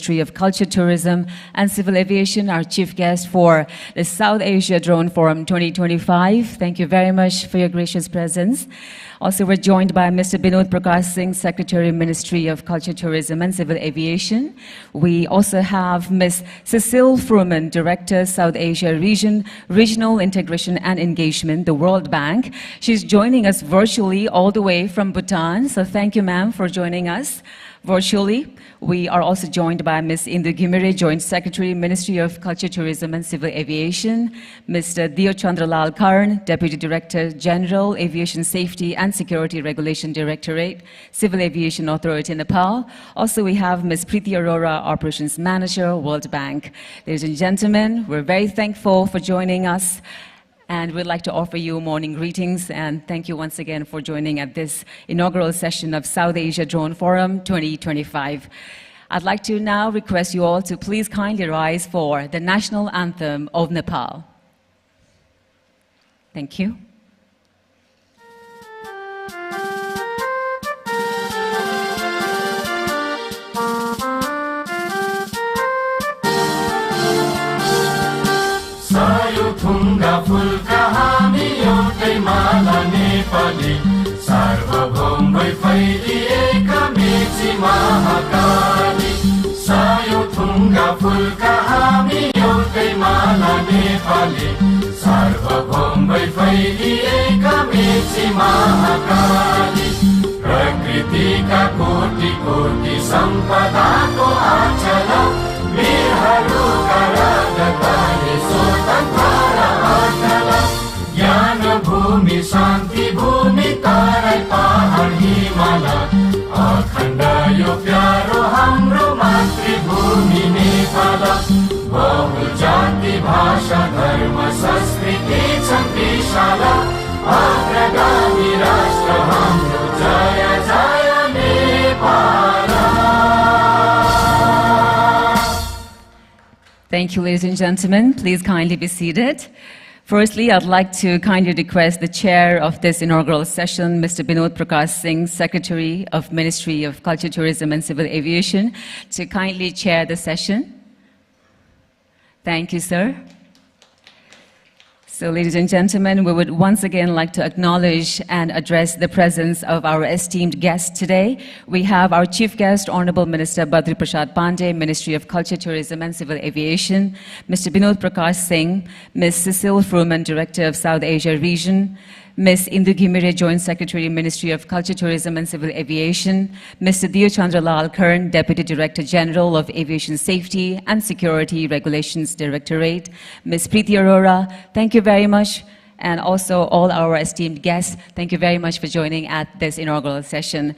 Ministry of Culture, Tourism and Civil Aviation, our chief guest for the South Asia Drone Forum 2025. Thank you very much for your gracious presence. Also, we're joined by Mr. Binod Prakash Singh, Secretary, Ministry of Culture, Tourism and Civil Aviation. We also have Ms. Cecile Fruman, Director, South Asia Region, Regional Integration and Engagement, the World Bank. She's joining us virtually all the way from Bhutan. So thank you, ma'am, for joining us virtually. We are also joined by Ms. Indu Gimire, Joint Secretary, Ministry of Culture, Tourism and Civil Aviation, Mr. Dio Chandralal Karn, Deputy Director General, Aviation Safety and Security Regulation Directorate, Civil Aviation Authority, Nepal. Also, we have Ms. Preeti Arora, Operations Manager, World Bank. Ladies and gentlemen, we're very thankful for joining us. And we'd like to offer you morning greetings and thank you once again for joining at this inaugural session of South Asia Drone Forum 2025. I'd like to now request you all to please kindly rise for the national anthem of Nepal. Thank you. Thunga fulka हामी एउटै माला नेपाली सार्वभौम भई फैलिएका मेची महाकाली सायो थुङ्गा फुलका हामी एउटै माला नेपाली सार्वभौम भई फैलिएका मेची महाकाली प्रकृतिका कोटि कोटि सम्पदाको आचल वीरहरूका राजधानी स्वतन्त्र ज्ञान भूमि शान्ति भूमि तराई पहाड हिमाल अखण्ड यो प्यारो हाम्रो मातृभूमि नेपाल बहुजाति भाषा धर्म संस्कृति छन् विशाल अग्रगामी राष्ट्र हाम्रो जय जय Nepal. Thank you, ladies and gentlemen. Please kindly be seated. Firstly, I'd like to kindly request the chair of this inaugural session, Mr. Binod Prakash Singh, Secretary of Ministry of Culture, Tourism and Civil Aviation, to kindly chair the session. Thank you, sir. So, ladies and gentlemen, we would once again like to acknowledge and address the presence of our esteemed guests today. We have our chief guest, Honorable Minister Badri Prasad Pandey, Ministry of Culture, Tourism and Civil Aviation, Mr. Binod Prakash Singh, Ms. Cecile Fruman, Director of South Asia Region, Ms. Indu Gimire, Joint Secretary, Ministry of Culture, Tourism and Civil Aviation, Mr. Dio Chandralal Karn, Deputy Director General of Aviation Safety and Security Regulations Directorate, Ms. Preeti Arora, thank you very much, and also all our esteemed guests, thank you very much for joining at this inaugural session.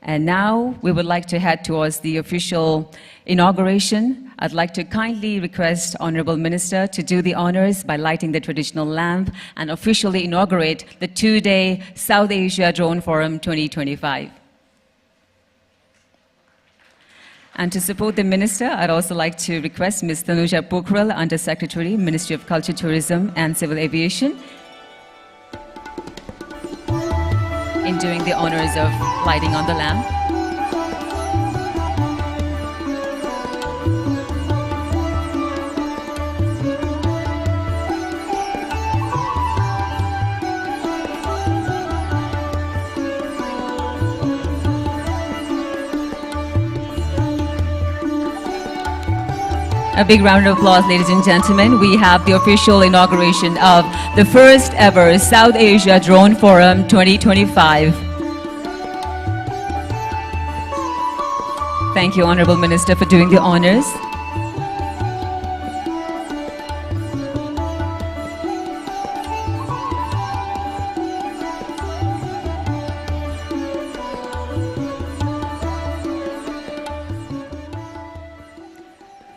And now we would like to head towards the official inauguration. I'd like to kindly request Honorable Minister to do the honors by lighting the traditional lamp and officially inaugurate the two-day South Asia Drone Forum 2025. And to support the Minister, I'd also like to request Ms. Tanuja Pokhrel, Under Secretary, Ministry of Culture, Tourism and Civil Aviation, in doing the honors of lighting on the lamp. A big round of applause, ladies and gentlemen. We have the official inauguration of the first ever South Asia Drone Forum 2025. Thank you, Honorable Minister, for doing the honors.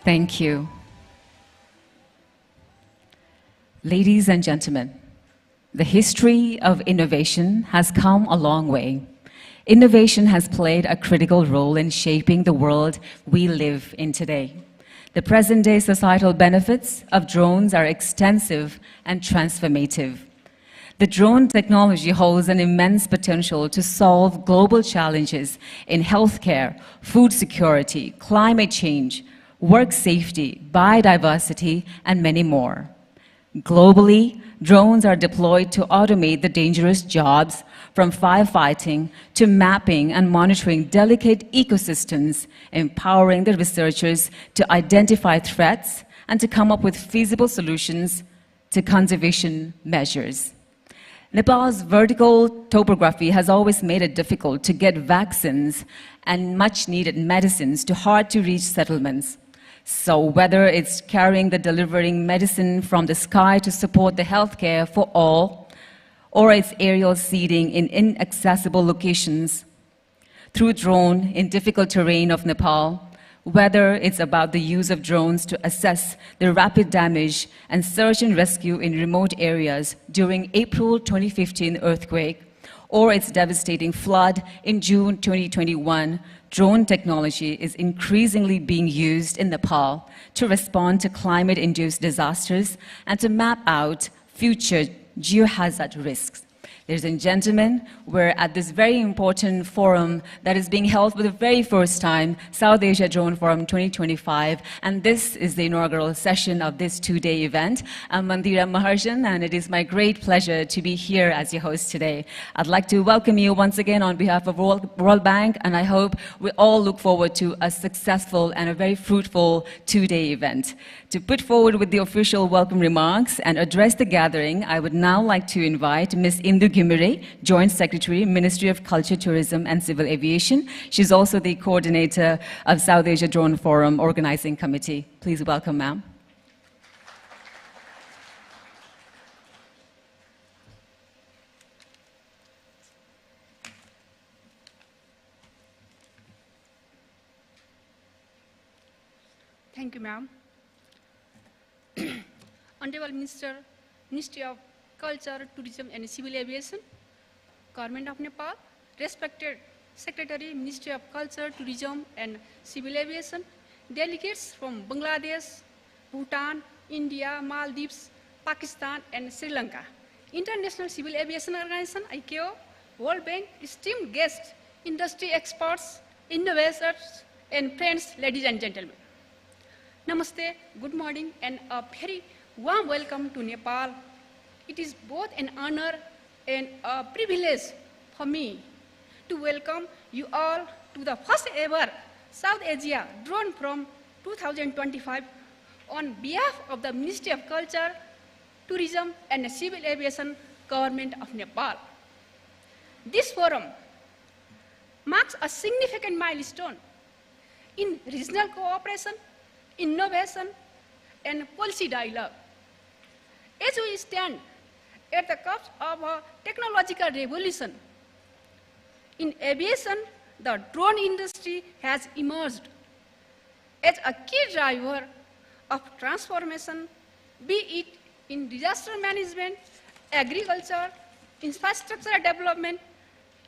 Thank you. Ladies and gentlemen, the history of innovation has come a long way. Innovation has played a critical role in shaping the world we live in today. The present-day societal benefits of drones are extensive and transformative. The drone technology holds an immense potential to solve global challenges in healthcare, food security, climate change, work safety, biodiversity, and many more. Globally, drones are deployed to automate the dangerous jobs from firefighting to mapping and monitoring delicate ecosystems, empowering the researchers to identify threats and to come up with feasible solutions to conservation measures. Nepal's vertical topography has always made it difficult to get vaccines and much-needed medicines to hard-to-reach settlements. So whether it's carrying the delivering medicine from the sky to support the healthcare for all, or it's aerial seeding in inaccessible locations, through drone in difficult terrain of Nepal, whether it's about the use of drones to assess the rapid damage and search and rescue in remote areas during April 2015 earthquake, or its devastating flood in June 2021, drone technology is increasingly being used in Nepal to respond to climate-induced disasters and to map out future geohazard risks. Ladies and gentlemen, we're at this very important forum that is being held for the very first time, South Asia Drone Forum 2025, and this is the inaugural session of this two-day event. I'm Mandira Maharshan, and it is my great pleasure to be here as your host today. I'd like to welcome you once again on behalf of World Bank, and I hope we all look forward to a successful and a very fruitful two-day event. To put forward with the official welcome remarks and address the gathering, I would now like to invite Ms. Indu Gimire, Joint Secretary, Ministry of Culture, Tourism and Civil Aviation. She's also the coordinator of South Asia Drone Forum Organizing Committee. Please welcome, ma'am. Thank you, ma'am. Honorable Minister, Ministry of Culture, Tourism and Civil Aviation, Government of Nepal, respected Secretary, Ministry of Culture, Tourism and Civil Aviation, delegates from Bangladesh, Bhutan, India, Maldives, Pakistan and Sri Lanka, International Civil Aviation Organization, ICAO, World Bank, esteemed guests, industry experts, innovators and friends, ladies and gentlemen. Namaste, good morning and a very warm welcome to Nepal. It is both an honor and a privilege for me to welcome you all to the first ever South Asia Drone Forum 2025 on behalf of the Ministry of Culture, Tourism and Civil Aviation, Government of Nepal. This forum marks a significant milestone in regional cooperation, innovation and policy dialogue. As we stand at the cusp of a technological revolution, in aviation, the drone industry has emerged as a key driver of transformation, be it in disaster management, agriculture, infrastructure development,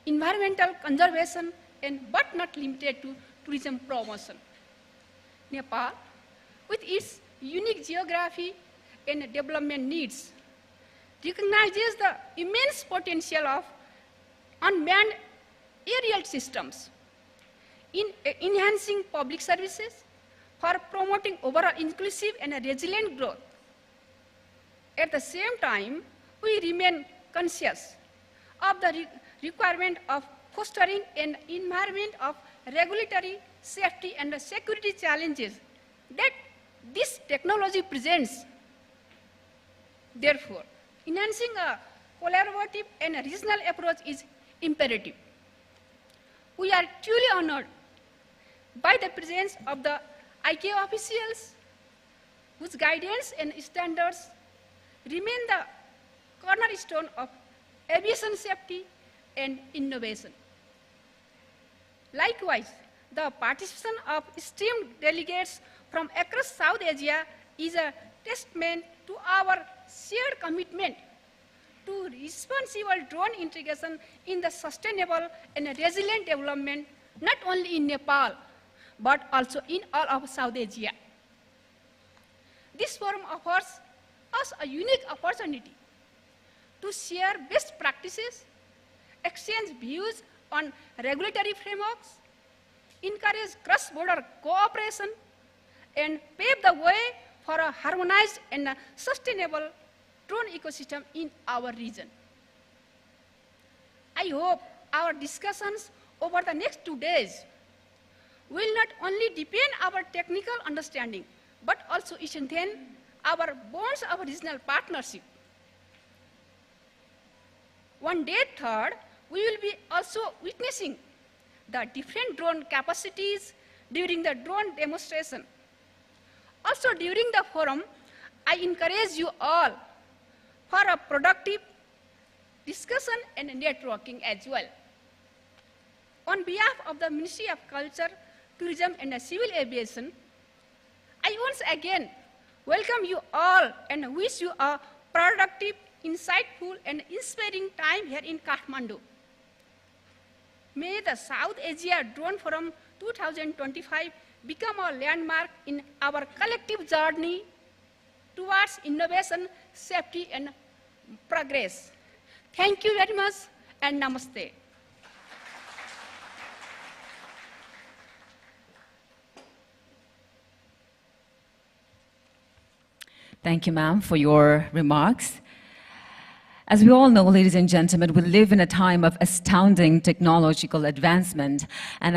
environmental conservation, and but not limited to tourism promotion. Nepal, with its unique geography and development needs, recognizes the immense potential of unmanned aerial systems in enhancing public services for promoting overall inclusive and resilient growth. At the same time, we remain conscious of the requirement of fostering an environment of regulatory, safety and security challenges that this technology presents. Therefore, enhancing a collaborative and regional approach is imperative. We are truly honored by the presence of the ICAO officials whose guidance and standards remain the cornerstone of aviation safety and innovation. Likewise, the participation of esteemed delegates from across South Asia is a testament to our shared commitment to responsible drone integration in the sustainable and resilient development, not only in Nepal, but also in all of South Asia. This forum offers us a unique opportunity to share best practices, exchange views on regulatory frameworks, encourage cross-border cooperation, and pave the way for a harmonized and a sustainable drone ecosystem in our region. I hope our discussions over the next 2 days will not only deepen our technical understanding, but also strengthen our bonds of regional partnership. On day 3rd, we will be also witnessing the different drone capacities during the drone demonstration. Also during the forum, I encourage you all for a productive discussion and networking as well. On behalf of the Ministry of Culture, Tourism and Civil Aviation, I once again welcome you all and wish you a productive, insightful and inspiring time here in Kathmandu. May the South Asia Drone Forum 2025 become a landmark in our collective journey towards innovation, safety and progress. Thank you very much and namaste. Thank you, ma'am, for your remarks. As we all know, ladies and gentlemen, we live in a time of astounding technological advancement. And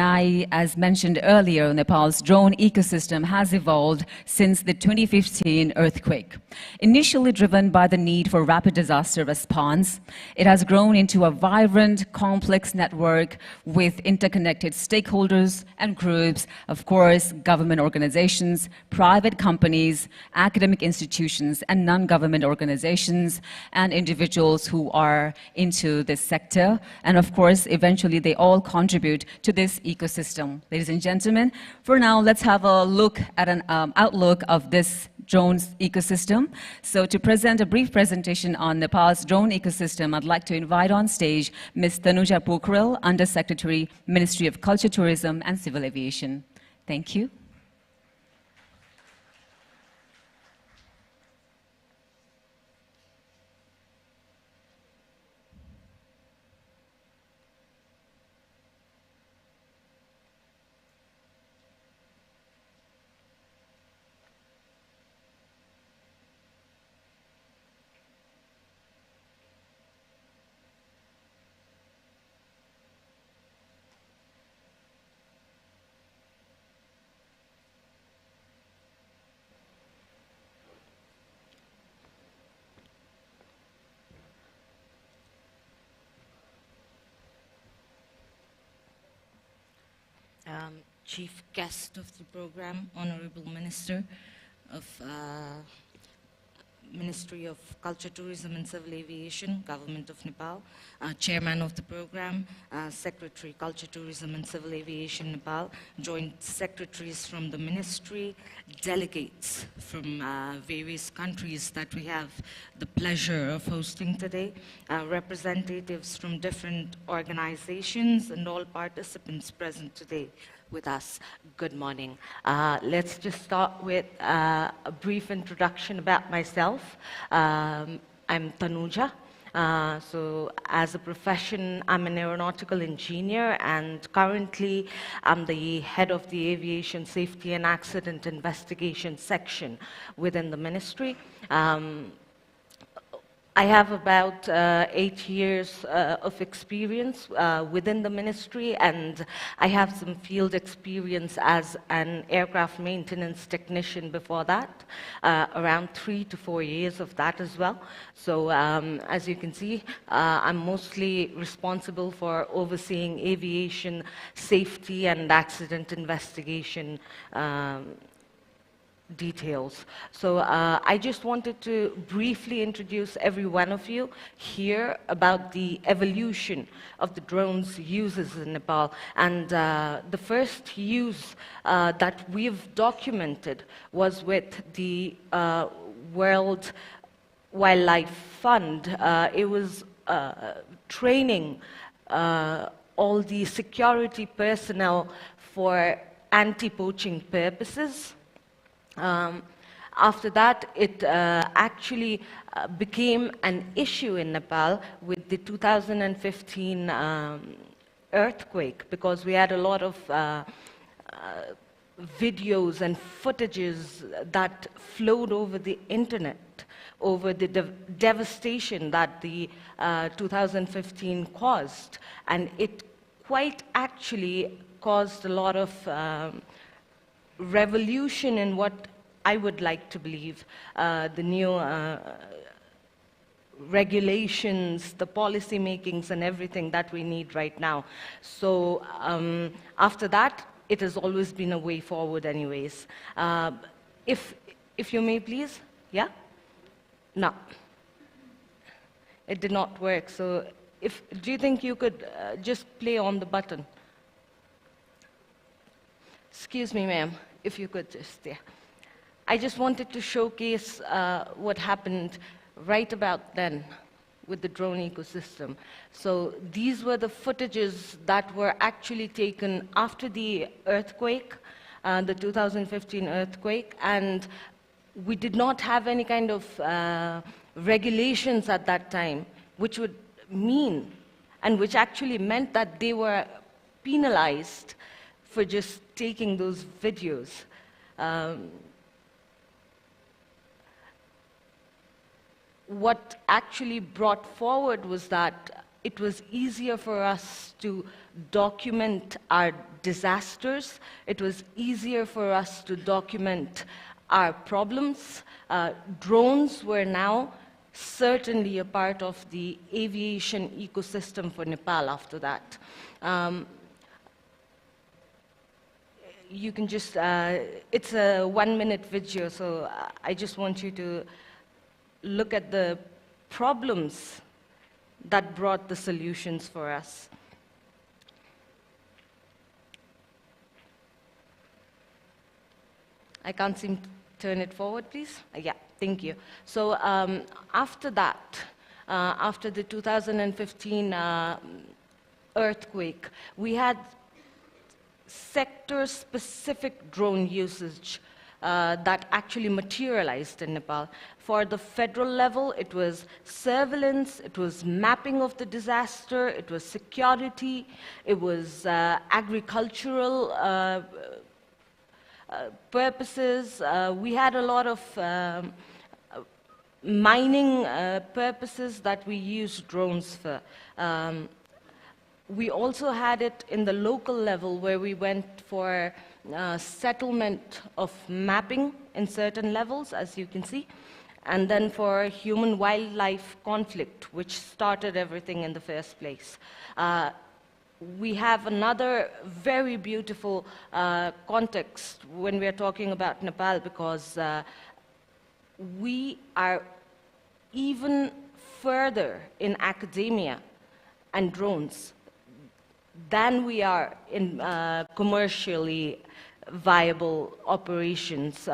as mentioned earlier, Nepal's drone ecosystem has evolved since the 2015 earthquake. Initially driven by the need for rapid disaster response, it has grown into a vibrant, complex network with interconnected stakeholders and groups, of course, government organizations, private companies, academic institutions, and non-government organizations, and individuals who are into this sector. And of course, eventually they all contribute to this ecosystem. Ladies and gentlemen, for now, let's have a look at an outlook of this drones ecosystem. So to present a brief presentation on Nepal's drone ecosystem, I'd like to invite on stage Ms. Tanuja Pokhrel, Undersecretary, Ministry of Culture, Tourism and Civil Aviation. Thank you. Chief guest of the program, Honorable Minister of Ministry of Culture, Tourism and Civil Aviation, Government of Nepal, Chairman of the program, Secretary, Culture, Tourism and Civil Aviation, Nepal, Joint Secretaries from the Ministry, delegates from various countries that we have the pleasure of hosting today, representatives from different organizations and all participants present today with us. Good morning. Let's just start with a brief introduction about myself. I'm Tanuja. So as a profession, I'm an aeronautical engineer, and currently I'm the head of the Aviation Safety and Accident Investigation section within the ministry. I have about 8 years of experience within the ministry, and I have some field experience as an aircraft maintenance technician before that, around 3 to 4 years of that as well. So as you can see, I'm mostly responsible for overseeing aviation safety and accident investigation details. So I just wanted to briefly introduce every one of you here about the evolution of the drones uses in Nepal. And the first use that we've documented was with the World Wildlife Fund. It was training all the security personnel for anti-poaching purposes. After that, it actually became an issue in Nepal with the 2015 earthquake, because we had a lot of videos and footages that flowed over the internet, over the devastation that the 2015 caused. And it quite actually caused a lot of revolution in what I would like to believe the new regulations, the policy makings, and everything that we need right now. So after that, it has always been a way forward anyways. If you may please, yeah? No. It did not work, so do you think you could just play on the button? Excuse me, ma'am, if you could just, yeah. I just wanted to showcase what happened right about then with the drone ecosystem. So these were the footages that were actually taken after the earthquake, the 2015 earthquake, and we did not have any kind of regulations at that time, which would mean, and which actually meant that they were penalized for just taking those videos. What actually brought forward was that it was easier for us to document our disasters. It was easier for us to document our problems. Drones were now certainly a part of the aviation ecosystem for Nepal after that. You can just, it's a 1-minute video, so I just want you to look at the problems that brought the solutions for us. I can't seem to turn it forward, please. Yeah, thank you. So after that, after the 2015 earthquake, we had sector-specific drone usage that actually materialized in Nepal. For the federal level, it was surveillance, it was mapping of the disaster, it was security, it was agricultural purposes. We had a lot of mining purposes that we used drones for. We also had it in the local level where we went for settlement of mapping in certain levels, as you can see, and then for human-wildlife conflict, which started everything in the first place. We have another very beautiful context when we are talking about Nepal, because we are even further in academia and drones than we are in commercially viable operations.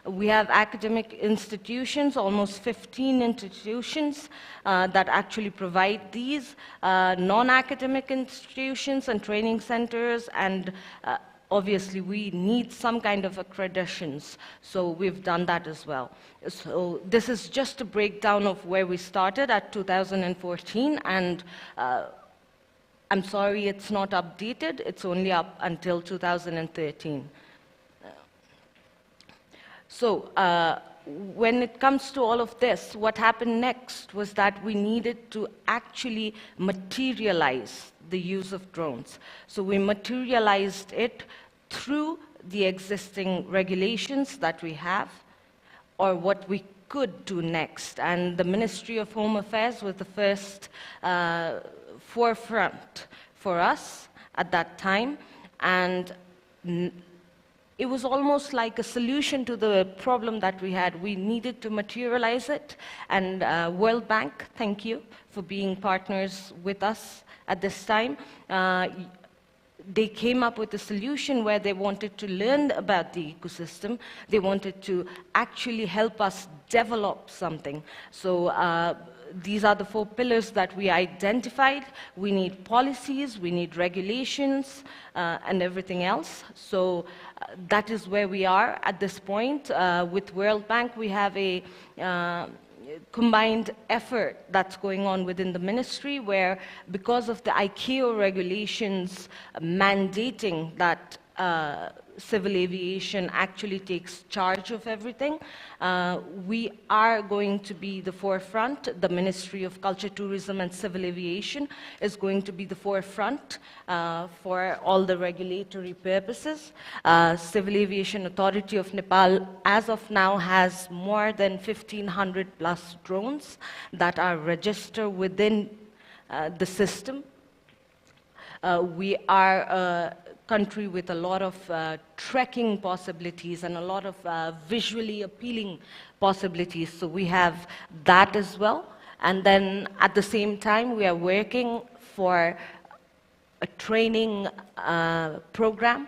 We have academic institutions, almost 15 institutions that actually provide these, non-academic institutions and training centers, and obviously we need some kind of accreditations, so we've done that as well. So this is just a breakdown of where we started at 2014, and I'm sorry it's not updated, it's only up until 2013. So when it comes to all of this, what happened next was that we needed to actually materialize the use of drones. So we materialized it through the existing regulations that we have, or what we could do next. And the Ministry of Home Affairs was the first forefront for us at that time, and it was almost like a solution to the problem that we had. We needed to materialize it, and World Bank, thank you for being partners with us at this time. They came up with a solution where they wanted to learn about the ecosystem. They wanted to actually help us develop something. So these are the 4 pillars that we identified. We need policies, we need regulations, and everything else. So that is where we are at this point. With World Bank, we have a combined effort that's going on within the ministry, where because of the ICAO regulations mandating that civil aviation actually takes charge of everything. We are going to be the forefront. The Ministry of Culture, Tourism and Civil Aviation is going to be the forefront for all the regulatory purposes. Civil Aviation Authority of Nepal, as of now, has more than 1,500 plus drones that are registered within the system. We are a country with a lot of trekking possibilities and a lot of visually appealing possibilities. So we have that as well. And then at the same time, we are working for a training program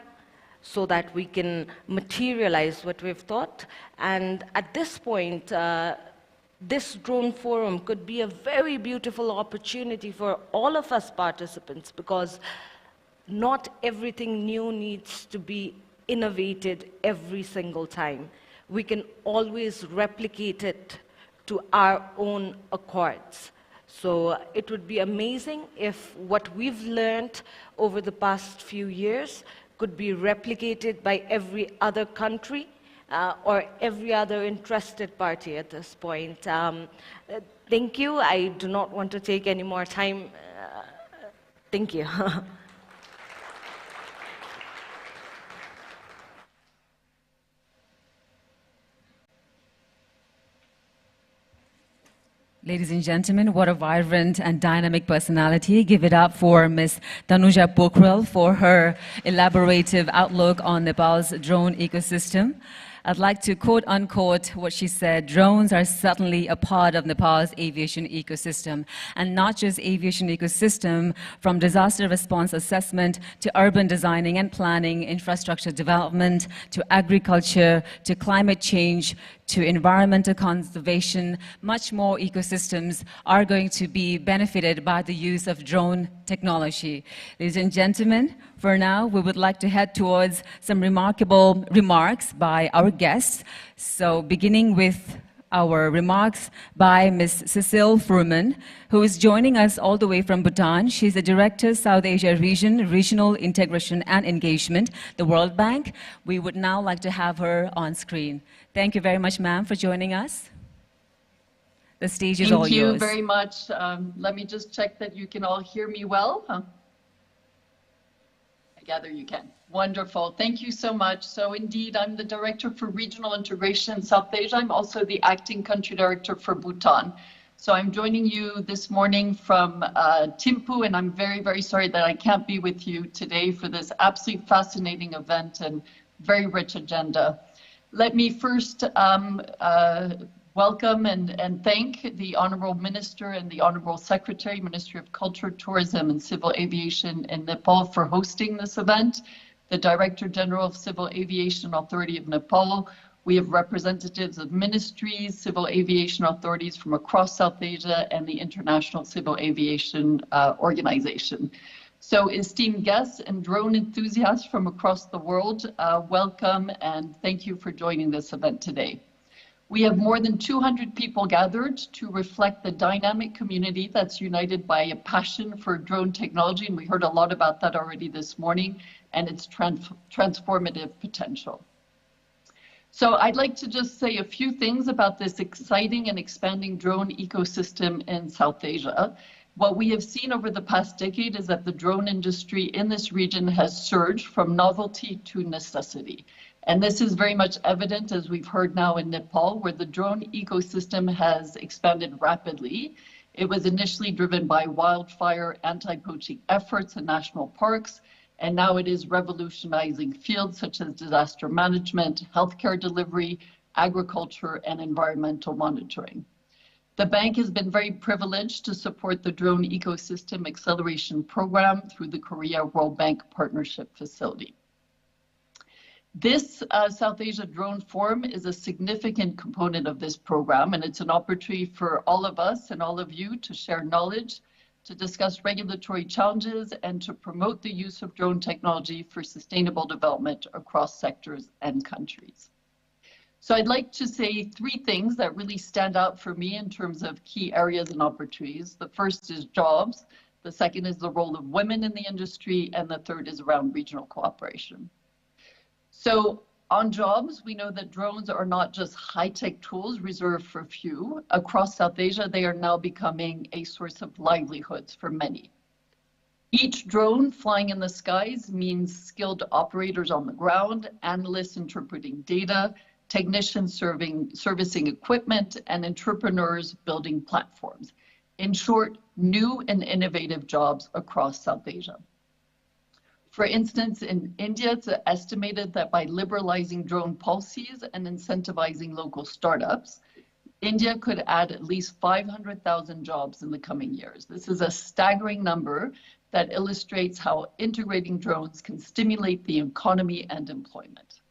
so that we can materialize what we've taught. And at this point, this drone forum could be a very beautiful opportunity for all of us participants, because not everything new needs to be innovated every single time. We can always replicate it to our own accords. So it would be amazing if what we've learned over the past few years could be replicated by every other country or every other interested party at this point. Thank you. I do not want to take any more time. Thank you. Ladies and gentlemen, what a vibrant and dynamic personality. Give it up for Ms. Tanuja Pokhrel for her elaborative outlook on Nepal's drone ecosystem. I'd like to quote unquote what she said: drones are certainly a part of Nepal's aviation ecosystem, and not just aviation ecosystem, from disaster response assessment to urban designing and planning, infrastructure development, to agriculture, to climate change, to environmental conservation. Much more ecosystems are going to be benefited by the use of drone technology. Ladies and gentlemen, for now, we would like to head towards some remarkable remarks by our guests. So beginning with our remarks by Ms. Cecile Furman, who is joining us all the way from Bhutan. She's the Director, South Asia Region, Regional Integration and Engagement, the World Bank. We would now like to have her on screen. Thank you very much, ma'am, for joining us. The stage is all yours. Thank you very much. Let me just check that you can all hear me well. I gather you can. Wonderful. Thank you so much. So indeed, I'm the Director for Regional Integration in South Asia. I'm also the Acting Country Director for Bhutan. So I'm joining you this morning from Thimphu, and I'm very, very sorry that I can't be with you today for this absolutely fascinating event and very rich agenda. Let me first welcome and thank the Honorable Minister and the Honorable Secretary, Ministry of Culture, Tourism and Civil Aviation in Nepal for hosting this event, the Director General of Civil Aviation Authority of Nepal. We have representatives of ministries, civil aviation authorities from across South Asia, and the International Civil Aviation Organization. So esteemed guests and drone enthusiasts from across the world, welcome and thank you for joining this event today. We have more than 200 people gathered to reflect the dynamic community that's united by a passion for drone technology, and we heard a lot about that already this morning, and its transformative potential. So I'd like to just say a few things about this exciting and expanding drone ecosystem in South Asia. What we have seen over the past decade is that the drone industry in this region has surged from novelty to necessity. And this is very much evident, as we've heard now in Nepal, where the drone ecosystem has expanded rapidly. It was initially driven by wildfire anti-poaching efforts in national parks, and now it is revolutionizing fields such as disaster management, healthcare delivery, agriculture, and environmental monitoring. The bank has been very privileged to support the Drone Ecosystem Acceleration Program through the Korea World Bank Partnership Facility. This South Asia Drone Forum is a significant component of this program, and it's an opportunity for all of us and all of you to share knowledge, to discuss regulatory challenges, and to promote the use of drone technology for sustainable development across sectors and countries. So I'd like to say three things that really stand out for me in terms of key areas and opportunities. The first is jobs, the second is the role of women in the industry, and the third is around regional cooperation. So on jobs, we know that drones are not just high-tech tools reserved for few. Across South Asia, they are now becoming a source of livelihoods for many. Each drone flying in the skies means skilled operators on the ground, analysts interpreting data, technicians servicing equipment, and entrepreneurs building platforms. In short, new and innovative jobs across South Asia. For instance, in India, it's estimated that by liberalizing drone policies and incentivizing local startups, India could add at least 500,000 jobs in the coming years. This is a staggering number that illustrates how integrating drones can stimulate the economy and employment.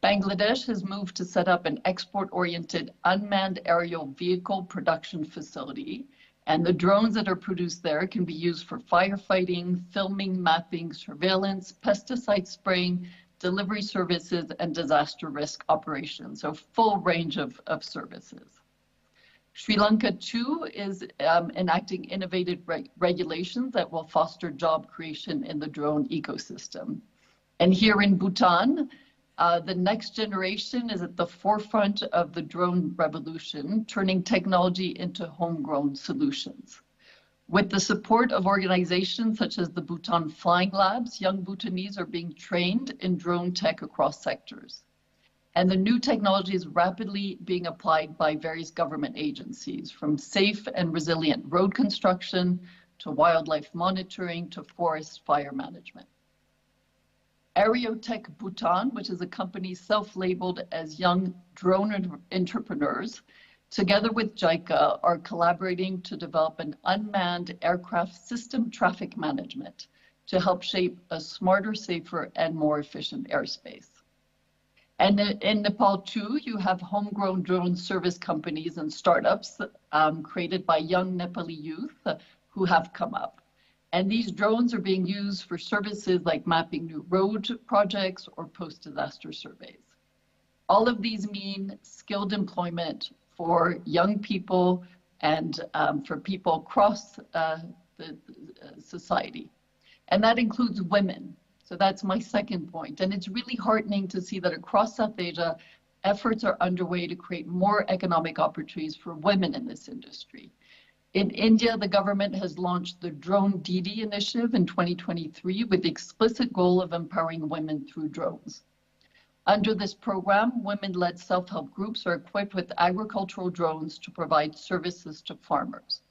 Bangladesh has moved to set up an export-oriented unmanned aerial vehicle production facility, and the drones that are produced there can be used for firefighting, filming, mapping, surveillance, pesticide spraying, delivery services, and disaster risk operations, so full range of services. Sri Lanka, too, is enacting innovative regulations that will foster job creation in the drone ecosystem. And here in Bhutan, the next generation is at the forefront of the drone revolution, turning technology into homegrown solutions. With the support of organizations such as the Bhutan Flying Labs, young Bhutanese are being trained in drone tech across sectors. And the new technology is rapidly being applied by various government agencies, from safe and resilient road construction to wildlife monitoring to forest fire management. Aerotech Bhutan, which is a company self-labeled as Young Drone Entrepreneurs, together with JICA, are collaborating to develop an unmanned aircraft system traffic management to help shape a smarter, safer, and more efficient airspace. And in Nepal, too, you have homegrown drone service companies and startups created by young Nepali youth who have come up. And these drones are being used for services like mapping new road projects or post-disaster surveys. All of these mean skilled employment for young people and for people across the society. And that includes women. So that's my second point. And it's really heartening to see that across South Asia, efforts are underway to create more economic opportunities for women in this industry. In India, the government has launched the Drone Didi initiative in 2023 with the explicit goal of empowering women through drones. Under this program, women-led self-help groups are equipped with agricultural drones to provide services to farmers.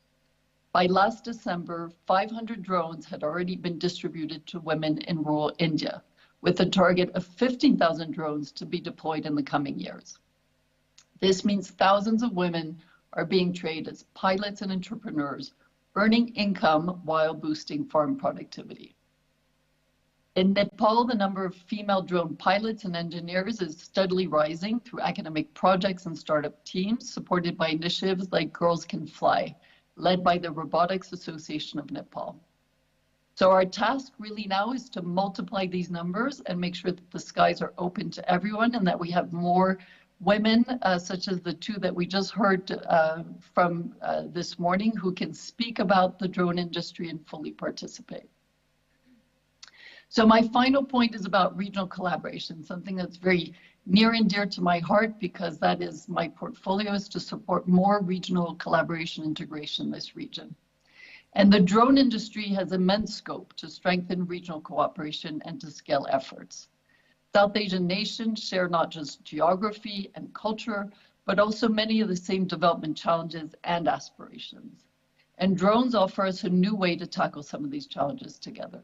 By last December, 500 drones had already been distributed to women in rural India, with a target of 15,000 drones to be deployed in the coming years. This means thousands of women are being trained as pilots and entrepreneurs, earning income while boosting farm productivity. In Nepal, the number of female drone pilots and engineers is steadily rising through academic projects and startup teams supported by initiatives like Girls Can Fly, led by the Robotics Association of Nepal. So our task really now is to multiply these numbers and make sure that the skies are open to everyone and that we have more women, such as the two that we just heard from this morning, who can speak about the drone industry and fully participate. So my final point is about regional collaboration, something that's very near and dear to my heart because that is my portfolio, is to support more regional collaboration integration in this region. And the drone industry has immense scope to strengthen regional cooperation and to scale efforts. South Asian nations share not just geography and culture, but also many of the same development challenges and aspirations. And drones offer us a new way to tackle some of these challenges together.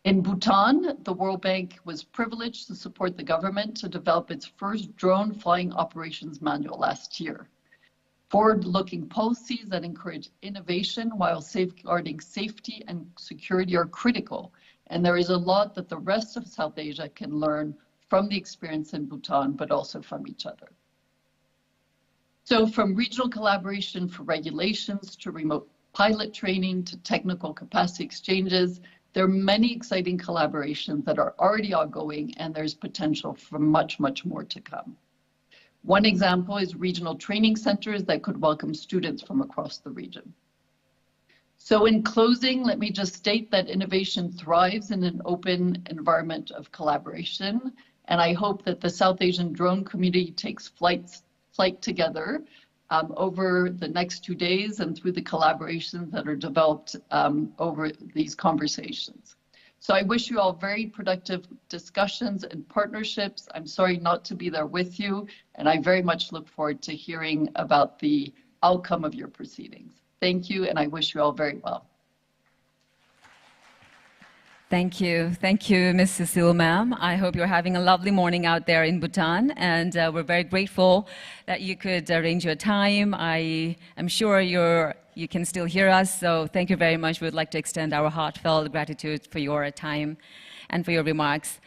In Bhutan, the World Bank was privileged to support the government to develop its first drone flying operations manual last year. Forward-looking policies that encourage innovation while safeguarding safety and security are critical, and there is a lot that the rest of South Asia can learn from the experience in Bhutan, but also from each other. So from regional collaboration for regulations to remote pilot training to technical capacity exchanges, there are many exciting collaborations that are already ongoing, and there's potential for much, much more to come. One example is regional training centers that could welcome students from across the region. So in closing, let me just state that innovation thrives in an open environment of collaboration. And I hope that the South Asian drone community takes flight together over the next 2 days and through the collaborations that are developed over these conversations. So I wish you all very productive discussions and partnerships. I'm sorry not to be there with you, and I very much look forward to hearing about the outcome of your proceedings. Thank you, and I wish you all very well. Thank you. Thank you, Ms. Cecile, ma'am. I hope you're having a lovely morning out there in Bhutan, and we're very grateful that you could arrange your time. I am sure you can still hear us, so thank you very much. We would like to extend our heartfelt gratitude for your time and for your remarks.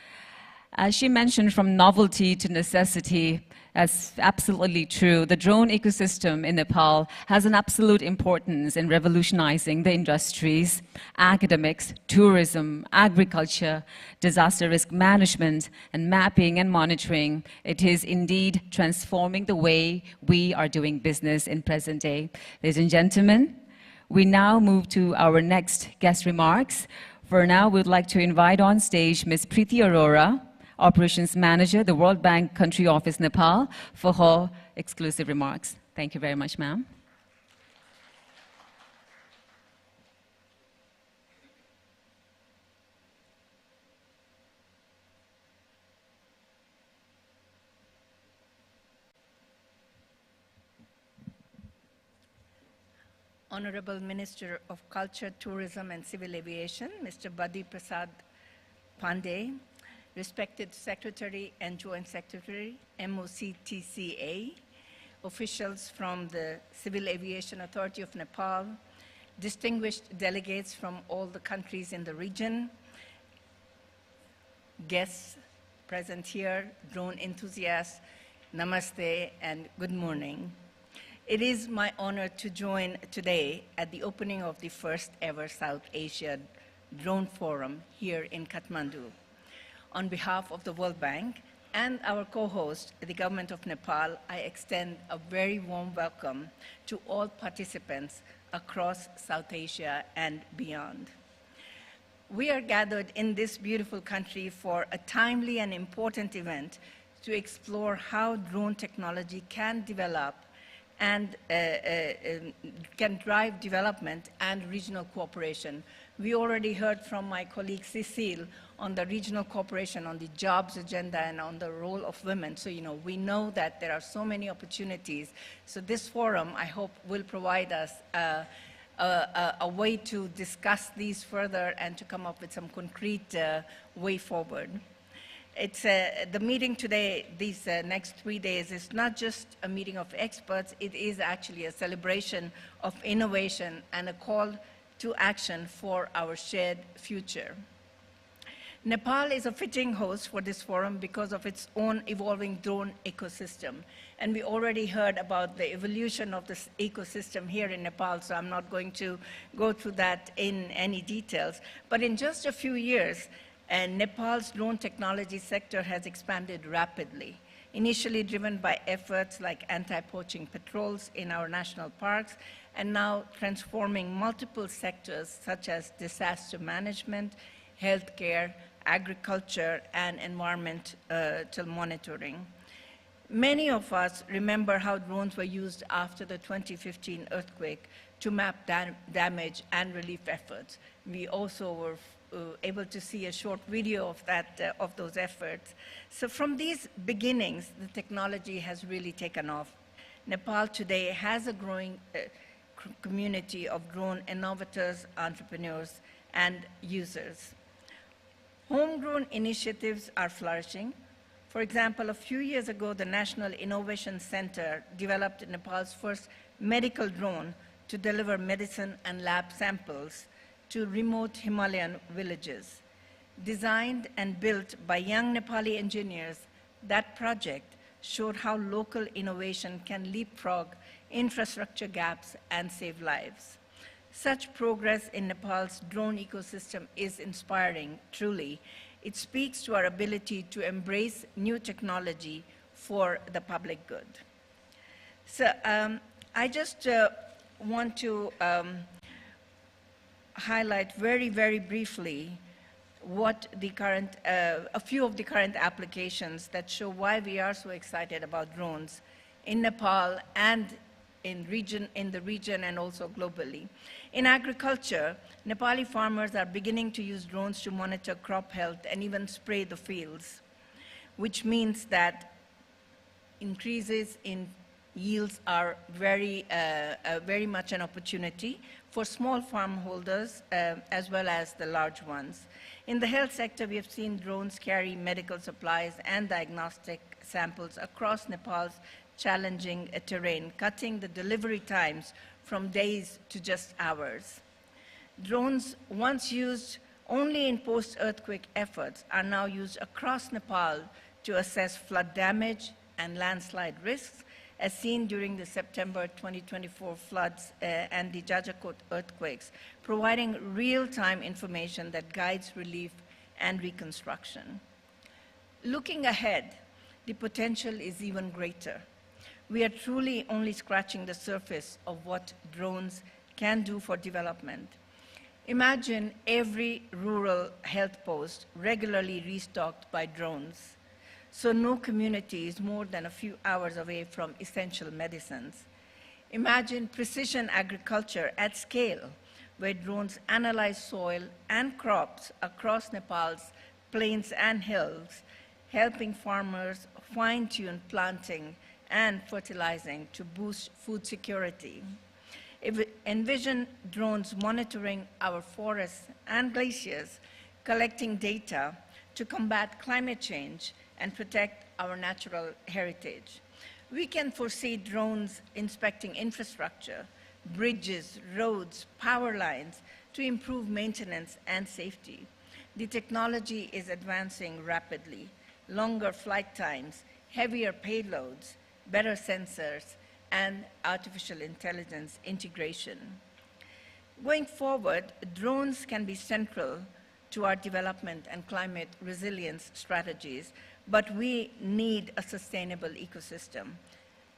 As she mentioned, from novelty to necessity, that's absolutely true. The drone ecosystem in Nepal has an absolute importance in revolutionizing the industries, academics, tourism, agriculture, disaster risk management, and mapping and monitoring. It is indeed transforming the way we are doing business in present day. Ladies and gentlemen, we now move to our next guest remarks. For now, we'd like to invite on stage Ms. Preeti Arora, Operations Manager, the World Bank Country Office, Nepal, for her exclusive remarks. Thank you very much, ma'am. Honorable Minister of Culture, Tourism and Civil Aviation, Mr. Badi Prasad Pandey, respected Secretary and Joint Secretary, MOCTCA, officials from the Civil Aviation Authority of Nepal, distinguished delegates from all the countries in the region, guests present here, drone enthusiasts, namaste and good morning. It is my honor to join today at the opening of the first ever South Asia Drone Forum here in Kathmandu. On behalf of the World Bank and our co-host, the Government of Nepal, I extend a very warm welcome to all participants across South Asia and beyond. We are gathered in this beautiful country for a timely and important event to explore how drone technology can develop and can drive development and regional cooperation. We already heard from my colleague Cecile on the regional cooperation, on the jobs agenda, and on the role of women. So, we know that there are so many opportunities. So this forum, I hope, will provide us a way to discuss these further and to come up with some concrete way forward. It's the meeting today, these next 3 days, is not just a meeting of experts, it is actually a celebration of innovation and a call to action for our shared future. Nepal is a fitting host for this forum because of its own evolving drone ecosystem. And we already heard about the evolution of this ecosystem here in Nepal, so I'm not going to go through that in any details. But in just a few years, Nepal's drone technology sector has expanded rapidly, initially driven by efforts like anti-poaching patrols in our national parks, and now transforming multiple sectors such as disaster management, healthcare, agriculture, and environmental monitoring. Many of us remember how drones were used after the 2015 earthquake to map damage and relief efforts. We also were able to see a short video of that, of those efforts. So from these beginnings, the technology has really taken off. Nepal today has a growing community of drone innovators, entrepreneurs, and users. Homegrown initiatives are flourishing. For example, a few years ago, the National Innovation Center developed Nepal's first medical drone to deliver medicine and lab samples to remote Himalayan villages. Designed and built by young Nepali engineers, that project showed how local innovation can leapfrog infrastructure gaps and save lives. Such progress in Nepal's drone ecosystem is inspiring, truly. It speaks to our ability to embrace new technology for the public good. So I just want to highlight very, very briefly what the current, a few of the current applications that show why we are so excited about drones in Nepal and in the region and also globally. In agriculture, Nepali farmers are beginning to use drones to monitor crop health and even spray the fields, which means that increases in yields are very much an opportunity for small farm holders as well as the large ones. In the health sector, we have seen drones carry medical supplies and diagnostic samples across Nepal's challenging terrain, cutting the delivery times from days to just hours. Drones, once used only in post-earthquake efforts, are now used across Nepal to assess flood damage and landslide risks, as seen during the September 2024 floods and the Jajakot earthquakes, providing real-time information that guides relief and reconstruction. Looking ahead, the potential is even greater. We are truly only scratching the surface of what drones can do for development. Imagine every rural health post regularly restocked by drones, so no community is more than a few hours away from essential medicines. Imagine precision agriculture at scale, where drones analyze soil and crops across Nepal's plains and hills, helping farmers fine-tune planting and fertilizing to boost food security. Envision drones monitoring our forests and glaciers, collecting data to combat climate change and protect our natural heritage. We can foresee drones inspecting infrastructure, bridges, roads, power lines to improve maintenance and safety. The technology is advancing rapidly. Longer flight times, heavier payloads, better sensors, and artificial intelligence integration. Going forward, drones can be central to our development and climate resilience strategies, but we need a sustainable ecosystem.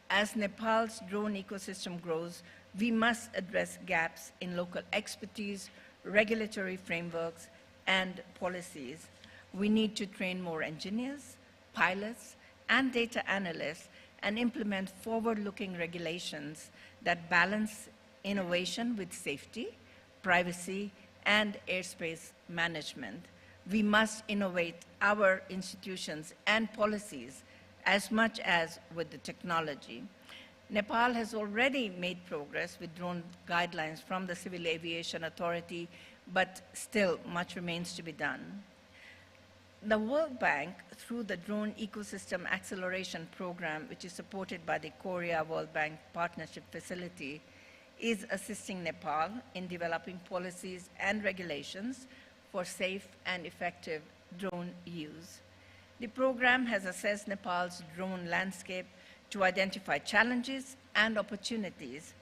As Nepal's drone ecosystem grows, we must address gaps in local expertise, regulatory frameworks, and policies. We need to train more engineers, pilots, and data analysts and implement forward-looking regulations that balance innovation with safety, privacy, and airspace management. We must innovate our institutions and policies as much as with the technology. Nepal has already made progress with drone guidelines from the Civil Aviation Authority, but still much remains to be done. The World Bank, through the Drone Ecosystem Acceleration Program, which is supported by the Korea World Bank Partnership Facility, is assisting Nepal in developing policies and regulations for safe and effective drone use. The program has assessed Nepal's drone landscape to identify challenges and opportunities.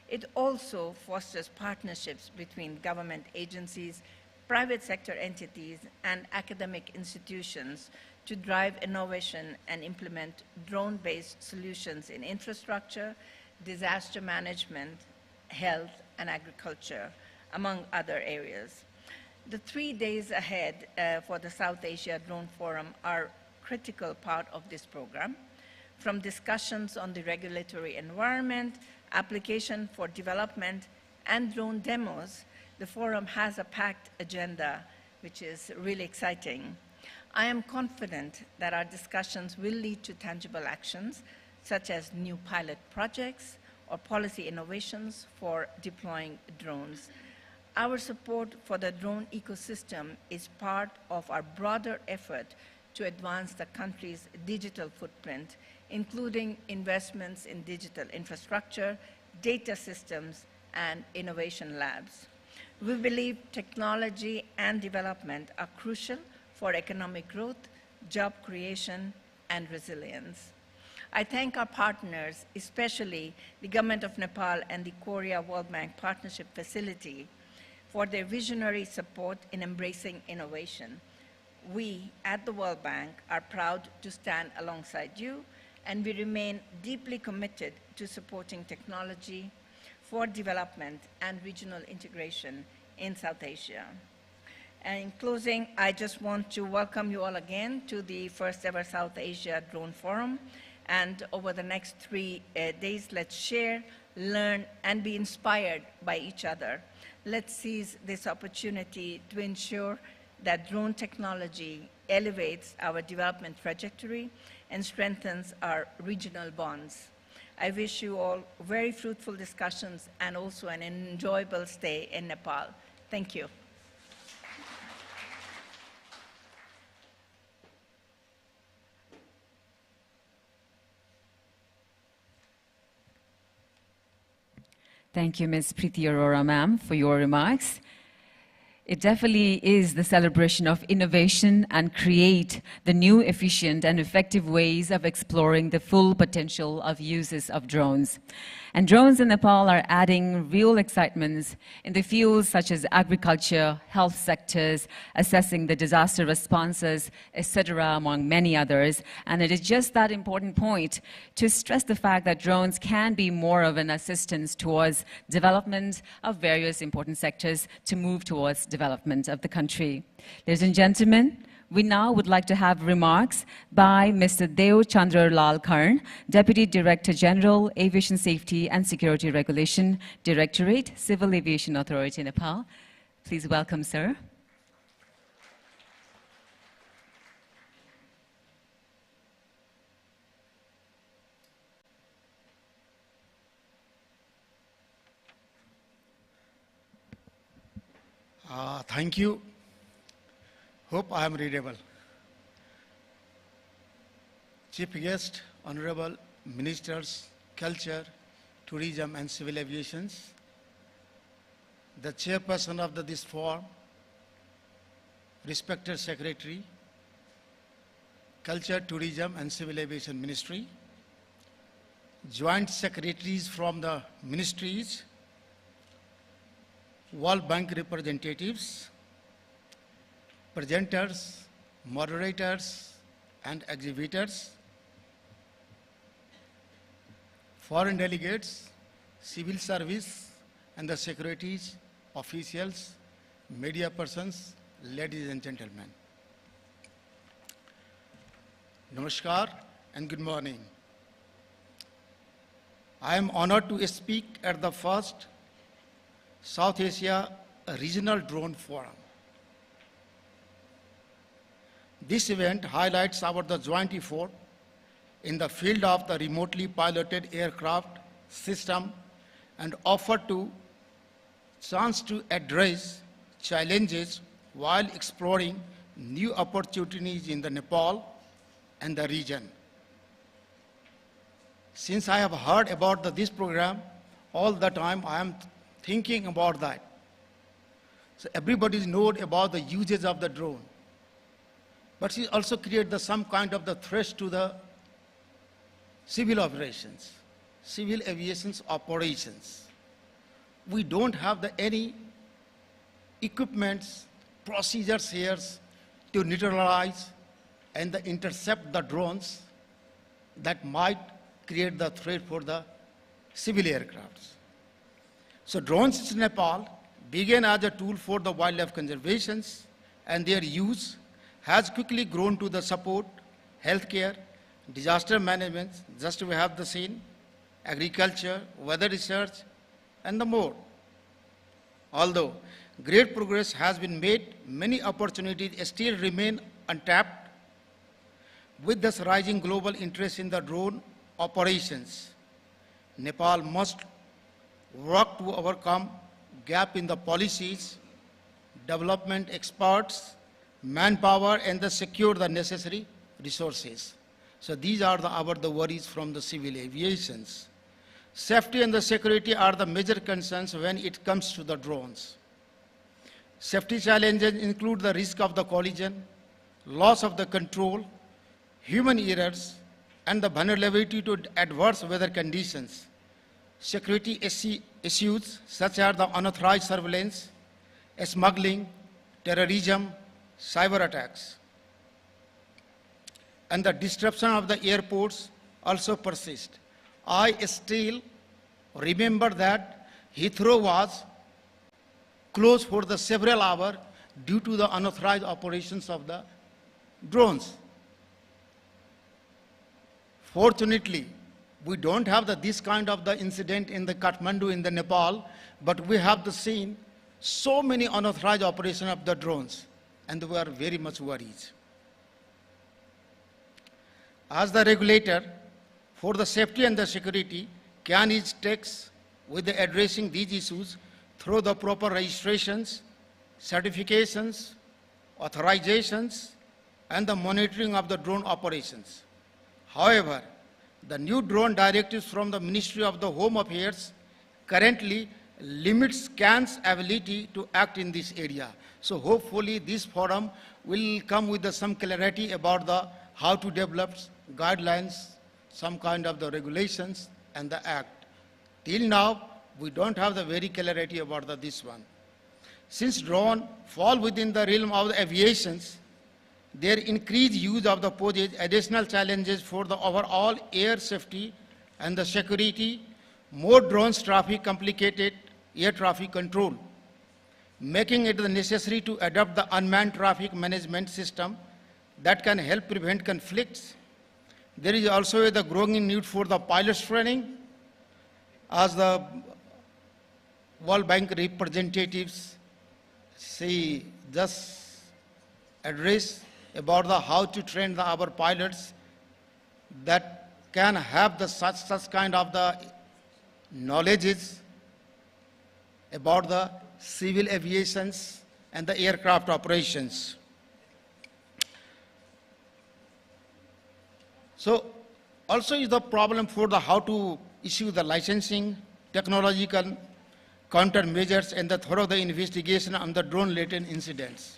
It also fosters partnerships between government agencies, private sector entities, and academic institutions to drive innovation and implement drone-based solutions in infrastructure, disaster management, health, and agriculture, among other areas. The 3 days ahead for the South Asia Drone Forum are a critical part of this program. From discussions on the regulatory environment, application for development, and drone demos, the forum has a packed agenda, which is really exciting. I am confident that our discussions will lead to tangible actions, such as new pilot projects or policy innovations for deploying drones. Our support for the drone ecosystem is part of our broader effort to advance the country's digital footprint, including investments in digital infrastructure, data systems, and innovation labs. We believe technology and development are crucial for economic growth, job creation, and resilience. I thank our partners, especially the Government of Nepal and the Korea World Bank Partnership Facility, for their visionary support in embracing innovation. We at the World Bank are proud to stand alongside you, and we remain deeply committed to supporting technology for development and regional integration in South Asia. And in closing, I just want to welcome you all again to the first ever South Asia Drone Forum. And over the next 3 days, let's share, learn, and be inspired by each other. Let's seize this opportunity to ensure that drone technology elevates our development trajectory and strengthens our regional bonds. I wish you all very fruitful discussions and also an enjoyable stay in Nepal. Thank you. Thank you, Ms. Preeti Arora, ma'am, for your remarks. It definitely is the celebration of innovation and create the new efficient and effective ways of exploring the full potential of uses of drones. And drones in Nepal are adding real excitements in the fields such as agriculture, health sectors, assessing the disaster responses, etc., among many others. And it is just that important point to stress the fact that drones can be more of an assistance towards development of various important sectors to move towards development of the country. Ladies and gentlemen, we now would like to have remarks by Mr. Deo Chandra Lal Karn, Deputy Director General, Aviation Safety and Security Regulation, Directorate, Civil Aviation Authority, Nepal. Please welcome, sir. Thank you. Hope I am readable. Chief guest, honorable ministers, culture, tourism and civil aviation, the chairperson of this forum, respected secretary, culture, tourism and civil aviation ministry, joint secretaries from the ministries, World Bank representatives, presenters, moderators, and exhibitors, foreign delegates, civil service, and the secretaries, officials, media persons, ladies and gentlemen. Namaskar and good morning. I am honored to speak at the first South Asia Regional Drone Forum. This event highlights our joint effort in the field of the remotely piloted aircraft system and offer to chance to address challenges while exploring new opportunities in the Nepal and the region. Since I have heard about this program all the time, I am thinking about that. So everybody knows about the uses of the drone. But it also creates some kind of the threat to the civil operations, civil aviation operations. We don't have any equipments, procedures here to neutralize and intercept the drones that might create the threat for the civil aircrafts. So drones in Nepal began as a tool for the wildlife conservation, and their use has quickly grown to the support, healthcare, disaster management, just we have the scene, agriculture, weather research, and the more. Although great progress has been made, many opportunities still remain untapped. With this rising global interest in the drone operations, Nepal must work to overcome gap in the policies, development experts, manpower, and secure the necessary resources. So these are our worries from the civil aviation. Safety and the security are the major concerns when it comes to the drones. Safety challenges include the risk of the collision, loss of the control, human errors, and the vulnerability to adverse weather conditions. Security issues such as the unauthorized surveillance, smuggling, terrorism, cyber attacks, and the disruption of the airports also persist. I still remember that Heathrow was closed for the several hours due to the unauthorized operations of the drones. Fortunately, we don't have this kind of the incident in the Kathmandu in the Nepal, but we have seen so many unauthorized operations of the drones, and we are very much worried. As the regulator for the safety and the security, can its takes with addressing these issues through the proper registrations, certifications, authorizations, and the monitoring of the drone operations. However, the new drone directives from the Ministry of the Home Affairs currently limits CAN's ability to act in this area. So hopefully this forum will come with some clarity about how to develop guidelines, some kind of the regulations and the act. Till now, we don't have the very clarity about this one. Since drone fall within the realm of the aviations, their increased use of the poses additional challenges for the overall air safety and the security. More drones traffic complicated air traffic control, making it necessary to adopt the unmanned traffic management system that can help prevent conflicts. There is also the growing need for the pilots training, as the World Bank representatives just address about how to train our pilots that can have such kind of the knowledges about the civil aviations and the aircraft operations. So also is the problem for how to issue the licensing, technological countermeasures, and the thorough investigation on the drone-related incidents.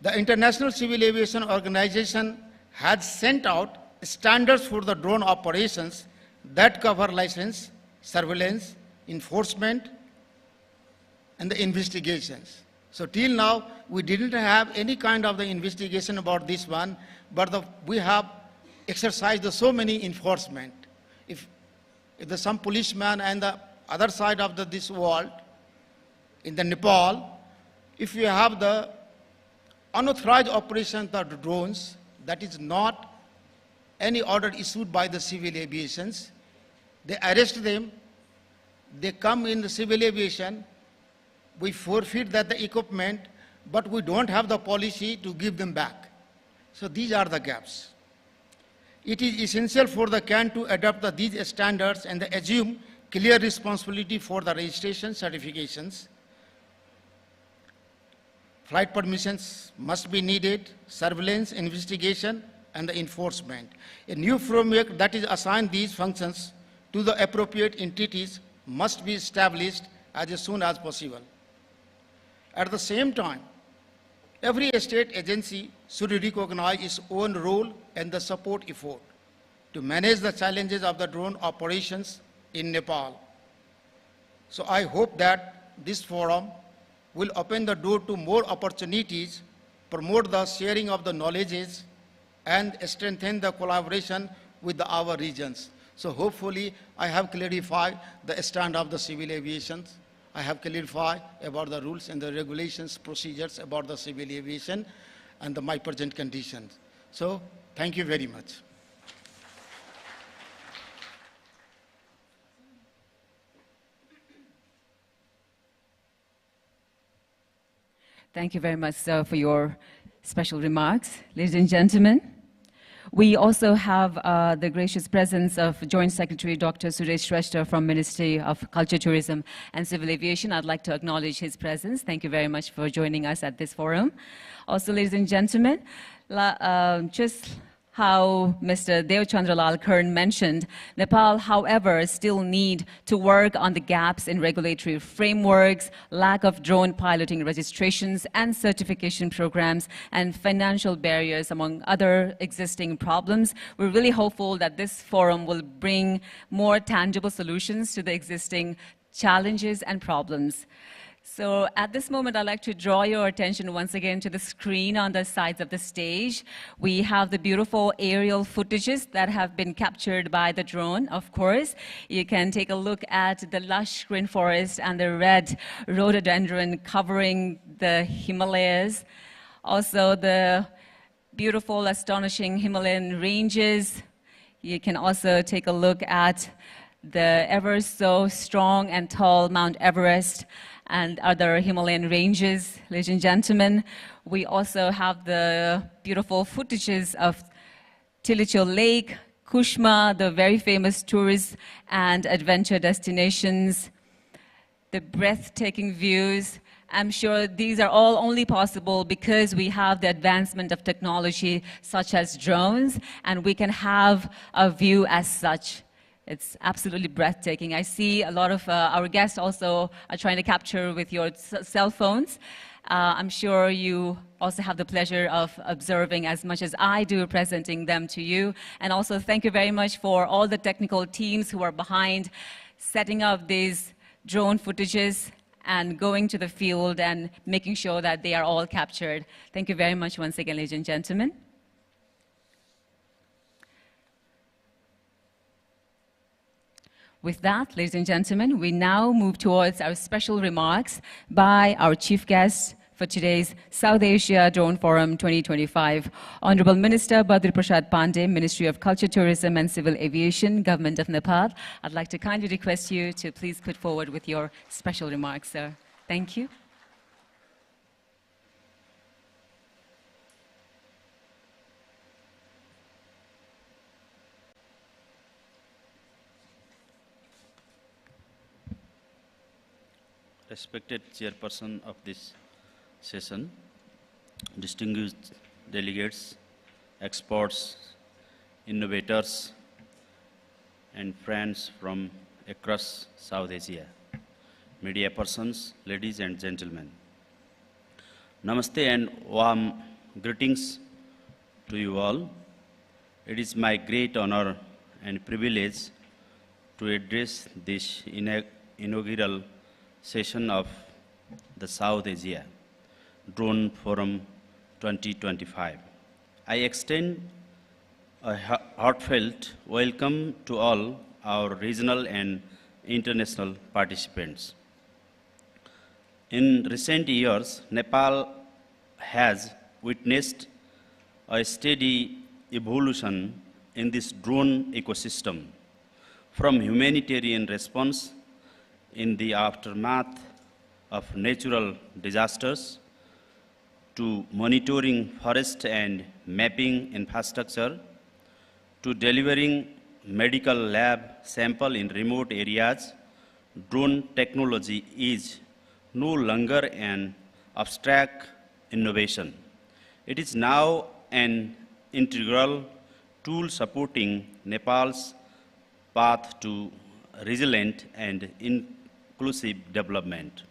The International Civil Aviation Organization has sent out standards for the drone operations that cover license, surveillance, enforcement, and the investigations. So till now, we didn't have any kind of the investigation about this one, but we have exercised so many enforcement. If some policeman and the other side of this world, in the Nepal, if you have the unauthorized operation of the drones, that is not any order issued by the civil aviations, they arrest them, they come in the civil aviation, we forfeit the equipment, but we don't have the policy to give them back. So these are the gaps. It is essential for the CAN to adopt these standards and assume clear responsibility for the registration certifications. Flight permissions must be needed, surveillance, investigation, and the enforcement. A new framework that is assigned these functions to the appropriate entities must be established as soon as possible. At the same time, every state agency should recognize its own role and the support effort to manage the challenges of the drone operations in Nepal. So I hope that this forum will open the door to more opportunities, promote the sharing of the knowledges, and strengthen the collaboration with our regions. So hopefully I have clarified the stand of the civil aviation. I have clarified about the rules and the regulations, procedures about the civil aviation and my present conditions. So thank you very much. Thank you very much, sir, for your special remarks. Ladies and gentlemen, we also have the gracious presence of Joint Secretary Dr. Suresh Shrestha from Ministry of Culture, Tourism and Civil Aviation. I'd like to acknowledge his presence. Thank you very much for joining us at this forum. Also, ladies and gentlemen, just how Mr. Dev Chandralal Kern mentioned, Nepal, however, still need to work on the gaps in regulatory frameworks, lack of drone piloting registrations and certification programs, and financial barriers, among other existing problems. We're really hopeful that this forum will bring more tangible solutions to the existing challenges and problems. So at this moment, I'd like to draw your attention once again to the screen on the sides of the stage. We have the beautiful aerial footages that have been captured by the drone, of course. You can take a look at the lush green forest and the red rhododendron covering the Himalayas. Also the beautiful, astonishing Himalayan ranges. You can also take a look at the ever so strong and tall Mount Everest and other Himalayan ranges, ladies and gentlemen. We also have the beautiful footages of Tilichul Lake, Kushma, the very famous tourist and adventure destinations, the breathtaking views. I'm sure these are all only possible because we have the advancement of technology such as drones, and we can have a view as such. It's absolutely breathtaking. I see a lot of our guests also are trying to capture with your cell phones. I'm sure you also have the pleasure of observing as much as I do, presenting them to you. And also thank you very much for all the technical teams who are behind setting up these drone footages and going to the field and making sure that they are all captured. Thank you very much once again, ladies and gentlemen. With that, ladies and gentlemen, we now move towards our special remarks by our chief guest for today's South Asia Drone Forum 2025, Honorable Minister Badri Prasad Pandey, Ministry of Culture, Tourism and Civil Aviation, Government of Nepal. I'd like to kindly request you to please put forward with your special remarks, sir. Thank you. Respected chairperson of this session, distinguished delegates, experts, innovators, and friends from across South Asia, media persons, ladies and gentlemen. Namaste and warm greetings to you all. It is my great honor and privilege to address this inaugural session of the South Asia Drone Forum 2025. I extend a heartfelt welcome to all our regional and international participants. In recent years, Nepal has witnessed a steady evolution in this drone ecosystem, from humanitarian response in the aftermath of natural disasters to monitoring forest and mapping infrastructure to delivering medical lab sample in remote areas. Drone technology is no longer an abstract innovation. It is now an integral tool supporting Nepal's path to resilient and inclusive development.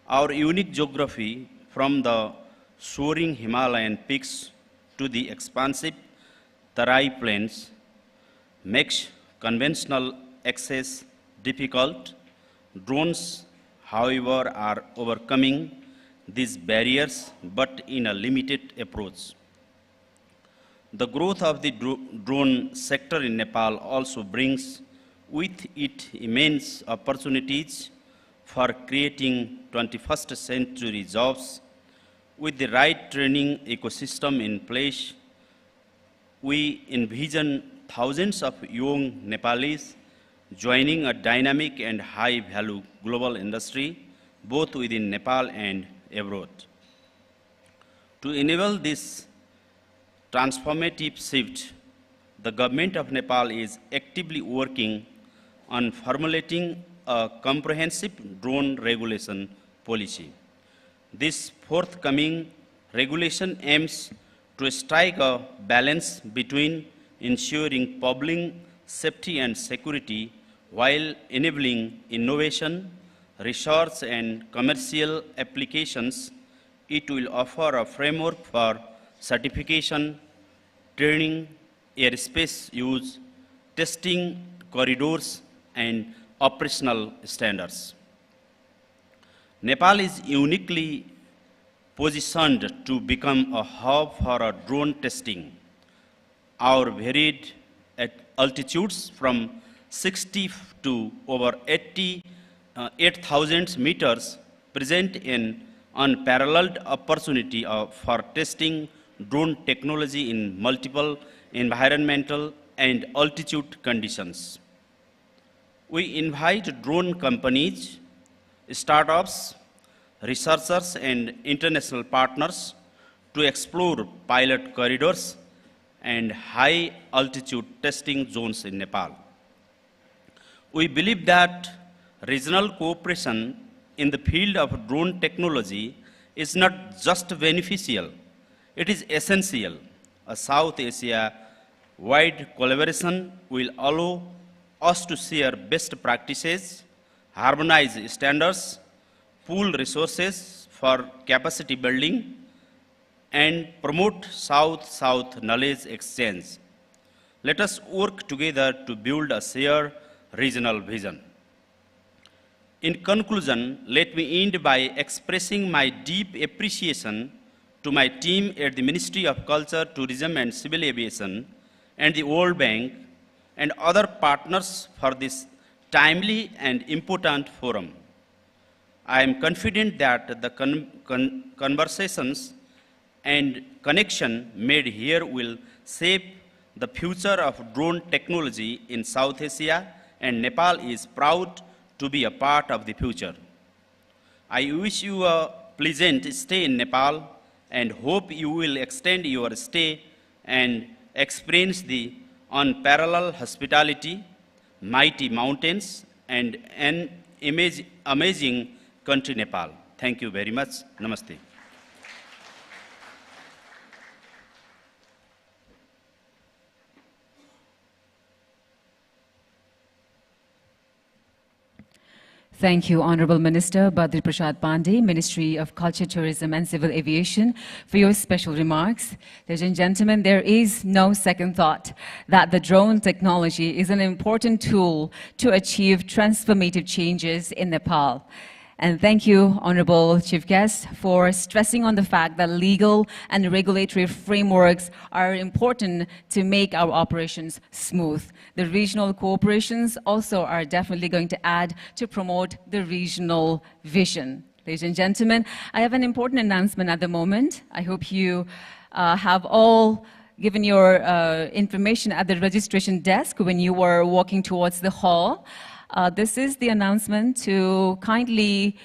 Our unique geography, from the soaring Himalayan peaks to the expansive Tarai plains, makes conventional access difficult. Drones, however, are overcoming these barriers, but in a limited approach. The growth of the drone sector in Nepal also brings with it immense opportunities for creating 21st century jobs. With the right training ecosystem in place, we envision thousands of young Nepalese joining a dynamic and high-value global industry, both within Nepal and abroad. To enable this transformative shift, the government of Nepal is actively working on formulating a comprehensive drone regulation policy. This forthcoming regulation aims to strike a balance between ensuring public safety and security while enabling innovation, research, and commercial applications. It will offer a framework for certification, training, airspace use, testing corridors, and operational standards. Nepal is uniquely positioned to become a hub for drone testing. Our varied at altitudes from 60 to over 8,000 meters present an unparalleled opportunity for testing drone technology in multiple environmental and altitude conditions. We invite drone companies, startups, researchers, and international partners to explore pilot corridors and high-altitude testing zones in Nepal. We believe that regional cooperation in the field of drone technology is not just beneficial, it is essential. A South Asia-wide collaboration will allow us to share best practices, harmonize standards, pool resources for capacity building, and promote South-South knowledge exchange. Let us work together to build a shared regional vision. In conclusion, let me end by expressing my deep appreciation to my team at the Ministry of Culture, Tourism and Civil Aviation and the World Bank and other partners for this timely and important forum. I am confident that the conversations and connection made here will shape the future of drone technology in South Asia, and Nepal is proud to be a part of the future. I wish you a pleasant stay in Nepal and hope you will extend your stay and experience the unparalleled hospitality, mighty mountains, and an amazing country, Nepal. Thank you very much. Namaste. Thank you, Honorable Minister Badri Prasad Pandey, Ministry of Culture, Tourism and Civil Aviation, for your special remarks. Ladies and gentlemen, there is no second thought that the drone technology is an important tool to achieve transformative changes in Nepal. And thank you, Honorable Chief Guest, for stressing on the fact that legal and regulatory frameworks are important to make our operations smooth. The regional cooperations also are definitely going to add to promote the regional vision. Ladies and gentlemen, I have an important announcement at the moment. I hope you have all given your information at the registration desk when you were walking towards the hall. This is the announcement to kindly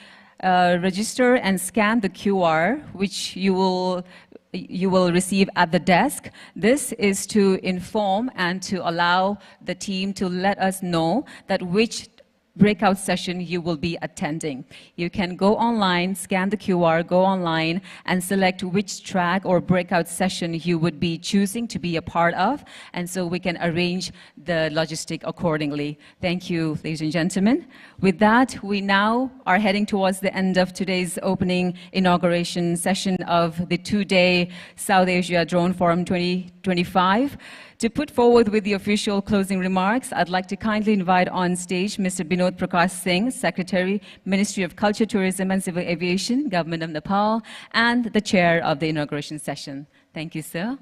register and scan the QR, which you will receive at the desk. This is to inform and to allow the team to let us know that which breakout session you will be attending. You can go online, scan the QR, go online, and select which track or breakout session you would be choosing to be a part of, and so we can arrange the logistic accordingly. Thank you, ladies and gentlemen. With that, we now are heading towards the end of today's opening inauguration session of the two-day South Asia Drone Forum 2025. To put forward with the official closing remarks, I'd like to kindly invite on stage Mr. Binod Prakash Singh, Secretary, Ministry of Culture, Tourism and Civil Aviation, Government of Nepal, and the chair of the inauguration session. Thank you, sir.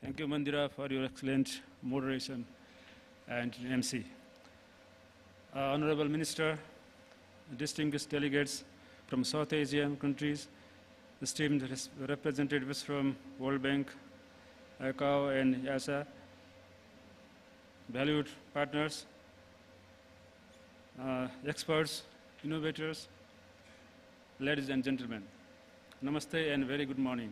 Thank you, Mandira, for your excellent moderation and MC. Honorable Minister, distinguished delegates from South Asian countries, esteemed representatives from World Bank, ICAO and IASA, valued partners, experts, innovators, ladies and gentlemen, namaste and very good morning.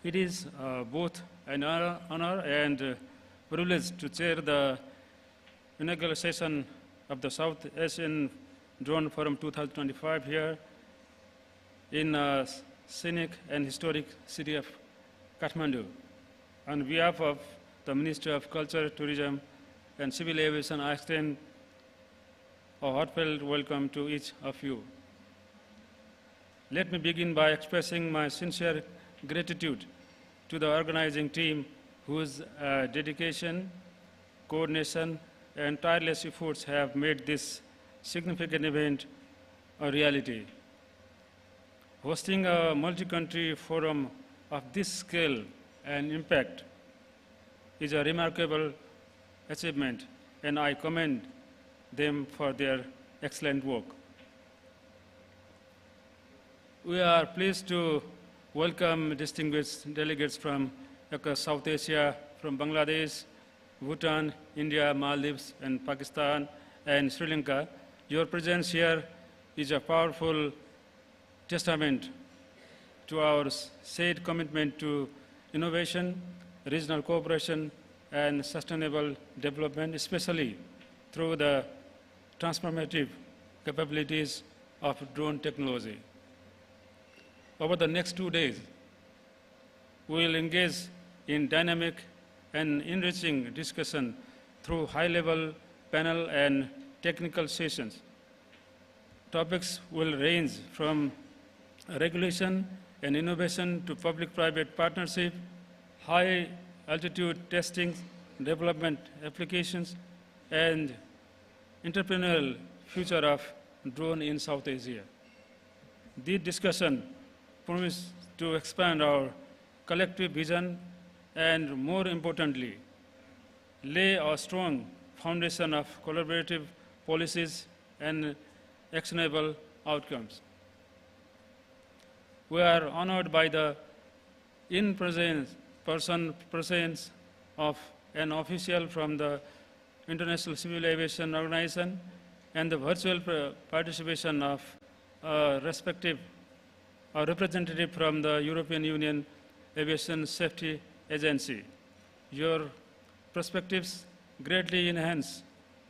It is both an honor and privilege to chair the inaugural session of the South Asian Drone Forum 2025 here in scenic and historic city of Kathmandu. On behalf of the Ministry of Culture, Tourism and Civil Aviation, I extend a heartfelt welcome to each of you. Let me begin by expressing my sincere gratitude to the organizing team whose dedication, coordination, and tireless efforts have made this significant event a reality. Hosting a multi-country forum of this scale and impact is a remarkable achievement, and I commend them for their excellent work. We are pleased to welcome distinguished delegates from across South Asia, from Bangladesh, Bhutan, India, Maldives, and Pakistan, and Sri Lanka. Your presence here is a powerful testament to our shared commitment to innovation, regional cooperation, and sustainable development, especially through the transformative capabilities of drone technology. Over the next 2 days, we will engage in dynamic and enriching discussion through high-level panel and technical sessions. Topics will range from regulation and innovation to public-private partnership, high-altitude testing, development applications, and entrepreneurial future of drone in South Asia. This discussion promises to expand our collective vision and, more importantly, lay a strong foundation of collaborative policies and actionable outcomes. We are honored by the presence of an official from the International Civil Aviation Organization and the virtual participation of a representative from the European Union Aviation Safety Agency. Your perspectives greatly enhance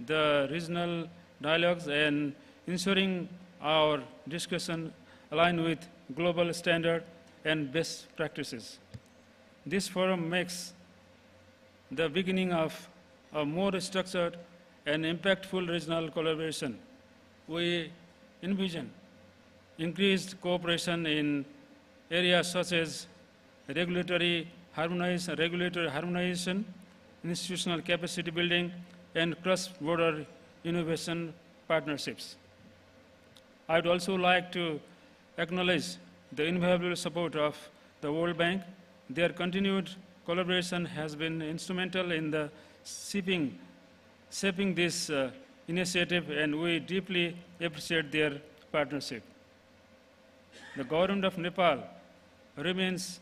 the regional dialogues and ensuring our discussion align with global standard and best practices. This forum makes the beginning of a more structured and impactful regional collaboration. We envision increased cooperation in areas such as regulatory harmonization, institutional capacity building, and cross-border innovation partnerships. I would also like to acknowledge the invaluable support of the World Bank. Their continued collaboration has been instrumental in the shaping this initiative, and we deeply appreciate their partnership. The government of Nepal remains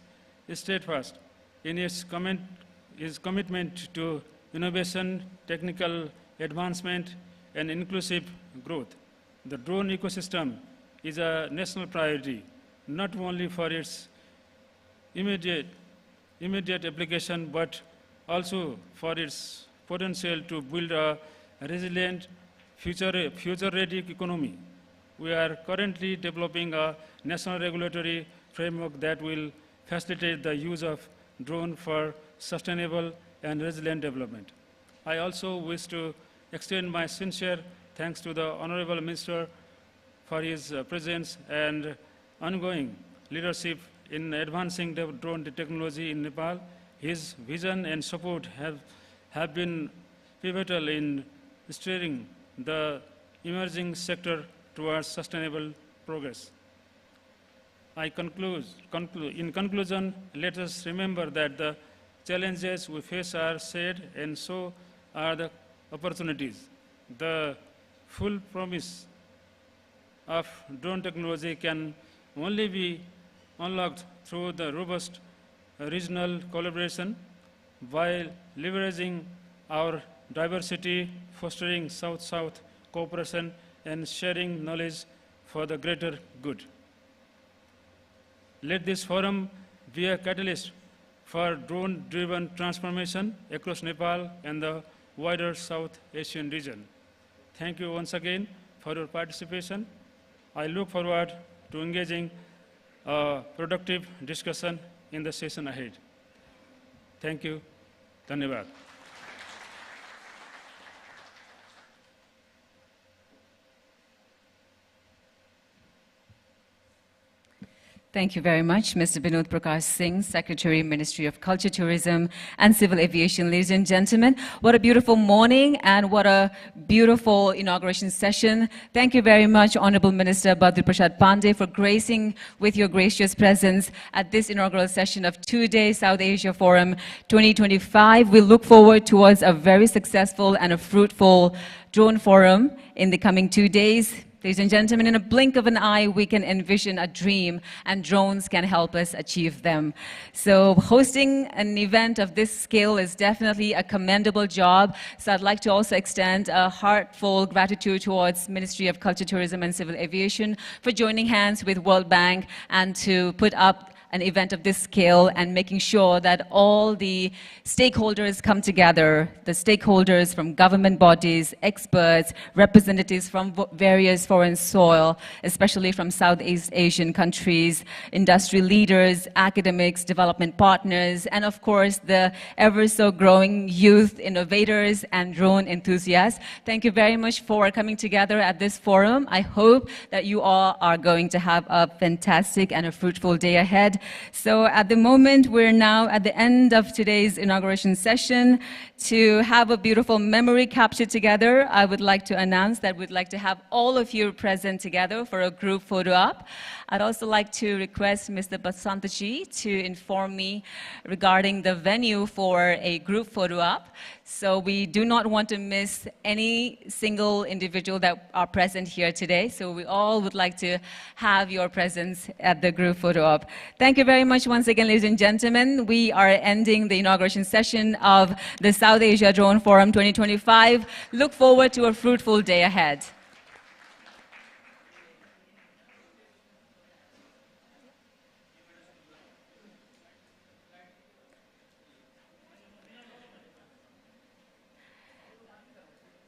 steadfast in its commitment to innovation, technical advancement, and inclusive growth. The drone ecosystem is a national priority, not only for its immediate application, but also for its potential to build a resilient, future-ready economy. We are currently developing a national regulatory framework that will facilitate the use of drone for sustainable and resilient development. I also wish to extend my sincere thanks to the Honorable Minister for his presence and ongoing leadership in advancing the drone technology in Nepal. His vision and support have been pivotal in steering the emerging sector towards sustainable progress. In conclusion, let us remember that the challenges we face are shared, and so are the opportunities. The full promise of drone technology can only be unlocked through the robust regional collaboration while leveraging our diversity, fostering South-South cooperation, and sharing knowledge for the greater good. Let this forum be a catalyst for drone-driven transformation across Nepal and the wider South Asian region. Thank you once again for your participation. I look forward to engaging a productive discussion in the session ahead. Thank you. Dhanyavad. Thank you very much, Mr. Binod Prakash Singh, Secretary, Ministry of Culture, Tourism and Civil Aviation. Ladies and gentlemen, what a beautiful morning and what a beautiful inauguration session. Thank you very much, Honorable Minister Badri Prasad Pandey, for gracing with your gracious presence at this inaugural session of two-day South Asia Forum 2025. We look forward towards a very successful and a fruitful drone forum in the coming 2 days. Ladies and gentlemen, in a blink of an eye, we can envision a dream, and drones can help us achieve them. So hosting an event of this scale is definitely a commendable job. So I'd like to also extend a heartfelt gratitude towards Ministry of Culture, Tourism and Civil Aviation for joining hands with World Bank and to put up an event of this scale and making sure that all the stakeholders come together, the stakeholders from government bodies, experts, representatives from various foreign soil, especially from Southeast Asian countries, industry leaders, academics, development partners, and of course the ever so growing youth innovators and drone enthusiasts. Thank you very much for coming together at this forum. I hope that you all are going to have a fantastic and a fruitful day ahead. So at the moment, we're now at the end of today's inauguration session. To have a beautiful memory captured together, I would like to announce that we'd like to have all of you present together for a group photo op. I'd also like to request Mr. Basantaji to inform me regarding the venue for a group photo op. So we do not want to miss any single individual that are present here today. So we all would like to have your presence at the group photo op. Thank you very much once again, ladies and gentlemen. We are ending the inauguration session of the South Asia Drone Forum 2025. Look forward to a fruitful day ahead.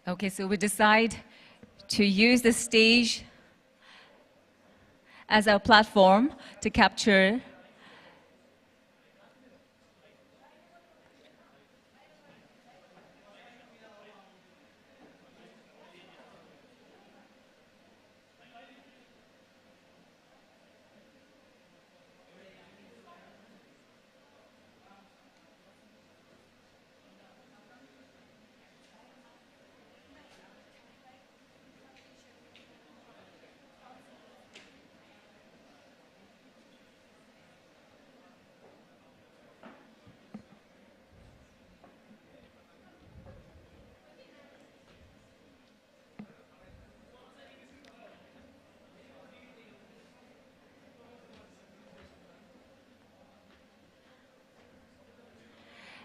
Okay, so we decide to use the stage as our platform to capture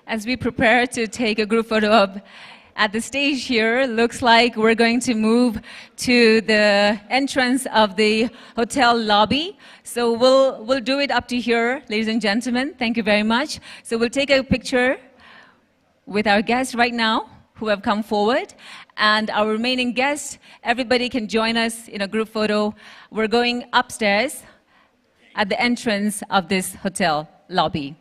as we prepare to take a group photo op at the stage here. Looks like we're going to move to the entrance of the hotel lobby. So we'll do it up to here, ladies and gentlemen. Thank you very much. So we'll take a picture with our guests right now who have come forward. And our remaining guests, everybody can join us in a group photo. We're going upstairs at the entrance of this hotel lobby.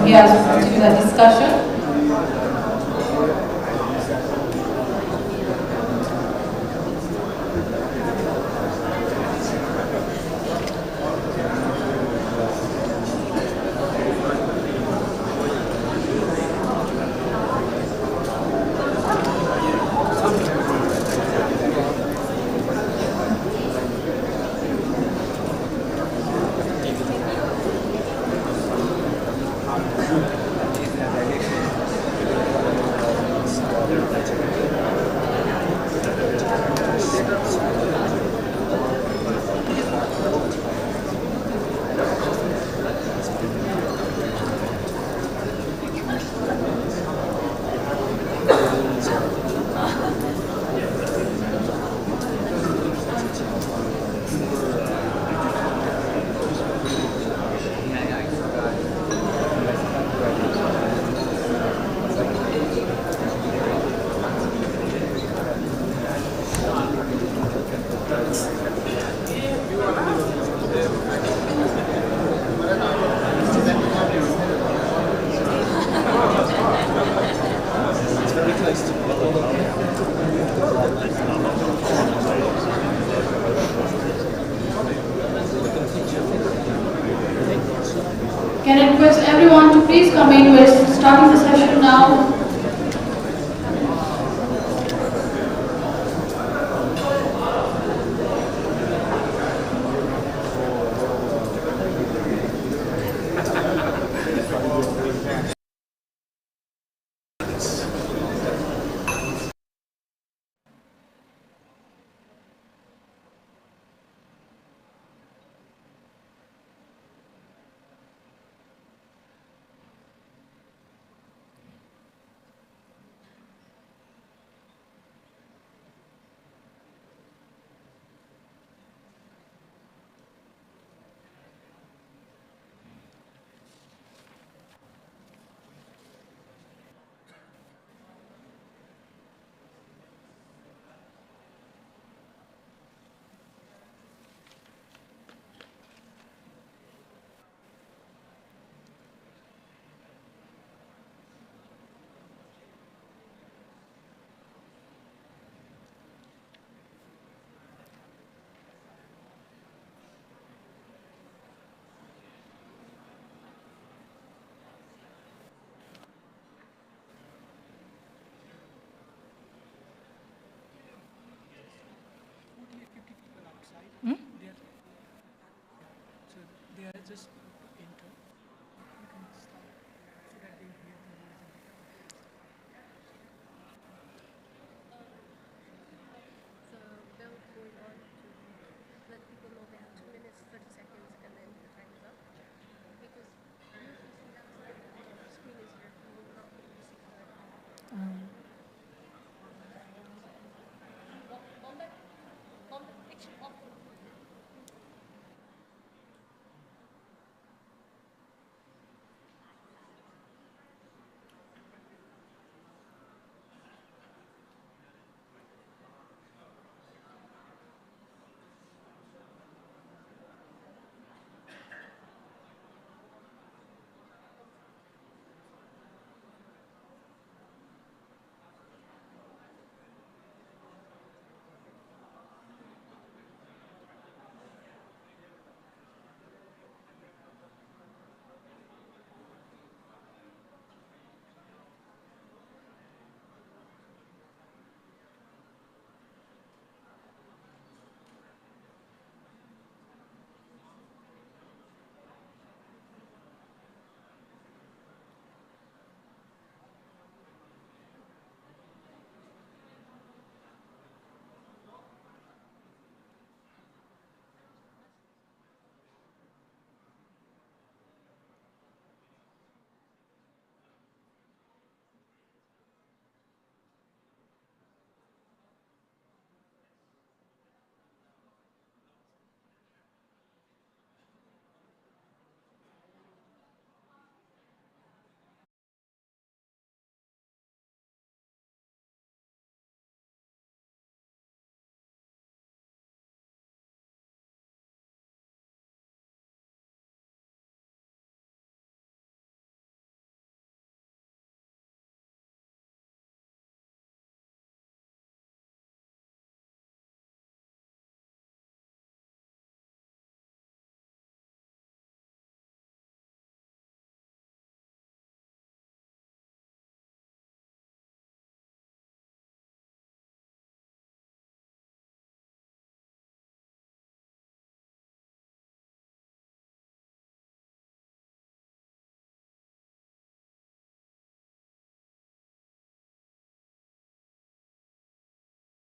guests to continue the discussion. Can I request everyone to please come in? We're starting the session now.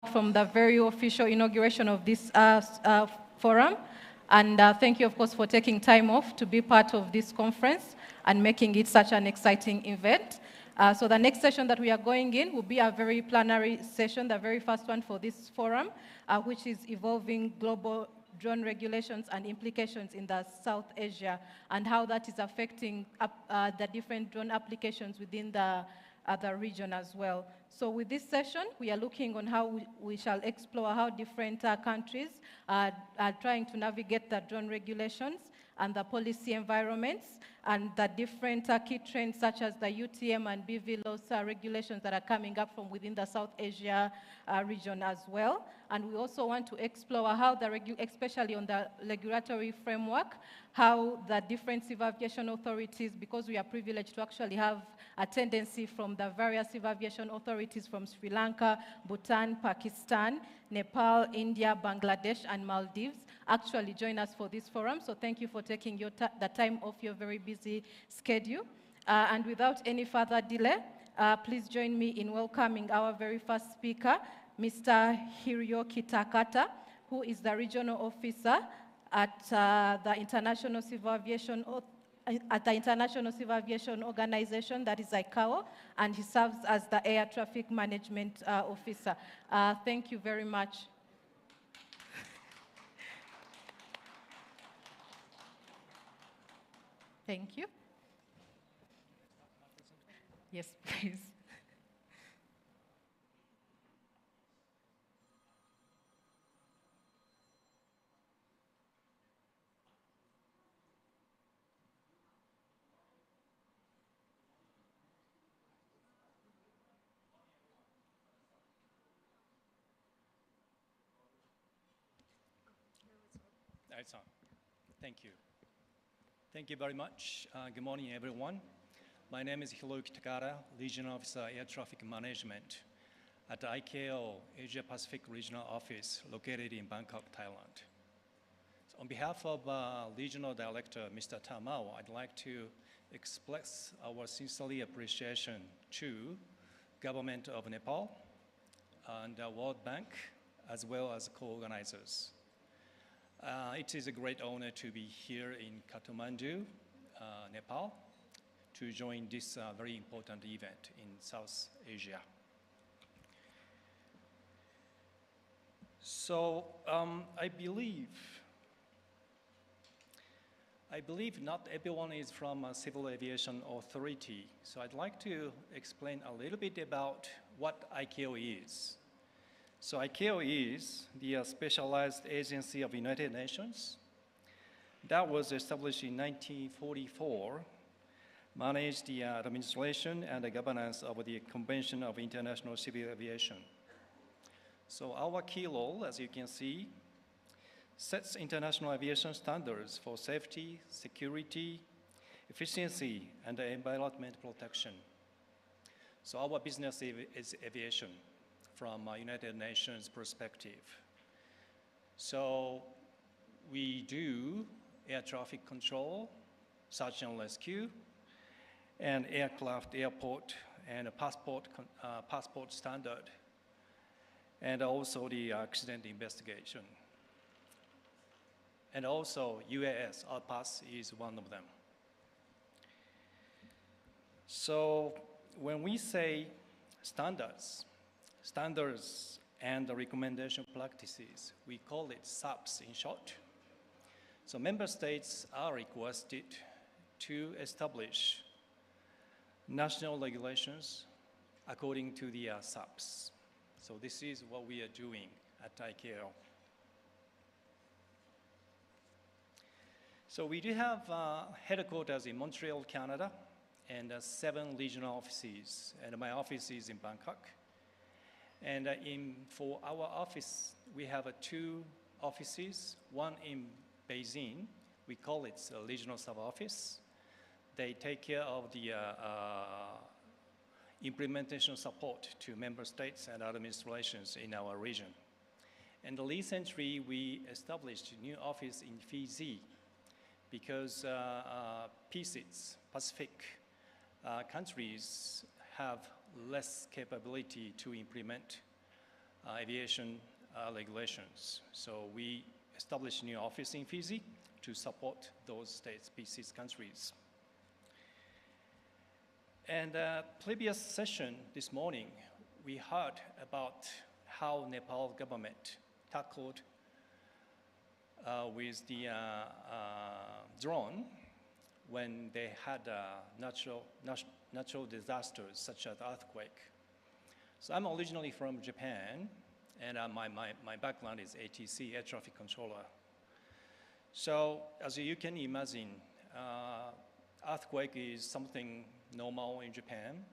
from the very official inauguration of this forum. And thank you, of course, for taking time off to be part of this conference and making it such an exciting event. So the next session that we are going in will be a very plenary session, the very first one for this forum, which is evolving global drone regulations and implications in the South Asia, and how that is affecting the different drone applications within the other region as well. So with this session, we are looking on how we shall explore how different countries are trying to navigate the drone regulations and the policy environments, and the different key trends such as the UTM and BVLOS regulations that are coming up from within the South Asia region as well. And we also want to explore how especially on the regulatory framework, how the different civil aviation authorities, because we are privileged to actually have a tendency from the various civil aviation authorities from Sri Lanka, Bhutan, Pakistan, Nepal, India, Bangladesh, and Maldives, actually join us for this forum. So thank you for taking the time off your very busy schedule. And without any further delay, please join me in welcoming our very first speaker, Mr. Hiroki Takata, who is the regional officer at the International Civil Aviation Organization, that is ICAO, and he serves as the Air Traffic Management Officer. Thank you very much. Thank you. Yes, please. It's on. Thank you. Thank you very much. Good morning, everyone. My name is Hiroki Takata, Regional Officer, Air Traffic Management at the ICAO Asia Pacific Regional Office located in Bangkok, Thailand. So on behalf of Regional Director, Mr. Tamao, I'd like to express our sincerely appreciation to Government of Nepal and the World Bank, as well as co-organizers. It is a great honor to be here in Kathmandu, Nepal, to join this very important event in South Asia. So I believe not everyone is from a civil aviation authority. So I'd like to explain a little bit about what ICAO is. So ICAO is the specialized agency of the United Nations that was established in 1944, managed the administration and the governance of the Convention of International Civil Aviation. So our key role, as you can see, sets international aviation standards for safety, security, efficiency, and environment protection. So our business is aviation from a United Nations perspective. So we do air traffic control, search and rescue, and aircraft, airport, and a passport standard, and also the accident investigation. And also UAS, RPAS, is one of them. So when we say standards and the recommendation practices, we call it SAPs in short. So member states are requested to establish national regulations according to the SAPs. So this is what we are doing at ICAO. So we do have headquarters in Montreal, Canada, and 7 regional offices, and my office is in Bangkok. And for our office, we have 2 offices, one in Beijing. We call it a regional sub-office. They take care of the implementation support to member states and administrations in our region. And recently, we established a new office in Fiji because PCIS, Pacific countries, have less capability to implement aviation regulations. So we established a new office in Fiji to support those state species countries. And previous session this morning, we heard about how Nepal government tackled with the drone when they had natural disasters such as earthquake. So I'm originally from Japan, and my background is ATC, air traffic controller. So as you can imagine, earthquake is something normal in Japan,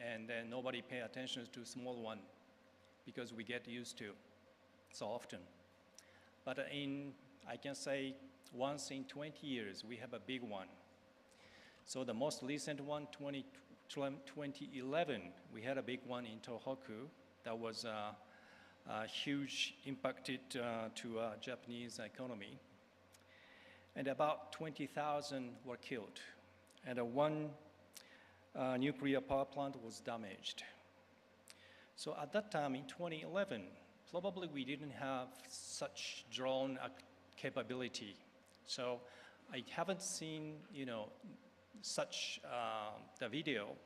and then nobody pay attention to small one because we get used to so often. But I can say once in 20 years, we have a big one. So the most recent one, 2011, we had a big one in Tohoku that was huge impacted to Japanese economy. And about 20,000 were killed. And one nuclear power plant was damaged. So at that time, in 2011, probably we didn't have such drone capability. So I haven't seen, such the video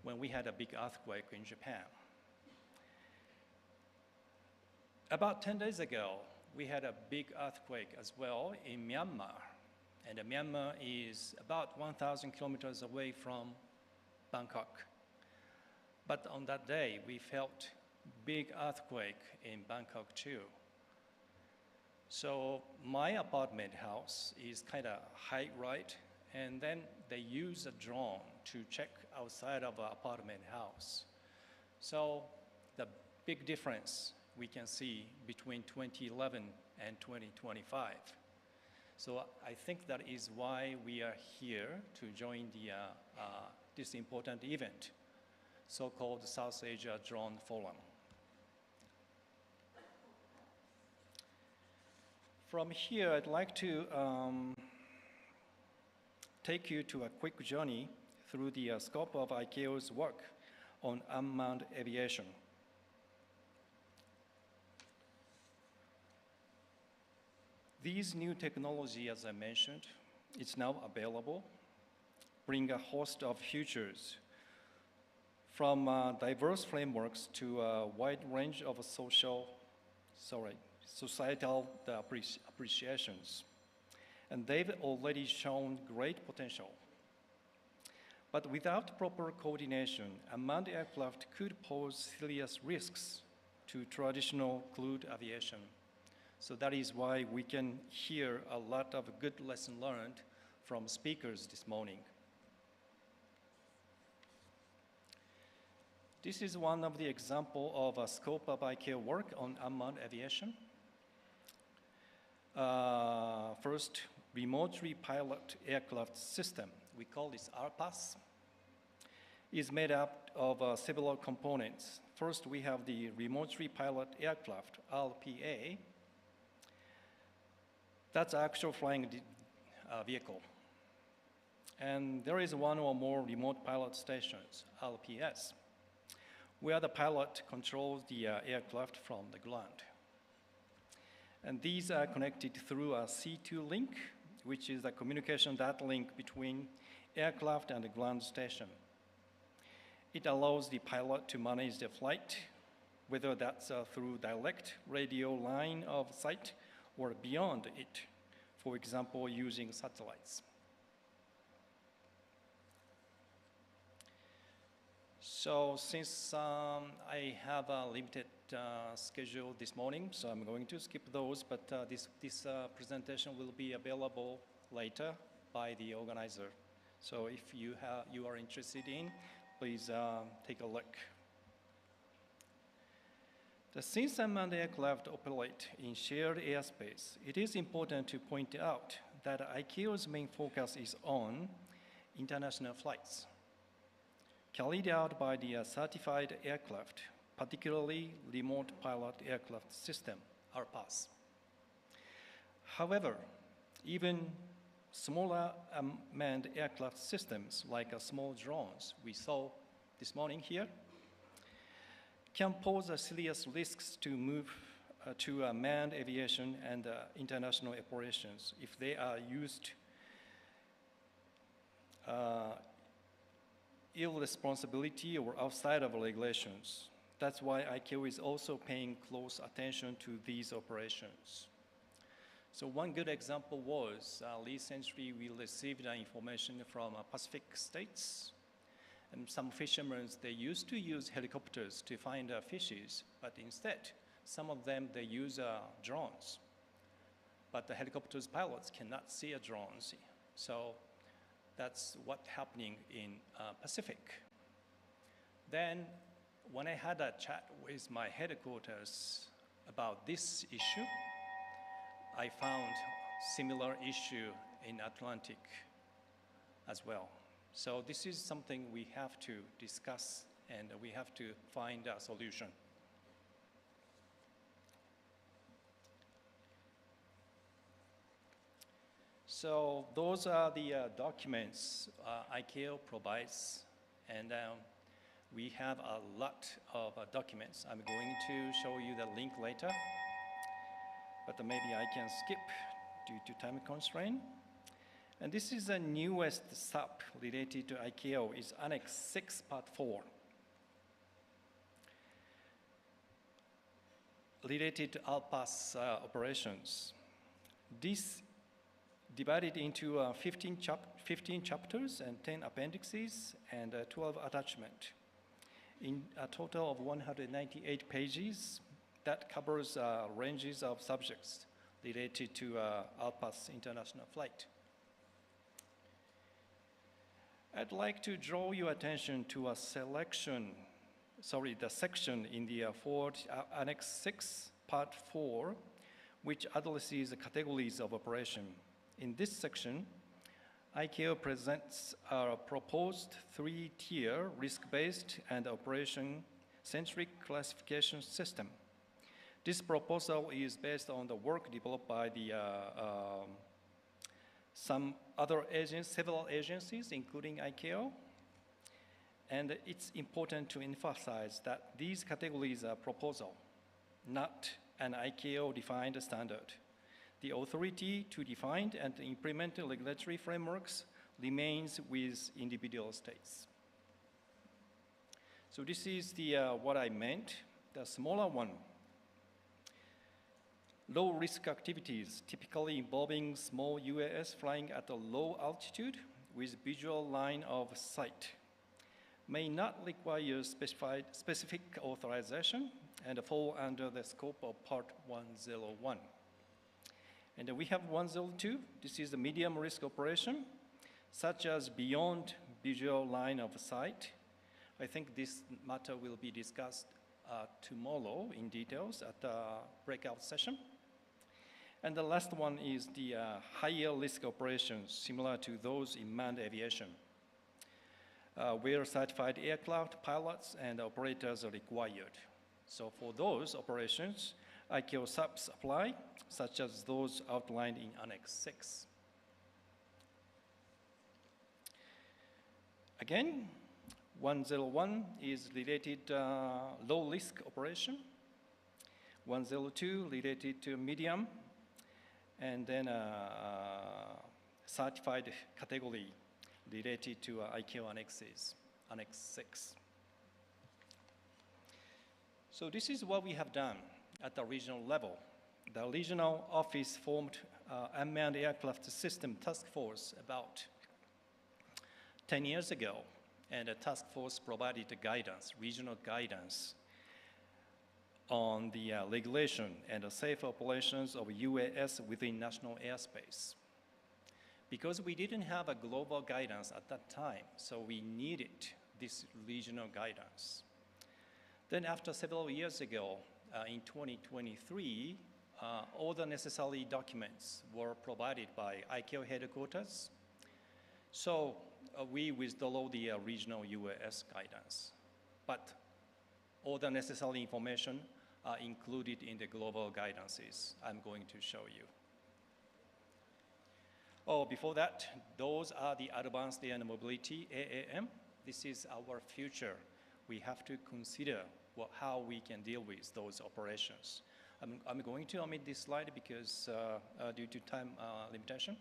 when we had a big earthquake in Japan. About 10 days ago, we had a big earthquake as well in Myanmar. And Myanmar is about 1,000 kilometers away from Bangkok. But on that day, we felt big earthquake in Bangkok too. So my apartment house is kind of high, right? And then they use a drone to check outside of our apartment house. So the big difference we can see between 2011 and 2025. So I think that is why we are here to join this important event, so-called South Asia Drone Forum. From here, I'd like to take you to a quick journey through the scope of ICAO's work on unmanned aviation. These new technology, as I mentioned, it's now available, bring a host of futures from diverse frameworks to a wide range of societal appreciations. And they've already shown great potential. But without proper coordination, unmanned aircraft could pose serious risks to traditional crewed aviation. So that is why we can hear a lot of good lessons learned from speakers this morning. This is one of the examples of a scope of ICAO work on unmanned aviation. First, remotely pilot aircraft system, we call this RPAS, is made up of several components. First, we have the remotely pilot aircraft, RPA. That's actual flying vehicle. And there is one or more remote pilot stations, RPS, where the pilot controls the aircraft from the ground. And these are connected through a C2 link, which is the communication data link between aircraft and the ground station. It allows the pilot to manage the flight, whether that's through direct radio line of sight or beyond it, for example, using satellites. So since I have a limited schedule this morning, so I'm going to skip those, but this presentation will be available later by the organizer. So if you are interested in, please take a look. Since unmanned aircraft operate in shared airspace, it is important to point out that ICAO's main focus is on international flights carried out by the certified aircraft, particularly remote pilot aircraft system, RPAS. However, even smaller unmanned aircraft systems like small drones we saw this morning here can pose serious risks to move to manned aviation and international operations if they are used irresponsibility or outside of regulations. That's why ICAO is also paying close attention to these operations. So one good example was recently we received information from Pacific states. And some fishermen, they used to use helicopters to find fishes, but instead, some of them, they use drones. But the helicopters pilots cannot see drones. So that's what's happening in Pacific. Then when I had a chat with my headquarters about this issue, I found similar issue in Atlantic as well. So this is something we have to discuss and we have to find a solution. So those are the documents ICAO provides, and we have a lot of documents. I'm going to show you the link later, but maybe I can skip due to time constraint. And this is the newest SAP related to ICAO, is Annex 6, Part 4. Related to outpass operations. This divided into 15 chapters and 10 appendixes and 12 attachments. In a total of 198 pages, that covers ranges of subjects related to outpass international flight. I'd like to draw your attention to the section in the Annex 6, Part 4, which addresses the categories of operation. In this section, ICAO presents a proposed three-tier risk-based and operation-centric classification system. This proposal is based on the work developed by some other several agencies, including ICAO. And it's important to emphasize that these categories are proposal, not an ICAO-defined standard. The authority to define and implement regulatory frameworks remains with individual states. So this is what I meant. The smaller one, low-risk activities, typically involving small UAS flying at a low altitude with visual line of sight, may not require specific authorization and fall under the scope of Part 101. And we have 102. This is a medium risk operation, such as beyond visual line of sight. I think this matter will be discussed tomorrow in details at the breakout session. And the last one is the higher risk operations, similar to those in manned aviation, where certified aircraft pilots and operators are required. So for those operations, ICAO SAPs apply, such as those outlined in Annex 6. Again, 101 is related low-risk operation, 102 related to medium, and then certified category related to ICAO annexes, Annex 6. So this is what we have done at the regional level. The regional office formed unmanned aircraft system task force about 10 years ago, and the task force provided the guidance, regional guidance, on the regulation and the safe operations of UAS within national airspace. Because we didn't have a global guidance at that time, so we needed this regional guidance. Then after several years ago, in 2023, all the necessary documents were provided by ICAO headquarters. So we withdrew the regional UAS guidance. But all the necessary information are included in the global guidances I'm going to show you. Oh, before that, those are the Advanced Air Mobility, AAM. This is our future we have to consider how we can deal with those operations. I'm going to omit this slide because due to time limitation.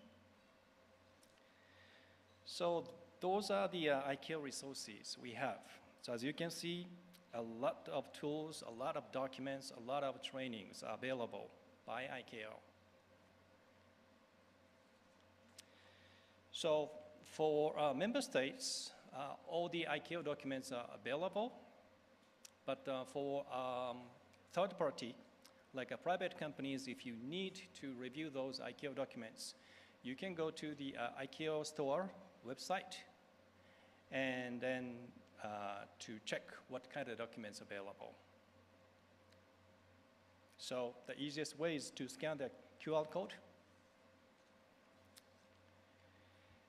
So those are the ICAO resources we have. So as you can see, a lot of tools, a lot of documents, a lot of trainings are available by ICAO. So for member states, all the ICAO documents are available, but for third party, like private companies, if you need to review those ICAO documents, you can go to the ICAO store website and then to check what kind of documents are available. So the easiest way is to scan the QR code.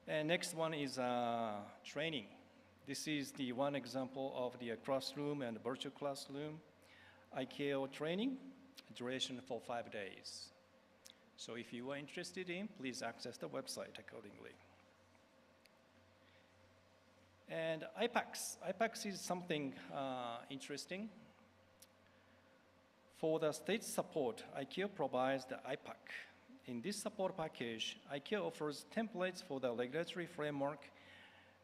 And next one is training. This is the one example of the classroom and virtual classroom ICAO training, duration for 5 days. So if you are interested in, please access the website accordingly. And IPACs. IPACs is something interesting. For the state support, ICAO provides the IPAC. In this support package, ICAO offers templates for the regulatory framework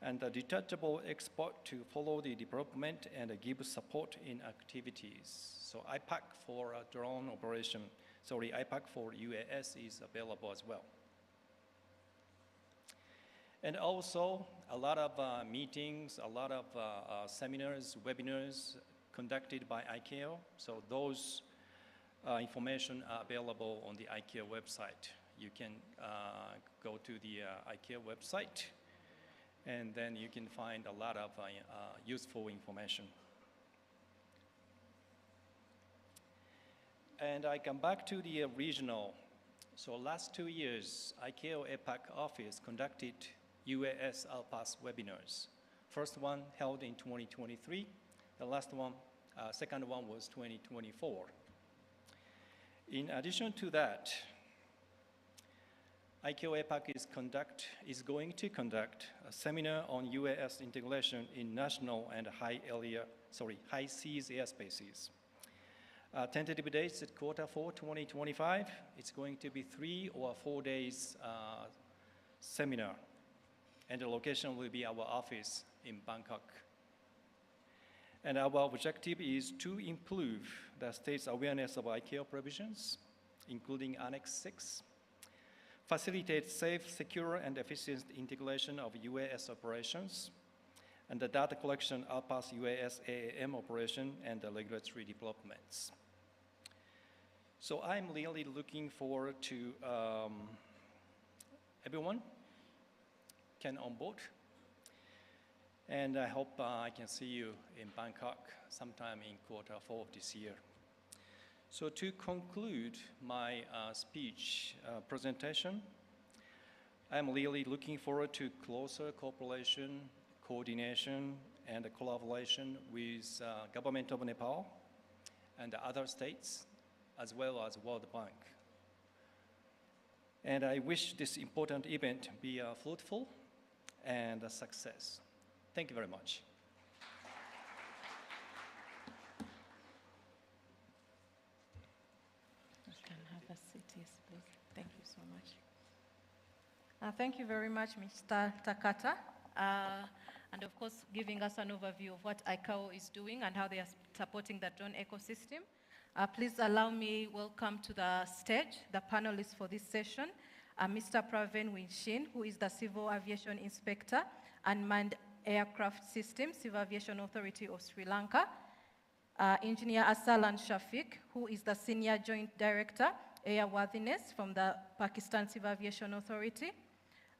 and the detachable expert to follow the development and give support in activities. So IPAC for drone operation, IPAC for UAS is available as well. And also a lot of meetings, a lot of seminars, webinars conducted by ICAO. So those information are available on the ICAO website. You can go to the ICAO website and then you can find a lot of useful information. And I come back to the regional. So last 2 years, ICAO APAC office conducted UAS ALPAS webinars. First one held in 2023. The last one, second one was 2024. In addition to that, ICAO APAC is going to conduct a seminar on UAS integration in national and high seas airspaces. Tentative dates at Q4 2025. It's going to be 3 or 4 days seminar. And the location will be our office in Bangkok. And our objective is to improve the state's awareness of ICAO provisions, including Annex 6, facilitate safe, secure, and efficient integration of UAS operations, and the data collection, ALPAS UAS AAM operation, and the regulatory developments. So I'm really looking forward to everyone can on board. And I hope I can see you in Bangkok sometime in Q4 of this year. So to conclude my speech presentation, I'm really looking forward to closer cooperation, coordination, and collaboration with Government of Nepal and other states, as well as World Bank. And I wish this important event be fruitful and a success. Thank you very much. You can have a seat, yes, please. Thank you so much. Thank you very much, Mr. Takata, and of course, giving us an overview of what ICAO is doing and how they are supporting the drone ecosystem. Please allow me welcome to the stage the panelists for this session, Mr. Praveen Winshin, who is the Civil Aviation Inspector and Manned Aircraft System, Civil Aviation Authority of Sri Lanka, Engineer Asalan Shafiq, who is the Senior Joint Director, Airworthiness from the Pakistan Civil Aviation Authority,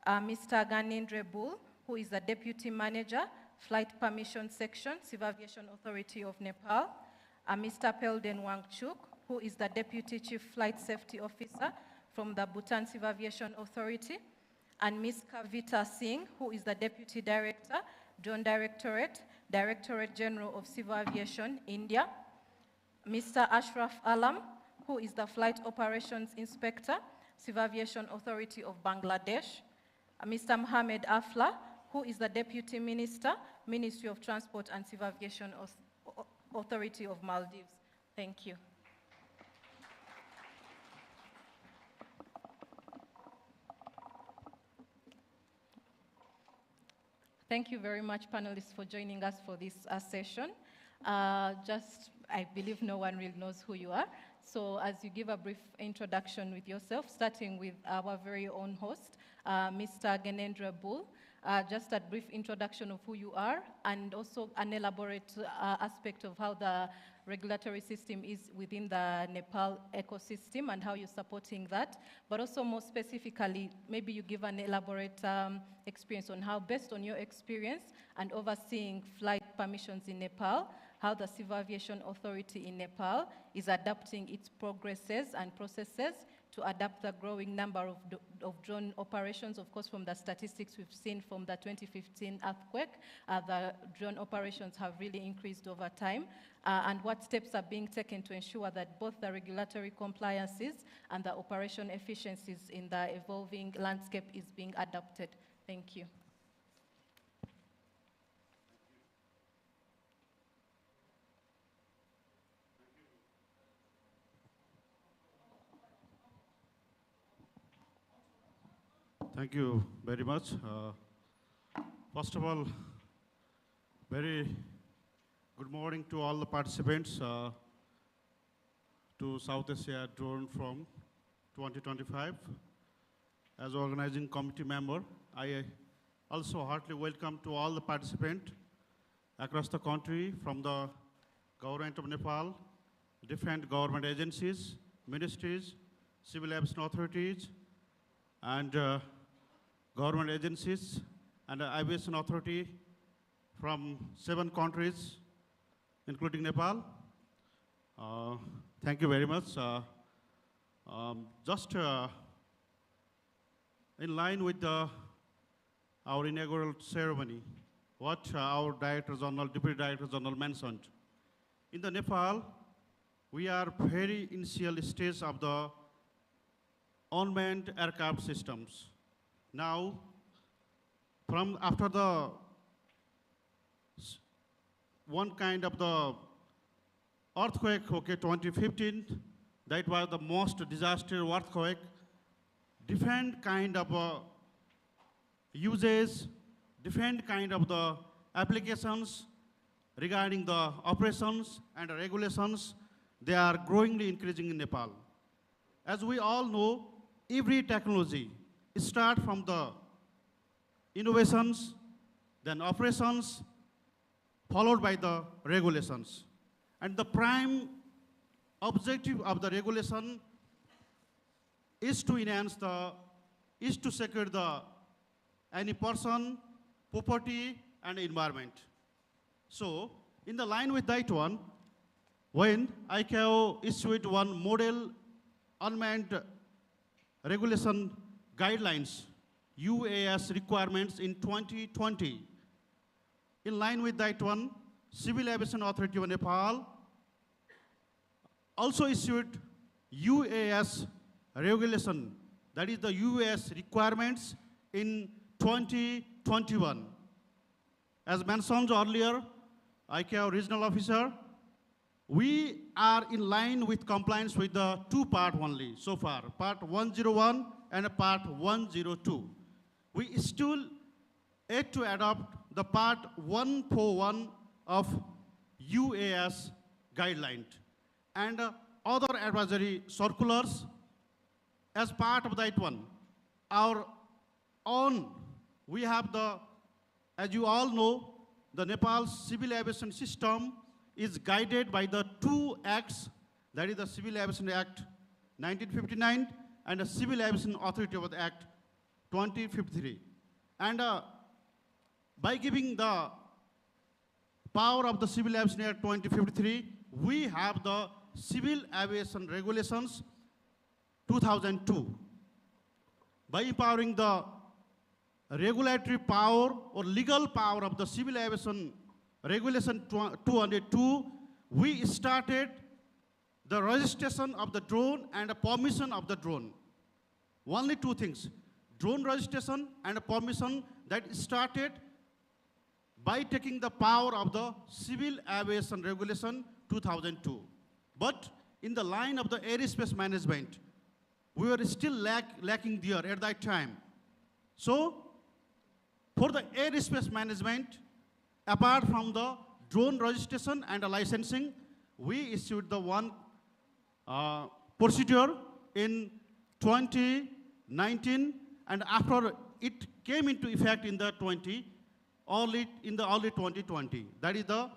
Mr. Ganindra Bull, who is the Deputy Manager, Flight Permission Section, Civil Aviation Authority of Nepal, Mr. Pelden Wangchuk, who is the Deputy Chief Flight Safety Officer from the Bhutan Civil Aviation Authority, and Ms. Kavita Singh, who is the Deputy Director, Drone Directorate, Directorate General of Civil Aviation, India, Mr. Ashraf Alam, who is the Flight Operations Inspector, Civil Aviation Authority of Bangladesh, Mr. Mohamed Afla, who is the Deputy Minister, Ministry of Transport and Civil Aviation Authority of Maldives. Thank you. Thank you very much, panelists, for joining us for this session. I believe no one really knows who you are. So as you give a brief introduction with yourself, starting with our very own host, Mr. Ganendra Bull, just a brief introduction of who you are, and also an elaborate aspect of how the regulatory system is within the Nepal ecosystem and how you're supporting that. But also more specifically, maybe you give an elaborate experience on how, based on your experience and overseeing flight permissions in Nepal, how the Civil Aviation Authority in Nepal is adapting its progresses and processes to adapt the growing number of drone operations. Of course, from the statistics we've seen from the 2015 earthquake, the drone operations have really increased over time, and what steps are being taken to ensure that both the regulatory compliances and the operation efficiencies in the evolving landscape is being adopted. Thank you. Thank you very much. First of all, very good morning to all the participants to South Asia Drone Forum 2025. As organizing committee member, I also heartily welcome to all the participants across the country from the government of Nepal, different government agencies, ministries, civil aviation authorities, and government agencies and aviation authority from 7 countries, including Nepal. Thank you very much. Just in line with our inaugural ceremony, what our Director General, Deputy Director General mentioned. In the Nepal, we are very initial stage of the unmanned aircraft systems. Now, from after the one kind of the earthquake, 2015, that was the most disaster earthquake, different kind of uses, different kind of the applications regarding the operations and regulations, they are growingly increasing in Nepal. As we all know, every technology start from the innovations, then operations, followed by the regulations. And the prime objective of the regulation is to secure any person, property, and environment. So, in the line with that one, when ICAO issued one model unmanned regulation guidelines, UAS requirements in 2020. In line with that one, Civil Aviation Authority of Nepal also issued UAS regulation, that is the UAS requirements in 2021. As mentioned earlier, ICAO regional officer, we are in line with compliance with the 2 parts only so far, part 101 and part 102. We still yet to adopt the part 141 of UAS guideline and other advisory circulars. As part of that one, our own, we have as you all know, the Nepal civil aviation system is guided by the 2 acts, that is the Civil Aviation Act 1959 and the Civil Aviation Authority of the Act 2053. And by giving the power of the Civil Aviation Act 2053, we have the Civil Aviation Regulations 2002. By empowering the regulatory power or legal power of the Civil Aviation Regulation 202, we started the registration of the drone and the permission of the drone. Only 2 things, drone registration and a permission that started by taking the power of the Civil Aviation Regulation 2002. But in the line of the airspace management, we were still lacking there at that time. So, for the airspace management, apart from the drone registration and licensing, we issued the one procedure in 2019, and after it came into effect in the early 2020. That is the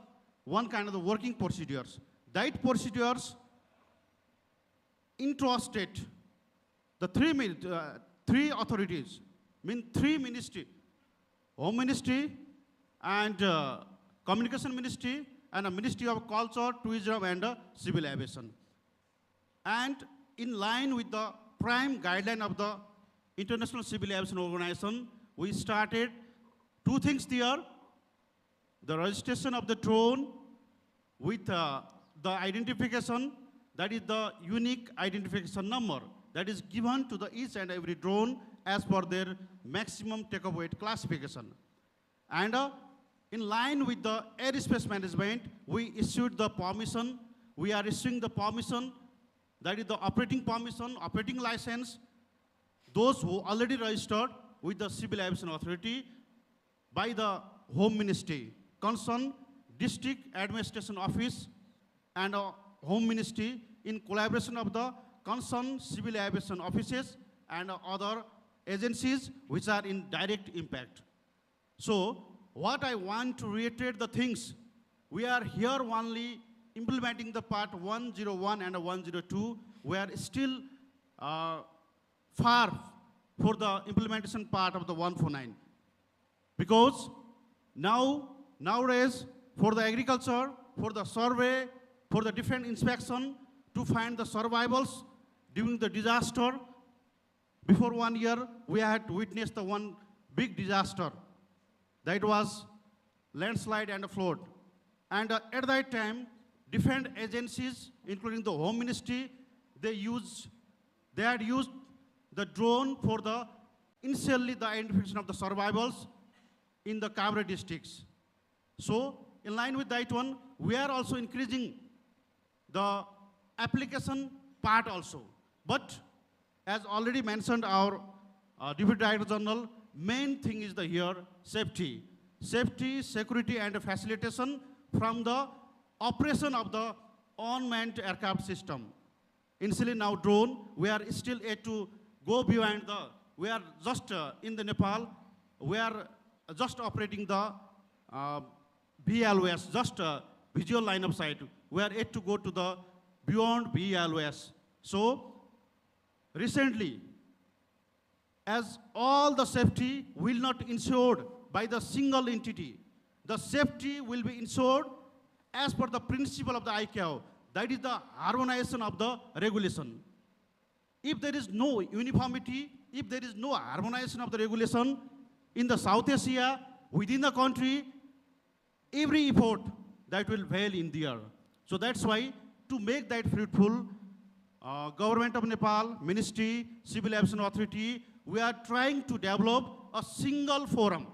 one kind of the working procedures. That procedures entrusted the three authorities, three ministry, Home Ministry and Communication Ministry and a Ministry of Culture, Tourism and Civil Aviation. And in line with the prime guideline of the International Civil Aviation Organization, we started two things there: the registration of the drone with the identification, that is the unique identification number that is given to the each and every drone as per their maximum takeoff weight classification. And in line with the airspace management, we issued the permission. We are issuing the permission, that is the operating permission, operating license, those who already registered with the Civil Aviation Authority by the Home Ministry, concerned District Administration Office and Home Ministry in collaboration of the concerned civil aviation offices and other agencies which are in direct impact. So, what I want to reiterate the things, we are here only implementing the part 101 and 102. We are still far for the implementation part of the 149. Because nowadays, for the agriculture, for the survey, for the different inspection, to find the survivals during the disaster, before 1 year, we had witnessed the one big disaster. That was landslide and a flood. And at that time, different agencies, including the Home Ministry, they had used the drone for the initially the identification of the survivals in the covered districts. So, in line with that one, we are also increasing the application part also. But as already mentioned our Deputy Director General, main thing is the here safety. Safety, security and facilitation from the operation of the unmanned aircraft system. Initially now drone, we are still yet to go beyond we are just in the Nepal, we are just operating the VLOS, just visual line of sight. We are yet to go to the beyond VLOS. So, recently, as all the safety will not insured by the single entity, the safety will be insured as per the principle of the ICAO. That is the harmonization of the regulation. If there is no uniformity, if there is no harmonization of the regulation in the South Asia, within the country, every effort that will fail in there. So that's why, to make that fruitful, Government of Nepal, Ministry, Civil Aviation Authority, we are trying to develop a single forum,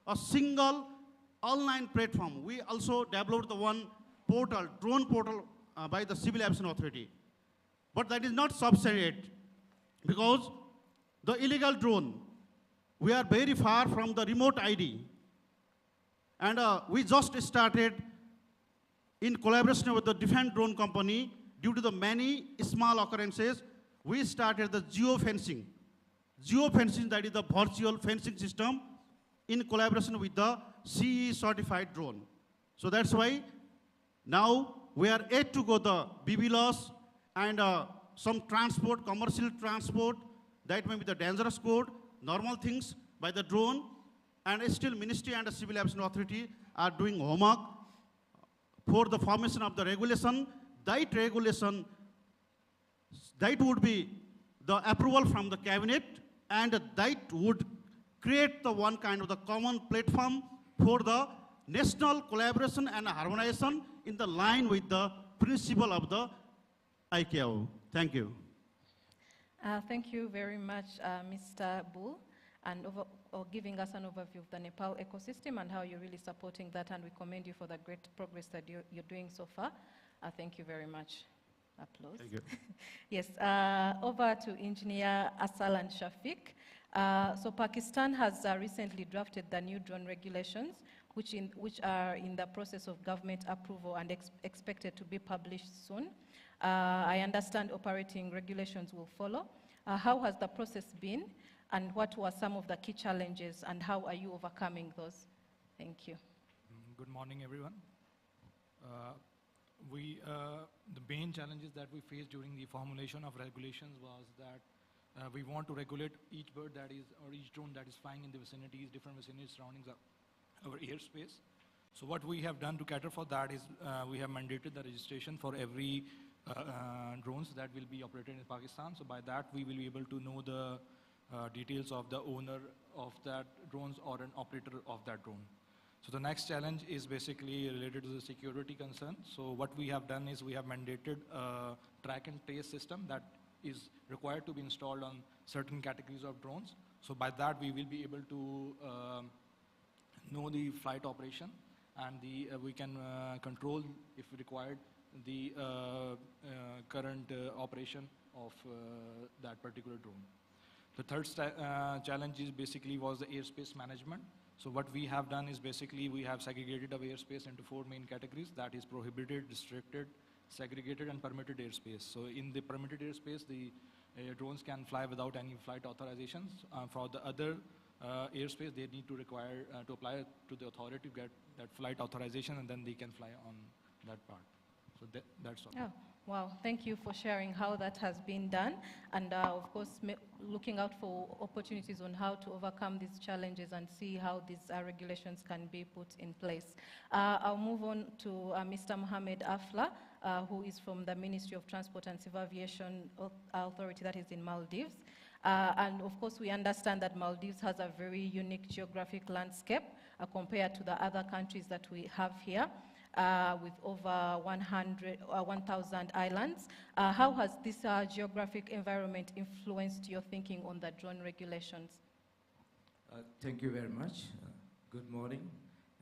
a single online platform. We also developed the one portal, drone portal by the Civil Aviation Authority. But that is not sufficient because the illegal drone, we are very far from the remote ID. And we just started in collaboration with the different drone company. Due to the many small occurrences, we started the geofencing. Geofencing, that is the virtual fencing system in collaboration with the CE certified drone. So that's why now we are yet to go the BB and some transport, commercial transport, that may be the dangerous code, normal things by the drone, and still Ministry and the Civil Aviation Authority are doing homework for the formation of the regulation. That regulation, that would be the approval from the cabinet, and that would create the one kind of the common platform for the national collaboration and harmonization in the line with the principle of the ICAO. Thank you. Thank you very much, Mr. Bull. And or giving us an overview of the Nepal ecosystem and how you're really supporting that, and we commend you for the great progress that you're doing so far. Thank you very much. Applause. Thank you. Yes, over to Engineer Asal and Shafiq. So Pakistan has recently drafted the new drone regulations, which are in the process of government approval and expected to be published soon. I understand operating regulations will follow. How has the process been, and what were some of the key challenges, and how are you overcoming those? Thank you. Good morning, everyone. The main challenges that we faced during the formulation of regulations was that we want to regulate each bird that is, or each drone that is flying in the vicinities, different vicinities surrounding our airspace. So what we have done to cater for that is we have mandated the registration for every drones that will be operated in Pakistan. So by that, we will be able to know the details of the owner of that drones or an operator of that drone. So the next challenge is basically related to the security concern. So what we have done is we have mandated a track and trace system that is required to be installed on certain categories of drones. So by that, we will be able to know the flight operation, and we can control, if required, the current operation of that particular drone. The third challenge is basically was the airspace management. So what we have done is basically we have segregated our airspace into 4 main categories, that is prohibited, restricted, segregated, and permitted airspace. So in the permitted airspace, the drones can fly without any flight authorizations. For the other airspace, they need to require to apply to the authority to get that flight authorization, and then they can fly on that part. So that's all. Oh, wow, thank you for sharing how that has been done, and of course looking out for opportunities on how to overcome these challenges and see how these regulations can be put in place. I'll move on to Mr. Mohamed Afla, who is from the Ministry of Transport and Civil Aviation Authority that is in Maldives. And of course, we understand that Maldives has a very unique geographic landscape compared to the other countries that we have here. With over 1,000 islands. How has this geographic environment influenced your thinking on the drone regulations? Thank you very much. Good morning.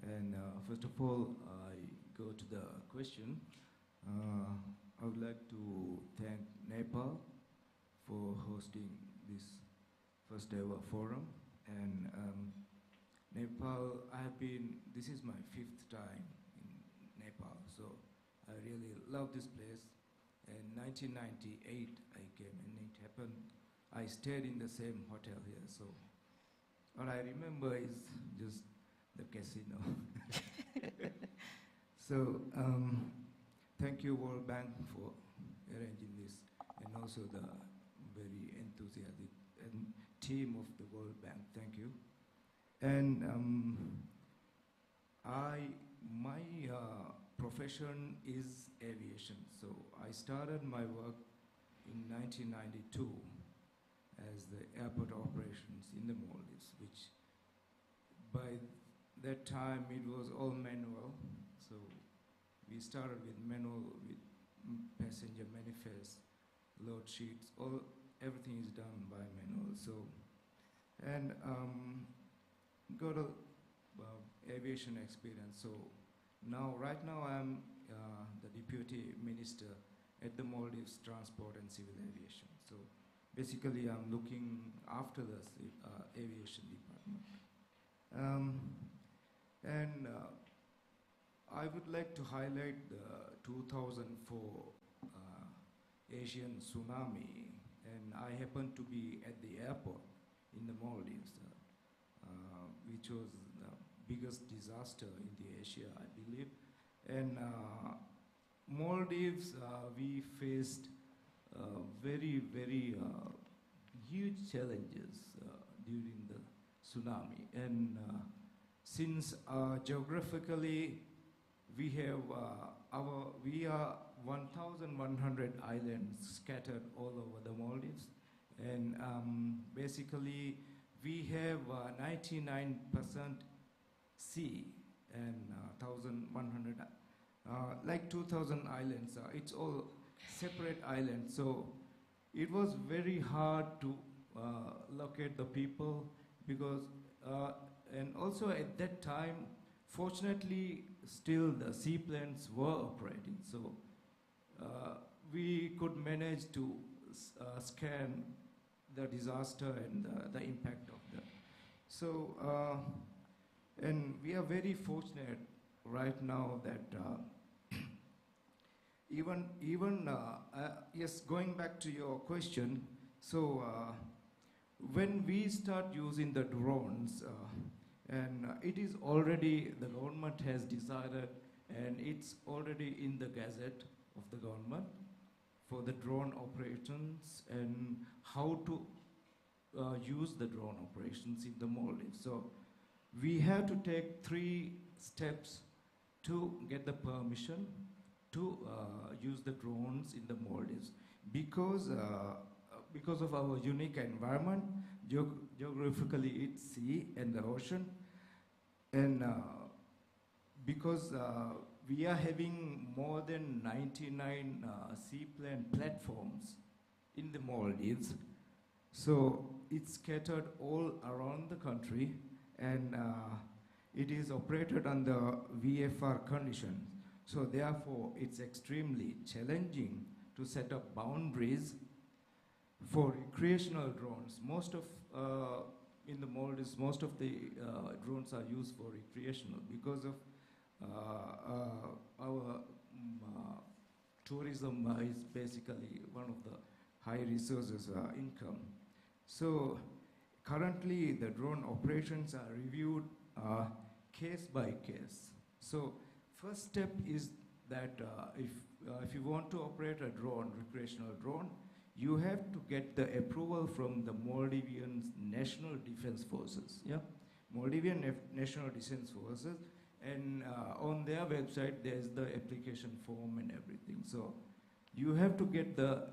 And first of all, I go to the question. I would like to thank Nepal for hosting this first ever forum. And Nepal, this is my 5th time Nepal, so I really love this place. In 1998 I came, and it happened, I stayed in the same hotel here, so all I remember is just the casino. So thank you World Bank for arranging this, and also the very enthusiastic team of the World Bank, thank you. And my profession is aviation, so I started my work in 1992 as the airport operations in the Maldives, which by that time it was all manual. So we started with manual, with passenger manifest, load sheets, everything is done by manual. So, and got a aviation experience. So now, right now, I'm the Deputy Minister at the Maldives Transport and Civil Aviation. So basically, I'm looking after the aviation department. And I would like to highlight the 2004 Asian tsunami. And I happened to be at the airport in the Maldives, which was the biggest disaster in the Asia, I believe. And Maldives, we faced very, very huge challenges during the tsunami. And since geographically we have we are 1,100 islands scattered all over the Maldives, and basically we have 99% sea and 1,100, like 2,000 islands. It's all separate islands, so it was very hard to locate the people, because And also at that time, fortunately, still the seaplanes were operating. So we could manage to scan the disaster and the impact of that. So, and we are very fortunate right now that yes, going back to your question, so when we start using the drones, and it is already, the government has decided, and it's already in the gazette of the government for the drone operations and how to use the drone operations in the Maldives. So we have to take 3 steps to get the permission to use the drones in the Maldives because of our unique environment. Geographically it's sea and the ocean, and because we are having more than 99 seaplane platforms in the Maldives, so it's scattered all around the country, and it is operated under VFR conditions. So therefore, it's extremely challenging to set up boundaries for recreational drones. Most of, in the Maldives, most of the drones are used for recreational because of our tourism is basically one of the high resources income. So currently the drone operations are reviewed case by case. So first step is that if you want to operate a drone, recreational drone, you have to get the approval from the Maldivian National Defense Forces. Yeah, Maldivian National Defense Forces, and on their website there's the application form and everything. So you have to get the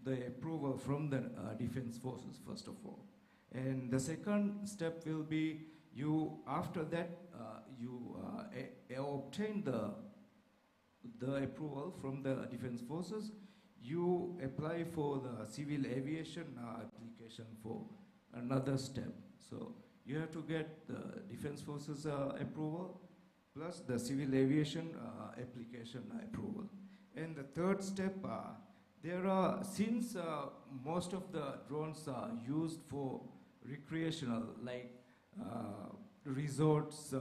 approval from the defense forces first of all, and the second step will be you. After that, you obtain the approval from the defense forces. You apply for the civil aviation application for another step. So you have to get the defense forces approval plus the civil aviation application approval. And the third step, there are, since most of the drones are used for recreational, like resorts,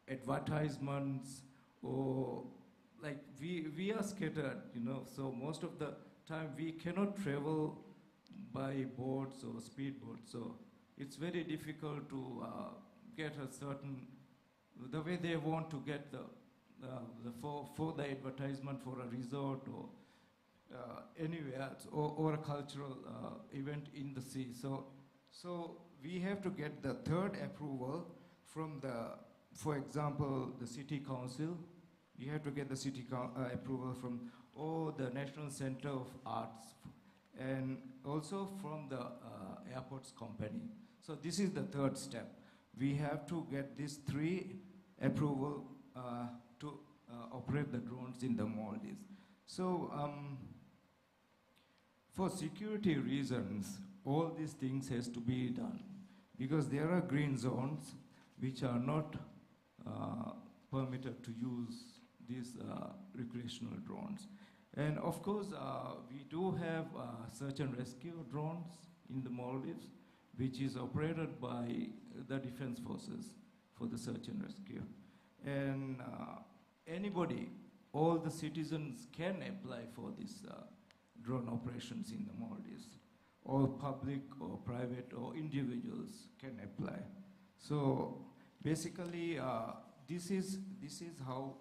advertisements, or like we are scattered, you know, so most of the time we cannot travel by boats or speedboats, so it's very difficult to get a certain, the way they want to get for the advertisement for a resort or anywhere, or a cultural event in the sea. So we have to get the third approval from the, for example, the city council. You have to get the city approval from the National Center of Arts, and also from the airports company. So this is the third step. We have to get these 3 approval to operate the drones in the Maldives. So for security reasons, all these things has to be done because there are green zones which are not permitted to use these recreational drones. And of course, we do have search and rescue drones in the Maldives, which is operated by the defense forces for the search and rescue. And anybody, all the citizens can apply for these drone operations in the Maldives. All public or private or individuals can apply. So basically, this is how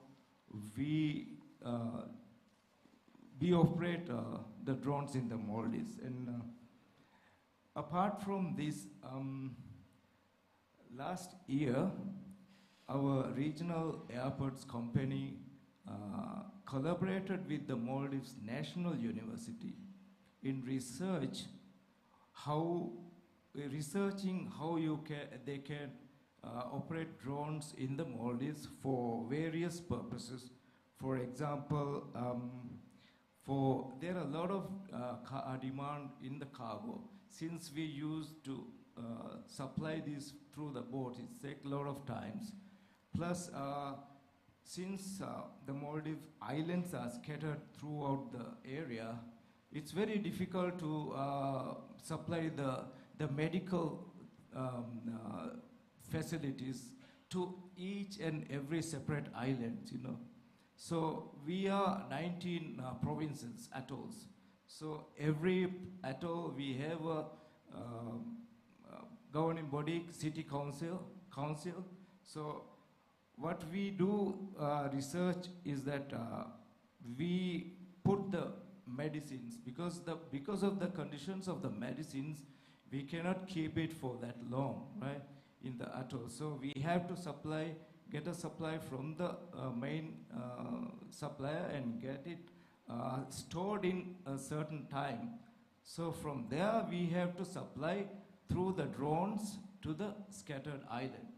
we operate the drones in the Maldives. And apart from this, last year, our regional airports company collaborated with the Maldives National University in researching how they can operate drones in the Maldives for various purposes. For example, there are a lot of demand in the cargo. Since we used to supply this through the boat. It takes a lot of times. Plus, since the Maldives islands are scattered throughout the area, it's very difficult to supply the medical facilities to each and every separate island, you know. So we are 19 provinces, atolls. So every atoll we have a governing body, city council. So what we do research is that we put the medicines, because of the conditions of the medicines, we cannot keep it for that long, right, in the atoll. So we have to get a supply from the main supplier and get it stored in a certain time. So from there we have to supply through the drones to the scattered island.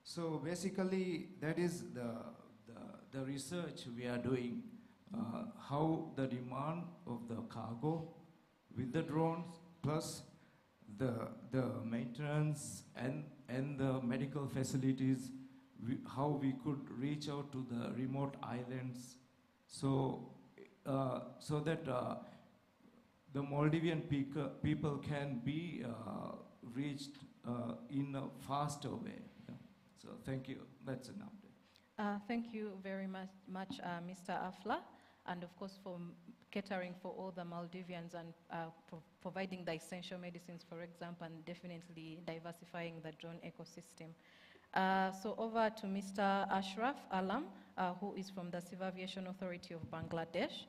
So basically that is the research we are doing, how the demand of the cargo with the drones plus the maintenance and the medical facilities, how we could reach out to the remote islands, so that the Maldivian people can be reached in a faster way. Yeah. So thank you. That's an update. Thank you very much, Mr. Afla, and of course for catering for all the Maldivians and providing the essential medicines, for example, and definitely diversifying the drone ecosystem. So over to Mr. Ashraf Alam, who is from the Civil Aviation Authority of Bangladesh.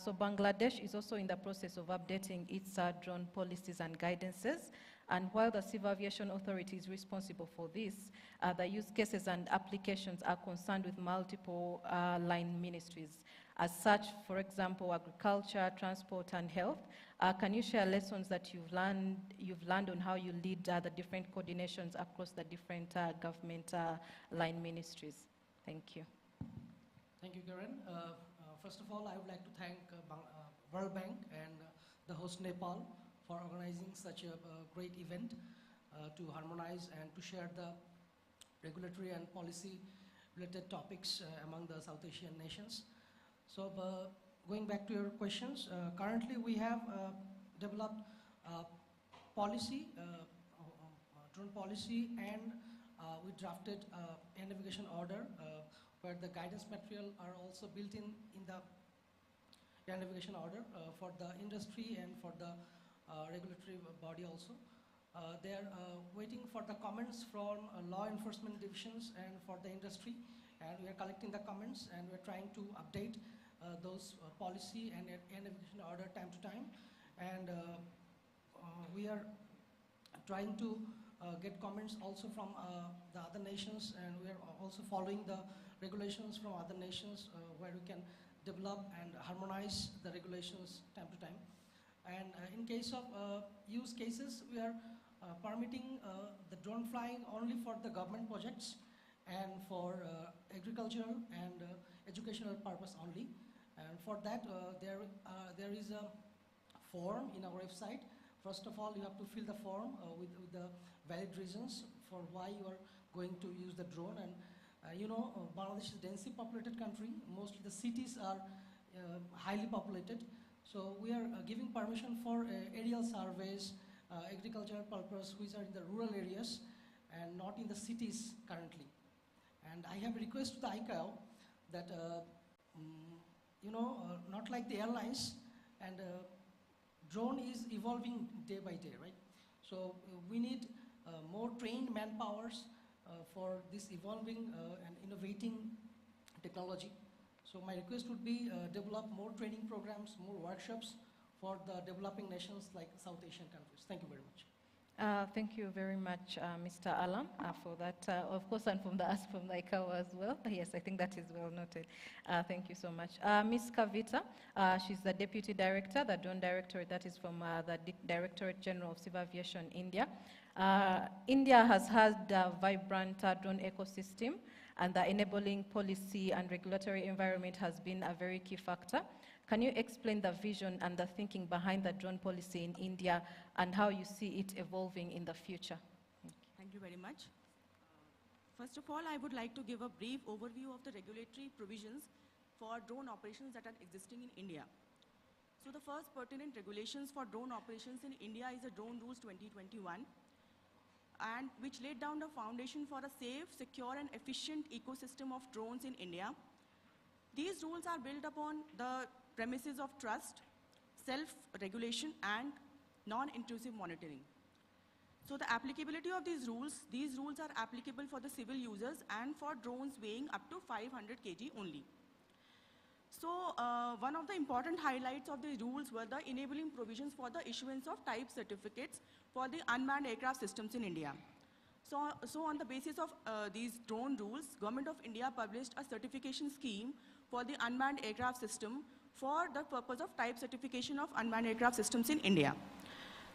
So Bangladesh is also in the process of updating its drone policies and guidances. And while the Civil Aviation Authority is responsible for this, the use cases and applications are concerned with multiple line ministries. As such, for example, agriculture, transport, and health. Can you share lessons that you've learned on how you lead the different coordinations across the different government line ministries? Thank you. Thank you, Karen. First of all, I would like to thank World Bank and the host Nepal for organizing such a great event to harmonize and to share the regulatory and policy related topics among the South Asian nations. So going back to your questions, currently we have developed policy, drone policy, and we drafted a navigation order where the guidance material are also built in the air navigation order for the industry and for the regulatory body also. They are waiting for the comments from law enforcement divisions and for the industry, and we are collecting the comments and we are trying to update those policy and air navigation order time to time, and we are trying to get comments also from the other nations, and we are also following the regulations from other nations where we can develop and harmonize the regulations time to time. And in case of use cases, we are permitting the drone flying only for the government projects and for agricultural and educational purpose only. And for that, there is a form in our website. First of all, you have to fill the form with the valid reasons for why you are going to use the drone. And you know, Bangladesh is a densely populated country. Mostly the cities are highly populated. So we are giving permission for aerial surveys, agricultural purpose, which are in the rural areas and not in the cities currently. And I have a request to the ICAO that, you know, not like the airlines, and drone is evolving day by day, right? So we need more trained manpowers for this evolving and innovating technology. So my request would be develop more training programs, more workshops for the developing nations like South Asian countries. Thank you very much. Thank you very much, Mr. Alam, for that, of course, and from the ICAO as well. Yes, I think that is well noted. Thank you so much. Ms. Kavita, she's the Deputy Director, the Drone Directorate, that is from the Directorate General of Civil Aviation, India. India has had a vibrant drone ecosystem, and the enabling policy and regulatory environment has been a very key factor. Can you explain the vision and the thinking behind the drone policy in India and how you see it evolving in the future? Thank you very much. First of all, I would like to give a brief overview of the regulatory provisions for drone operations that are existing in India. So the first pertinent regulations for drone operations in India is the Drone Rules 2021, and which laid down the foundation for a safe, secure, and efficient ecosystem of drones in India. These rules are built upon the premises of trust, self-regulation, and non-intrusive monitoring. So the applicability of these rules are applicable for the civil users and for drones weighing up to 500 kg only. So one of the important highlights of the rules were the enabling provisions for the issuance of type certificates for the unmanned aircraft systems in India. So on the basis of these drone rules, Government of India published a certification scheme for the unmanned aircraft system for the purpose of type certification of unmanned aircraft systems in India.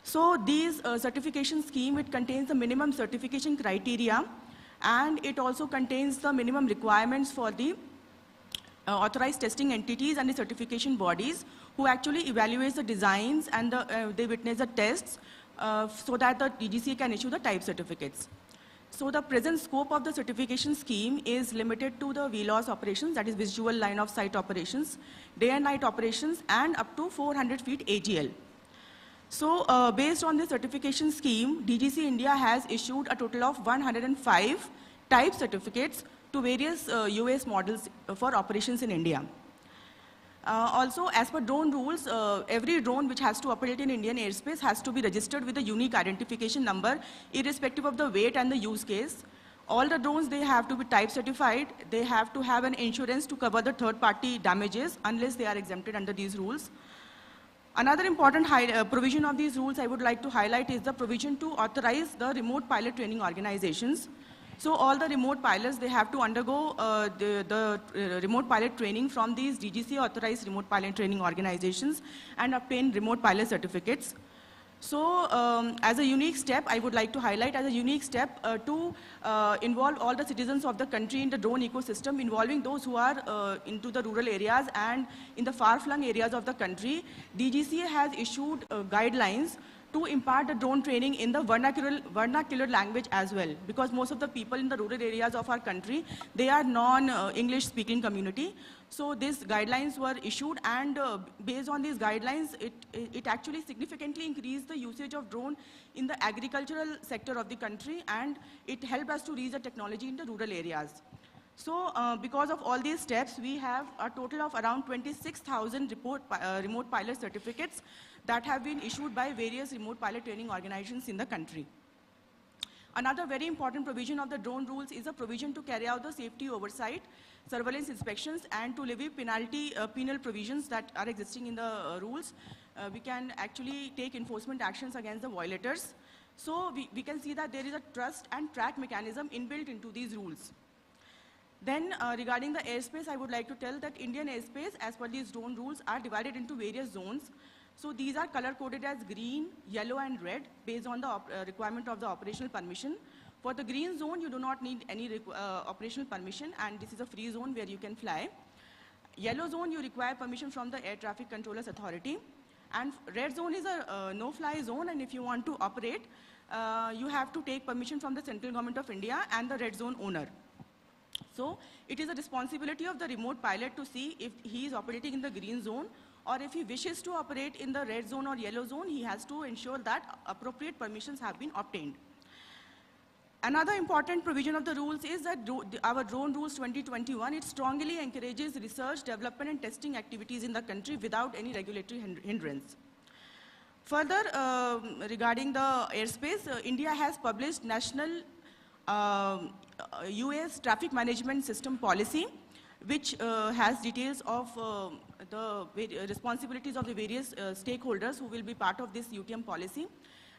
So these certification scheme, it contains the minimum certification criteria, and it also contains the minimum requirements for the authorized testing entities and the certification bodies who actually evaluate the designs and they witness the tests so that the DGCA can issue the type certificates. So the present scope of the certification scheme is limited to the VLOS operations, that is visual line of sight operations, day and night operations, and up to 400 feet AGL. So based on the certification scheme, DGC India has issued a total of 105 type certificates to various US models for operations in India. Also, as per drone rules, every drone which has to operate in Indian airspace has to be registered with a unique identification number, irrespective of the weight and the use case. All the drones, they have to be type certified. They have to have an insurance to cover the third-party damages unless they are exempted under these rules. Another important provision of these rules I would like to highlight is the provision to authorize the remote pilot training organizations. So all the remote pilots, they have to undergo the remote pilot training from these DGC authorized remote pilot training organizations and obtain remote pilot certificates. So as a unique step, I would like to highlight as a unique step to involve all the citizens of the country in the drone ecosystem, involving those who are into the rural areas and in the far-flung areas of the country. DGCA has issued guidelines to impart the drone training in the vernacular language as well, because most of the people in the rural areas of our country, they are non-English speaking community. So these guidelines were issued, and based on these guidelines, it actually significantly increased the usage of drone in the agricultural sector of the country, and it helped us to reach the technology in the rural areas. So because of all these steps, we have a total of around 26,000 remote pilot certificates that have been issued by various remote pilot training organizations in the country. Another very important provision of the drone rules is a provision to carry out the safety oversight, surveillance inspections, and to levy penal provisions that are existing in the rules. We can actually take enforcement actions against the violators. So we can see that there is a trust and track mechanism inbuilt into these rules. Then regarding the airspace, I would like to tell that Indian airspace, as per these drone rules, are divided into various zones. So these are color-coded as green, yellow, and red based on the requirement of the operational permission. For the green zone, you do not need any operational permission, and this is a free zone where you can fly. Yellow zone, you require permission from the Air Traffic Controllers Authority. And red zone is a no-fly zone, and if you want to operate, you have to take permission from the Central Government of India and the red zone owner. So it is a responsibility of the remote pilot to see if he is operating in the green zone, or if he wishes to operate in the red zone or yellow zone, he has to ensure that appropriate permissions have been obtained. Another important provision of the rules is that our Drone Rules 2021, it strongly encourages research, development, and testing activities in the country without any regulatory hindrance. Further, regarding the airspace, India has published National US Traffic Management System Policy, which has details of the responsibilities of the various stakeholders who will be part of this UTM policy.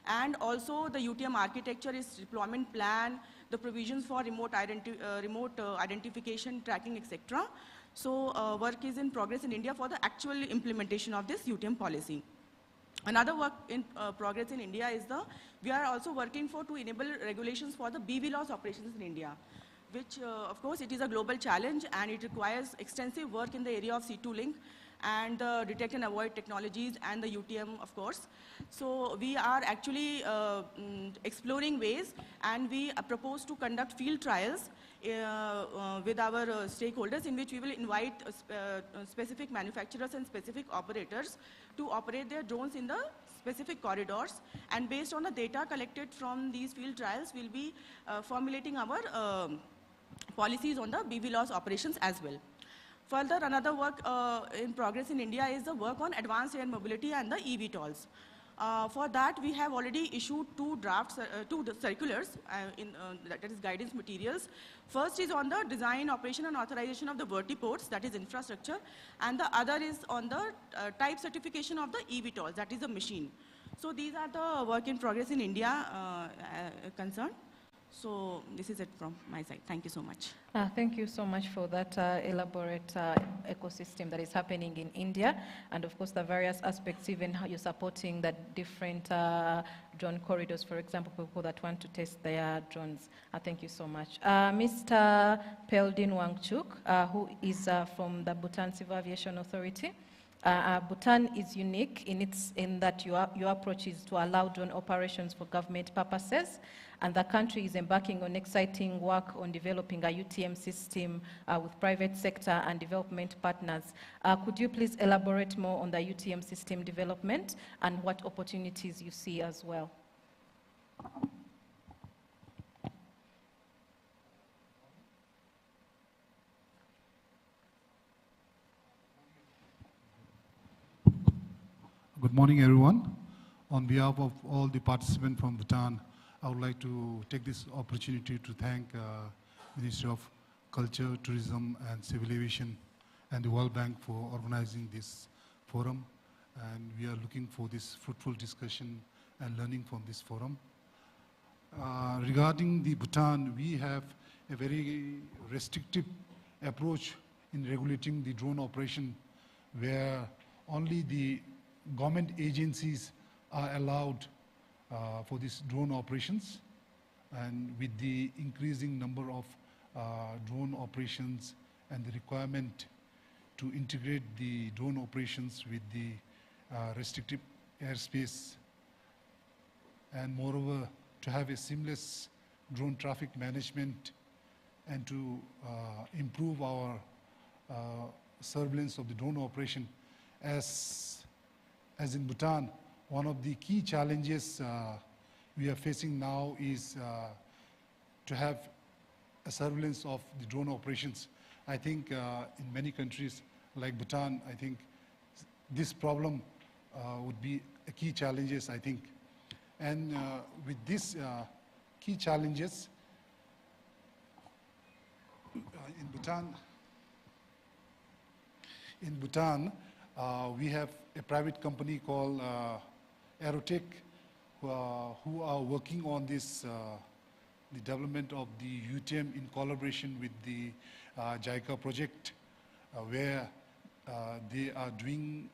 And also the UTM architecture is deployment plan, the provisions for remote identification, tracking, etc. So work is in progress in India for the actual implementation of this UTM policy. Another work in progress in India is we are also working to enable regulations for the BVLOS operations in India. which of course it is a global challenge and it requires extensive work in the area of C2 link and the detect and avoid technologies and the UTM, of course. So we are actually exploring ways, and we propose to conduct field trials with our stakeholders, in which we will invite specific manufacturers and specific operators to operate their drones in the specific corridors. And based on the data collected from these field trials, we'll be formulating our policies on the BVLOS operations as well. Further, another work in progress in India is the work on advanced air mobility and the eVTOLs. For that, we have already issued two circulars, that is guidance materials. First is on the design, operation, and authorization of the vertiports, that is infrastructure, and the other is on the type certification of the eVTOLs, that is the machine. So these are the work in progress in India concerned. So this is it from my side. Thank you so much. Thank you so much for that elaborate ecosystem that is happening in India, and of course the various aspects, even how you're supporting the different drone corridors, for example, people that want to test their drones. Thank you so much. Mr. Peldin Wangchuk, who is from the Bhutan Civil Aviation Authority. Bhutan is unique in that your approach is to allow drone operations for government purposes, and the country is embarking on exciting work on developing a UTM system with private sector and development partners. Could you please elaborate more on the UTM system development and what opportunities you see as well? Good morning, everyone. On behalf of all the participants from Bhutan, I would like to take this opportunity to thank Ministry of Culture, Tourism, and Civil Aviation and the World Bank for organizing this forum. And we are looking for this fruitful discussion and learning from this forum. Regarding the Bhutan, we have a very restrictive approach in regulating the drone operation, where only the government agencies are allowed for these drone operations, and with the increasing number of drone operations and the requirement to integrate the drone operations with the restricted airspace, and moreover to have a seamless drone traffic management and to improve our surveillance of the drone operation. As in Bhutan, one of the key challenges we are facing now is to have a surveillance of the drone operations. I think in many countries like Bhutan, I think this problem would be a key challenges, I think. And with these key challenges, in Bhutan, we have a private company called Aerotech, who are working on this, the development of the UTM in collaboration with the JICA project, where they are doing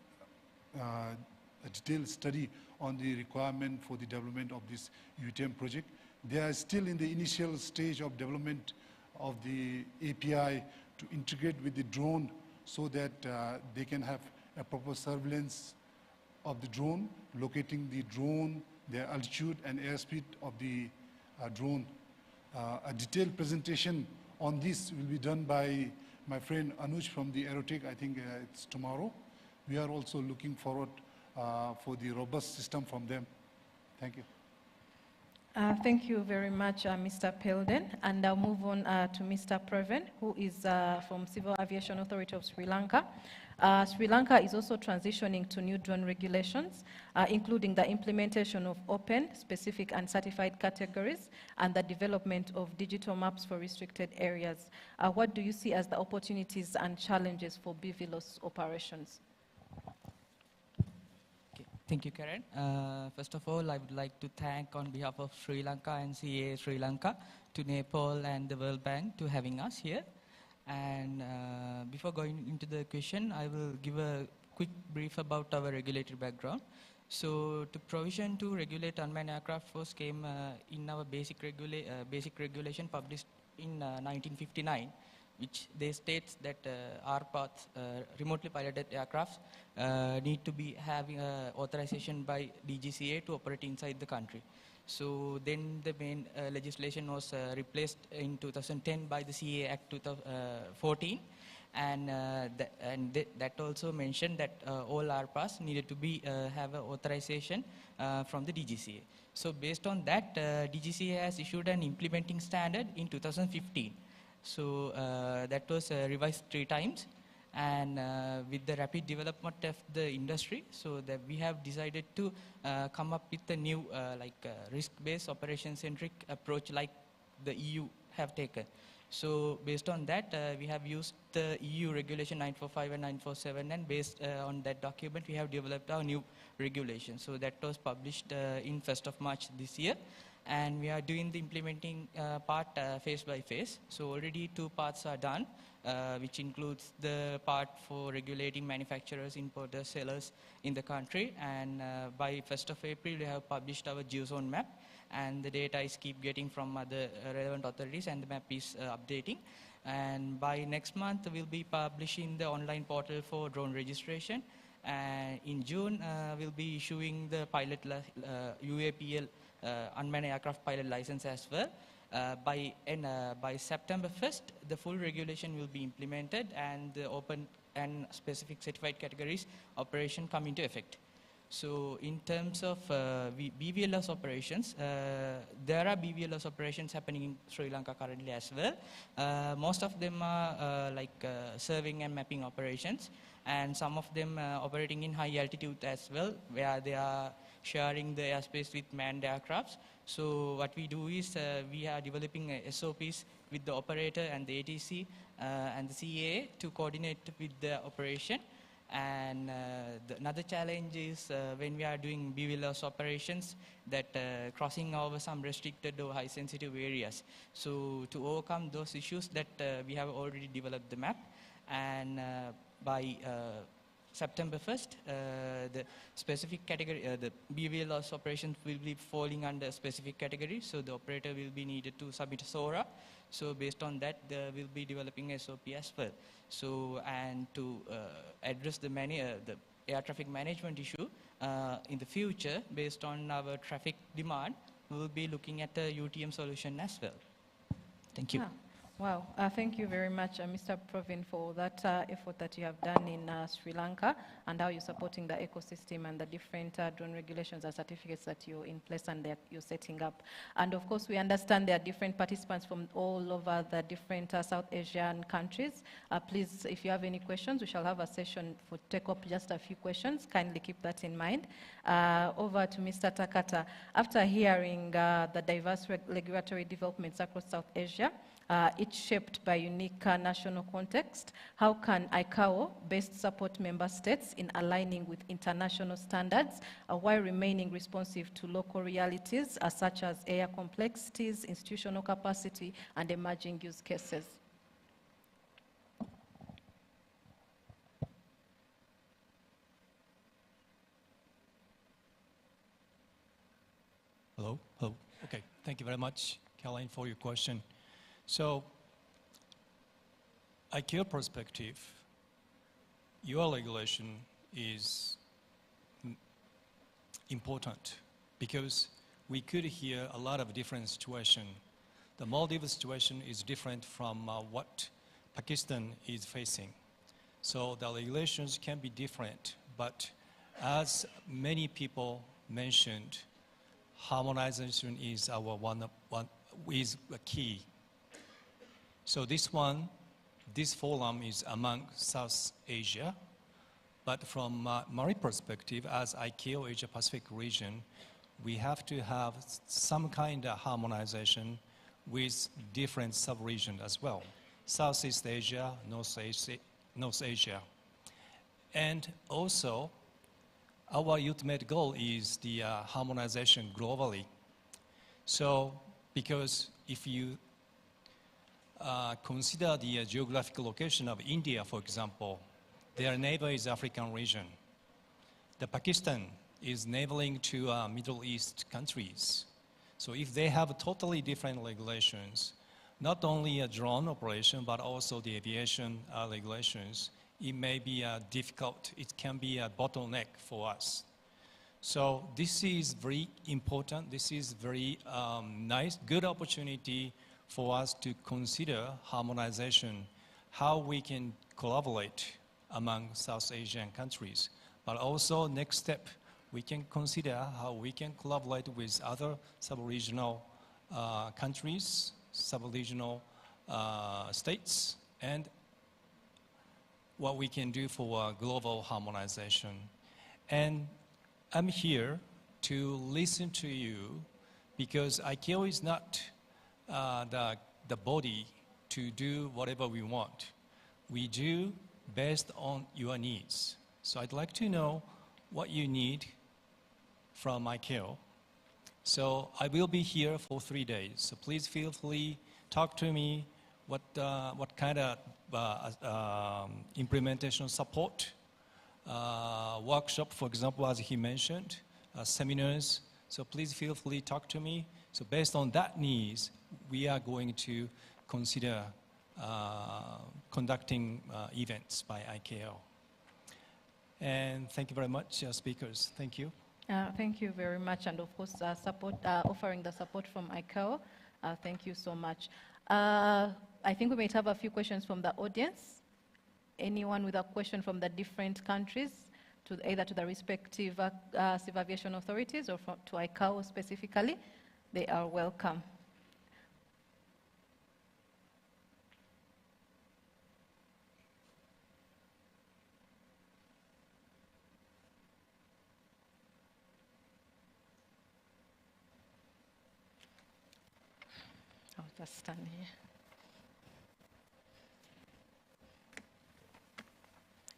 a detailed study on the requirement for the development of this UTM project. They are still in the initial stage of development of the API to integrate with the drone so that they can have a proper surveillance of the drone, locating the drone, their altitude and airspeed of the drone. A detailed presentation on this will be done by my friend Anuj from the Aerotech. I think it's tomorrow. We are also looking forward for the robust system from them. Thank you. Thank you very much, Mr. Pelden. And I'll move on to Mr. Preven, who is from Civil Aviation Authority of Sri Lanka. Sri Lanka is also transitioning to new drone regulations, including the implementation of open, specific, and certified categories, and the development of digital maps for restricted areas. What do you see as the opportunities and challenges for BVLOS operations? Thank you, Karen. First of all, I would like to thank on behalf of Sri Lanka and CA Sri Lanka to Nepal and the World Bank to having us here. And before going into the question, I will give a quick brief about our regulatory background. So the provision to regulate unmanned aircraft force came in our basic regulation published in 1959, which they states that RPATH, remotely piloted aircrafts, need to be having authorization by DGCA to operate inside the country. So then the main legislation was replaced in 2010 by the CA Act 2014, and that also mentioned that all RPAs needed to be have an authorization from the DGCA. So based on that, DGCA has issued an implementing standard in 2015. So that was revised 3 times, and with the rapid development of the industry, so that we have decided to come up with a new risk-based operation-centric approach like the EU have taken. So based on that, we have used the EU regulation 945 and 947, and based on that document, we have developed our new regulation. So that was published in 1st of March this year. And we are doing the implementing part phase by phase. So already 2 parts are done, which includes the part for regulating manufacturers, importers, sellers in the country. And by 1st of April, we have published our geozone map. And the data is keep getting from other relevant authorities, and the map is updating. And by next month, we'll be publishing the online portal for drone registration. And in June, we'll be issuing the pilot UAPL unmanned aircraft pilot license as well. By September 1st, the full regulation will be implemented, and the open and specific certified categories operation come into effect. So in terms of BVLS operations, there are BVLS operations happening in Sri Lanka currently as well. Most of them are surveying and mapping operations, and some of them operating in high altitude as well, where they are sharing the airspace with manned aircrafts. So what we do is we are developing SOPs with the operator and the ATC and the CA to coordinate with the operation. And another challenge is when we are doing BVLS operations, that crossing over some restricted or high sensitive areas. So to overcome those issues, that we have already developed the map, and by September 1st, the specific category, the BVLS operations will be falling under a specific category, so the operator will be needed to submit a SORA. So based on that, we'll be developing SOP as well. So, and to address the air traffic management issue in the future, based on our traffic demand, we will be looking at a UTM solution as well. Thank you. Ah. Wow, thank you very much, Mr. Pravin, for that effort that you have done in Sri Lanka, and how you're supporting the ecosystem and the different drone regulations and certificates that you're in place and that you're setting up. And of course, we understand there are different participants from all over the different South Asian countries. Please, if you have any questions, we shall have a session for take up just a few questions. Kindly keep that in mind. Over to Mr. Takata. After hearing the diverse regulatory developments across South Asia, each shaped by unique national context, how can ICAO best support member states in aligning with international standards while remaining responsive to local realities such as air complexities, institutional capacity, and emerging use cases? Hello? Hello. Okay, thank you very much, Caroline, for your question. So, ICAO perspective, your regulation is important because we could hear a lot of different situations. The Maldives situation is different from what Pakistan is facing. So the regulations can be different, but as many people mentioned, harmonization is is a key. So this forum is among South Asia, but from my perspective, as ICAO Asia Pacific region, we have to have some kind of harmonization with different sub-regions as well. Southeast Asia, North Asia. And also, our ultimate goal is the harmonization globally. So, because if you consider the geographical location of India, for example, their neighbor is African region. The Pakistan is neighboring to Middle East countries. So if they have totally different regulations, not only a drone operation, but also the aviation regulations, it may be difficult. It can be a bottleneck for us. So this is very important. This is very nice, good opportunity for us to consider harmonization, how we can collaborate among South Asian countries. But also, next step, we can consider how we can collaborate with other sub-regional countries, sub-regional states, and what we can do for global harmonization. And I'm here to listen to you because ICAO is not the body to do whatever we want. We do based on your needs. So I'd like to know what you need from ICAO. So I will be here for 3 days. So please feel free, talk to me, what kind of implementation support, workshop, for example, as he mentioned, seminars. So please feel free, talk to me. So based on that needs, we are going to consider conducting events by ICAO. And thank you very much, speakers. Thank you. Thank you very much, and of course, offering the support from ICAO. Thank you so much. I think we might have a few questions from the audience. Anyone with a question from the different countries, either to the respective civil aviation authorities or to ICAO specifically, they are welcome. I'll just stand here.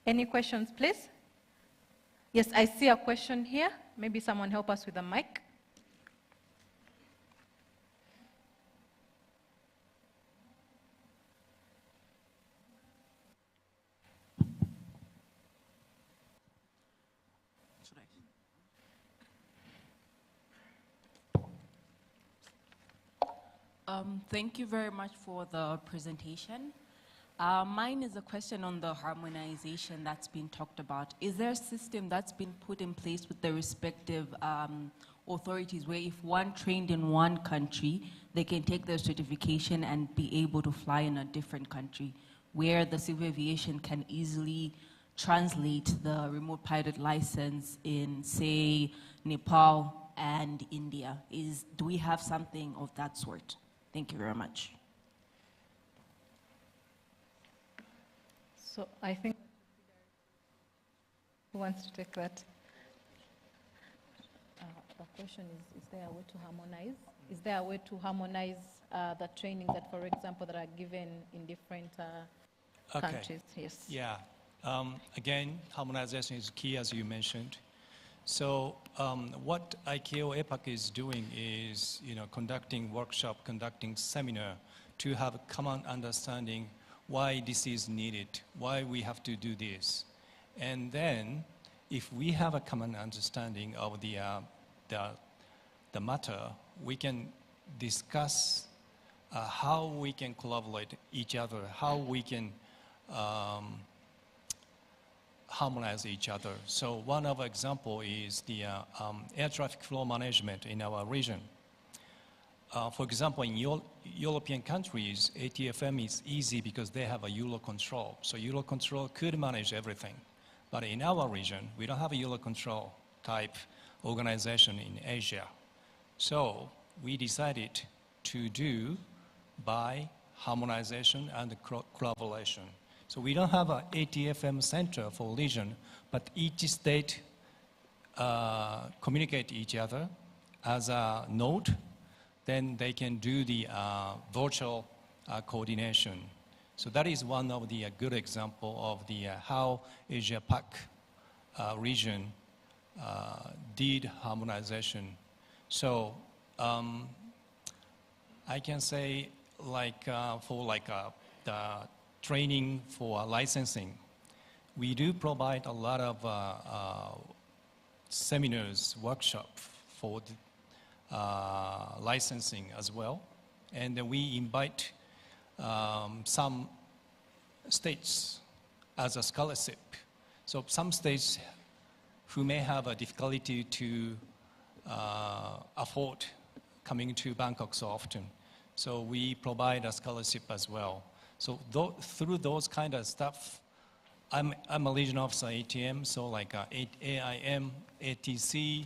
Any questions, please? Yes, I see a question here. Maybe someone help us with a mic. Thank you very much for the presentation. Mine is a question on the harmonization that's been talked about. Is there a system that's been put in place with the respective authorities where if one trained in one country, they can take their certification and be able to fly in a different country, where the civil aviation can easily translate the remote pilot license in, say, Nepal and India? Do we have something of that sort? Thank you very much. So I think, who wants to take that? The question is there a way to harmonize? Is there a way to harmonize the training that, for example, that are given in different countries? Yes. Yeah. Again, harmonization is key, as you mentioned. So what ICAO APAC is doing is, conducting workshop, conducting seminar to have a common understanding why this is needed, why we have to do this. And then, if we have a common understanding of the matter, we can discuss how we can collaborate each other, how we can harmonize each other. So one of example is the air traffic flow management in our region. For example, in European countries, ATFM is easy because they have a Eurocontrol. So Eurocontrol could manage everything. But in our region, we don't have a Eurocontrol type organization in Asia. So we decided to do by harmonization and collaboration. So we don't have an ATFM center for region, but each state communicate each other as a node. Then they can do the virtual coordination. So that is one of the good example of the how Asia-Pac region did harmonization. So I can say for the training for licensing, we do provide a lot of seminars, workshops for the licensing as well. And we invite some states as a scholarship. So some states who may have a difficulty to afford coming to Bangkok so often. So we provide a scholarship as well. So through those kind of stuff, I'm a Legion Officer ATM, so like AIM, ATC,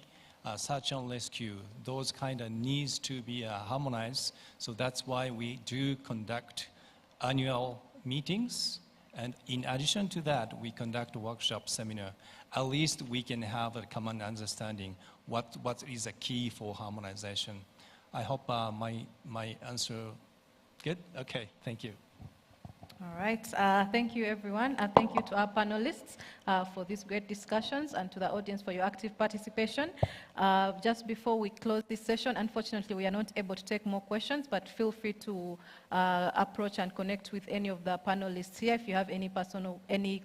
search and rescue, those kind of needs to be harmonized. So that's why we do conduct annual meetings. And in addition to that, we conduct a workshop seminar. At least we can have a common understanding what is a key for harmonization. I hope my answer good? Okay, thank you. All right, thank you everyone, and thank you to our panelists for these great discussions, and to the audience for your active participation. Just before we close this session, unfortunately we are not able to take more questions, but feel free to approach and connect with any of the panelists here if you have any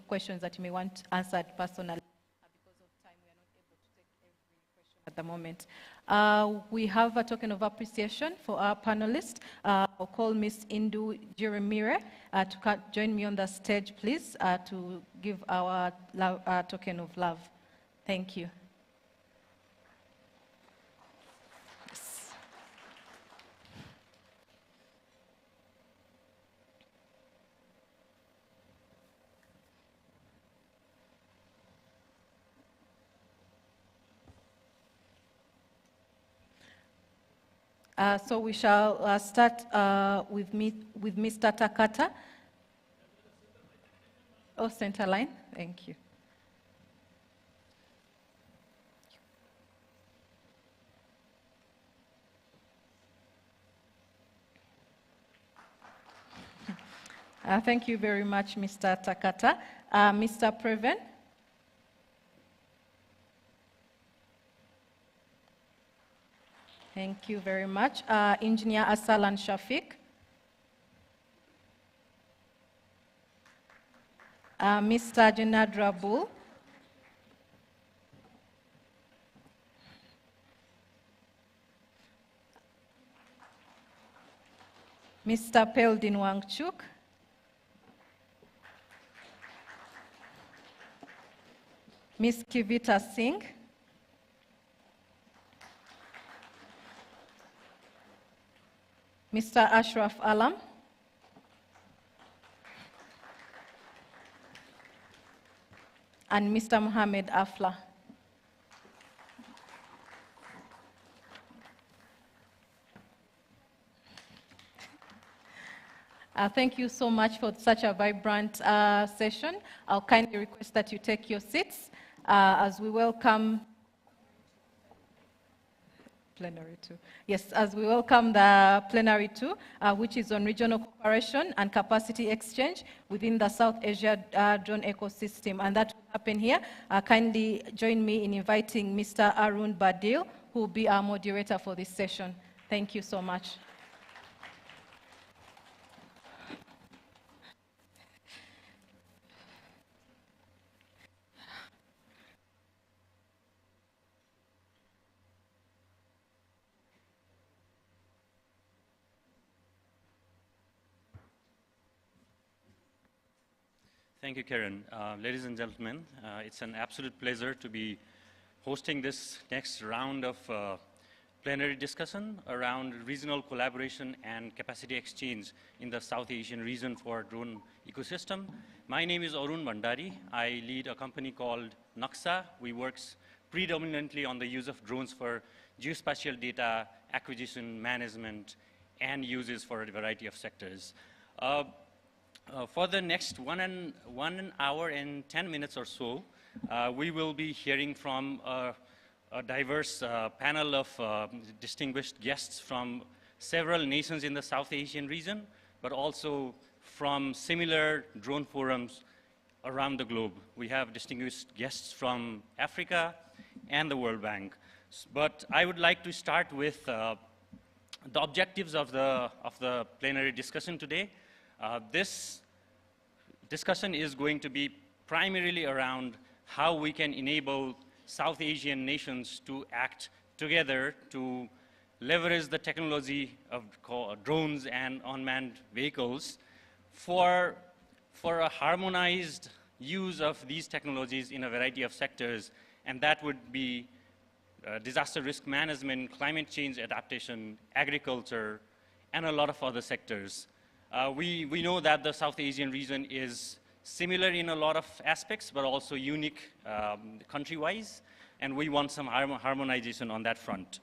questions that you may want answered personally. Because of time, we are not able to take every question at the moment. We have a token of appreciation for our panelists. I'll call Ms. Indu Jeremire to join me on the stage, please, to give our token of love. Thank you. So we shall start with Mr. Takata. Oh, center line. Thank you. Thank you very much, Mr. Takata. Mr. Preven. Thank you very much. Engineer Asalan Shafiq. Mr. Janadra Bull. Mr. Peldin Wangchuk. Ms. Kivita Singh. Mr. Ashraf Alam. And Mr. Mohamed Afla. Thank you so much for such a vibrant session. I'll kindly request that you take your seats as we welcome Plenary 2. Yes, as we welcome the Plenary 2, which is on regional cooperation and capacity exchange within the South Asia drone ecosystem. And that will happen here. Kindly join me in inviting Mr. Arun Badil, who will be our moderator for this session. Thank you so much. Thank you, Karen. Ladies and gentlemen, it's an absolute pleasure to be hosting this next round of plenary discussion around regional collaboration and capacity exchange in the South Asian region for drone ecosystem. My name is Arun Bhandari. I lead a company called Naxa. We work predominantly on the use of drones for geospatial data acquisition, management, and uses for a variety of sectors. For the next 1 hour and 10 minutes or so, we will be hearing from a diverse panel of distinguished guests from several nations in the South Asian region, but also from similar drone forums around the globe. We have distinguished guests from Africa and the World Bank. But I would like to start with the objectives of the plenary discussion today. This discussion is going to be primarily around how we can enable South Asian nations to act together to leverage the technology of drones and unmanned vehicles for a harmonized use of these technologies in a variety of sectors, and that would be disaster risk management, climate change adaptation, agriculture, and a lot of other sectors. We know that the South Asian region is similar in a lot of aspects, but also unique country-wise, and we want some harmonization on that front.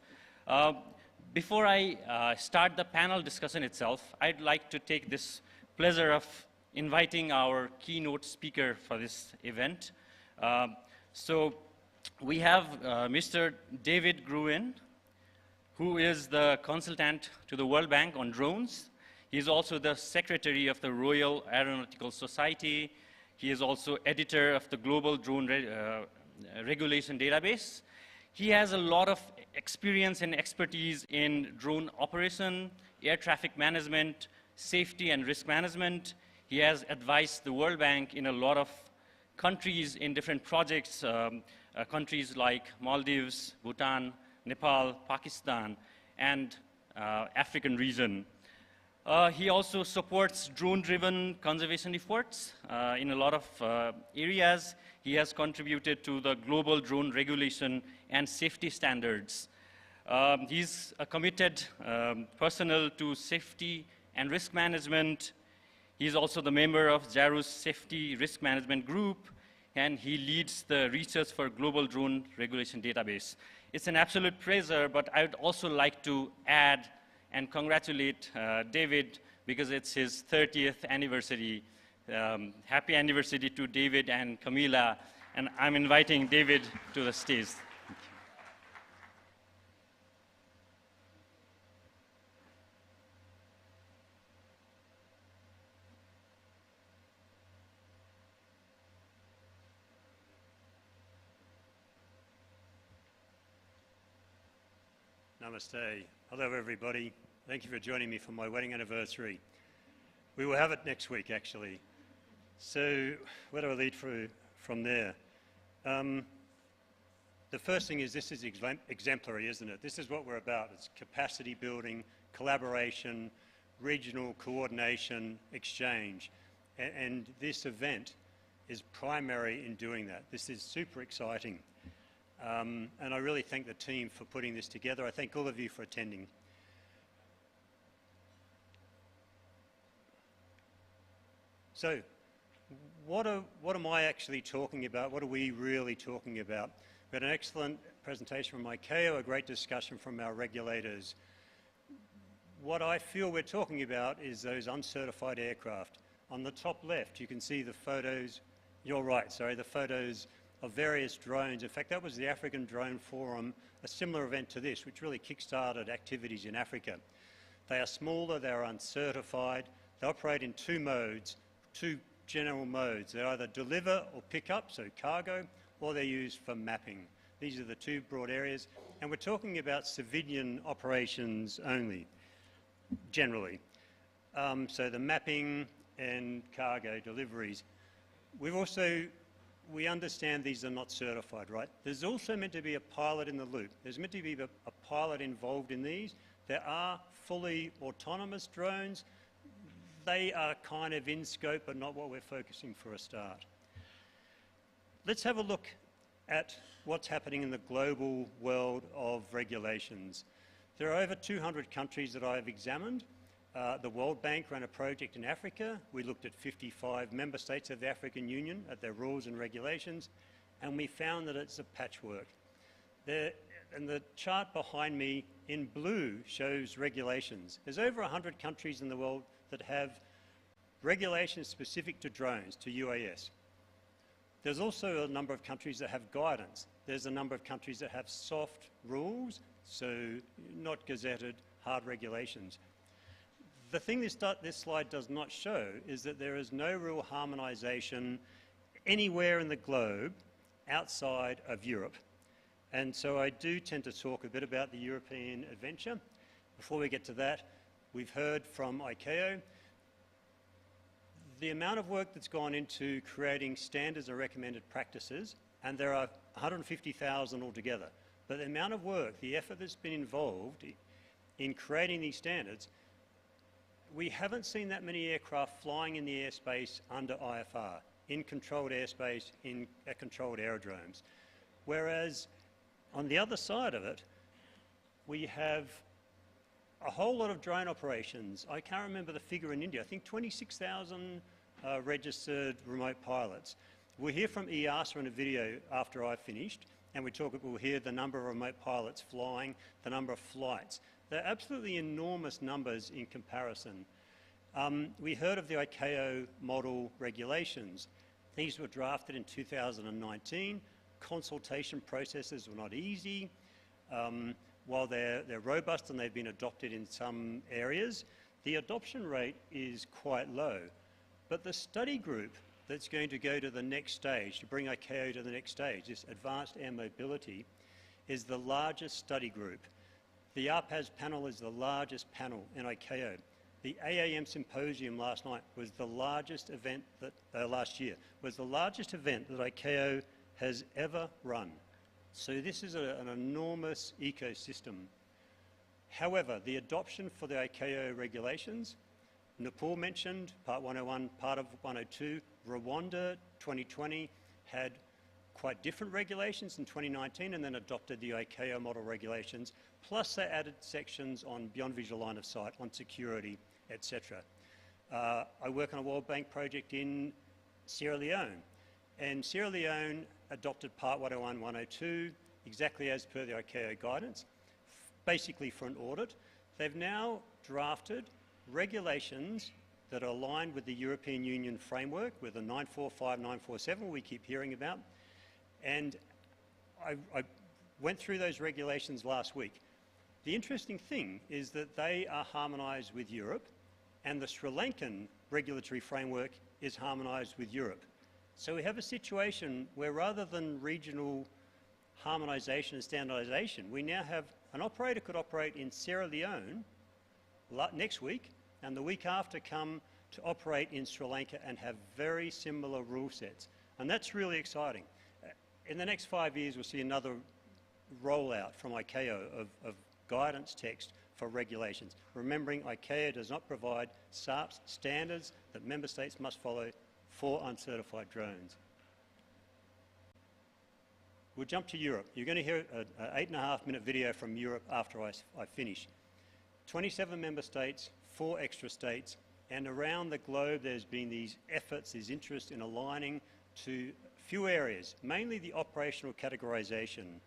Before I start the panel discussion itself, I'd like to take this pleasure of inviting our keynote speaker for this event. So we have Mr. David Gruen, who is the consultant to the World Bank on drones. He is also the secretary of the Royal Aeronautical Society. He is also editor of the Global Drone Regulation Database. He has a lot of experience and expertise in drone operation, air traffic management, safety and risk management. He has advised the World Bank in a lot of countries in different projects, countries like Maldives, Bhutan, Nepal, Pakistan, and African region. He also supports drone-driven conservation efforts in a lot of areas. He has contributed to the global drone regulation and safety standards. He's a committed personnel to safety and risk management. He's also the member of JARU's Safety Risk Management Group, and he leads the research for Global Drone Regulation Database. It's an absolute pleasure, but I would also like to add and congratulate David, because it's his 30th anniversary. Happy anniversary to David and Camila, and I'm inviting David to the stage. Namaste. Hello, everybody. Thank you for joining me for my wedding anniversary. We will have it next week, actually. So where do I lead from there? The first thing is this is exemplary, isn't it? This is what we're about. It's capacity building, collaboration, regional coordination, exchange. And this event is primary in doing that. This is super exciting. And I really thank the team for putting this together. I thank all of you for attending. So, what am I actually talking about? What are we really talking about? We had an excellent presentation from ICAO, a great discussion from our regulators. What I feel we're talking about is those uncertified aircraft. On the top left, you can see the photos, you're right, sorry, the photos of various drones. In fact, that was the African Drone Forum, a similar event to this, which really kick-started activities in Africa. They are smaller, they are uncertified, they operate in two modes, two general modes. They either deliver or pick up, so cargo, or they're used for mapping. These are the two broad areas, and we're talking about civilian operations only, generally. So the mapping and cargo deliveries. We understand these are not certified, right? There's also meant to be a pilot in the loop. There's meant to be a pilot involved in these. There are fully autonomous drones. They are kind of in scope, but not what we're focusing for a start. Let's have a look at what's happening in the global world of regulations. There are over 200 countries that I've examined. The World Bank ran a project in Africa. We looked at 55 member states of the African Union at their rules and regulations, and we found that it's a patchwork. And the chart behind me in blue shows regulations. There's over 100 countries in the world that have regulations specific to drones, to UAS. There's also a number of countries that have guidance. There's a number of countries that have soft rules, so not gazetted, hard regulations. The thing this slide does not show is that there is no real harmonisation anywhere in the globe outside of Europe. And so I do tend to talk a bit about the European adventure. Before we get to that, we've heard from ICAO. The amount of work that's gone into creating standards and recommended practices, and there are 150,000 altogether, but the amount of work, the effort that's been involved in creating these standards, we haven't seen that many aircraft flying in the airspace under IFR, in controlled airspace, in controlled aerodromes. Whereas on the other side of it, we have a whole lot of drone operations. I can't remember the figure in India. I think 26,000 registered remote pilots. We'll hear from EASA in a video after I've finished, and we'll hear the number of remote pilots flying, the number of flights. They're absolutely enormous numbers in comparison. We heard of the ICAO model regulations. These were drafted in 2019. Consultation processes were not easy. While they're robust and they've been adopted in some areas, the adoption rate is quite low. But the study group that's going to go to the next stage, to bring ICAO to the next stage, this advanced air mobility, is the largest study group. The ARPAS panel is the largest panel in ICAO. The AAM symposium last night was the largest event that, last year, was the largest event that ICAO has ever run. So this is an enormous ecosystem. However, the adoption for the ICAO regulations, Nepal mentioned, Part 101, Part of 102, Rwanda 2020 had quite different regulations in 2019 and then adopted the ICAO model regulations, plus they added sections on beyond visual line of sight, on security, etc. I work on a World Bank project in Sierra Leone, and Sierra Leone adopted Part 101, 102, exactly as per the ICAO guidance, basically for an audit. They've now drafted regulations that are aligned with the European Union framework, with the 945, 947 we keep hearing about. And I went through those regulations last week. The interesting thing is that they are harmonised with Europe, and the Sri Lankan regulatory framework is harmonised with Europe. So we have a situation where rather than regional harmonisation and standardisation, we now have an operator could operate in Sierra Leone next week, and the week after come to operate in Sri Lanka and have very similar rule sets. And that's really exciting. In the next 5 years, we'll see another rollout from ICAO of guidance text for regulations. Remembering ICAO does not provide SARPS standards that member states must follow for uncertified drones. We'll jump to Europe. You're going to hear an 8.5-minute video from Europe after I finish. 27 member states, 4 extra states, and around the globe there's been these efforts, this interest in aligning to a few areas, mainly the operational categorisation.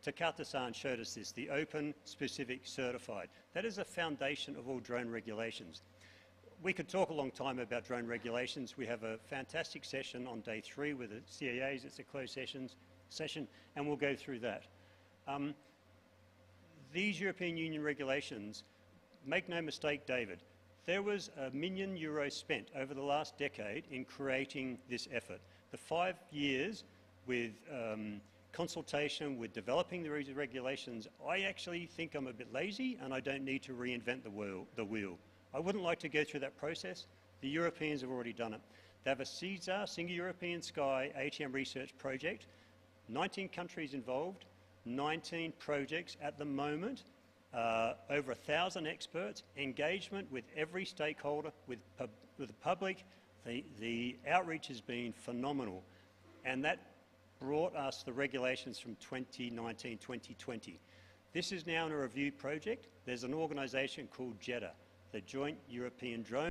Takata-san showed us this, the open, specific, certified. That is a foundation of all drone regulations. We could talk a long time about drone regulations. We have a fantastic session on day 3 with the CAAs. It's a closed session, and we'll go through that. These European Union regulations, make no mistake, David, there was €1 million spent over the last decade in creating this effort. The 5 years with consultation, with developing the regulations, I actually think I'm a bit lazy and I don't need to reinvent the wheel. I wouldn't like to go through that process. The Europeans have already done it. They have a CESAR, Single European Sky, ATM research project, 19 countries involved, 19 projects at the moment, over 1,000 experts, engagement with every stakeholder, with the public. The outreach has been phenomenal, and that brought us the regulations from 2019, 2020. This is now in a review project. There's an organisation called JEDA, the Joint European Drone.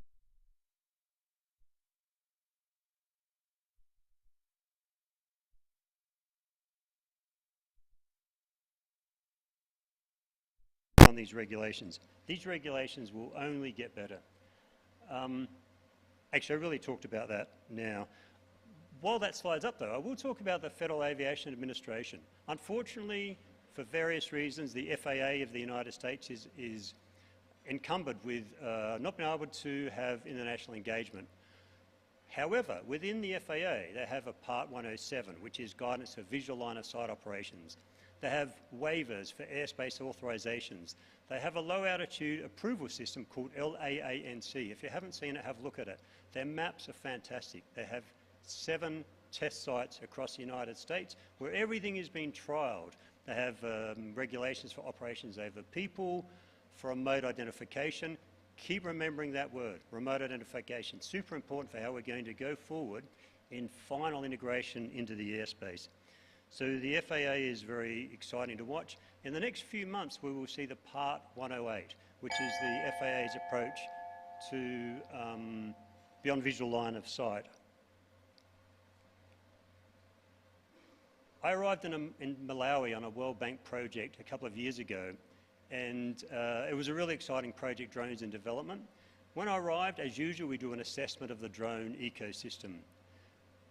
On these regulations. These regulations will only get better. Actually, I really talked about that now. While that slide's up, though, I will talk about the Federal Aviation Administration. Unfortunately, for various reasons, the FAA of the United States is encumbered with not being able to have international engagement. However, within the FAA, they have a Part 107, which is guidance for visual line of sight operations. They have waivers for airspace authorizations. They have a low altitude approval system called LAANC. If you haven't seen it, have a look at it. Their maps are fantastic. They have 7 test sites across the United States where everything is being trialled. They have regulations for operations over people, for remote identification. Keep remembering that word, remote identification. Super important for how we're going to go forward in final integration into the airspace. So the FAA is very exciting to watch. In the next few months, we will see the Part 108, which is the FAA's approach to beyond visual line of sight. I arrived in Malawi on a World Bank project a couple of years ago, and it was a really exciting project, Drones in Development. When I arrived, as usual, we do an assessment of the drone ecosystem.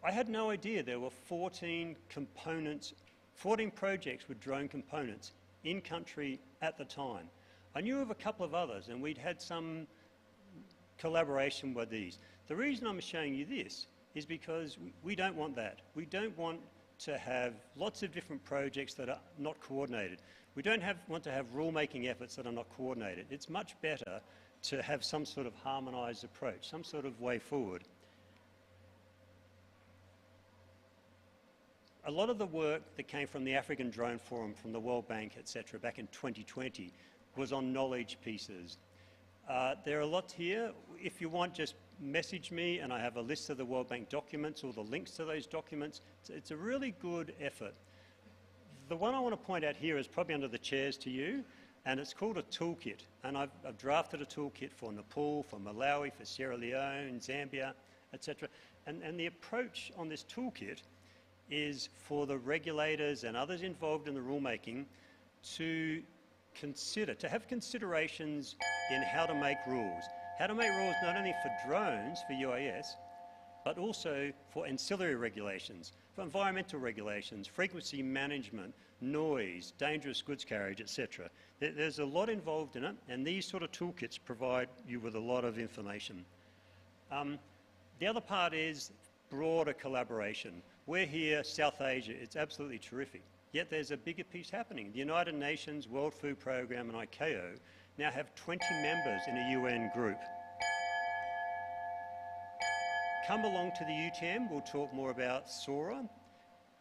I had no idea there were 14 components, 14 projects with drone components in country at the time. I knew of a couple of others, and we'd had some collaboration with these. The reason I'm showing you this is because we don't want that. We don't want to have lots of different projects that are not coordinated. We don't want to have rule-making efforts that are not coordinated. It's much better to have some sort of harmonised approach, some sort of way forward. A lot of the work that came from the African Drone Forum, from the World Bank, etc., back in 2020, was on knowledge pieces. There are lots here. If you want, just message me, and I have a list of the World Bank documents or the links to those documents. It's a really good effort. The one I want to point out here is probably under the chairs to you, and it's called a toolkit. And I've drafted a toolkit for Nepal, for Malawi, for Sierra Leone, Zambia, etc. And the approach on this toolkit is for the regulators and others involved in the rulemaking to consider, to have considerations in how to make rules. How to make rules not only for drones, for UAS, but also for ancillary regulations, for environmental regulations, frequency management, noise, dangerous goods carriage, etc. There's a lot involved in it, and these sort of toolkits provide you with a lot of information. The other part is broader collaboration. We're here, South Asia, it's absolutely terrific. Yet there's a bigger piece happening. The United Nations, World Food Programme and ICAO now have 20 members in a UN group. Come along to the UTM, we'll talk more about SORA,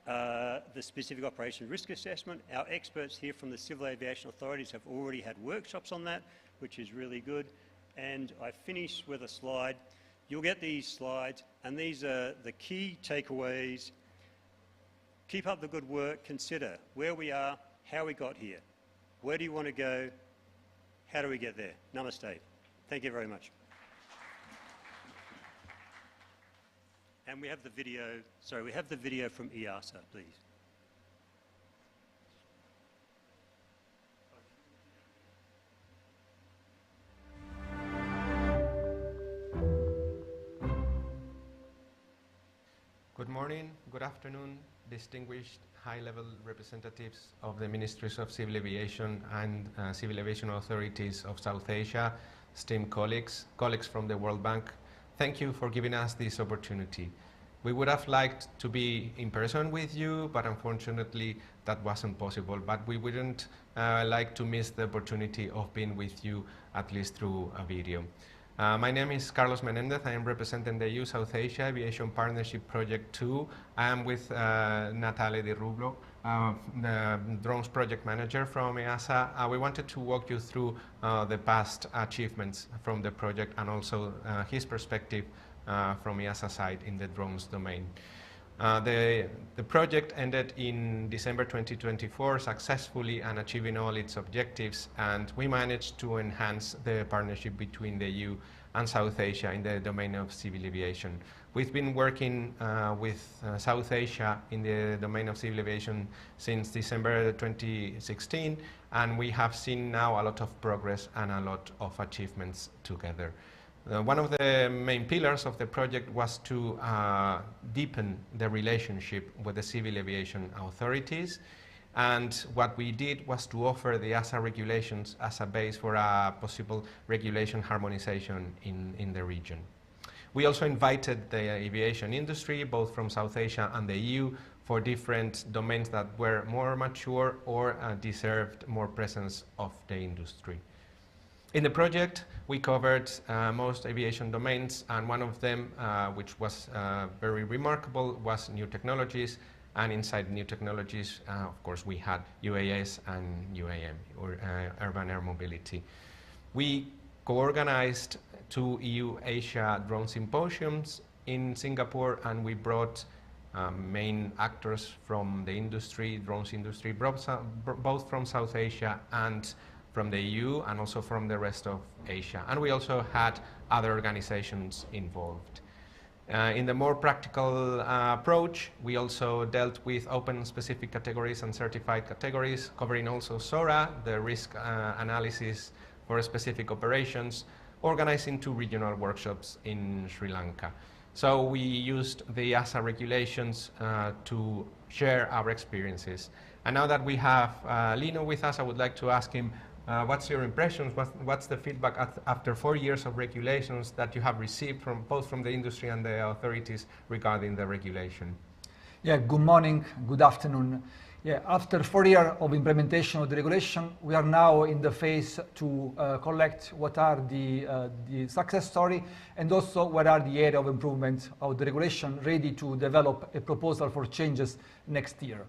the specific operation risk assessment. Our experts here from the civil aviation authorities have already had workshops on that, which is really good. And I finish with a slide. You'll get these slides, and these are the key takeaways. Keep up the good work, consider where we are, how we got here. Where do you want to go? How do we get there? Namaste. Thank you very much. And we have the video, sorry, we have the video from EASA, please. Good morning, good afternoon, distinguished high-level representatives of the Ministries of Civil Aviation and Civil Aviation Authorities of South Asia, esteemed colleagues from the World Bank. Thank you for giving us this opportunity. We would have liked to be in person with you, but unfortunately that wasn't possible. But we wouldn't like to miss the opportunity of being with you, at least through a video. My name is Carlos Menendez. I am representing the EU-South Asia Aviation Partnership Project 2. I am with Natale Di Rublo, the Drones Project Manager from EASA. We wanted to walk you through the past achievements from the project and also his perspective from EASA side in the drones domain. The project ended in December 2024 successfully and achieving all its objectives, and we managed to enhance the partnership between the EU and South Asia in the domain of civil aviation. We've been working with South Asia in the domain of civil aviation since December 2016, and we have seen now a lot of progress and a lot of achievements together. One of the main pillars of the project was to deepen the relationship with the civil aviation authorities, and what we did was to offer the EASA regulations as a base for a possible regulation harmonization in the region. We also invited the aviation industry, both from South Asia and the EU, for different domains that were more mature or deserved more presence of the industry. In the project, we covered most aviation domains, and one of them, which was very remarkable, was new technologies. And inside new technologies, of course, we had UAS and UAM, or urban air mobility. We co-organized 2 EU-Asia drone symposiums in Singapore, and we brought main actors from the industry, drones industry, both from South Asia and from the EU, and also from the rest of Asia. And we also had other organizations involved. In the more practical approach, we also dealt with open specific categories and certified categories, covering also SORA, the risk analysis for specific operations, organizing 2 regional workshops in Sri Lanka. So we used the ASA regulations to share our experiences. And now that we have Lino with us, I would like to ask him, what's your impressions? What's the feedback after 4 years of regulations that you have received from both from the industry and the authorities regarding the regulation? Yeah, good morning, good afternoon. Yeah, after 4 years of implementation of the regulation, we are now in the phase to collect what are the success story, and also what are the area of improvement of the regulation, ready to develop a proposal for changes next year.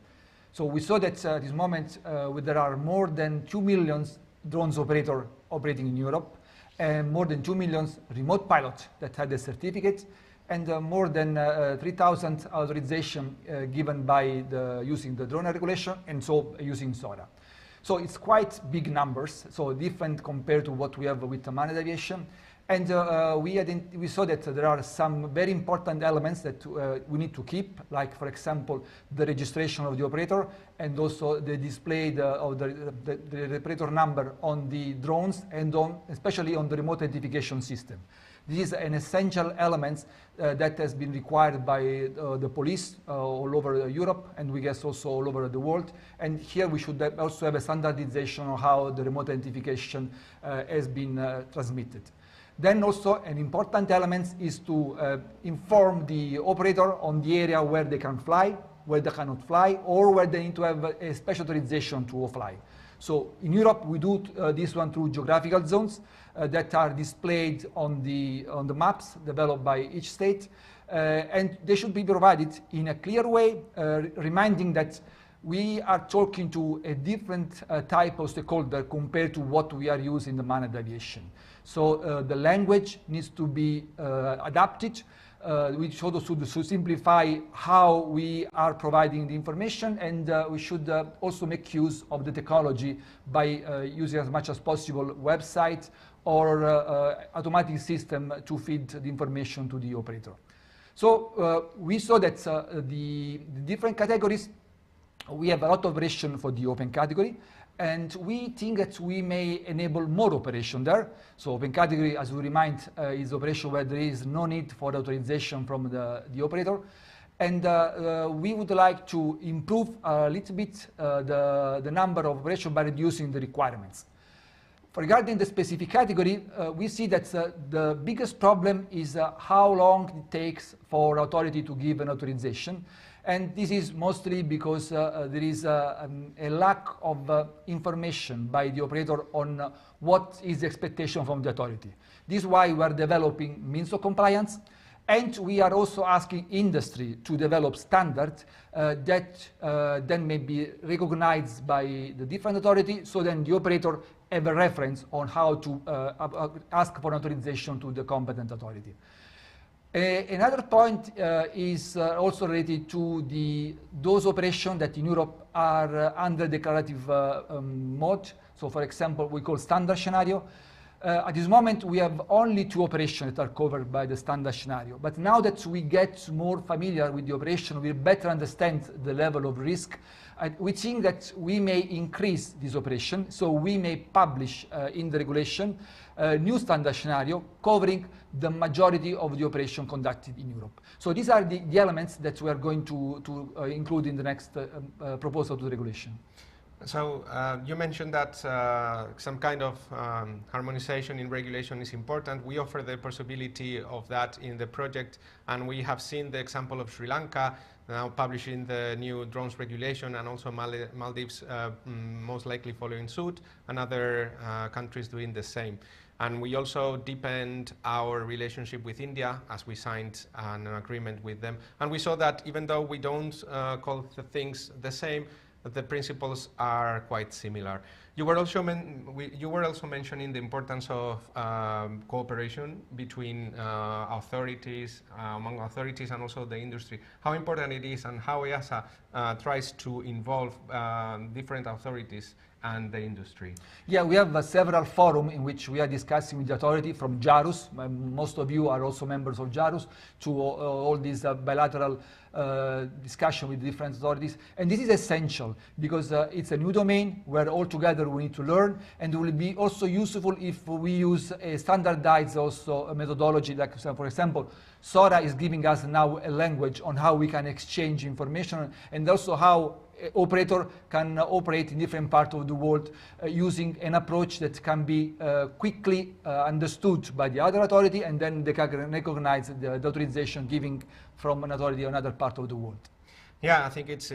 So we saw that at this moment there are more than 2 million drones operating in Europe, and more than 2 million remote pilots that had a certificate, and more than 3,000 authorization given by using the drone regulation, and so using SORA. So it's quite big numbers, so different compared to what we have with the managed aviation. And we saw that there are some very important elements that we need to keep, like, for example, the registration of the operator, and also the display of the operator number on the drones, and especially on the remote identification system. This is an essential element that has been required by the police all over Europe, and we guess also all over the world. And here we should also have a standardization of how the remote identification has been transmitted. Then also an important element is to inform the operator on the area where they can fly, where they cannot fly, or where they need to have a special authorization to fly. So in Europe, we do this one through geographical zones that are displayed on the maps developed by each state, and they should be provided in a clear way, reminding that we are talking to a different type of stakeholder compared to what we are using in the managed aviation. So the language needs to be adapted. We should also simplify how we are providing the information, and we should also make use of the technology by using as much as possible website or automatic system to feed the information to the operator. So we saw that the different categories, we have a lot of operation for the open category, and we think that we may enable more operation there. So open category, as we remind, is operation where there is no need for authorization from the operator. And we would like to improve a little bit the number of operations by reducing the requirements. Regarding the specific category, we see that the biggest problem is how long it takes for authority to give an authorization. And this is mostly because there is a lack of information by the operator on what is the expectation from the authority. This is why we are developing means of compliance, and we are also asking industry to develop standards that then may be recognized by the different authority, so then the operator have a reference on how to ask for authorization to the competent authority. Another point is also related to those operations that in Europe are under declarative mode. So, for example, we call standard scenario. At this moment, we have only 2 operations that are covered by the standard scenario. But now that we get more familiar with the operation, we better understand the level of risk. We think that we may increase this operation, so we may publish in the regulation a new standard scenario covering the majority of the operation conducted in Europe. So these are the elements that we are going to include in the next proposal to the regulation. So you mentioned that some kind of harmonization in regulation is important. We offer the possibility of that in the project, and we have seen the example of Sri Lanka now publishing the new drones regulation, and also Maldives most likely following suit, and other countries doing the same. And we also deepened our relationship with India as we signed an agreement with them. And we saw that even though we don't call the things the same, the principles are quite similar. You were also mentioning the importance of cooperation between authorities, among authorities and also the industry. How important it is and how EASA tries to involve different authorities and the industry. Yeah, we have several forums in which we are discussing with the authority, from JARUS, most of you are also members of JARUS, to all these bilateral discussion with different authorities. And this is essential because it's a new domain where all together we need to learn, and it will be also useful if we use a standardized also methodology, like for example, SORA is giving us now a language on how we can exchange information, and also how operator can operate in different parts of the world using an approach that can be quickly understood by the other authority, and then they can recognize the authorization giving from an authority or another part of the world. Yeah, I think it's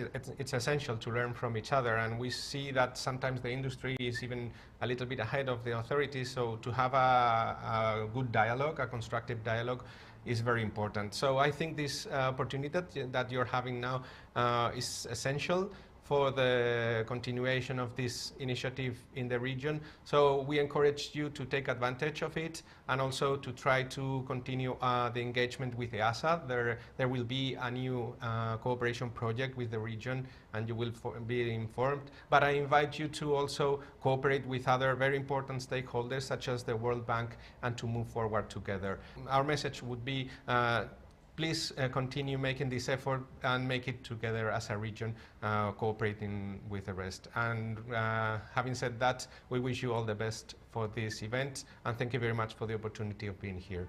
essential to learn from each other, and we see that sometimes the industry is even a little bit ahead of the authorities, so to have a good dialogue, a constructive dialogue, is very important. So I think this opportunity that you're having now is essential for the continuation of this initiative in the region. So we encourage you to take advantage of it and also to try to continue the engagement with EASA. There will be a new cooperation project with the region, and you will be informed. But I invite you to also cooperate with other very important stakeholders such as the World Bank, and to move forward together. Our message would be please continue making this effort and make it together as a region, cooperating with the rest. And having said that, we wish you all the best for this event, and thank you very much for the opportunity of being here.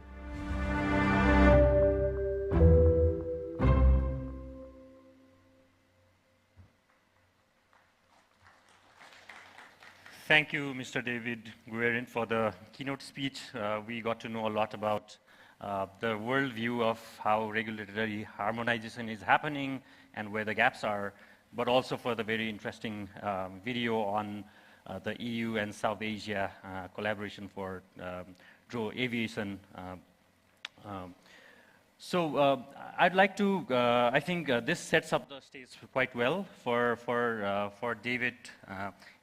Thank you, Mr. David Guerin, for the keynote speech. We got to know a lot about the worldview of how regulatory harmonization is happening and where the gaps are, but also for the very interesting video on the EU and South Asia collaboration for drone aviation. So I'd like to, I think this sets up the stage quite well for David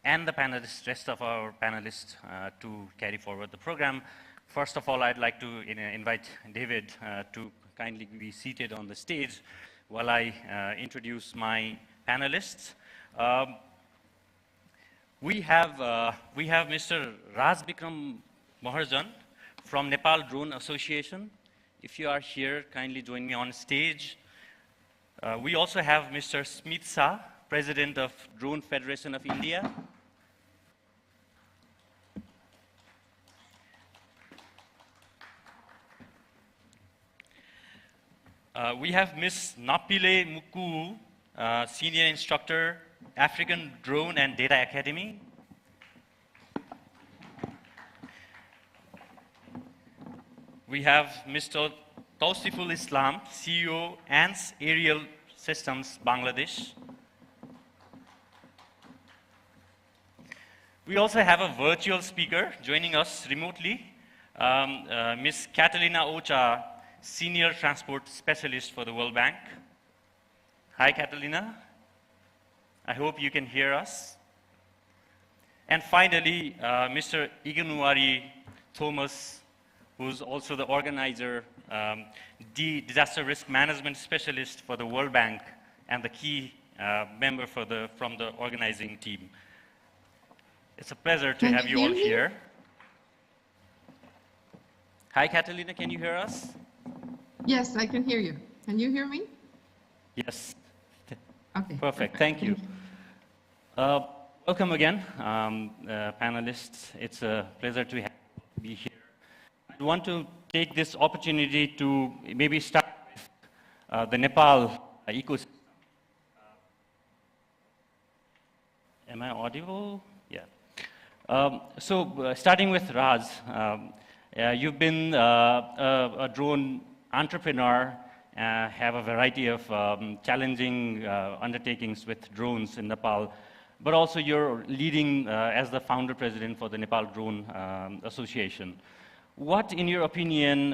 and the panelists, rest of our panelists to carry forward the program. First of all, I'd like to invite David to kindly be seated on the stage while I introduce my panelists. We have Mr. Raj Bikram Maharjan from Nepal Drone Association. If you are here, kindly join me on stage. We also have Mr. Smith Shah, President of Drone Federation of India. We have Ms. Napile Muku, Senior Instructor, African Drone and Data Academy. We have Mr. Tausiful Islam, CEO, ANS Aerial Systems, Bangladesh. We also have a virtual speaker joining us remotely, Ms. Catalina Ocha, Senior Transport Specialist for the World Bank. Hi, Catalina. I hope you can hear us. And finally, Mr. Iganuari Thomas, who's also the organizer, Disaster Risk Management Specialist for the World Bank, and the key member from the organizing team. It's a pleasure to have you all here. Hi, Catalina, can you hear us? Yes, I can hear you. Can you hear me? Yes. Okay. Perfect. Thank you. Welcome again, panelists. It's a pleasure to be here. I want to take this opportunity to maybe start with the Nepal ecosystem. Am I audible? Yeah. So starting with Raj, you've been a drone entrepreneur, have a variety of challenging undertakings with drones in Nepal, but also you're leading as the founder president for the Nepal Drone Association. What, in your opinion,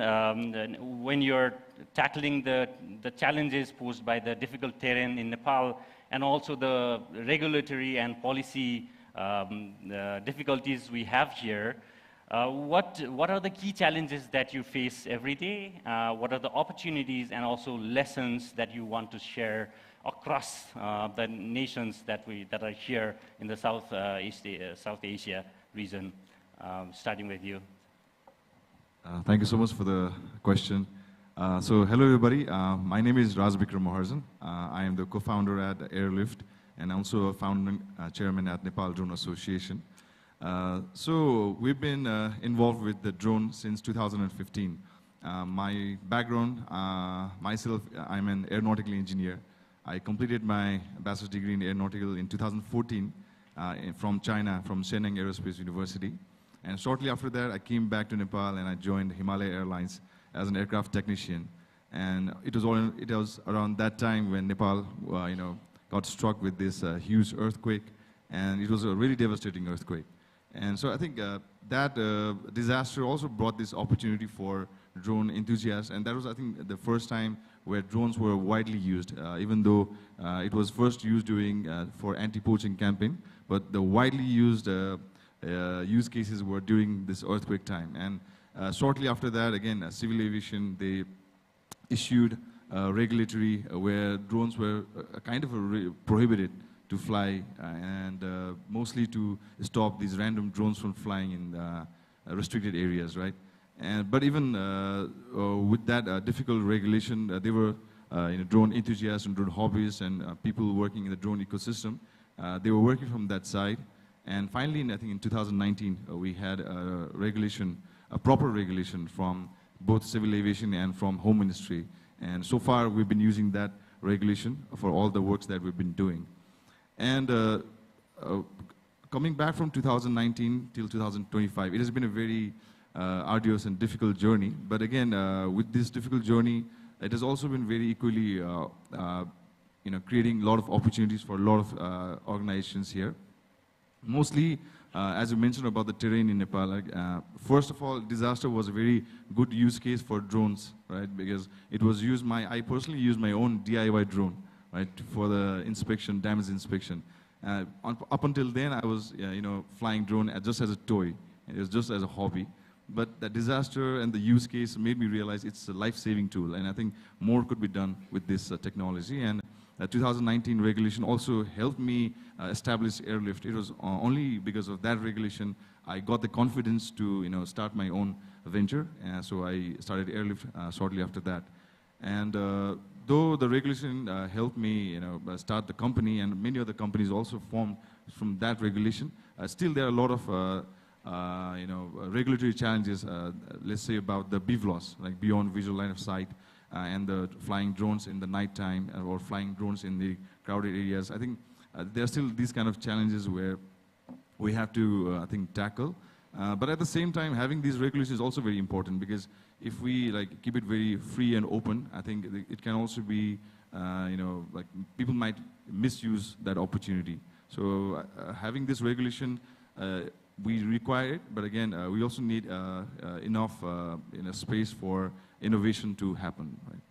when you're tackling the challenges posed by the difficult terrain in Nepal and also the regulatory and policy difficulties we have here. What are the key challenges that you face every day? What are the opportunities and also lessons that you want to share across the nations that are here in the South Asia region? Starting with you. Thank you so much for the question. So hello everybody, my name is Raj Bikram Maharzan. I am the co-founder at Airlift and also a founding chairman at Nepal Drone Association. So we've been involved with the drone since 2015. My background, myself, I'm an aeronautical engineer. I completed my bachelor's degree in aeronautical in 2014 from China, from Shenyang Aerospace University. And shortly after that, I came back to Nepal and I joined Himalaya Airlines as an aircraft technician. And it was around that time when Nepal, got struck with this huge earthquake, and it was a really devastating earthquake. And so I think that disaster also brought this opportunity for drone enthusiasts, and that was, I think, the first time where drones were widely used, even though it was first used for anti-poaching campaign, but the widely used use cases were during this earthquake time. And shortly after that, again, civil aviation, they issued regulatory where drones were kind of prohibited to fly, and mostly to stop these random drones from flying in restricted areas, right? But even with that difficult regulation, there were drone enthusiasts and drone hobbyists and people working in the drone ecosystem. They were working from that side. And finally, I think in 2019, we had a regulation, a proper regulation from both civil aviation and from Home Ministry. And so far, we've been using that regulation for all the works that we've been doing. And coming back from 2019 till 2025, it has been a very arduous and difficult journey. But again, with this difficult journey, it has also been very equally, creating a lot of opportunities for a lot of organizations here. Mostly, as you mentioned about the terrain in Nepal, first of all, disaster was a very good use case for drones, right? Because it was used, I personally used my own DIY drone, right, for the inspection, damage inspection. Up until then, I was, flying drone just as a toy. It was just as a hobby. But the disaster and the use case made me realize it's a life-saving tool, and I think more could be done with this technology. And 2019 regulation also helped me establish Airlift. It was only because of that regulation I got the confidence to start my own venture, and so I started Airlift shortly after that. And though the regulation helped me start the company, and many other companies also formed from that regulation, still there are a lot of regulatory challenges, let's say about the BVLOS, like beyond visual line of sight, and the flying drones in the nighttime, or flying drones in the crowded areas. I think there are still these kind of challenges where we have to, I think, tackle. But at the same time, having these regulations is also very important, because if we keep it very free and open, I think it can also be, people might misuse that opportunity. So having this regulation, we require it, but again, we also need enough space for innovation to happen. Right?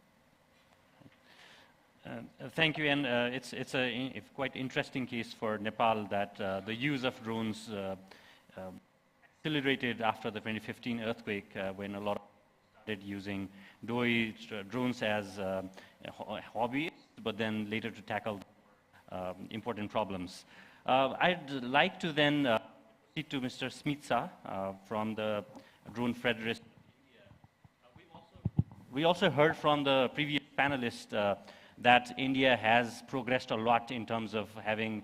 Thank you, and it's a quite interesting case for Nepal that the use of drones accelerated after the 2015 earthquake, when a lot of people started using drones as hobbies, but then later to tackle important problems. I'd like to then proceed to Mr. Smitsa from the Drone Federation. We also heard from the previous panelist that India has progressed a lot in terms of having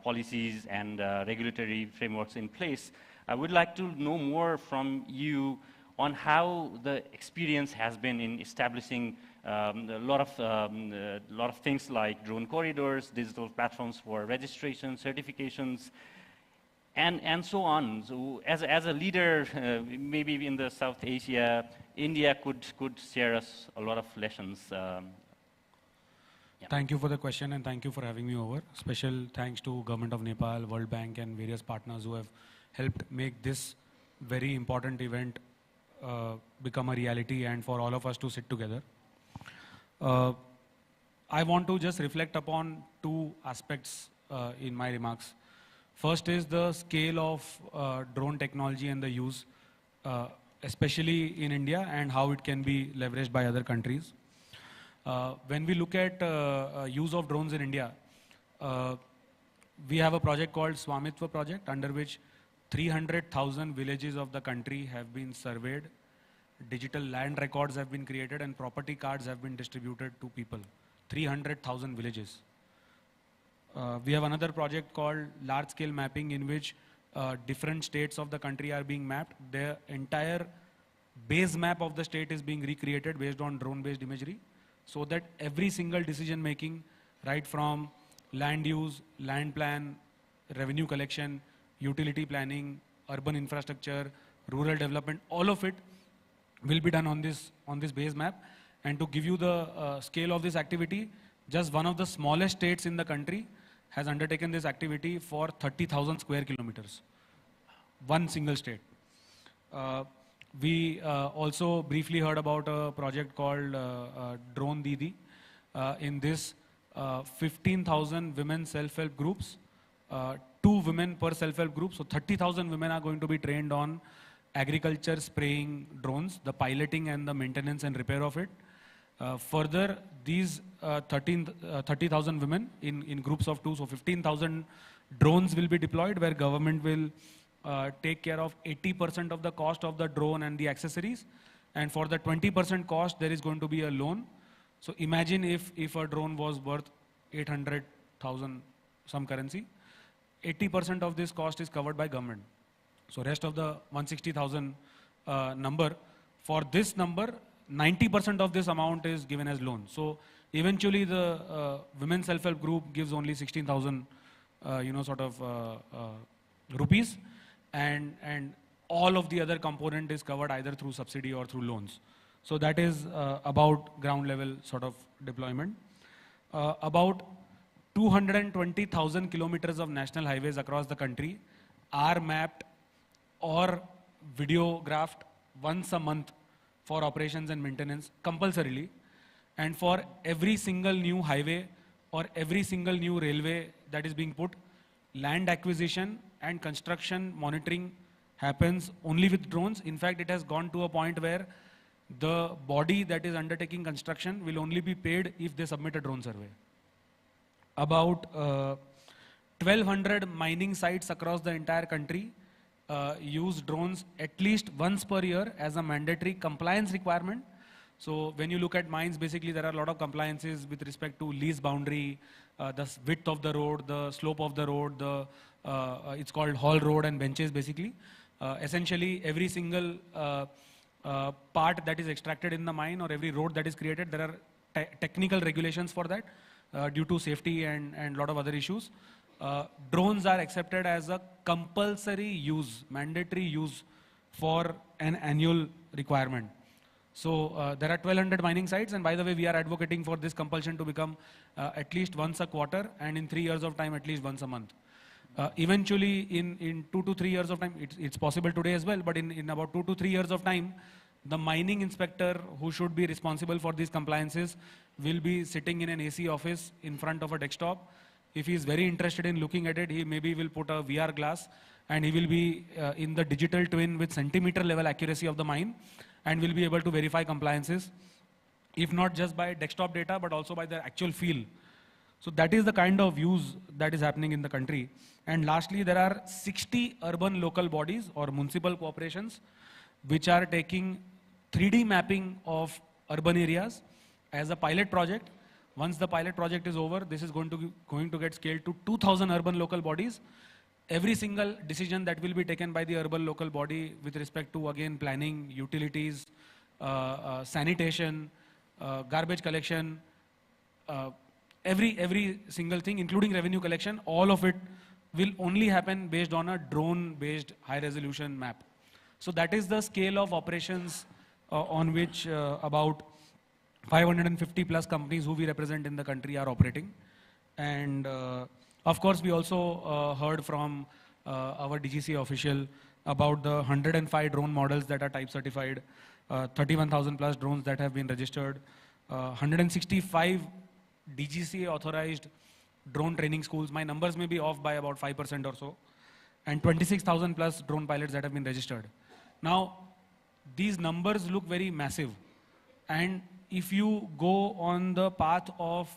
policies and regulatory frameworks in place. I would like to know more from you on how the experience has been in establishing a lot of things like drone corridors, digital platforms for registration, certifications, and so on. So as a leader, maybe in the South Asia, India could share us a lot of lessons. Thank you for the question, and thank you for having me over. Special thanks to Government of Nepal, World Bank, and various partners who have helped make this very important event become a reality, and for all of us to sit together. I want to just reflect upon two aspects in my remarks. First is the scale of drone technology and the use, especially in India, and how it can be leveraged by other countries. When we look at use of drones in India, we have a project called Swamitva project, under which 300,000 villages of the country have been surveyed, digital land records have been created, and property cards have been distributed to people. 300,000 villages. We have another project called large scale mapping, in which different states of the country are being mapped. The entire base map of the state is being recreated based on drone based imagery, so that every single decision making, right from land use, land plan, revenue collection, utility planning, urban infrastructure, rural development, all of it will be done on this base map. And to give you the scale of this activity, just one of the smallest states in the country has undertaken this activity for 30,000 square kilometers. One single state. We also briefly heard about a project called Drone Didi. In this, 15,000 women self-help groups, 2 women per self-help group. So 30,000 women are going to be trained on agriculture spraying drones, the piloting and the maintenance and repair of it. Further, these 30,000 women in groups of 2, so 15,000 drones will be deployed, where government will take care of 80% of the cost of the drone and the accessories. And for the 20% cost, there is going to be a loan. So imagine if a drone was worth 800,000 some currency, 80% of this cost is covered by government. So rest of the 160,000 number, for this number, 90% of this amount is given as loan. So eventually the women self-help group gives only 16,000 rupees, and all of the other component is covered either through subsidy or through loans. So that is about ground level sort of deployment. About 220,000 kilometers of national highways across the country are mapped or videographed once a month for operations and maintenance compulsorily. And for every single new highway or every single new railway that is being put, land acquisition and construction monitoring happens only with drones. In fact, it has gone to a point where the body that is undertaking construction will only be paid if they submit a drone survey. About 1,200 mining sites across the entire country use drones at least once per year as a mandatory compliance requirement. So when you look at mines, basically there are a lot of compliances with respect to lease boundary, the width of the road, the slope of the road, it's called haul road and benches basically. Essentially every single part that is extracted in the mine or every road that is created, there are technical regulations for that due to safety and a lot of other issues. Drones are accepted as a compulsory use, mandatory use for an annual requirement. So there are 1,200 mining sites, and by the way, we are advocating for this compulsion to become at least once a quarter, and in 3 years of time, at least once a month. Eventually, in 2 to 3 years of time, it's possible today as well, but in about 2 to 3 years of time, the mining inspector who should be responsible for these compliances will be sitting in an AC office in front of a desktop. If he is very interested in looking at it, he maybe will put a VR glass and he will be in the digital twin with centimeter level accuracy of the mine and will be able to verify compliances, if not just by desktop data, but also by the actual feel. So that is the kind of use that is happening in the country. And lastly, there are 60 urban local bodies or municipal corporations which are taking 3D mapping of urban areas as a pilot project. Once the pilot project is over, this is going to get scaled to 2,000 urban local bodies. Every single decision that will be taken by the urban local body with respect to, again, planning, utilities, sanitation, garbage collection, every single thing, including revenue collection, all of it will only happen based on a drone-based high-resolution map. So that is the scale of operations on which about 550 plus companies who we represent in the country are operating. And of course, we also heard from our DGC official about the 105 drone models that are type certified, 31,000 plus drones that have been registered, 165 DGCA authorized drone training schools. My numbers may be off by about 5% or so. And 26,000 plus drone pilots that have been registered. Now, these numbers look very massive. And if you go on the path of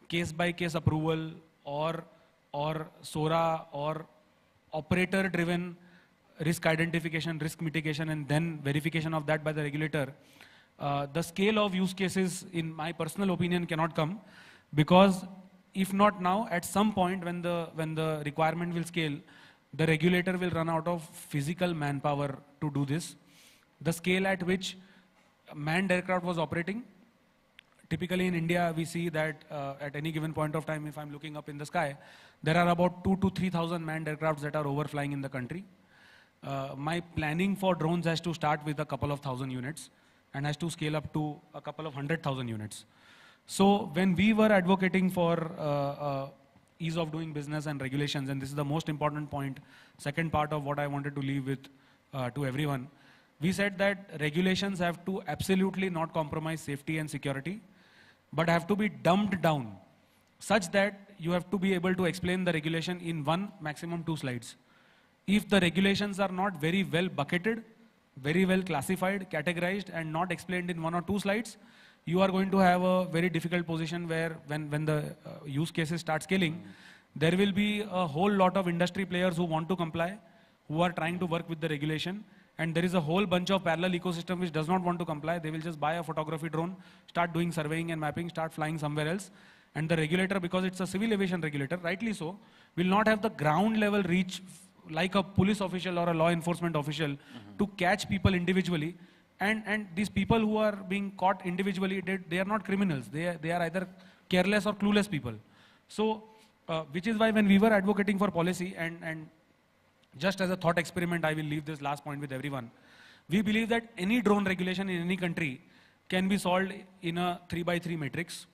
case-by-case approval or SORA or operator-driven risk identification, risk mitigation, and then verification of that by the regulator, the scale of use cases, in my personal opinion, cannot come, because if not now, at some point when the requirement will scale, the regulator will run out of physical manpower to do this. The scale at which manned aircraft was operating, typically in India, we see that at any given point of time, if I'm looking up in the sky, there are about 2,000 to 3,000 manned aircrafts that are overflying in the country. My planning for drones has to start with a couple of thousand units and has to scale up to a couple of 100,000 units. So when we were advocating for ease of doing business and regulations, and this is the most important point, second part of what I wanted to leave with to everyone, we said that regulations have to absolutely not compromise safety and security, but have to be dumbed down such that you have to be able to explain the regulation in one, maximum 2 slides. If the regulations are not very well bucketed, very well classified, categorized, and not explained in 1 or 2 slides, you are going to have a very difficult position where when the use cases start scaling, there will be a whole lot of industry players who want to comply, who are trying to work with the regulation, and there is a whole bunch of parallel ecosystem which does not want to comply. They will just buy a photography drone, start doing surveying and mapping, start flying somewhere else, and the regulator, because it's a civil aviation regulator, rightly so, will not have the ground level reach like a police official or a law enforcement official to catch people individually. And these people who are being caught individually, they are not criminals. They are either careless or clueless people. So, which is why when we were advocating for policy, and just as a thought experiment, I will leave this last point with everyone. We believe that any drone regulation in any country can be solved in a 3x3 matrix.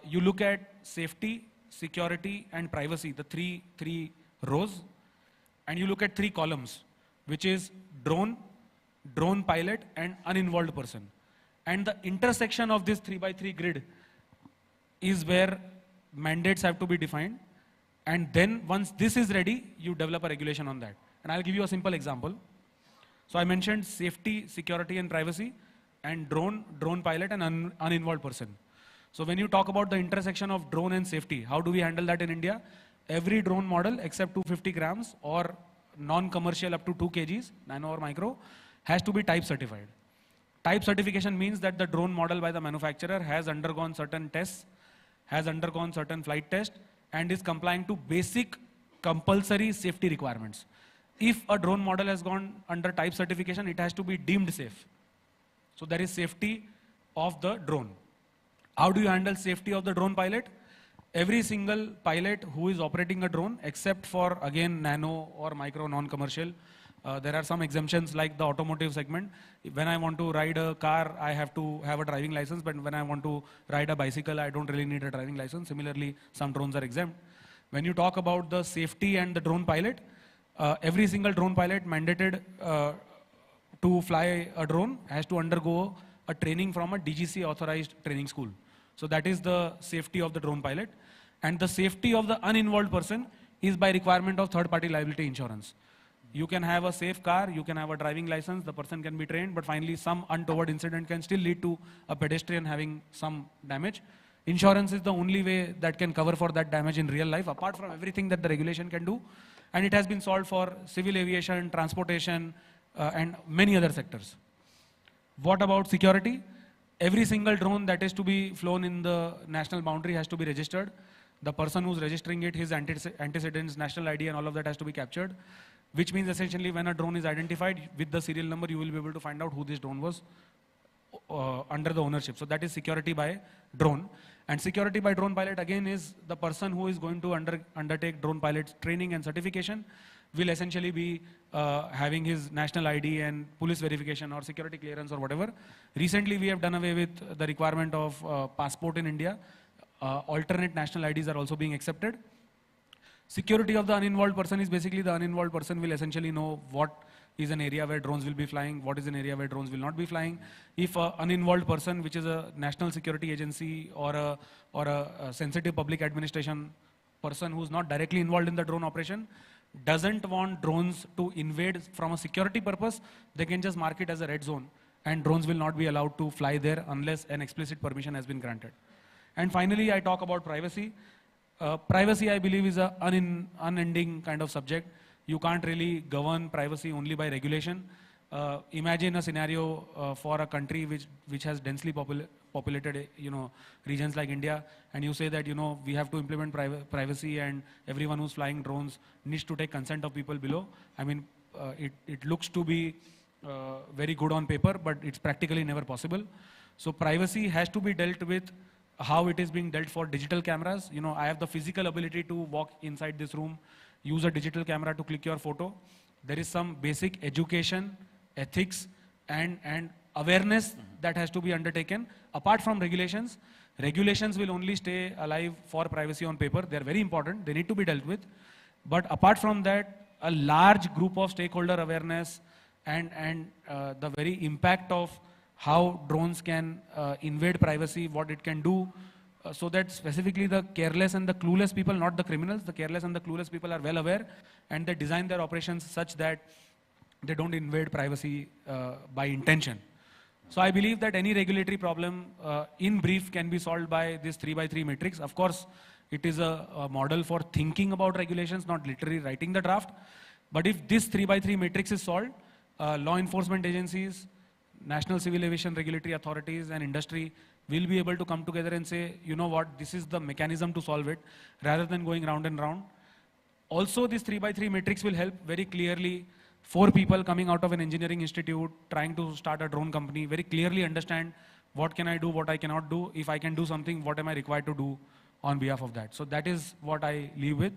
You look at safety, security, and privacy, the three rows, and you look at 3 columns, which is drone pilot, and uninvolved person. And the intersection of this 3x3 grid is where mandates have to be defined. And then once this is ready, you develop a regulation on that. And I'll give you a simple example. So I mentioned safety, security, and privacy, and drone pilot, and uninvolved person. So when you talk about the intersection of drone and safety, how do we handle that in India? Every drone model except 250 grams or non-commercial up to 2 kgs, nano or micro, has to be type certified. Type certification means that the drone model by the manufacturer has undergone certain tests, has undergone certain flight tests, and is complying to basic compulsory safety requirements. If a drone model has gone under type certification, it has to be deemed safe. So there is safety of the drone. How do you handle safety of the drone pilot? Every single pilot who is operating a drone, except for, again, nano or micro non-commercial, there are some exemptions like the automotive segment. When I want to ride a car, I have to have a driving license, but when I want to ride a bicycle, I don't really need a driving license. Similarly, some drones are exempt. When you talk about the safety and the drone pilot, every single drone pilot mandated to fly a drone has to undergo a training from a DGC authorized training school. So that is the safety of the drone pilot. And the safety of the uninvolved person is by requirement of third-party liability insurance. You can have a safe car, you can have a driving license, the person can be trained, but finally some untoward incident can still lead to a pedestrian having some damage. Insurance is the only way that can cover for that damage in real life, apart from everything that the regulation can do. And it has been solved for civil aviation, transportation, and many other sectors. What about security? Every single drone that is to be flown in the national boundary has to be registered. The person who's registering it, his antecedents, national ID, and all of that has to be captured. Which means essentially when a drone is identified with the serial number, you will be able to find out who this drone was under the ownership. So that is security by drone. And security by drone pilot again is the person who is going to undertake drone pilot training and certification will essentially be having his national ID and police verification or security clearance or whatever. Recently we have done away with the requirement of passport in India. Alternate national IDs are also being accepted. Security of the uninvolved person is basically the uninvolved person will essentially know what is an area where drones will be flying, what is an area where drones will not be flying. If an uninvolved person, which is a national security agency or a sensitive public administration person who's not directly involved in the drone operation, doesn't want drones to invade from a security purpose, they can just mark it as a red zone, and drones will not be allowed to fly there unless an explicit permission has been granted. And finally, I talk about privacy. Privacy, I believe, is an unending kind of subject. You can't really govern privacy only by regulation. Imagine a scenario for a country which has densely populated, regions like India, and you say that, we have to implement privacy and everyone who's flying drones needs to take consent of people below. I mean, it looks to be very good on paper, but it's practically never possible. So privacy has to be dealt with how it is being dealt for digital cameras. I have the physical ability to walk inside this room, use a digital camera to click your photo. There is some basic education, ethics, and awareness that has to be undertaken. Apart from regulations, regulations will only stay alive for privacy on paper. They're very important. They need to be dealt with. But apart from that, a large group of stakeholder awareness and the very impact of how drones can invade privacy, what it can do, so that specifically the careless and the clueless people, not the criminals, the careless and the clueless people are well aware, and they design their operations such that they don't invade privacy by intention. So I believe that any regulatory problem in brief can be solved by this 3x3 matrix. Of course, it is a model for thinking about regulations, not literally writing the draft. But if this 3x3 matrix is solved, law enforcement agencies, national civil aviation regulatory authorities and industry will be able to come together and say, you know what, this is the mechanism to solve it, rather than going round and round. Also, this 3x3 matrix will help very clearly for people coming out of an engineering institute, trying to start a drone company, very clearly understand what can I do, what I cannot do. If I can do something, what am I required to do on behalf of that? So that is what I leave with.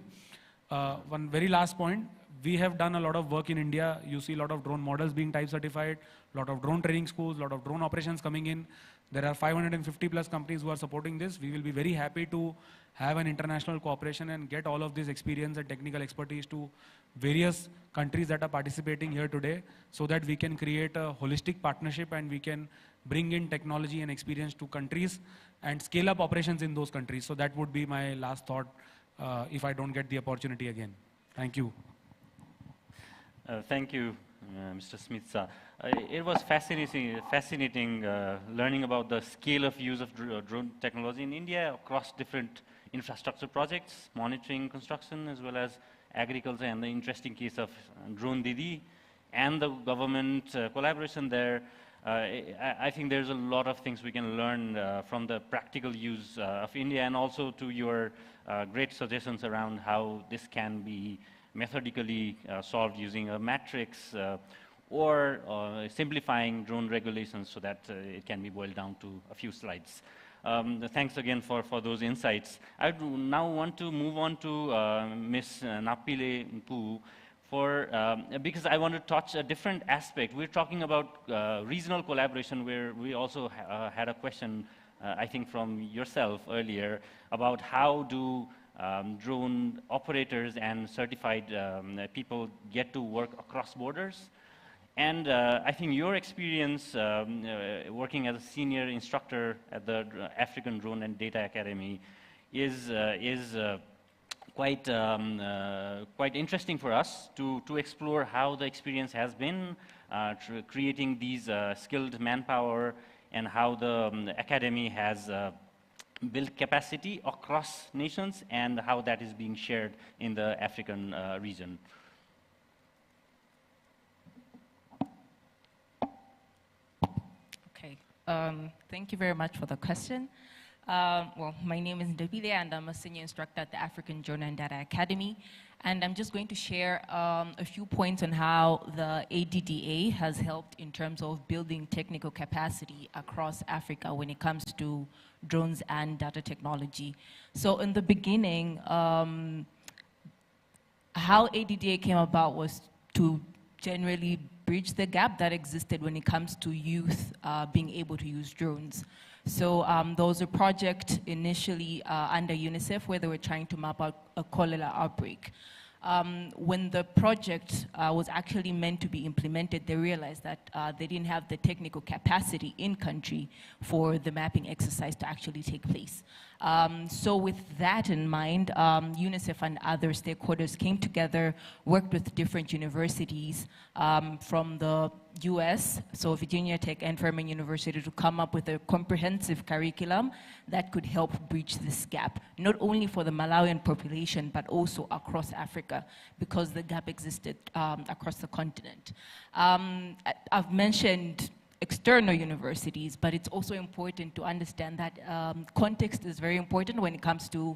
One very last point. We have done a lot of work in India. You see a lot of drone models being type certified, a lot of drone training schools, a lot of drone operations coming in. There are 550 plus companies who are supporting this. We will be very happy to have an international cooperation and get all of this experience and technical expertise to various countries that are participating here today, so that we can create a holistic partnership and we can bring in technology and experience to countries and scale up operations in those countries. So that would be my last thought if I don't get the opportunity again. Thank you. Thank you, Mr. Smith. It was fascinating learning about the scale of use of drone technology in India across different infrastructure projects, monitoring, construction, as well as agriculture, and the interesting case of Drone Didi and the government collaboration there. I think there's a lot of things we can learn from the practical use of India, and also to your great suggestions around how this can be methodically solved using a matrix or simplifying drone regulations so that it can be boiled down to a few slides. Thanks again for those insights. I now want to move on to Ms. Napile Mpu because I want to touch a different aspect. We're talking about regional collaboration, where we also had a question, I think, from yourself earlier about how do drone operators and certified people get to work across borders. And I think your experience working as a senior instructor at the African Drone and Data Academy is quite interesting for us to explore how the experience has been creating these skilled manpower, and how the academy has build capacity across nations, and how that is being shared in the African region. Okay, thank you very much for the question. Well, my name is Ndabile, and I'm a senior instructor at the African Drone and Data Academy. And I'm just going to share a few points on how the ADDA has helped in terms of building technical capacity across Africa when it comes to drones and data technology. So in the beginning, how ADDA came about was to generally bridge the gap that existed when it comes to youth being able to use drones. So there was a project initially under UNICEF where they were trying to map out a cholera outbreak. When the project was actually meant to be implemented, they realized that they didn't have the technical capacity in country for the mapping exercise to actually take place. So with that in mind, UNICEF and other stakeholders came together, worked with different universities from the US, so Virginia Tech and Furman University, to come up with a comprehensive curriculum that could help bridge this gap, not only for the Malawian population, but also across Africa, because the gap existed across the continent. I've mentioned external universities, but it's also important to understand that context is very important when it comes to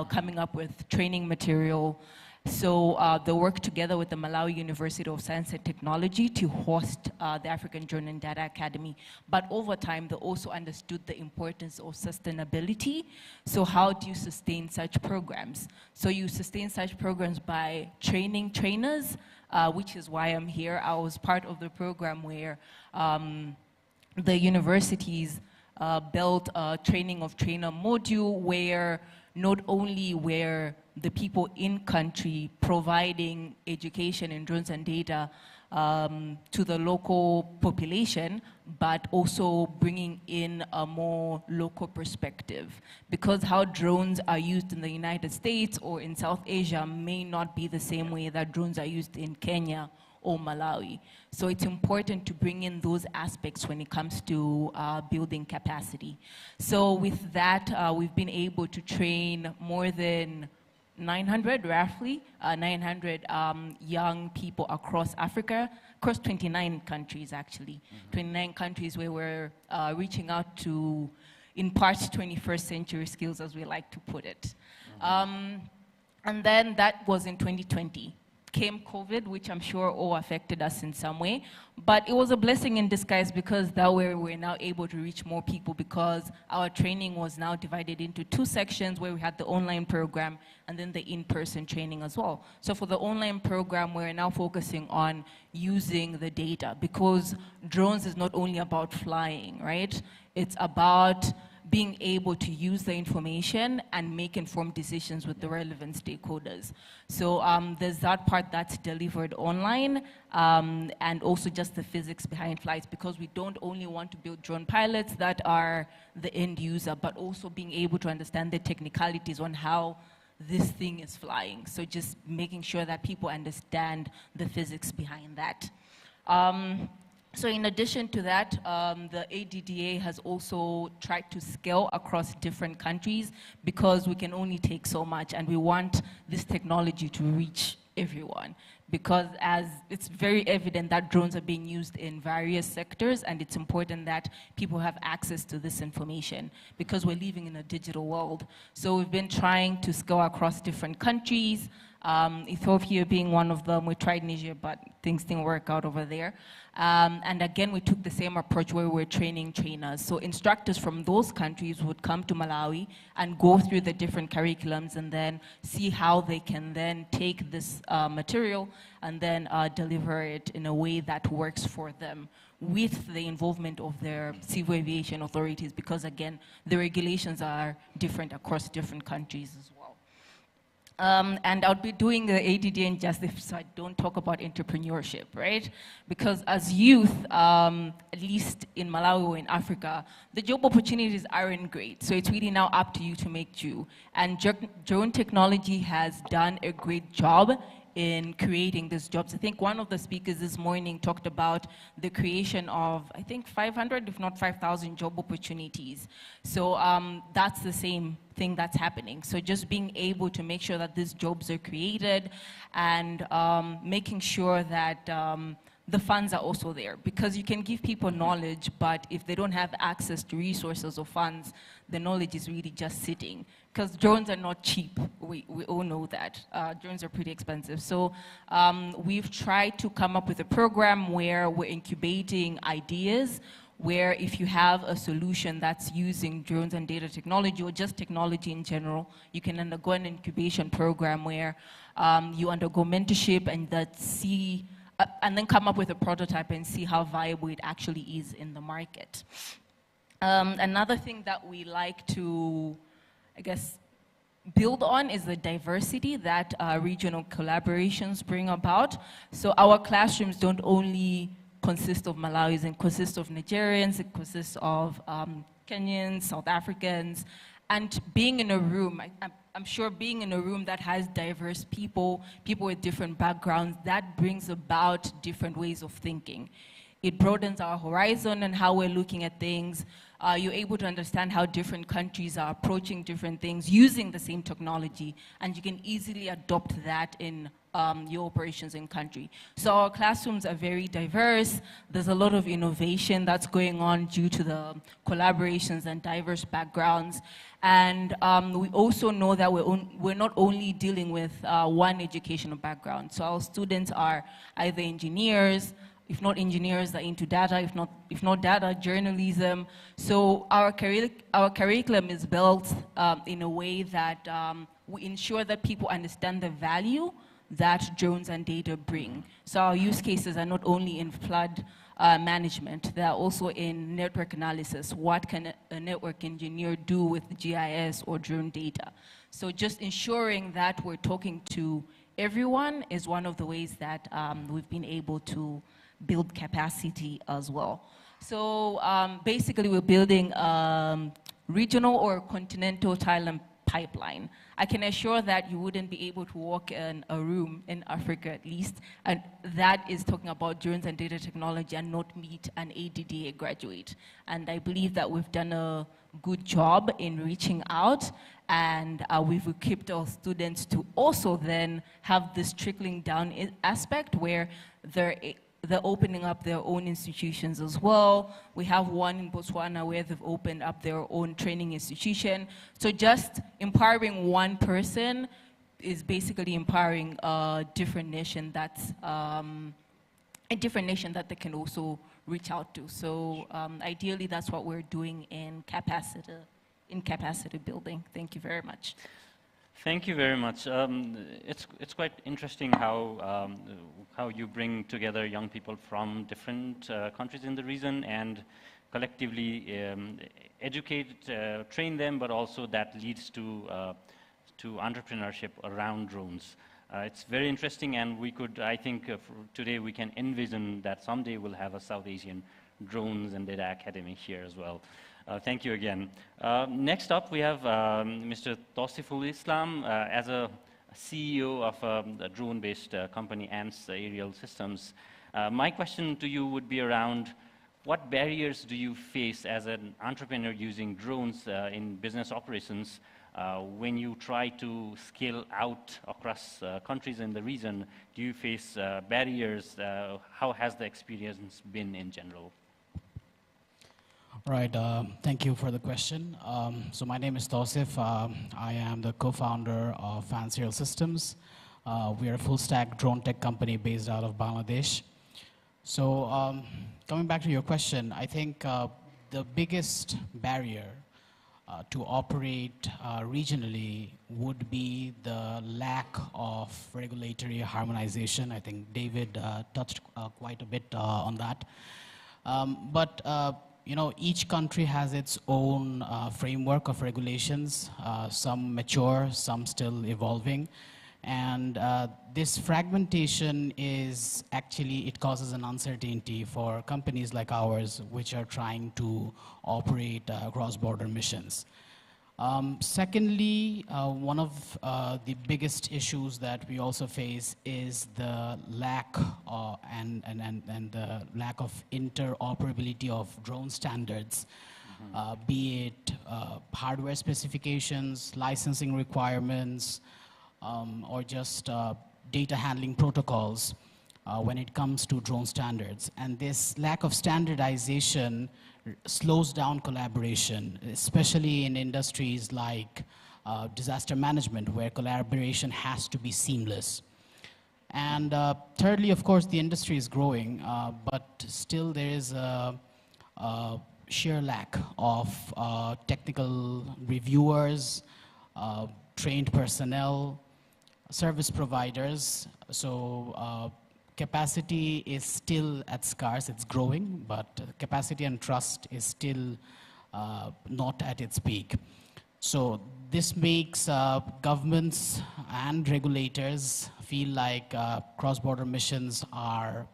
coming up with training material. So they worked together with the Malawi University of Science and Technology to host the African Drone and Data Academy. But over time, they also understood the importance of sustainability. So how do you sustain such programs? So you sustain such programs by training trainers, which is why I'm here. I was part of the program where the universities built a training of trainer module where not only were the people in country providing education in drones and data to the local population, but also bringing in a more local perspective. Because how drones are used in the United States or in South Asia may not be the same way that drones are used in Kenya or Malawi. So it's important to bring in those aspects when it comes to building capacity. So with that, we've been able to train more than 900, roughly, 900 young people across Africa, across 29 countries, actually. 29 countries where we're reaching out to, in part, 21st century skills, as we like to put it. And then that was in 2020. Came COVID, which I'm sure all affected us in some way, but it was a blessing in disguise because that way we're now able to reach more people because our training was now divided into two sections where we had the online program and then the in-person training as well. So for the online program, we're now focusing on using the data because drones is not only about flying, right? It's about being able to use the information and make informed decisions with the relevant stakeholders. So there's that part that's delivered online and also just the physics behind flights because we don't only want to build drone pilots that are the end user, but also being able to understand the technicalities on how this thing is flying. So just making sure that people understand the physics behind that. So in addition to that, the ADDA has also tried to scale across different countries because we can only take so much and we want this technology to reach everyone. Because as it's very evident that drones are being used in various sectors and it's important that people have access to this information because we're living in a digital world. So we've been trying to scale across different countries, Ethiopia being one of them. We tried Niger, but things didn't work out over there. And again, we took the same approach where we're training trainers. So instructors from those countries would come to Malawi and go through the different curriculums and then see how they can then take this material and then deliver it in a way that works for them with the involvement of their civil aviation authorities because, again, the regulations are different across different countries as well. And I'll be doing the ADD injustice so I don't talk about entrepreneurship, right? Because as youth, at least in Malawi or in Africa, the job opportunities aren't great. So it's really now up to you to make do. And drone technology has done a great job in creating these jobs. I think one of the speakers this morning talked about the creation of, I think, 500, if not 5,000 job opportunities. So that's the same thing that's happening. So just being able to make sure that these jobs are created and making sure that the funds are also there. Because you can give people knowledge, but if they don't have access to resources or funds, the knowledge is really just sitting. Because drones are not cheap, we all know that. Drones are pretty expensive. So we've tried to come up with a program where we're incubating ideas, where if you have a solution that's using drones and data technology or just technology in general, you can undergo an incubation program where you undergo mentorship and and then come up with a prototype and see how viable it actually is in the market. Another thing that we like to, I guess, build on is the diversity that regional collaborations bring about. So our classrooms don't only consist of Malawis, it consists of Nigerians, it consists of Kenyans, South Africans, and being in a room, I'm sure being in a room that has diverse people, people with different backgrounds, that brings about different ways of thinking. It broadens our horizon and how we're looking at things. You're able to understand how different countries are approaching different things using the same technology, and you can easily adopt that in your operations in country. So our classrooms are very diverse. There's a lot of innovation that's going on due to the collaborations and diverse backgrounds. And we also know that we're not only dealing with one educational background. So our students are either engineers, if not engineers, they're into data, if not data, journalism. So our curriculum is built in a way that we ensure that people understand the value that drones and data bring. So our use cases are not only in flood management, they are also in network analysis. What can a network engineer do with GIS or drone data? So just ensuring that we're talking to everyone is one of the ways that we've been able to build capacity as well. So basically we're building regional or continental talent pipeline. I can assure that you wouldn't be able to walk in a room in Africa at least, and that is talking about drones and data technology and not meet an ADDA graduate. And I believe that we've done a good job in reaching out, and we've equipped our students to also then have this trickling down aspect where they're opening up their own institutions as well. We have one in Botswana where they've opened up their own training institution. So just empowering one person is basically empowering a different nation that's a different nation that they can also reach out to. So ideally, that's what we're doing in capacity building. Thank you very much. Thank you very much. It's quite interesting how you bring together young people from different countries in the region and collectively educate, train them, but also that leads to entrepreneurship around drones. It's very interesting, and we could, I think, today we can envision that someday we'll have a South Asian drones and data academy here as well. Thank you again. Next up, we have Mr. Tausiful Islam as a CEO of a drone-based company, ANTS Aerial Systems. My question to you would be around what barriers do you face as an entrepreneur using drones in business operations when you try to scale out across countries in the region? Do you face barriers? How has the experience been in general? Right, thank you for the question. So my name is Tausif. I am the co-founder of ANTS Aerial Systems. We are a full-stack drone tech company based out of Bangladesh. So coming back to your question, I think the biggest barrier to operate regionally would be the lack of regulatory harmonization. I think David touched quite a bit on that. You know, each country has its own framework of regulations, some mature, some still evolving. And this fragmentation is actually, it causes an uncertainty for companies like ours, which are trying to operate cross-border missions. Secondly, one of the biggest issues that we also face is the lack and the lack of interoperability of drone standards, be it hardware specifications, licensing requirements, or just data handling protocols when it comes to drone standards. And this lack of standardization slows down collaboration, especially in industries like disaster management, where collaboration has to be seamless. And thirdly, of course, the industry is growing, but still there is a sheer lack of technical reviewers, trained personnel, service providers. So capacity is still at scarce, it's growing, but capacity and trust is still not at its peak. So this makes governments and regulators feel like cross-border missions are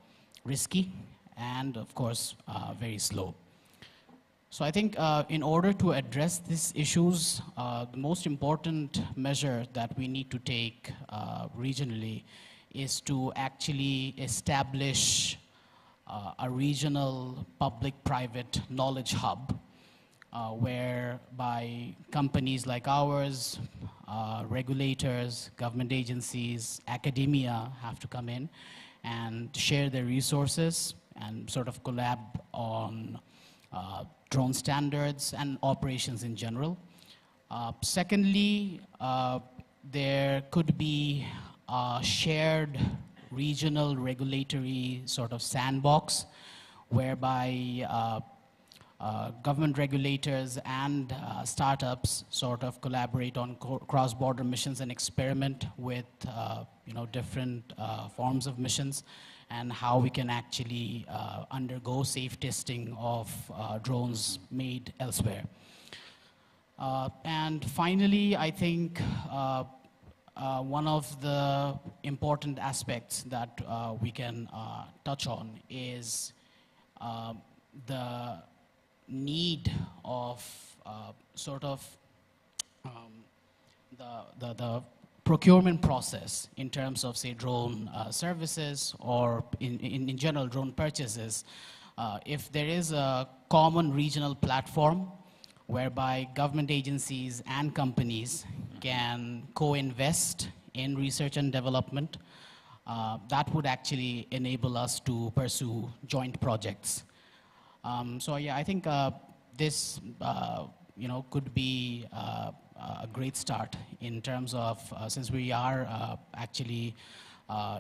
risky and, of course, very slow. So I think in order to address these issues, the most important measure that we need to take regionally is to actually establish a regional public-private knowledge hub whereby companies like ours, regulators, government agencies, academia have to come in and share their resources and sort of collab on drone standards and operations in general. Secondly, there could be a shared regional regulatory sort of sandbox whereby government regulators and startups sort of collaborate on cross-border missions and experiment with different forms of missions and how we can actually undergo safe testing of drones made elsewhere. And finally, I think one of the important aspects that we can touch on is the need of the procurement process in terms of, say, drone services or in general drone purchases. If there is a common regional platform whereby government agencies and companies can co-invest in research and development, that would actually enable us to pursue joint projects. So yeah, I think this could be a great start in terms of, since we are actually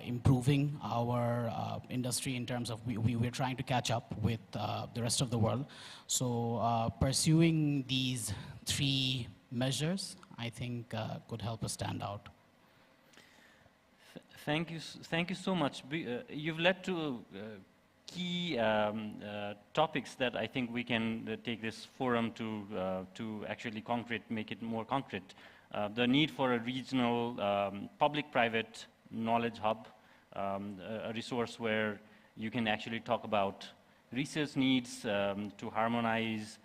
improving our industry in terms of we're trying to catch up with the rest of the world. So pursuing these three measures, I think could help us stand out. Thank you so much. You've led to key topics that I think we can take this forum to actually make it more concrete. The need for a regional public-private knowledge hub, a resource where you can actually talk about research needs to harmonize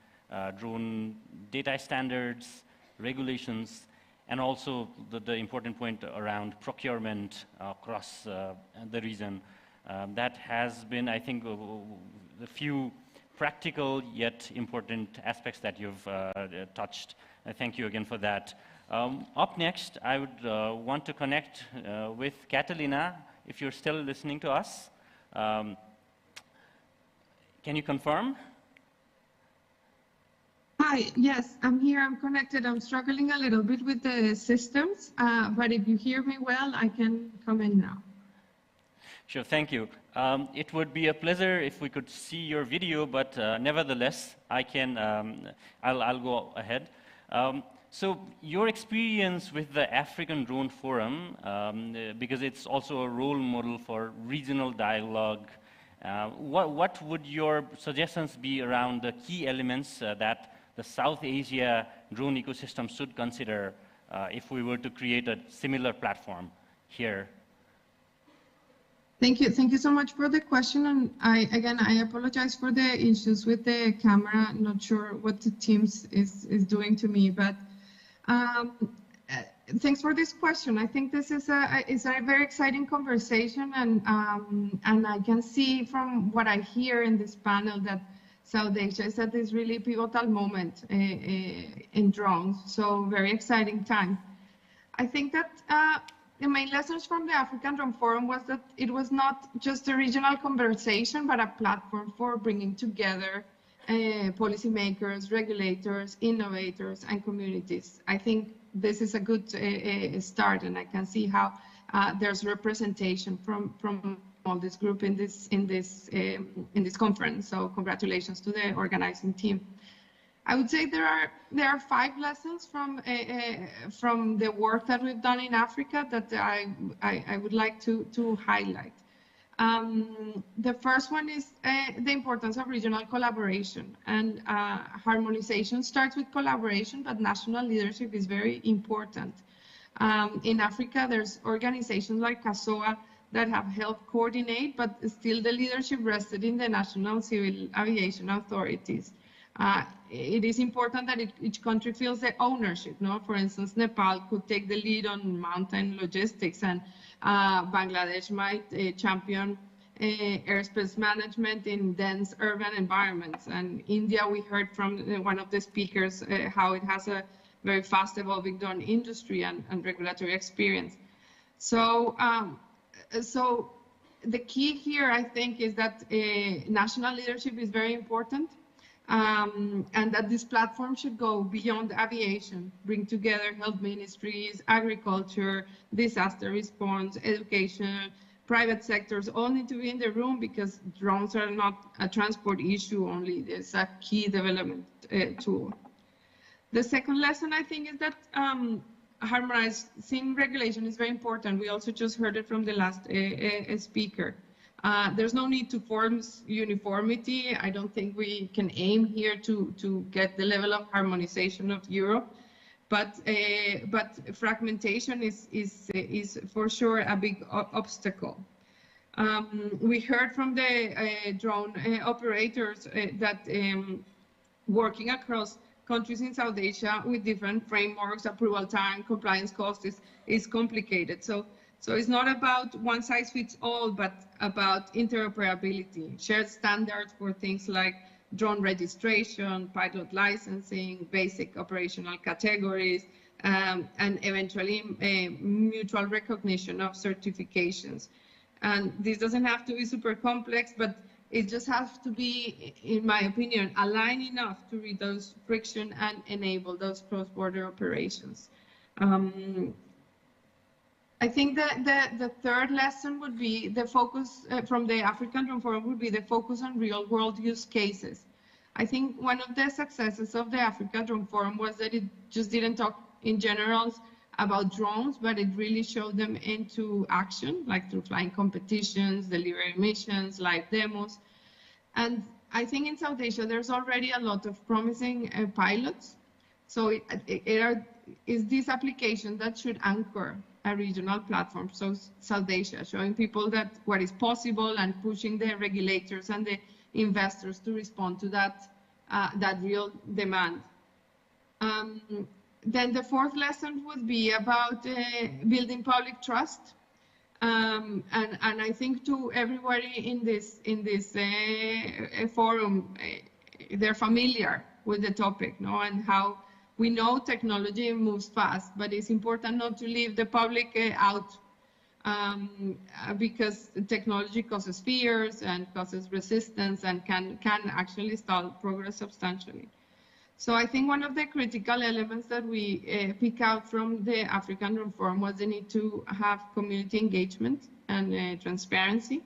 drone data standards, regulations, and also the important point around procurement across the region. That has been, I think, the few practical yet important aspects that you've touched. Thank you again for that. Up next, I would want to connect with Catalina, if you're still listening to us. Can you confirm? Hi, yes, I'm here, I'm connected. I'm struggling a little bit with the systems, but if you hear me well, I can come in now. Sure, thank you. It would be a pleasure if we could see your video, but nevertheless, I'll go ahead. So your experience with the African Drone Forum, because it's also a role model for regional dialogue, what would your suggestions be around the key elements that the South Asia drone ecosystem should consider if we were to create a similar platform here? Thank you so much for the question. And I apologize for the issues with the camera. I'm not sure what the Teams is doing to me, but thanks for this question. I think this is a very exciting conversation, and I can see from what I hear in this panel that South Asia is at this really pivotal moment in drones. So very exciting time. I think that the main lessons from the African Drone Forum was that it was not just a regional conversation, but a platform for bringing together policymakers, regulators, innovators, and communities. I think this is a good start, and I can see how there's representation from all this group in this conference. So congratulations to the organizing team. I would say there are 5 lessons from the work that we've done in Africa that I would like to highlight. The first one is the importance of regional collaboration, and harmonization starts with collaboration, but national leadership is very important. In Africa, there's organizations like CASOA that have helped coordinate, but still the leadership rested in the national civil aviation authorities. It is important that each country feels the ownership. No? For instance, Nepal could take the lead on mountain logistics, and Bangladesh might champion airspace management in dense urban environments. And India, we heard from one of the speakers how it has a very fast evolving drone industry and regulatory experience. So, so the key here, I think, is that national leadership is very important. And that this platform should go beyond aviation, bring together health ministries, agriculture, disaster response, education, private sectors, all need to be in the room, because drones are not a transport issue only. It's a key development tool. The second lesson, I think, is that harmonizing regulation is very important. We also just heard it from the last speaker. There's no need to force uniformity. I don't think we can aim here to get the level of harmonization of Europe, but fragmentation is for sure a big obstacle. We heard from the drone operators that working across countries in South Asia with different frameworks, approval time, compliance cost is complicated. So it's not about one size fits all, but about interoperability, shared standards for things like drone registration, pilot licensing, basic operational categories, and eventually mutual recognition of certifications. And this doesn't have to be super complex, but it just has to be, in my opinion, aligned enough to reduce friction and enable those cross-border operations. I think that the third lesson would be the focus from the African Drone Forum would be the focus on real-world use cases. I think one of the successes of the African Drone Forum was that it just didn't talk in general about drones, but it really showed them into action, like through flying competitions, delivery missions, live demos. And I think in South Asia, there's already a lot of promising pilots. So it is this application that should anchor a regional platform, so South Asia, showing people that what is possible and pushing the regulators and the investors to respond to that, that real demand. Then the fourth lesson would be about building public trust. And I think to everybody in this forum, they're familiar with the topic, no, and how we know technology moves fast, but it's important not to leave the public out, because technology causes fears and causes resistance and can actually stall progress substantially. So I think one of the critical elements that we pick out from the African Drone Forum was the need to have community engagement and transparency.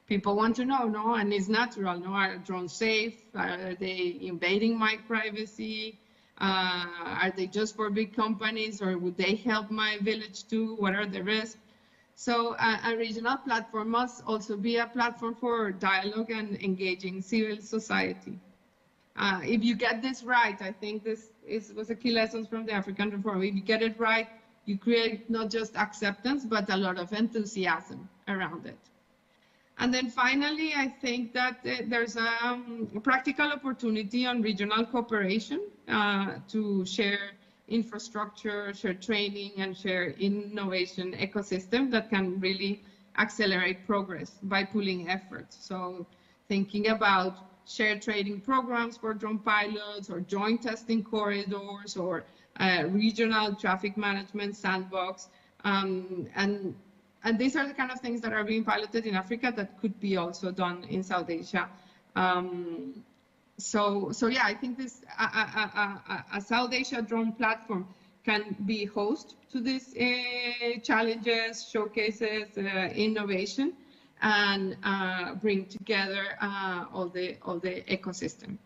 People want to know, no, and it's natural, no, are drones safe? Are they invading my privacy? Are they just for big companies, or would they help my village too? What are the risks? So a regional platform must also be a platform for dialogue and engaging civil society. If you get this right, I think this was a key lesson from the African Drone Forum. If you get it right, you create not just acceptance, but a lot of enthusiasm around it. And then finally, I think that there's a practical opportunity on regional cooperation to share infrastructure, share training, and share innovation ecosystem that can really accelerate progress by pooling efforts. So thinking about shared training programs for drone pilots, or joint testing corridors, or regional traffic management sandbox, and these are the kind of things that are being piloted in Africa that could be also done in South Asia. So yeah, I think this a South Asia drone platform can be host to these challenges, showcases, innovation, and bring together all the ecosystem.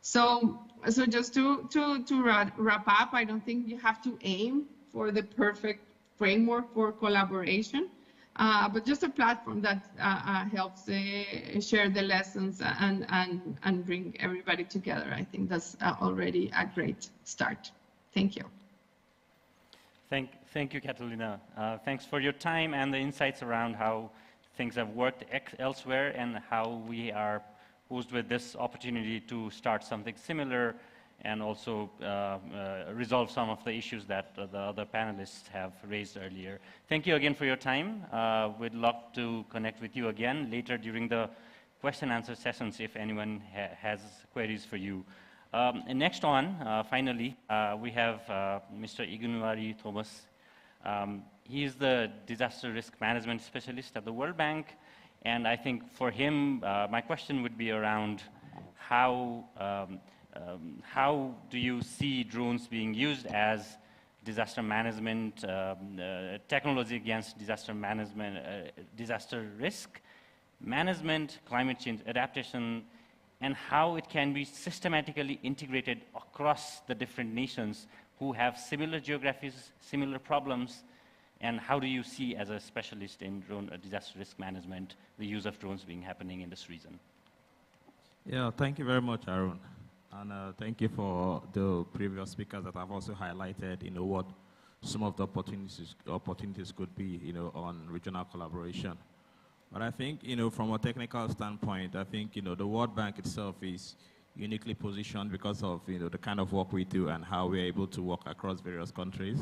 So just to wrap up, I don't think you have to aim for the perfect framework for collaboration. but just a platform that helps share the lessons and bring everybody together. I think that's already a great start. Thank you. Thank you, Catalina. Thanks for your time and the insights around how things have worked elsewhere and how we are posed with this opportunity to start something similar and also resolve some of the issues that the other panelists have raised earlier. Thank you again for your time. We'd love to connect with you again later during the question and answer sessions if anyone has queries for you. And next on, finally, we have Mr. Igunuari Thomas. He is the disaster risk management specialist at the World Bank. And I think for him, my question would be around how do you see drones being used as disaster management, technology against disaster management, disaster risk management, climate change adaptation, and how it can be systematically integrated across the different nations who have similar geographies, similar problems, and how do you see, as a specialist in drone disaster risk management, the use of drones being happening in this region? Yeah, thank you very much, Aaron. And thank you for the previous speakers that have also highlighted, what some of the opportunities could be, on regional collaboration. But I think, from a technical standpoint, I think, the World Bank itself is uniquely positioned because of, the kind of work we do and how we're able to work across various countries,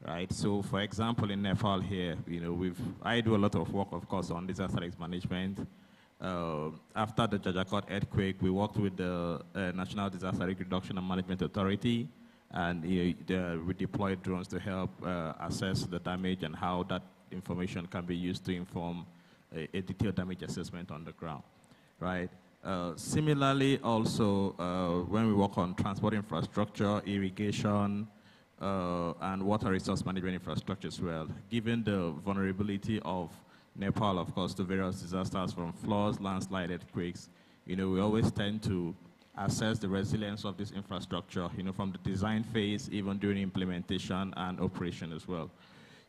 right? So, for example, in Nepal here, I do a lot of work, of course, on disaster risk management. After the Jajakot earthquake, we worked with the National Disaster Risk Reduction and Management Authority, and we deployed drones to help assess the damage and how that information can be used to inform a detailed damage assessment on the ground, right? Similarly, also, when we work on transport infrastructure, irrigation, and water resource management infrastructure as well, given the vulnerability of Nepal, of course, to various disasters from floods, landslide, earthquakes, we always tend to assess the resilience of this infrastructure, from the design phase, even during implementation and operation as well.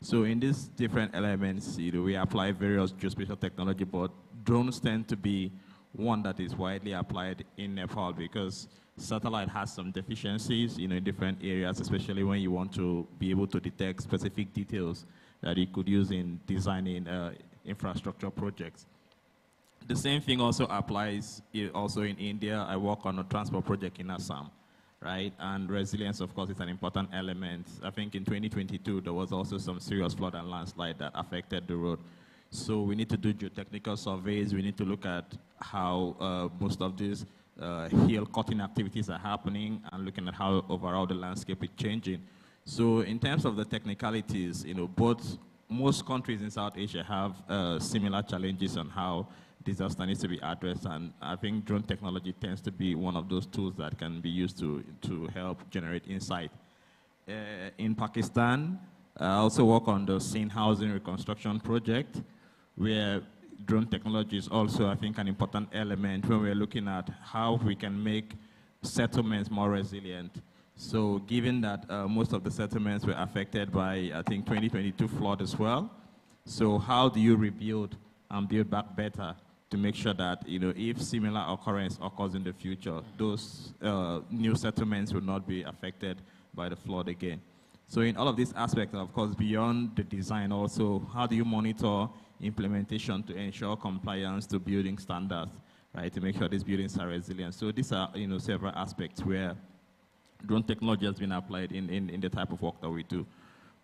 So in these different elements, we apply various geospatial technology, but drones tend to be one that is widely applied in Nepal because satellite has some deficiencies, in different areas, especially when you want to be able to detect specific details that you could use in designing infrastructure projects. The same thing also applies also in India. I work on a transport project in Assam, right? And resilience, of course, is an important element. I think in 2022, there was also some serious flood and landslide that affected the road. So we need to do geotechnical surveys. We need to look at how most of these hill cutting activities are happening and looking at how overall the landscape is changing. So in terms of the technicalities, most countries in South Asia have similar challenges on how disaster needs to be addressed, and I think drone technology tends to be one of those tools that can be used to help generate insight. In Pakistan, I also work on the Sindh Housing Reconstruction Project, where drone technology is also, I think, an important element when we're looking at how we can make settlements more resilient. So given that most of the settlements were affected by, I think, 2022 flood as well, so how do you rebuild and build back better to make sure that, if similar occurrence occurs in the future, those new settlements will not be affected by the flood again. So in all of these aspects, of course, beyond the design also, how do you monitor implementation to ensure compliance to building standards, right, to make sure these buildings are resilient? So these are, several aspects where drone technology has been applied in the type of work that we do.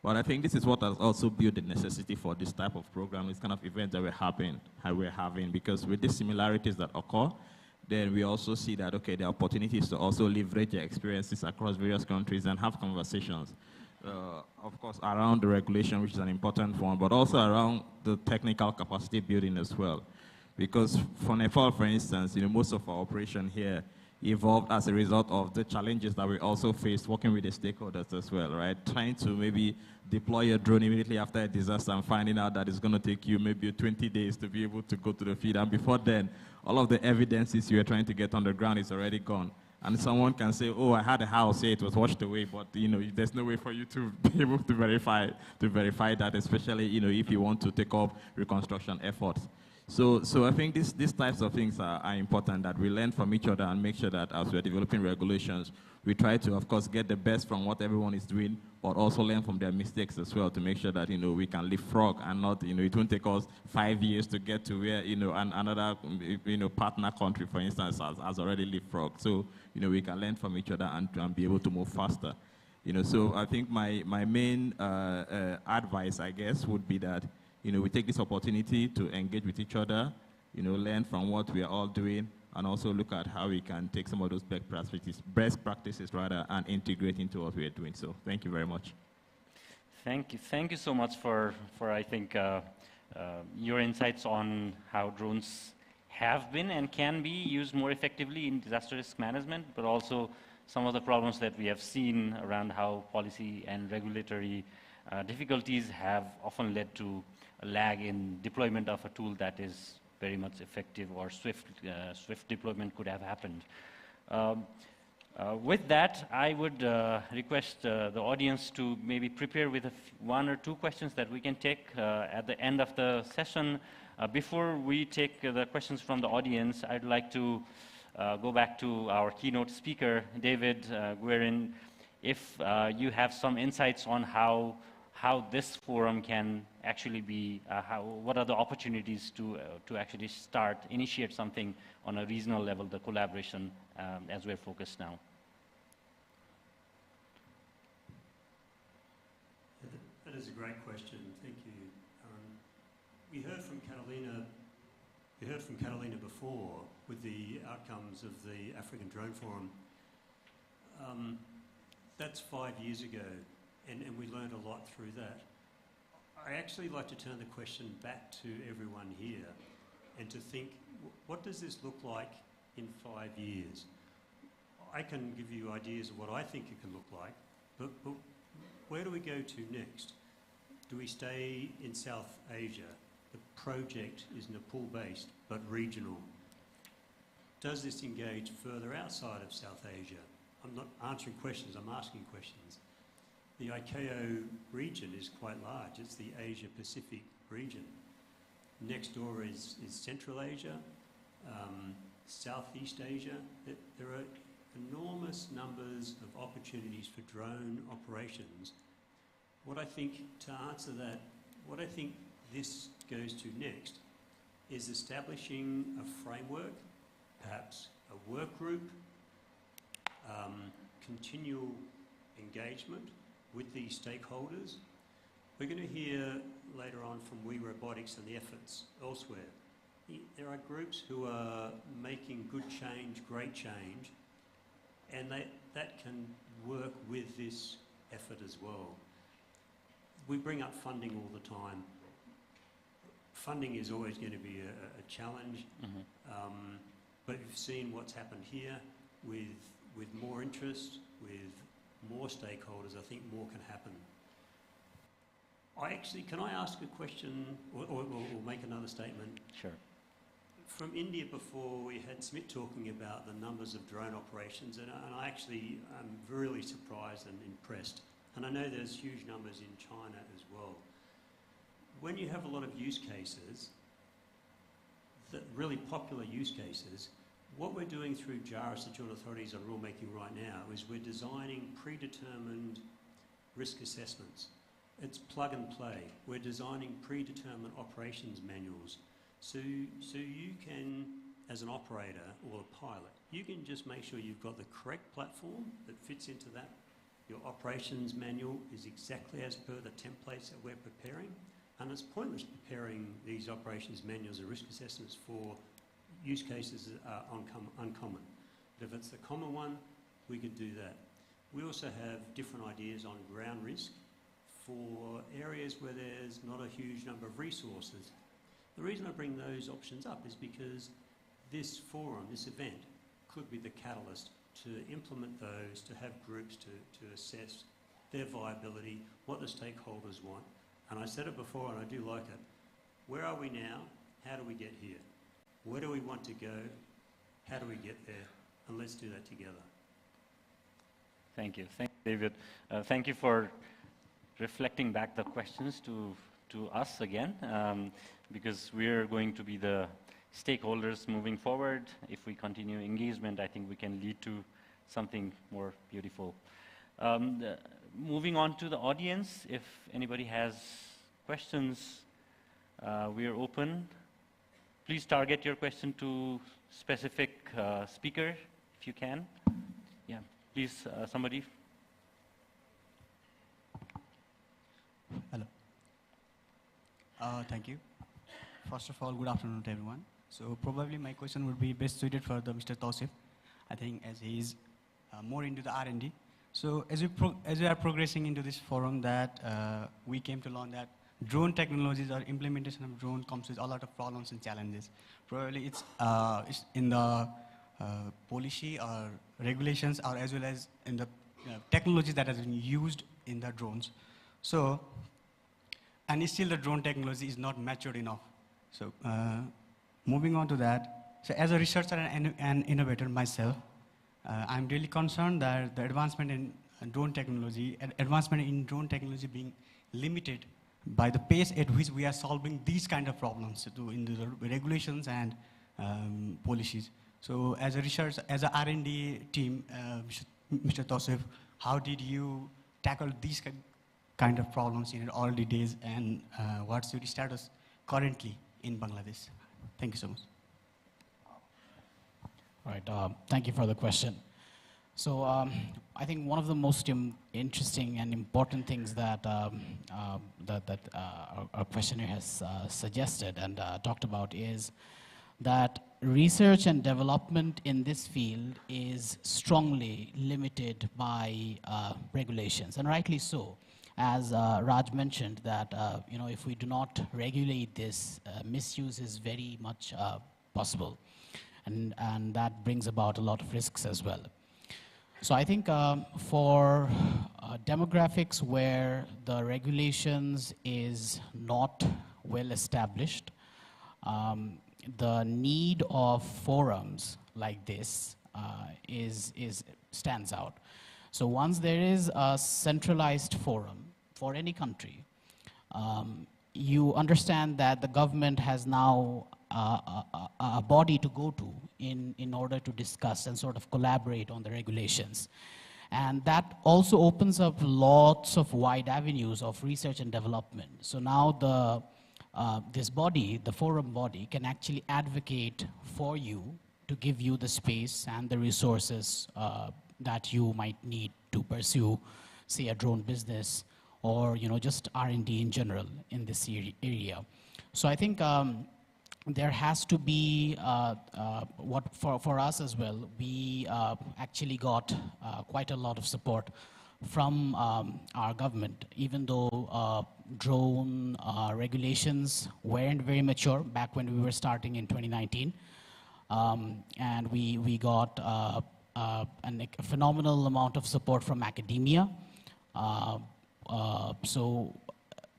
But I think this is what has also built the necessity for this type of program, this kind of event that we're having, because with the similarities that occur, then we also see that, okay, there are opportunities to also leverage their experiences across various countries and have conversations, of course, around the regulation, which is an important one, but also around the technical capacity building as well. Because for Nepal, for instance, most of our operation here evolved as a result of the challenges that we also faced working with the stakeholders as well, right? Trying to maybe deploy a drone immediately after a disaster and finding out that it's going to take you maybe 20 days to be able to go to the field. And before then, all of the evidences you were trying to get on the ground is already gone. And someone can say, oh, I had a house here, it was washed away, but there's no way for you to be able to verify that, especially if you want to take up reconstruction efforts. So I think these types of things are important, that we learn from each other and make sure that as we're developing regulations, we try to, of course, get the best from what everyone is doing, but also learn from their mistakes as well to make sure that, we can leapfrog and not, it won't take us 5 years to get to where, another, partner country, for instance, has already leapfrogged. So, we can learn from each other and be able to move faster. So I think my main advice, I guess, would be that, we take this opportunity to engage with each other, learn from what we are all doing, and also look at how we can take some of those best practices and integrate into what we are doing. So thank you very much. Thank you so much for I think, your insights on how drones have been and can be used more effectively in disaster risk management, but also some of the problems that we have seen around how policy and regulatory difficulties have often led to a lag in deployment of a tool that is very much effective, or swift deployment could have happened. With that, I would request the audience to maybe prepare with one or two questions that we can take at the end of the session. Before we take the questions from the audience, I'd like to go back to our keynote speaker, David Guerin. If you have some insights on how this forum can actually be, what are the opportunities to actually initiate something on a regional level, the collaboration, as we're focused now. That is a great question. Thank you. We heard from Catalina before with the outcomes of the African Drone Forum. That's 5 years ago. And we learned a lot through that. I actually like to turn the question back to everyone here and to think, what does this look like in 5 years? I can give you ideas of what I think it can look like, but where do we go to next? Do we stay in South Asia? The project is Nepal-based, but regional. Does this engage further outside of South Asia? I'm not answering questions, I'm asking questions. The ICAO region is quite large. It's the Asia-Pacific region. Next door is Central Asia, Southeast Asia. There are enormous numbers of opportunities for drone operations. What I think, to answer that, what I think this goes to next is establishing a framework, perhaps a work group, continual engagement with these stakeholders. We're going to hear later on from We Robotics and the efforts elsewhere. There are groups who are making good change, great change, and that can work with this effort as well. We bring up funding all the time. Funding is always going to be a challenge, but you've seen what's happened here with more interest, with more stakeholders. I think more can happen. Can I ask a question or make another statement? Sure. From India before, we had Smit talking about the numbers of drone operations, and I actually am really surprised and impressed. And I know there's huge numbers in China as well. When you have a lot of use cases, really popular use cases, what we're doing through JARIS, the Joint Authorities on Rulemaking right now, is we're designing predetermined risk assessments. It's plug and play. We're designing predetermined operations manuals. So you can, as an operator or a pilot, you can just make sure you've got the correct platform that fits into that. Your operations manual is exactly as per the templates that we're preparing. And it's pointless preparing these operations manuals and risk assessments for use cases that are uncommon. But if it's the common one, we could do that. We also have different ideas on ground risk for areas where there's not a huge number of resources. The reason I bring those options up is because this forum, this event, could be the catalyst to implement those, to have groups to assess their viability, what the stakeholders want. And I said it before and I do like it. Where are we now? How do we get here? Where do we want to go? How do we get there? And let's do that together. Thank you, David. Thank you for reflecting back the questions to us again, because we're going to be the stakeholders moving forward. If we continue engagement, I think we can lead to something more beautiful. Moving on to the audience, if anybody has questions, we are open. Please target your question to specific speaker, if you can. Yeah, please, somebody. Hello. Thank you. First of all, good afternoon to everyone. So probably my question would be best suited for the Mr. Tausif, I think, as he is more into the R&D. So as we are progressing into this forum, that we came to learn that drone technologies or implementation of drone comes with a lot of problems and challenges. Probably it's in the policy or regulations, or as well as in the technology that has been used in the drones. So, and still the drone technology is not matured enough. So moving on to that, so as a researcher and an innovator myself, I'm really concerned that the advancement in drone technology being limited by the pace at which we are solving these kind of problems in the regulations and policies. So as a research, as a R&D team, Mr. Tausif, how did you tackle these kind of problems in early days, and what's your status currently in Bangladesh? Thank you so much. All right, thank you for the question. So I think one of the most interesting and important things that our questioner has suggested and talked about is that research and development in this field is strongly limited by regulations, and rightly so. As Raj mentioned, that if we do not regulate this, misuse is very much possible, and that brings about a lot of risks as well. So I think for demographics where the regulations is not well established, the need of forums like this stands out. So once there is a centralized forum for any country, you understand that the government has now a body to go to in order to discuss and sort of collaborate on the regulations. And that also opens up lots of wide avenues of research and development. So now this body, the forum body, can actually advocate for you to give you the space and the resources that you might need to pursue, say, a drone business or just R&D in general in this area. So I think there has to be, for us as well, we actually got quite a lot of support from our government, even though drone regulations weren't very mature back when we were starting in 2019. And we got a phenomenal amount of support from academia. So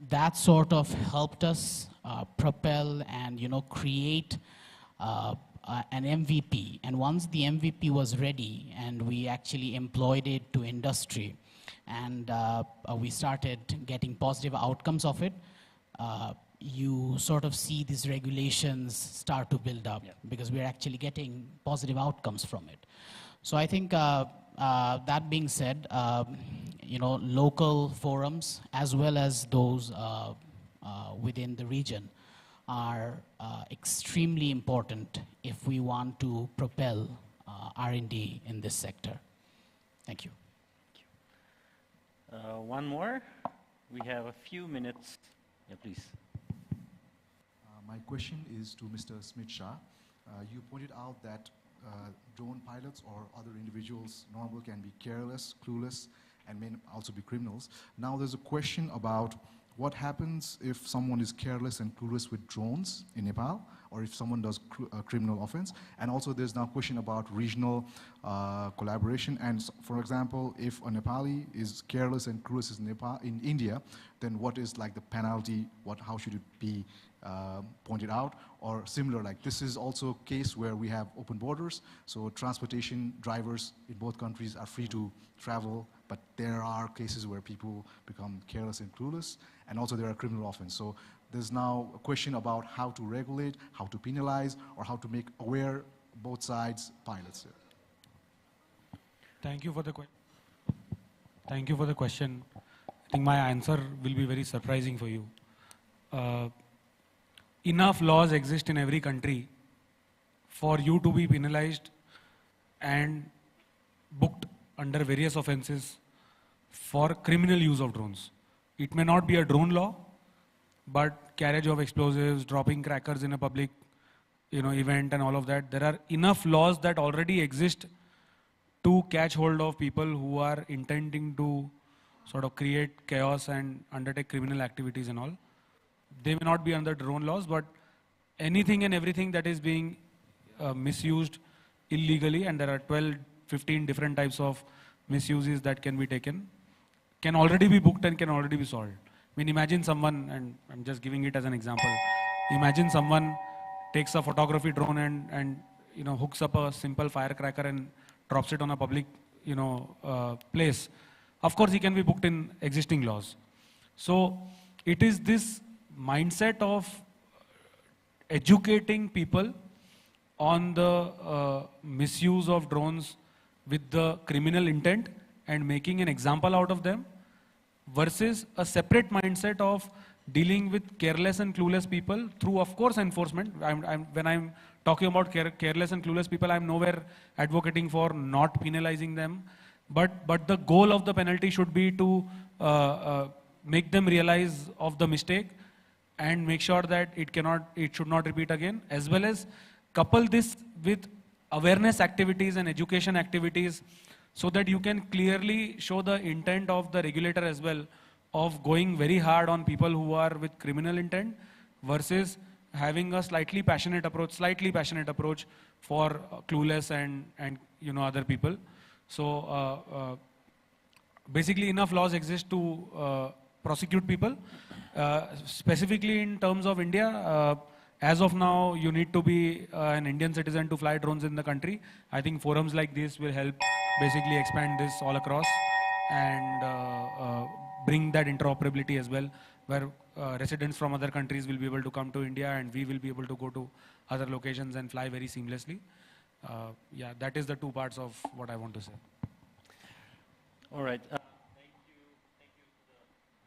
that sort of helped us propel and create an MVP. And once the MVP was ready and we actually employed it to industry, and we started getting positive outcomes of it, you sort of see these regulations start to build up, because we're actually getting positive outcomes from it. So I think that being said, local forums as well as those within the region are extremely important if we want to propel R&D in this sector. Thank you. One more. We have a few minutes. Yeah, please. My question is to Mr. Smith Shah. You pointed out that drone pilots or other individuals normally can be careless, clueless, and may also be criminals. Now there's a question about what happens if someone is careless and clueless with drones in Nepal, or if someone does a criminal offense? And also there's now a question about regional collaboration. And for example, if a Nepali is careless and clueless in India, then what is like the penalty? How should it be pointed out? Or similar, like this is also a case where we have open borders, so transportation drivers in both countries are free to travel, but there are cases where people become careless and clueless, and also there are criminal offenses. So there's now a question about how to regulate, how to penalize, or how to make aware both sides pilots. Thank you for the question. Thank you for the question. I think my answer will be very surprising for you. Enough laws exist in every country for you to be penalized and booked under various offenses for criminal use of drones. It may not be a drone law, but carriage of explosives, dropping crackers in a public event and all of that. There are enough laws that already exist to catch hold of people who are intending to sort of create chaos and undertake criminal activities and all. They may not be under drone laws, but anything and everything that is being misused illegally, and there are 12, 15 different types of misuses that can be taken, can already be booked and can already be solved. I mean, imagine someone, and I'm just giving it as an example, imagine someone takes a photography drone and hooks up a simple firecracker and drops it on a public place. Of course, he can be booked in existing laws. So it is this mindset of educating people on the misuse of drones with the criminal intent and making an example out of them, versus a separate mindset of dealing with careless and clueless people through, of course, enforcement. When I'm talking about careless and clueless people, I'm nowhere advocating for not penalizing them, but the goal of the penalty should be to make them realize of the mistake and make sure that it should not repeat again, as well as couple this with awareness activities and education activities, so that you can clearly show the intent of the regulator as well of going very hard on people who are with criminal intent versus having a slightly passionate approach for clueless and other people. So basically enough laws exist to prosecute people. Specifically in terms of India, as of now, you need to be an Indian citizen to fly drones in the country. I think forums like this will help basically expand this all across and bring that interoperability as well, where residents from other countries will be able to come to India and we will be able to go to other locations and fly very seamlessly. Yeah, that is the two parts of what I want to say. All right. Thank you to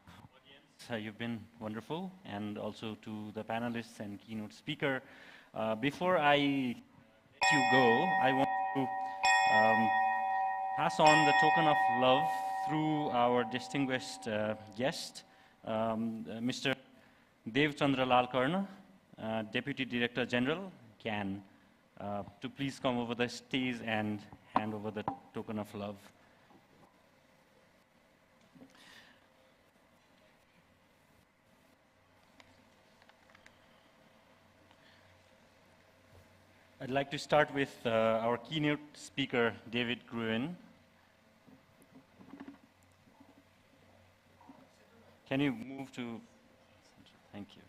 the audience. You've been wonderful, and also to the panelists and keynote speaker. Before I let you go, I want to pass on the token of love through our distinguished guest, Mr. Dev Chandra Lalkarna, Deputy Director General, CAN, to please come over the stage and hand over the token of love. I'd like to start with our keynote speaker, David Gruen. Can you move to? Thank you.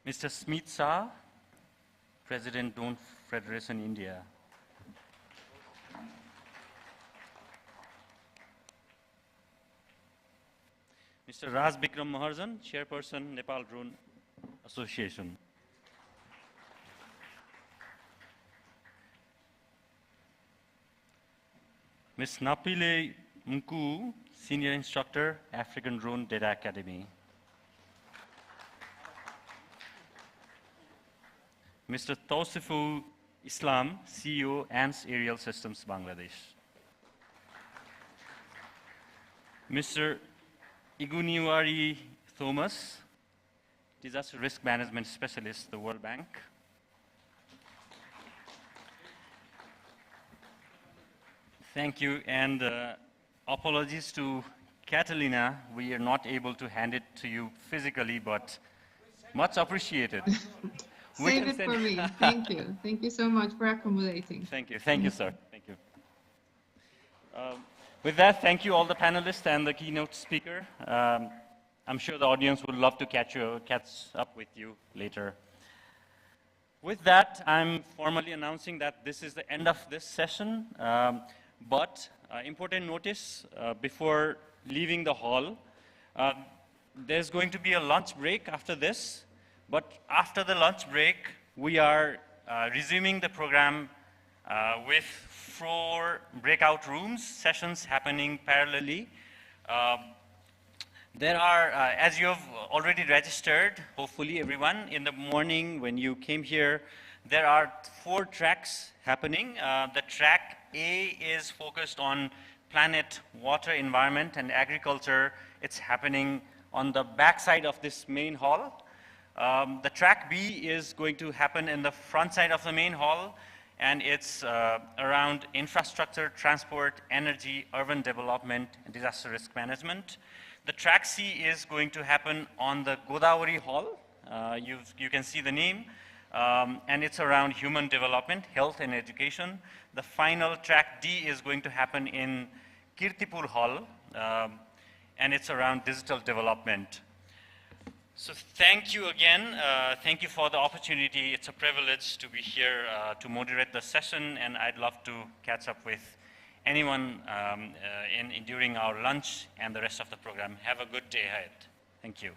Mr. Smit Shah, President, Drone Federation, India. Mr. Raj Bikram Maharjan, Chairperson, Nepal Drone Association. Ms. Napile Mku, Senior Instructor, African Drone Data Academy. Mr. Tausiful Islam, CEO, ANS Aerial Systems, Bangladesh. Mr. Iguniwari Thomas, Disaster Risk Management Specialist, the World Bank. Thank you, and apologies to Catalina. We are not able to hand it to you physically, but much appreciated. Save it for me. Thank you. Thank you so much for accommodating. Thank you. Thank you, sir. Thank you. With that, thank you all the panelists and the keynote speaker. I'm sure the audience would love to catch up with you later. With that, I'm formally announcing that this is the end of this session. But important notice before leaving the hall, there's going to be a lunch break after this. But after the lunch break, we are resuming the program with 4 breakout rooms, sessions happening parallelly. There are, as you have already registered, hopefully everyone, in the morning when you came here, there are 4 tracks happening. The track A is focused on planet, water, environment, and agriculture. It's happening on the back side of this main hall. The track B is going to happen in the front side of the main hall, and it's around infrastructure, transport, energy, urban development, and disaster risk management. The track C is going to happen on the Godavari Hall. You can see the name, and it's around human development, health, and education. The final track D is going to happen in Kirtipur Hall, and it's around digital development. So thank you again. Thank you for the opportunity. It's a privilege to be here to moderate the session, and I'd love to catch up with anyone during our lunch and the rest of the program. Have a good day ahead. Thank you.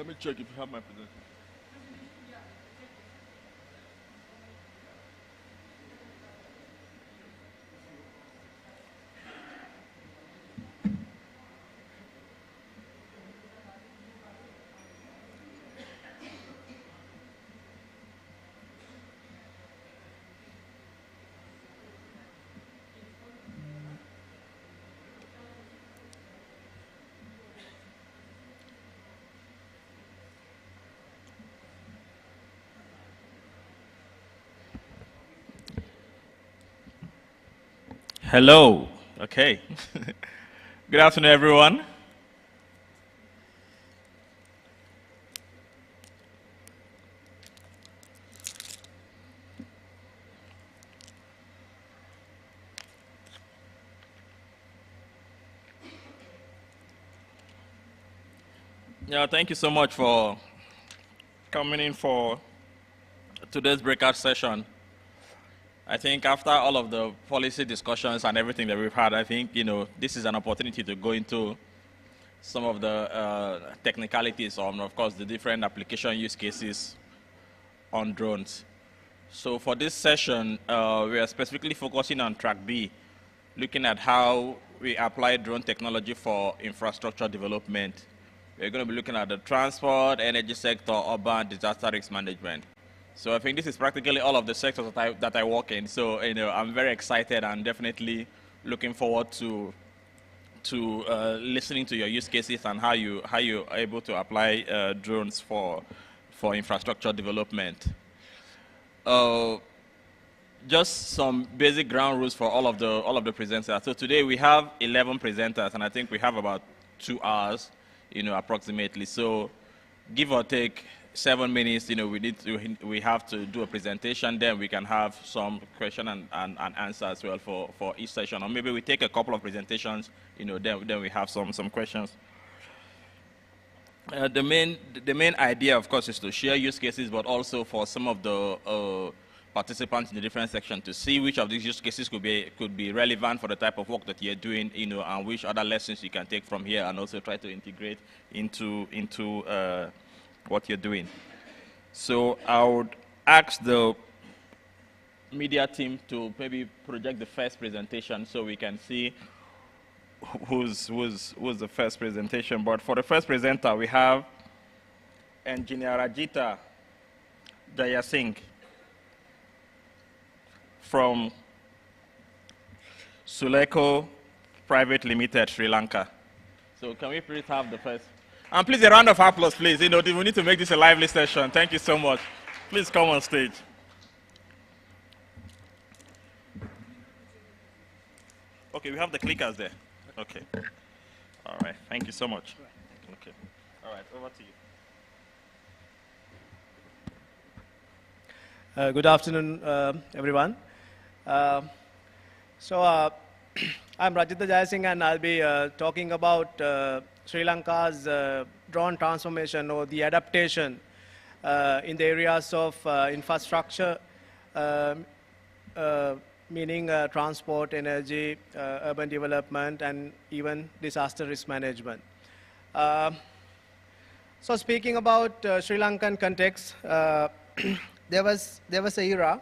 Let me check if you have my presentation. Hello. Okay. Good afternoon, everyone. Yeah, thank you so much for coming in for today's breakout session. I think after all of the policy discussions and everything that we've had, I think, you know, this is an opportunity to go into some of the technicalities on, of course, the different application use cases on drones. So for this session, we are specifically focusing on track B, looking at how we apply drone technology for infrastructure development. We're going to be looking at the transport, energy sector, urban, disaster risk management. So I think this is practically all of the sectors that I work in. So, you know, I'm very excited and definitely looking forward to listening to your use cases and how you are able to apply drones for infrastructure development. Just some basic ground rules for all of the presenters. So today we have 11 presenters, and I think we have about 2 hours, you know, approximately. So give or take 7 minutes, you know, we have to do a presentation, then we can have some question and answer as well for each session. Or maybe we take a couple of presentations, you know, then we have some questions. The main idea, of course, is to share use cases, but also for some of the participants in the different sections to see which of these use cases could be relevant for the type of work that you're doing, you know, and which other lessons you can take from here, and also try to integrate into what you're doing. So I would ask the media team to maybe project the first presentation so we can see who's the first presentation. But for the first presenter, we have Engineer Rajita Jayasingh from Suleko Private Limited, Sri Lanka. So can we please have the first? And please, a round of applause, please. You know, we need to make this a lively session. Thank you so much. Please come on stage. Okay, we have the clickers there. Okay. All right. Thank you so much. Okay. All right. Over to you. Good afternoon, everyone. I'm Rajita Jayasingh, and I'll be talking about Sri Lanka's drone transformation or the adaptation in the areas of infrastructure, meaning transport, energy, urban development, and even disaster risk management. So speaking about Sri Lankan context, there was an era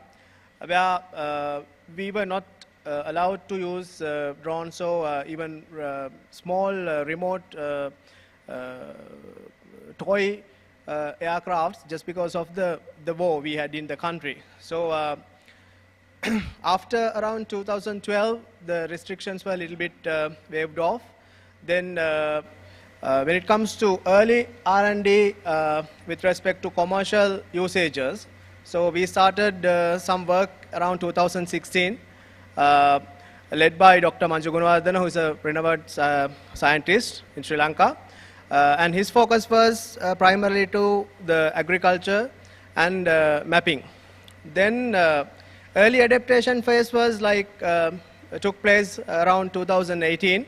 where we were not allowed to use drones or even small remote toy aircrafts just because of the war we had in the country. So after around 2012, the restrictions were a little bit waived off. Then when it comes to early R&D with respect to commercial usages, so we started some work around 2016. Led by Dr. Manju Gunawardena, who is a renowned scientist in Sri Lanka. And his focus was primarily to the agriculture and mapping. Then early adaptation phase was took place around 2018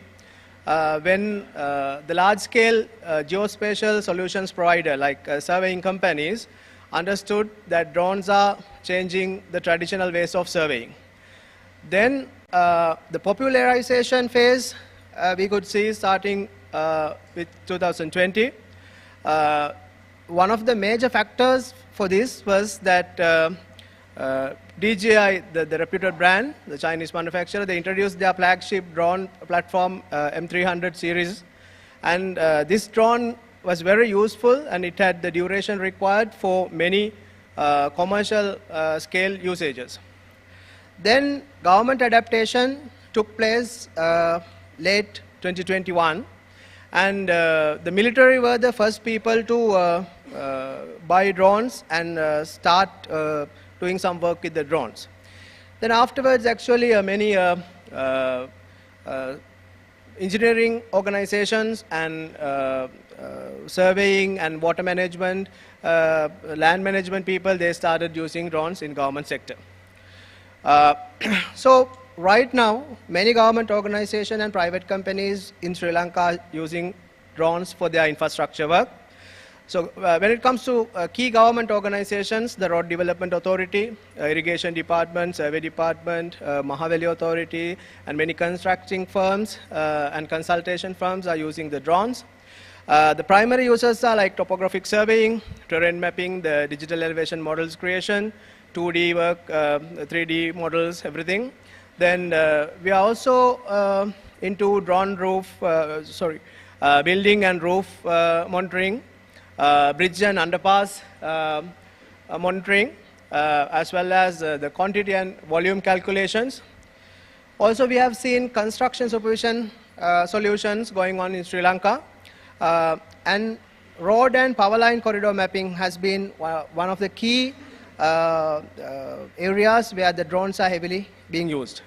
when the large-scale geospatial solutions provider like surveying companies understood that drones are changing the traditional ways of surveying. Then the popularization phase we could see starting with 2020. one of the major factors for this was that DJI, the reputed brand, the Chinese manufacturer, they introduced their flagship drone platform M300 series. And this drone was very useful, and it had the duration required for many commercial scale usages. Then government adaptation took place late 2021, and the military were the first people to buy drones and start doing some work with the drones. Then afterwards, actually, many engineering organizations and surveying and water management, land management people, they started using drones in government sector. So right now, many government organizations and private companies in Sri Lanka are using drones for their infrastructure work. So when it comes to key government organizations, the Road Development Authority, Irrigation Department, Survey Department, Mahaveli Authority, and many constructing firms and consultation firms are using the drones. The primary users are like topographic surveying, terrain mapping, the digital elevation models creation, 2D work, 3D models, everything. Then we are also into drone roof, building and roof monitoring, bridge and underpass monitoring, as well as the quantity and volume calculations. Also, we have seen construction supervision solutions going on in Sri Lanka. And road and power line corridor mapping has been one of the key areas where the drones are heavily being used.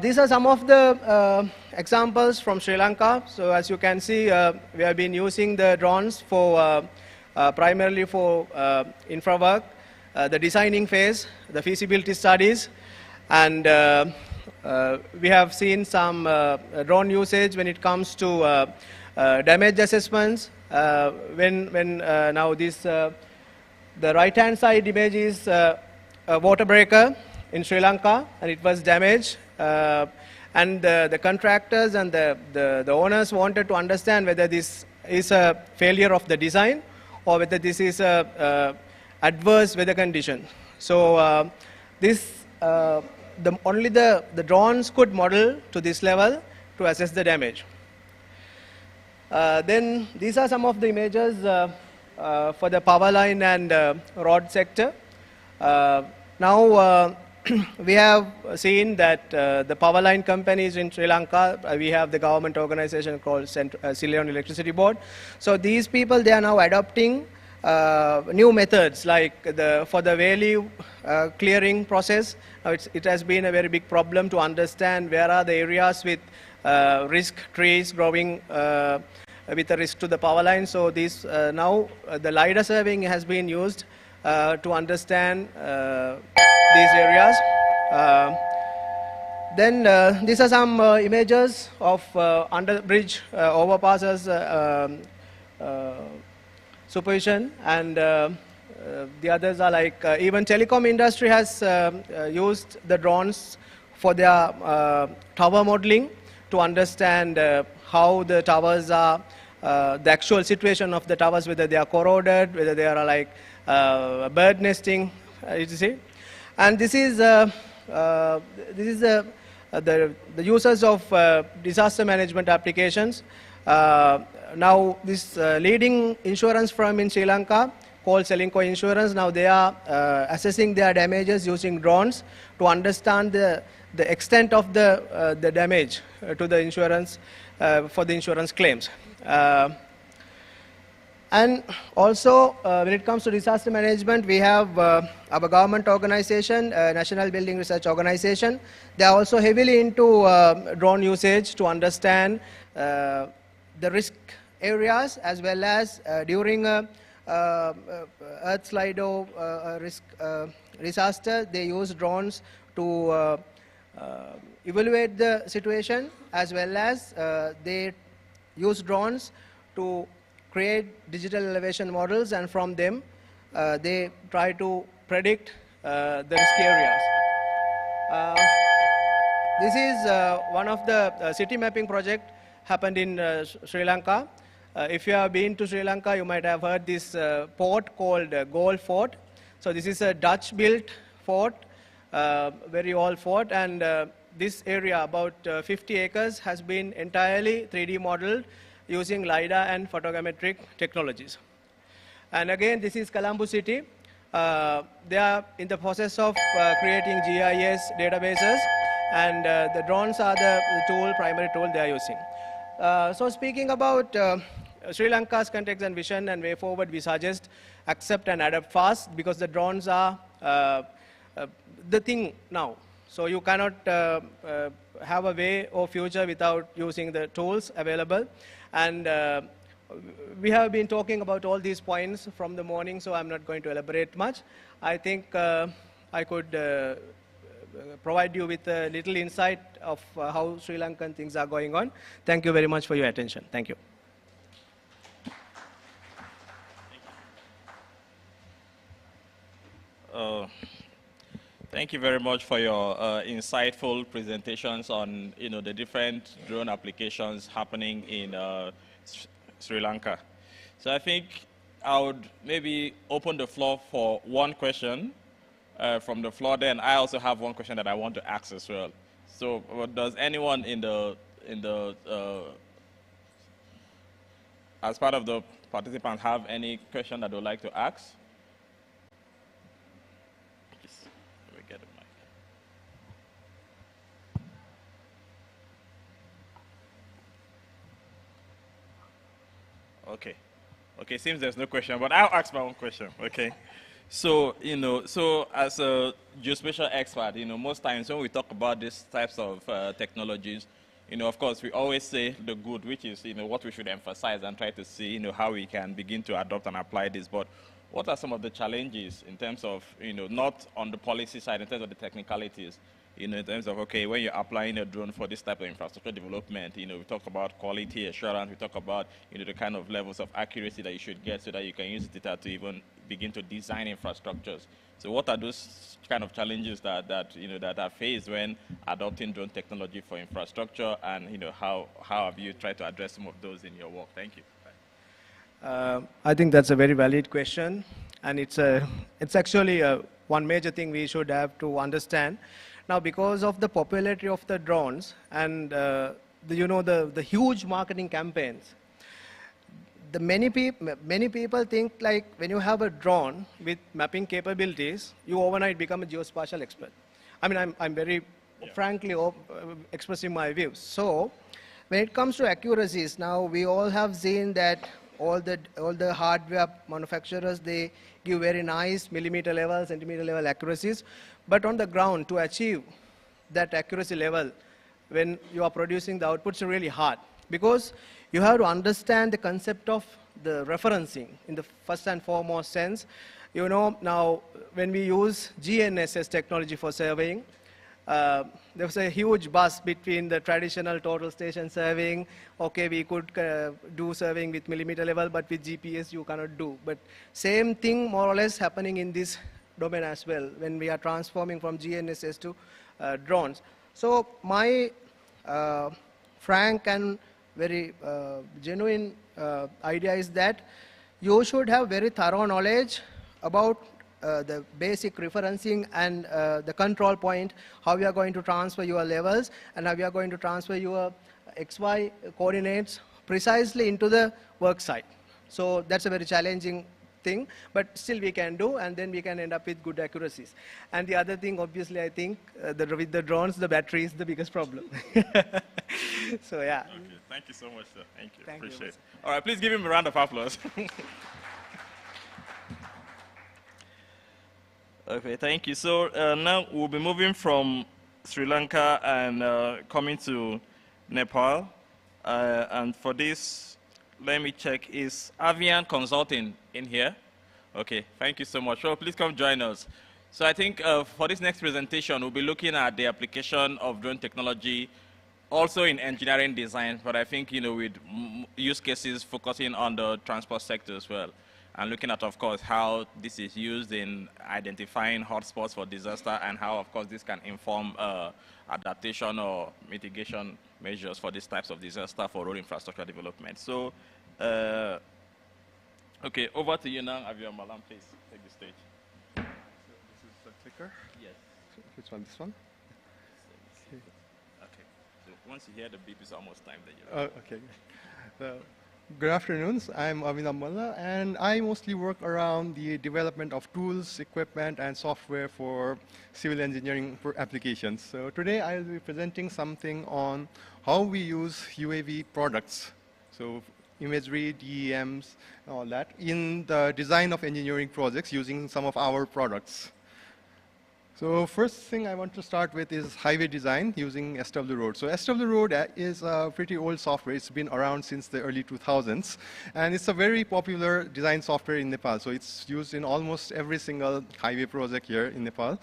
These are some of the examples from Sri Lanka. So as you can see, we have been using the drones for primarily for infra work, the designing phase, the feasibility studies, and we have seen some drone usage when it comes to damage assessments. When now this the right-hand side image is a water breaker in Sri Lanka, and it was damaged. And the contractors and the owners wanted to understand whether this is a failure of the design or whether this is a adverse weather condition. So only the drones could model to this level to assess the damage. Then these are some of the images for the power line and road sector. Now we have seen that the power line companies in Sri Lanka, we have the government organization called Ceylon Electricity Board. So these people, they are now adopting new methods like for the value clearing process. Now it has been a very big problem to understand where are the areas with risk trees growing with a risk to the power line. So these now the LiDAR surveying has been used to understand these areas. Then these are some images of under bridge overpasses supervision, and the others are like even telecom industry has used the drones for their tower modeling to understand how the towers are, the actual situation of the towers, whether they are corroded, whether they are like bird nesting, you see. And this is the users of disaster management applications. Now this leading insurance firm in Sri Lanka called Selinco Insurance, now they are assessing their damages using drones to understand the extent of the damage to the insurance for the insurance claims. And also, when it comes to disaster management, we have our government organization, National Building Research Organization. They are also heavily into drone usage to understand the risk areas, as well as during earthslide or risk disaster, they use drones to evaluate the situation, as well as they use drones to create digital elevation models, and from them they try to predict the risk areas. This is one of the city mapping project happened in Sri Lanka. If you have been to Sri Lanka, you might have heard this fort called Galle Fort. So this is a Dutch-built fort, very old fort, and this area, about 50 acres, has been entirely 3D modeled using LiDAR and photogrammetric technologies. And again, this is Colombo City. They are in the process of creating GIS databases, and the drones are the primary tool they are using. So speaking about Sri Lanka's context and vision and way forward, we suggest accept and adapt fast, because the drones are the thing now. So you cannot have a way or future without using the tools available. And we have been talking about all these points from the morning, so I'm not going to elaborate much. I think I could provide you with a little insight of how Sri Lankan things are going on. Thank you very much for your attention. Thank you. Thank you very much for your insightful presentations on the different drone applications happening in Sri Lanka. So I think I would maybe open the floor for one question from the floor. Then I also have one question that I want to ask as well. So does anyone as part of the participants have any question that they would like to ask? Okay, seems there's no question, but I'll ask my own question, okay? So, so as a geospatial expert, most times when we talk about these types of technologies, of course, we always say the good, which is, what we should emphasize and try to see, how we can begin to adopt and apply this. But what are some of the challenges in terms of, not on the policy side, in terms of the technicalities, in terms of, okay, when you're applying a drone for this type of infrastructure development, we talk about quality assurance, we talk about, the kind of levels of accuracy that you should get so that you can use data to even begin to design infrastructures. So what are those kind of challenges that are faced when adopting drone technology for infrastructure, and, how have you tried to address some of those in your work? Thank you. I think that's a very valid question, and it's actually one major thing we should have to understand. Now, because of the popularity of the drones and the huge marketing campaigns, many people think like when you have a drone with mapping capabilities, you overnight become a geospatial expert. I mean, I'm very frankly expressing my views. So, when it comes to accuracies, now we all have seen that all the hardware manufacturers, they give very nice millimeter level, centimeter level accuracies. But on the ground, to achieve that accuracy level, when you are producing the outputs, are really hard. Because you have to understand the concept of the referencing in the first and foremost sense. Now, when we use GNSS technology for surveying, there was a huge buzz between the traditional total station surveying. Okay, we could do surveying with millimeter level, but with GPS you cannot do. But same thing more or less happening in this domain as well, when we are transforming from GNSS to drones. So my frank and very genuine idea is that you should have very thorough knowledge about the basic referencing and the control point, how we are going to transfer your levels and how we are going to transfer your XY coordinates precisely into the work site. So that's a very challenging thing, but still we can do, and then we can end up with good accuracies. And the other thing, obviously, I think with the drones, the battery is the biggest problem. So yeah. Okay, thank you so much, sir. Thank you. Thank Appreciate you. it. All right, please give him a round of applause. Okay, thank you. So now we'll be moving from Sri Lanka and coming to Nepal. And for this, let me check, is Avian Consulting in here? Okay, thank you so much. So please come join us. So I think for this next presentation, we'll be looking at the application of drone technology also in engineering design, but I think, with use cases focusing on the transport sector as well. And looking at, of course, how this is used in identifying hotspots for disaster and how, of course, this can inform adaptation or mitigation measures for these types of disaster for road infrastructure development. So Okay, over to you now, Avion Malam, please take the stage. So this is the clicker? Yes. Which one, this one? Okay, so once you hear the beep, it's almost time that you're Oh, okay. Good afternoon. I'm Avinav Malla, and I mostly work around the development of tools, equipment, and software for civil engineering applications. So today I'll be presenting something on how we use UAV products, so imagery, DEMs, and all that, in the design of engineering projects using some of our products. So first thing I want to start with is highway design using SW Road. So SW Road is a pretty old software. It's been around since the early 2000s. And it's a very popular design software in Nepal. So it's used in almost every single highway project here in Nepal.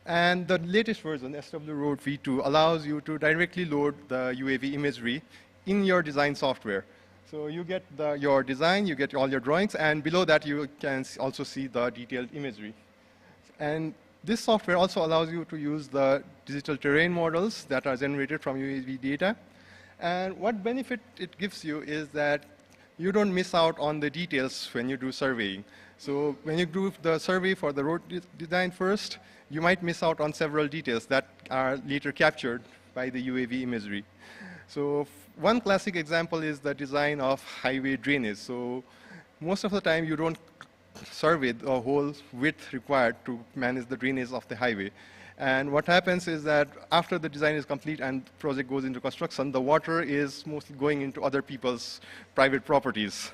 And the latest version, SW Road V2, allows you to directly load the UAV imagery in your design software. So you get your design, you get all your drawings, and below that you can also see the detailed imagery. And this software also allows you to use the digital terrain models that are generated from UAV data. And what benefit it gives you is that you don't miss out on the details when you do surveying. So when you do the survey for the road design first, you might miss out on several details that are later captured by the UAV imagery. So one classic example is the design of highway drainage. So most of the time you don't survey the whole width required to manage the drainage of the highway. And what happens is that after the design is complete and project goes into construction, the water is mostly going into other people's private properties.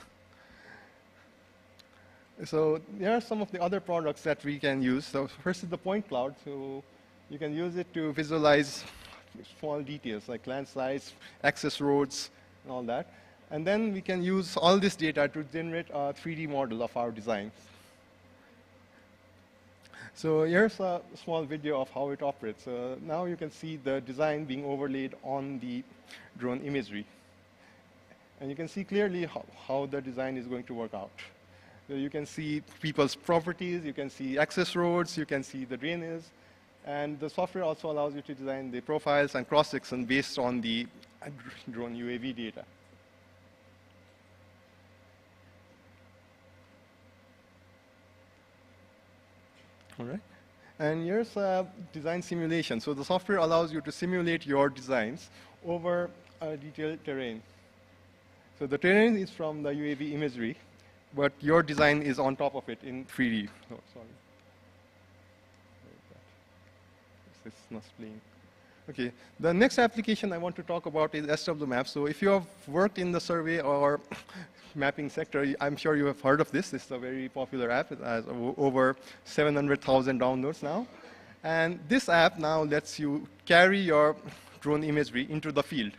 So there are some of the other products that we can use. So first is the point cloud. So you can use it to visualize small details like landslides, access roads, and all that. And then we can use all this data to generate a 3D model of our design. So here's a small video of how it operates. Now you can see the design being overlaid on the drone imagery. And you can see clearly how the design is going to work out. So you can see people's properties, you can see access roads, you can see the drainage. And the software also allows you to design the profiles and cross-section based on the drone UAV data. All right. And here's a design simulation. So the software allows you to simulate your designs over a detailed terrain. So the terrain is from the UAV imagery, but your design is on top of it in 3D. Oh, sorry. This is not playing. Okay. The next application I want to talk about is SW Maps. So if you have worked in the survey or mapping sector, I'm sure you have heard of this. This is a very popular app. It has over 700,000 downloads now. And this app now lets you carry your drone imagery into the field.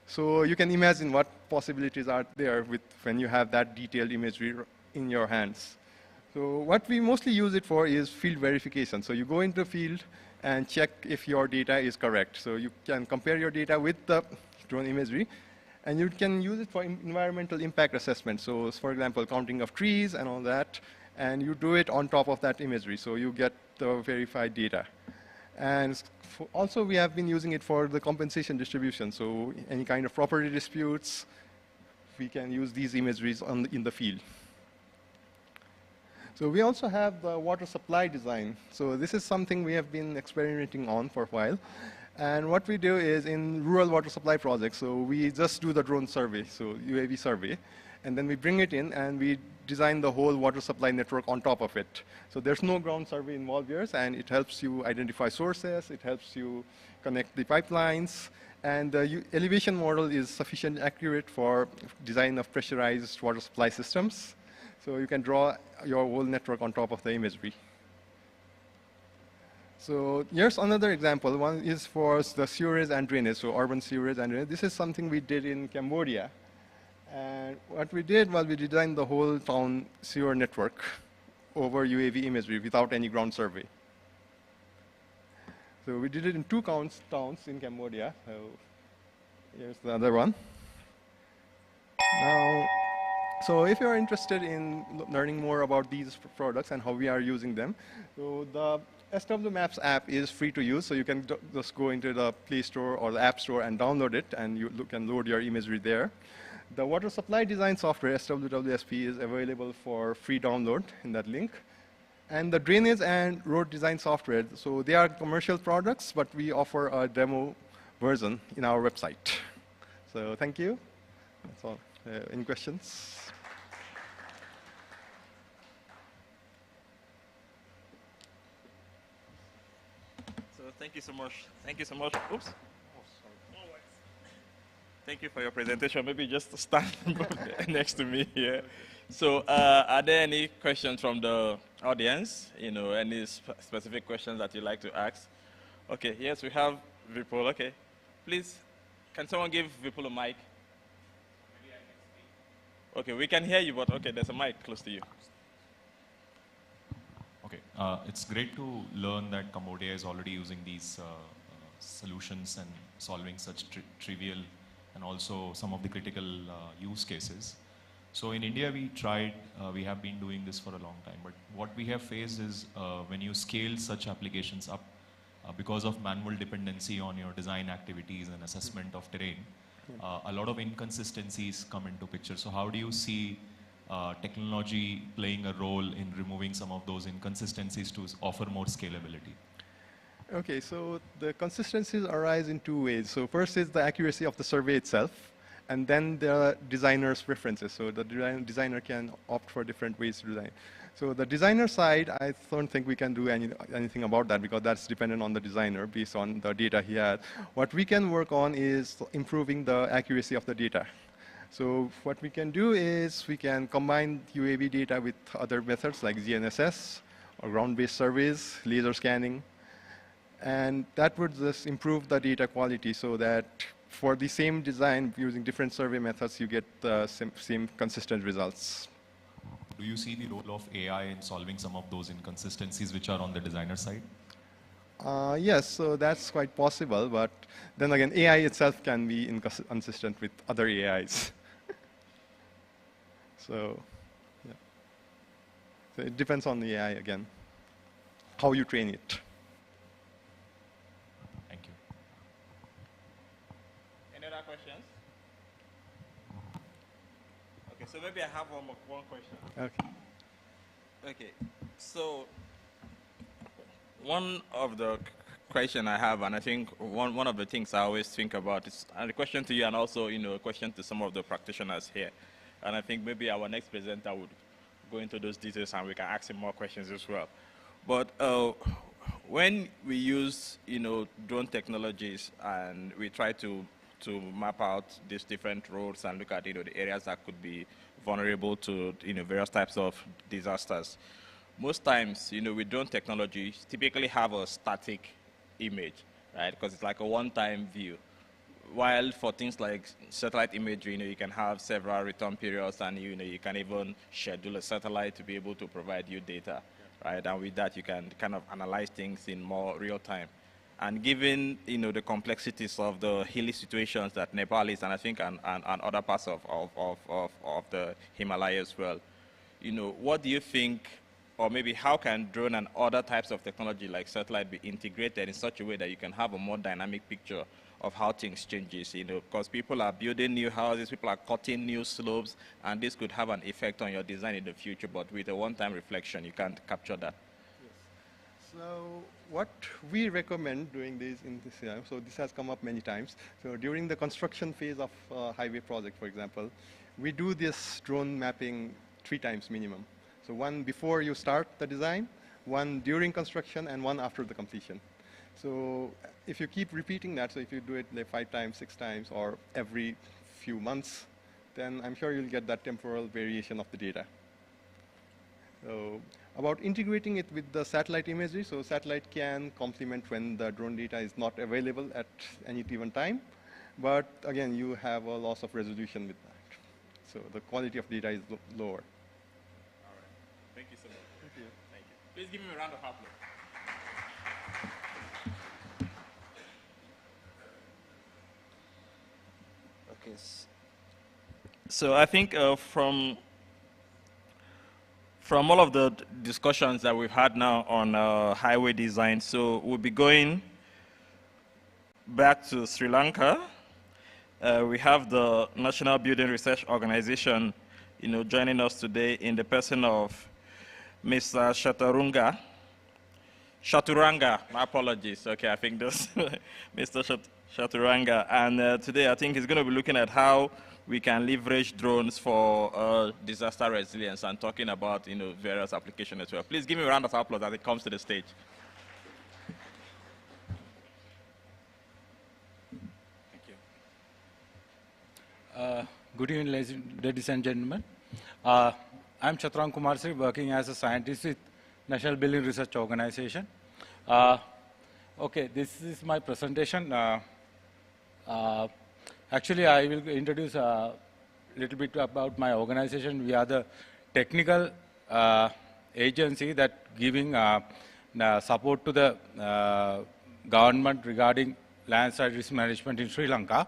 So you can imagine what possibilities are there when you have that detailed imagery in your hands. So what we mostly use it for is field verification. So you go into the field and check if your data is correct. So you can compare your data with the drone imagery, and you can use it for environmental impact assessment. So for example, counting of trees and all that, and you do it on top of that imagery, so you get the verified data. And also we have been using it for the compensation distribution. So any kind of property disputes, we can use these imageries in the field. So we also have the water supply design. So this is something we have been experimenting on for a while. And what we do is in rural water supply projects, so we just do the drone survey, so UAV survey, and then we bring it in and we design the whole water supply network on top of it. So there's no ground survey involved here, and it helps you identify sources, it helps you connect the pipelines, and the elevation model is sufficiently accurate for design of pressurized water supply systems. So you can draw your whole network on top of the imagery. So here's another example. One is for the sewerage and drainage, so urban sewerage and drainage. This is something we did in Cambodia. And what we did was we designed the whole town sewer network over UAV imagery without any ground survey. So we did it in two towns in Cambodia. So here's the other one. Now, so if you're interested in learning more about these products and how we are using them, so the SW Maps app is free to use, so you can just go into the Play Store or the App Store and download it, and you can load your imagery there. The water supply design software, SWWSP, is available for free download in that link. And the drainage and road design software, so they are commercial products, but we offer a demo version in our website. So thank you. That's all. Any questions? So thank you so much. Thank you so much. Oops. Thank you for your presentation. Maybe just stand next to me here. So are there any questions from the audience? You know, any specific questions that you'd like to ask? Okay, yes, we have Vipul. Okay. Please, can someone give Vipul a mic? Okay, we can hear you, but okay, there's a mic close to you. Okay, it's great to learn that Cambodia is already using these solutions and solving such trivial and also some of the critical use cases. So in India, we have been doing this for a long time, but what we have faced is when you scale such applications up, because of manual dependency on your design activities and assessment of terrain, a lot of inconsistencies come into picture. So how do you see technology playing a role in removing some of those inconsistencies to offer more scalability? Okay, so the consistencies arise in two ways. So first is the accuracy of the survey itself, and then the designer's preferences. So the designer can opt for different ways to design. So the designer side, I don't think we can do anything about that because that's dependent on the designer based on the data he has. What we can work on is improving the accuracy of the data. So what we can do is we can combine UAV data with other methods like GNSS or ground-based surveys, laser scanning, and that would just improve the data quality so that for the same design using different survey methods, you get the same consistent results. Do you see the role of AI in solving some of those inconsistencies which are on the designer side? Yes, so that's quite possible, but then again, AI itself can be inconsistent with other AIs. So, yeah. So it depends on the AI again, how you train it. Thank you. Any other questions? Okay, so maybe I have one question. Okay. Okay, so one of the question I have, and I think one of the things I always think about is, and a question to you, and also a question to some of the practitioners here, and I think maybe our next presenter would go into those details, and we can ask him more questions as well. But when we use drone technologies and we try to map out these different roads and look at the areas that could be vulnerable to various types of disasters, most times with drone technology typically have a static image, right? Because it's like a one-time view. While for things like satellite imagery, you can have several return periods, and you can even schedule a satellite to be able to provide you data, right? And with that, you can kind of analyze things in more real time. And given the complexities of the hilly situations that Nepal is, and I think and other parts of the Himalayas as well, what do you think, or maybe how can drone and other types of technology like satellite be integrated in such a way that you can have a more dynamic picture of how things changes, because people are building new houses, people are cutting new slopes, and this could have an effect on your design in the future, but with a one-time reflection, you can't capture that. Yes. So what we recommend doing this in this, so this has come up many times. So during the construction phase of a highway project, for example, we do this drone mapping 3 times minimum. So one before you start the design, one during construction, and one after the completion. So if you keep repeating that, so if you do it like 5 times, 6 times, or every few months, then I'm sure you'll get that temporal variation of the data. So about integrating it with the satellite imagery, so satellite can complement when the drone data is not available at any given time, but again, you have a loss of resolution with that. So the quality of data is lower. All right. Thank you so much. Thank you. Thank you. Please give me a round of applause. Okay. So I think from all of the discussions that we've had now on highway design, so we'll be going back to Sri Lanka, we have the National Building Research Organization, joining us today in the person of Mr. Chaturanga, my apologies. Okay, I think this, Mr. Chaturanga. And today I think he's going to be looking at how we can leverage drones for disaster resilience and talking about various applications as well. Please give me a round of applause as it comes to the stage. Good evening, ladies and gentlemen. I'm Chaturanga Kumar Sri, working as a scientist with National Building Research Organization. Okay, this is my presentation. Actually, I will introduce a little bit about my organization. We are the technical agency that giving support to the government regarding landslide risk management in Sri Lanka.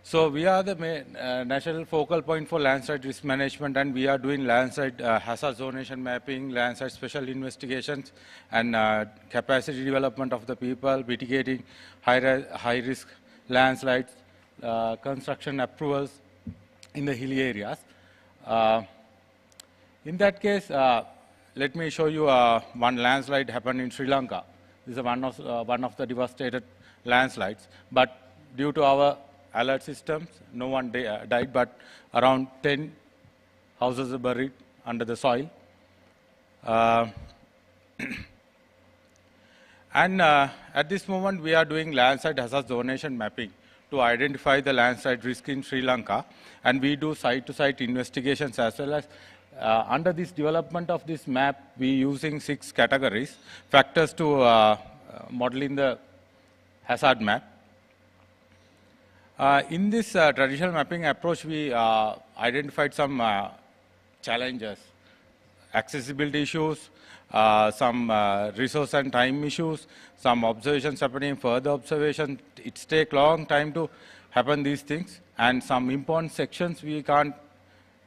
So we are the main, national focal point for landslide risk management, and we are doing landslide hazard zonation mapping, landslide special investigations, and capacity development of the people, mitigating high-risk landslides, construction approvals in the hilly areas. In that case, let me show you one landslide happened in Sri Lanka. This is one of the devastated landslides, but due to our alert systems, no one died, but around 10 houses are buried under the soil. And at this moment, we are doing landslide hazard zonation mapping to identify the landslide risk in Sri Lanka, and we do site-to-site investigations as well as under this development of this map, we using 6 categories, factors to modeling the hazard map. In this traditional mapping approach, we identified some challenges, accessibility issues, some resource and time issues, some observations happening, further observation. It takes long time to happen these things, and some important sections we can't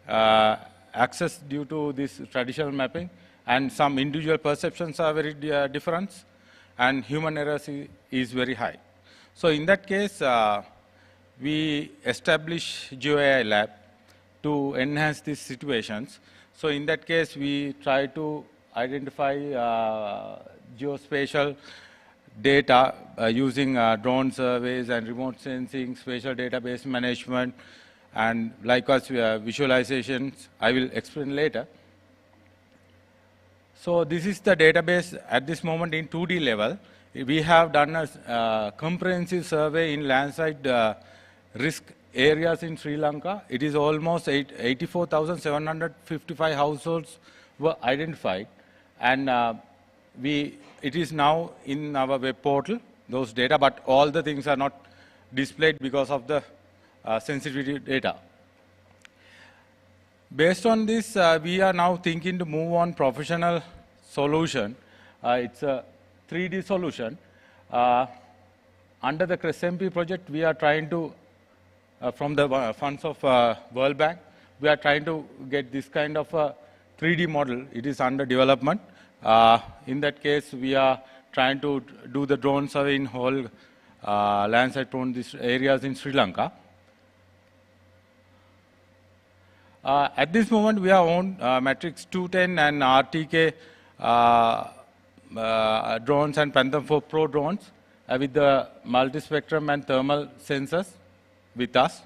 access due to this traditional mapping, and some individual perceptions are very different, and human errors is very high. So in that case, we establish GeoAI lab to enhance these situations. So in that case, we try to identify geospatial data using drone surveys and remote sensing, spatial database management, and likewise visualizations. I will explain later. So this is the database at this moment in 2D level. We have done a comprehensive survey in landslide risk areas in Sri Lanka. It is almost 84,755 households were identified, and it is now in our web portal, those data, but all the things are not displayed because of the sensitivity data. Based on this, we are now thinking to move on professional solution. It's a 3D solution. Under the CREST-MP project, we are trying to from the funds of World Bank, we are trying to get this kind of a 3D model. It is under development. In that case, we are trying to do the drone survey in whole landslide-prone areas in Sri Lanka. At this moment, we are on Matrix 210 and RTK drones and Panther 4 Pro drones with the multispectrum and thermal sensors with us.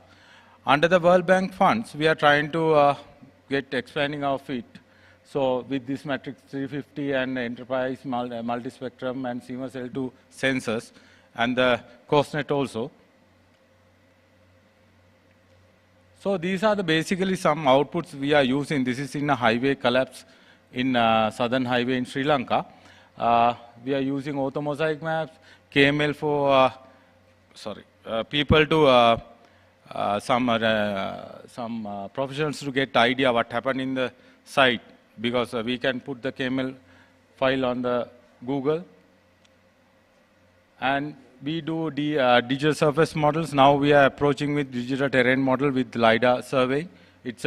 Under the World Bank funds, we are trying to get expanding our fleet. So with this Matrix 350 and Enterprise multispectrum and CMOS L2 sensors and the COSNET also. So these are basically some outputs we are using. This is in a highway collapse in Southern Highway in Sri Lanka. We are using orthomosaic maps, KML for people to some professionals to get idea what happened in the site, because we can put the KML file on the Google. And we do the digital surface models. Now we are approaching with digital terrain model with LiDAR survey. It's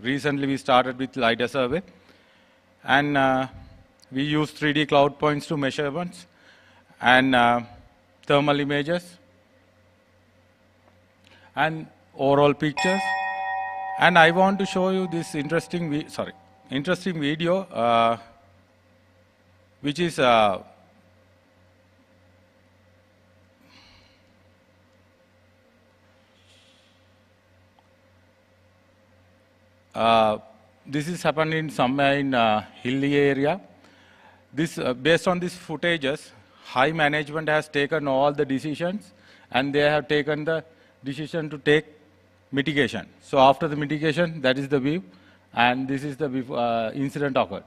recently we started with LiDAR survey. And we use 3D cloud points to measurements. And thermal images, and overall pictures. And I want to show you this interesting video, which is this is happening somewhere in hilly area. This, based on these footages, high management has taken all the decisions, and they have taken the decision to take mitigation. So after the mitigation, that is the view, and this is the incident occurred.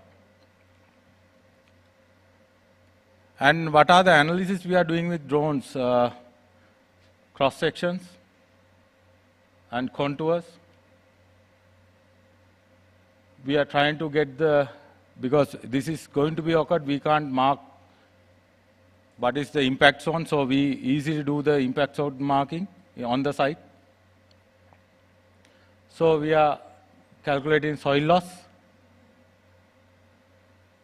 And what are the analysis we are doing with drones? Cross sections and contours. We are trying to get the, because this is going to be occurred, we can't mark what is the impact zone, so we easily do the impact zone marking on the site. So we are calculating soil loss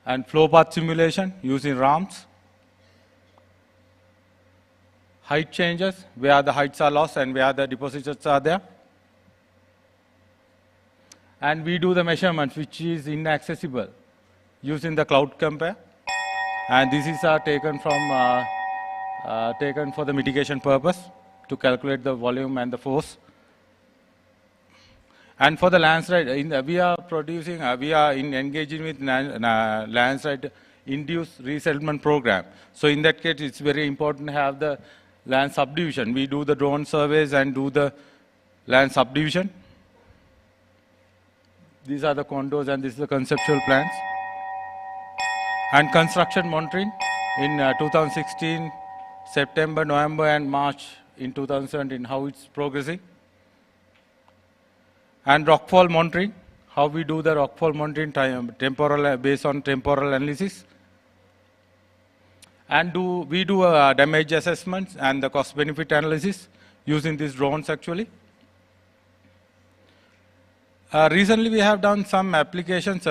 and flow path simulation using ramps. Height changes, where the heights are lost and where the deposits are there. And we do the measurements, which is inaccessible, using the cloud compare. And this is taken from taken for the mitigation purpose to calculate the volume and the force. And for the landslide, we are producing, we are engaging with landslide induced resettlement program. So in that case, it's very important to have the land subdivision. We do the drone surveys and do the land subdivision. These are the contours, and this is the conceptual plans. And construction monitoring in 2016, September, November, and March in 2017, how it's progressing. And rockfall monitoring, how we do the rockfall monitoring temporal, based on temporal analysis. And we do damage assessments and the cost benefit analysis using these drones actually. Recently we have done some applications.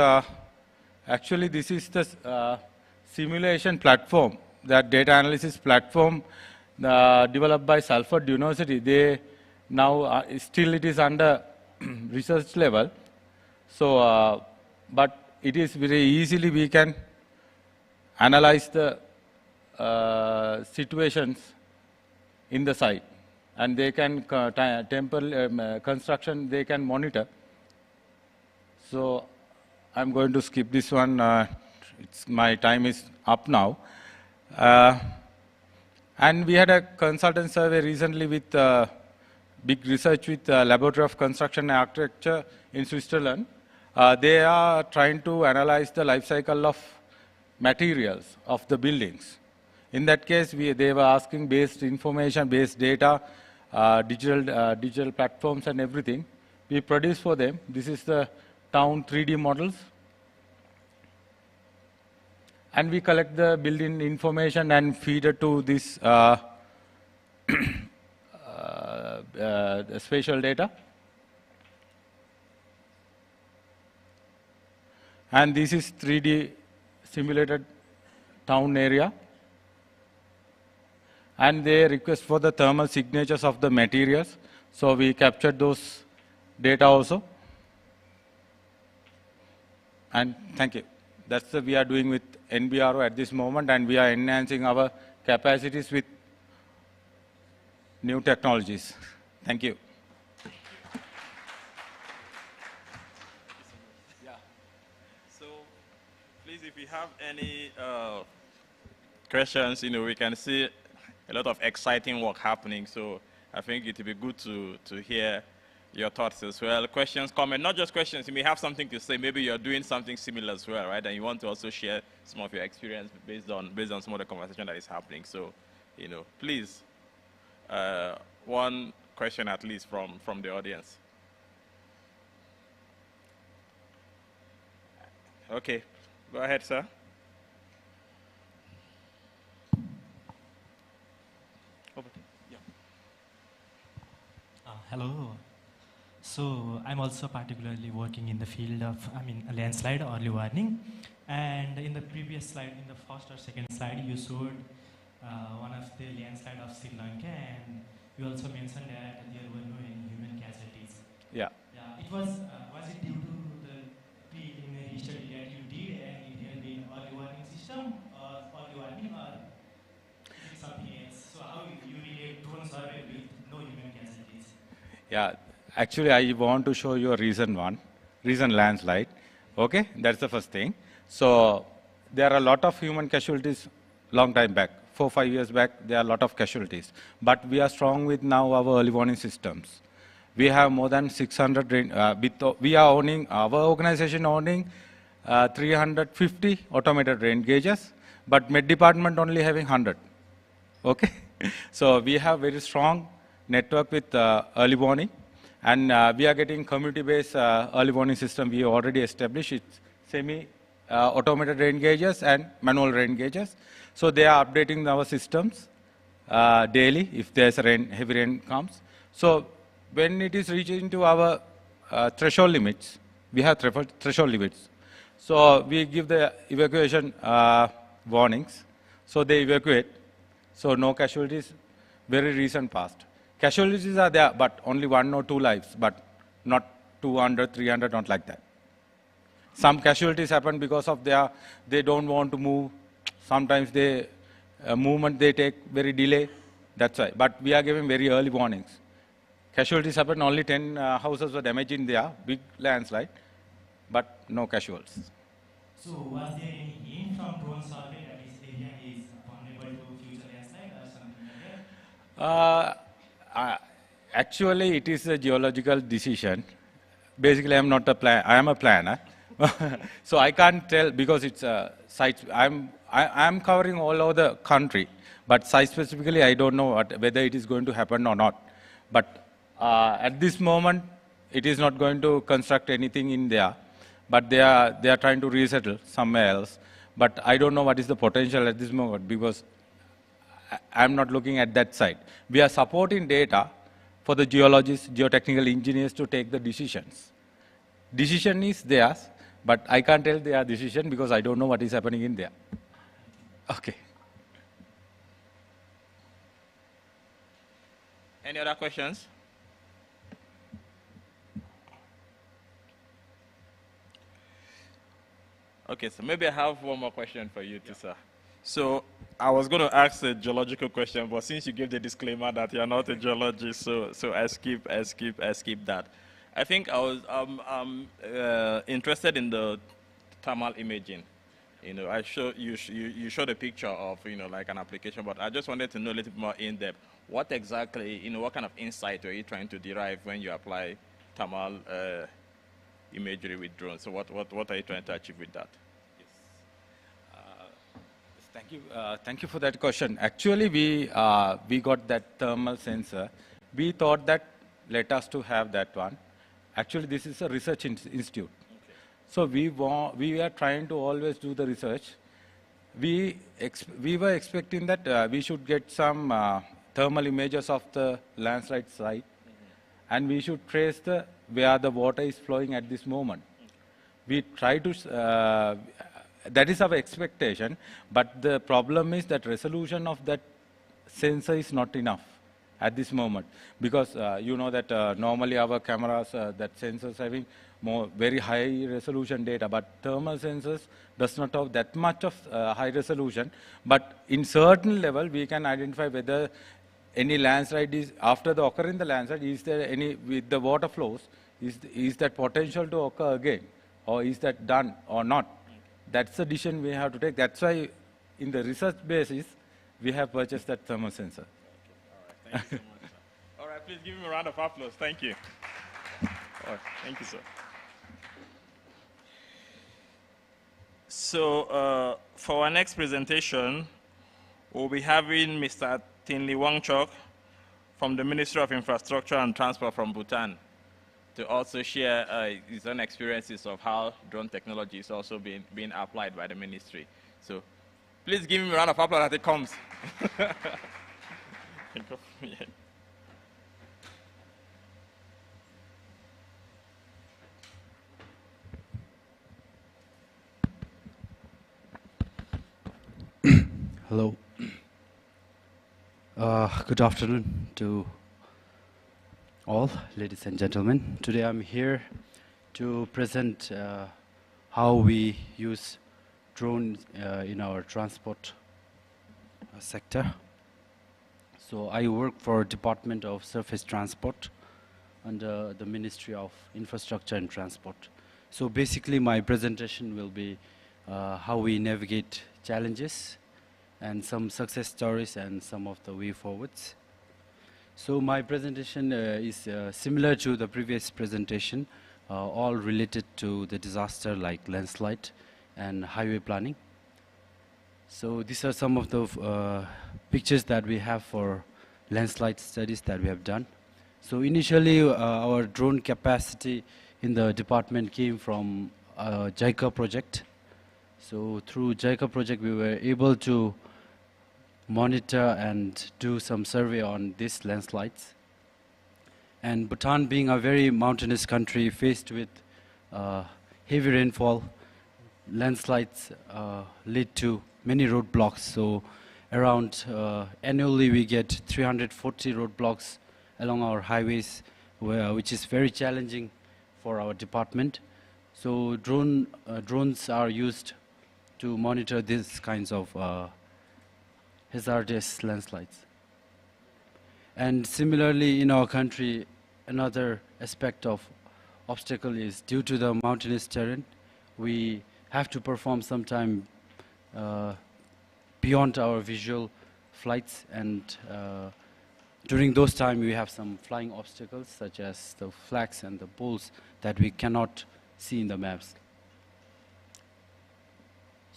Actually this is the simulation platform, that data analysis platform developed by Salford University. They now, still it is under research level. So, but it is very easily we can analyze the situations in the site, and they can temporal construction they can monitor. So I'm going to skip this one. My time is up now. And we had a consultant survey recently with big research with Laboratory of Construction and Architecture in Switzerland. They are trying to analyze the life cycle of materials of the buildings. In that case, they were asking based information, based data, digital platforms and everything. We produce for them. This is the town 3D models. And we collect the building information and feed it to this spatial data. And this is 3D simulated town area. And they request for the thermal signatures of the materials. So we captured those data also. And thank you. That's what we are doing with NBRO at this moment, and we are enhancing our capacities with new technologies. Thank you. Yeah. So please, if you have any questions, we can see a lot of exciting work happening. So I think it would be good to hear your thoughts as well. Questions, comments, not just questions. You may have something to say. Maybe you're doing something similar as well, right? And you want to also share some of your experience based on some of the conversation that is happening. So, please, one question at least from the audience. Okay, go ahead, sir. Hello. So I'm also particularly working in the field of, landslide early warning. And in the previous slide, in the first or second slide, you showed one of the landslide of Sri Lanka, and you also mentioned that there were no any human casualties. Yeah. Yeah. It was it due to the preliminary study that you did, and it had been early warning system, or early warning, or is it something else? So how you relate drone survey with no human casualties? Yeah, actually I want to show you a recent landslide. Okay, that's the first thing. So there are a lot of human casualties long time back, 4-5 years back, there are a lot of casualties. But we are strong with now our early warning systems. We have more than 600, we are owning, our organization owning 350 automated rain gauges, but Med department only having 100. Okay, so we have very strong network with early warning, and we are getting community-based early warning system we already established. It's semi-automated rain gauges and manual rain gauges. So they are updating our systems daily if there's a heavy rain comes. So when it is reaching to our threshold limits, we have threshold limits. So we give the evacuation warnings. So they evacuate. So no casualties, very recent past. Casualties are there, but only 1 or 2 lives, but not 200, 300, not like that. Some casualties happen because of they don't want to move. Sometimes movement they take very delay, that's why. But we are giving very early warnings. Casualties happen, only 10 houses were damaged in there, big landslide, but no casualties. So was there any hint from drone survey that this area is vulnerable to future landslide or something like that? Actually, it is a geological decision. Basically, I am a planner. So I can't tell because it's a site. I'm covering all over the country, but site specifically, I don't know whether it is going to happen or not. But at this moment, it is not going to construct anything in there. But they are trying to resettle somewhere else. But I don't know what is the potential at this moment because I'm not looking at that side. We are supporting data for the geologists, geotechnical engineers to take the decisions. Decision is theirs, but I can't tell their decision because I don't know what is happening in there. Okay. Any other questions? Okay, so maybe I have one more question for you, sir. So I was going to ask a geological question, but since you gave the disclaimer that you're not a geologist, so I skip that. I think I was interested in the thermal imaging. You know, you showed a picture of, like an application, but I just wanted to know a little bit more in depth. What exactly, what kind of insight are you trying to derive when you apply thermal imagery with drones? So what are you trying to achieve with that? Thank you. Thank you for that question. Actually, we got that thermal sensor. We thought that let us to have that one. Actually, this is a research institute. Okay. So we are trying to always do the research. We were expecting that we should get some thermal images of the landslide site, and we should trace where the water is flowing at this moment. We try to. That is our expectation, but the problem is that resolution of that sensor is not enough at this moment because you know that normally our cameras, that sensors having very high resolution data, but thermal sensors does not have that much of high resolution. But in certain level, we can identify whether any landslide is after the occurring the landslide. Is there any with the water flows? Is that potential to occur again, or is that done or not? That's the decision we have to take. That's why, in the research basis, we have purchased that thermal sensor. Okay. All right. Thank you so much, sir. All right. Please give him a round of applause. Thank you. All right. Thank you, sir. So, for our next presentation, we'll be having Mr. Tinley Wangchok from the Ministry of Infrastructure and Transport from Bhutan, to also share his own experiences of how drone technology is also being applied by the ministry. So please give him a round of applause as it comes. Hello. Good afternoon to all, ladies and gentlemen. Today I'm here to present how we use drones in our transport sector. So I work for Department of Surface Transport under the Ministry of Infrastructure and Transport. So basically my presentation will be how we navigate challenges and some success stories and some of the way forwards. So my presentation is similar to the previous presentation, all related to the disaster like landslide and highway planning. So these are some of the pictures that we have for landslide studies that we have done. So initially our drone capacity in the department came from JICA project. So through JICA project we were able to monitor and do some survey on these landslides. And Bhutan being a very mountainous country faced with heavy rainfall, landslides lead to many roadblocks. So around annually we get 340 roadblocks along our highways, which is very challenging for our department. So drones are used to monitor these kinds of hazardous landslides. And similarly in our country, another aspect of obstacle is due to the mountainous terrain, we have to perform sometime beyond our visual flights, and during those times we have some flying obstacles such as the flags and the poles that we cannot see in the maps.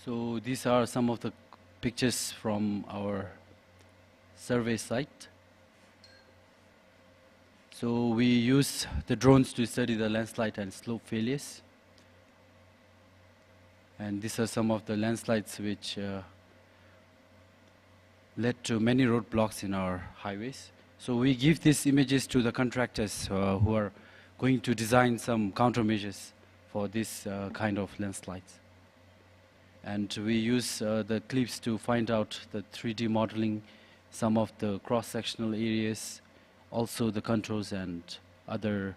So these are some of the pictures from our survey site. So we use the drones to study the landslide and slope failures. And these are some of the landslides which led to many roadblocks in our highways. So we give these images to the contractors who are going to design some countermeasures for this kind of landslides. And we use the clips to find out the 3D modeling, some of the cross-sectional areas, also the controls and other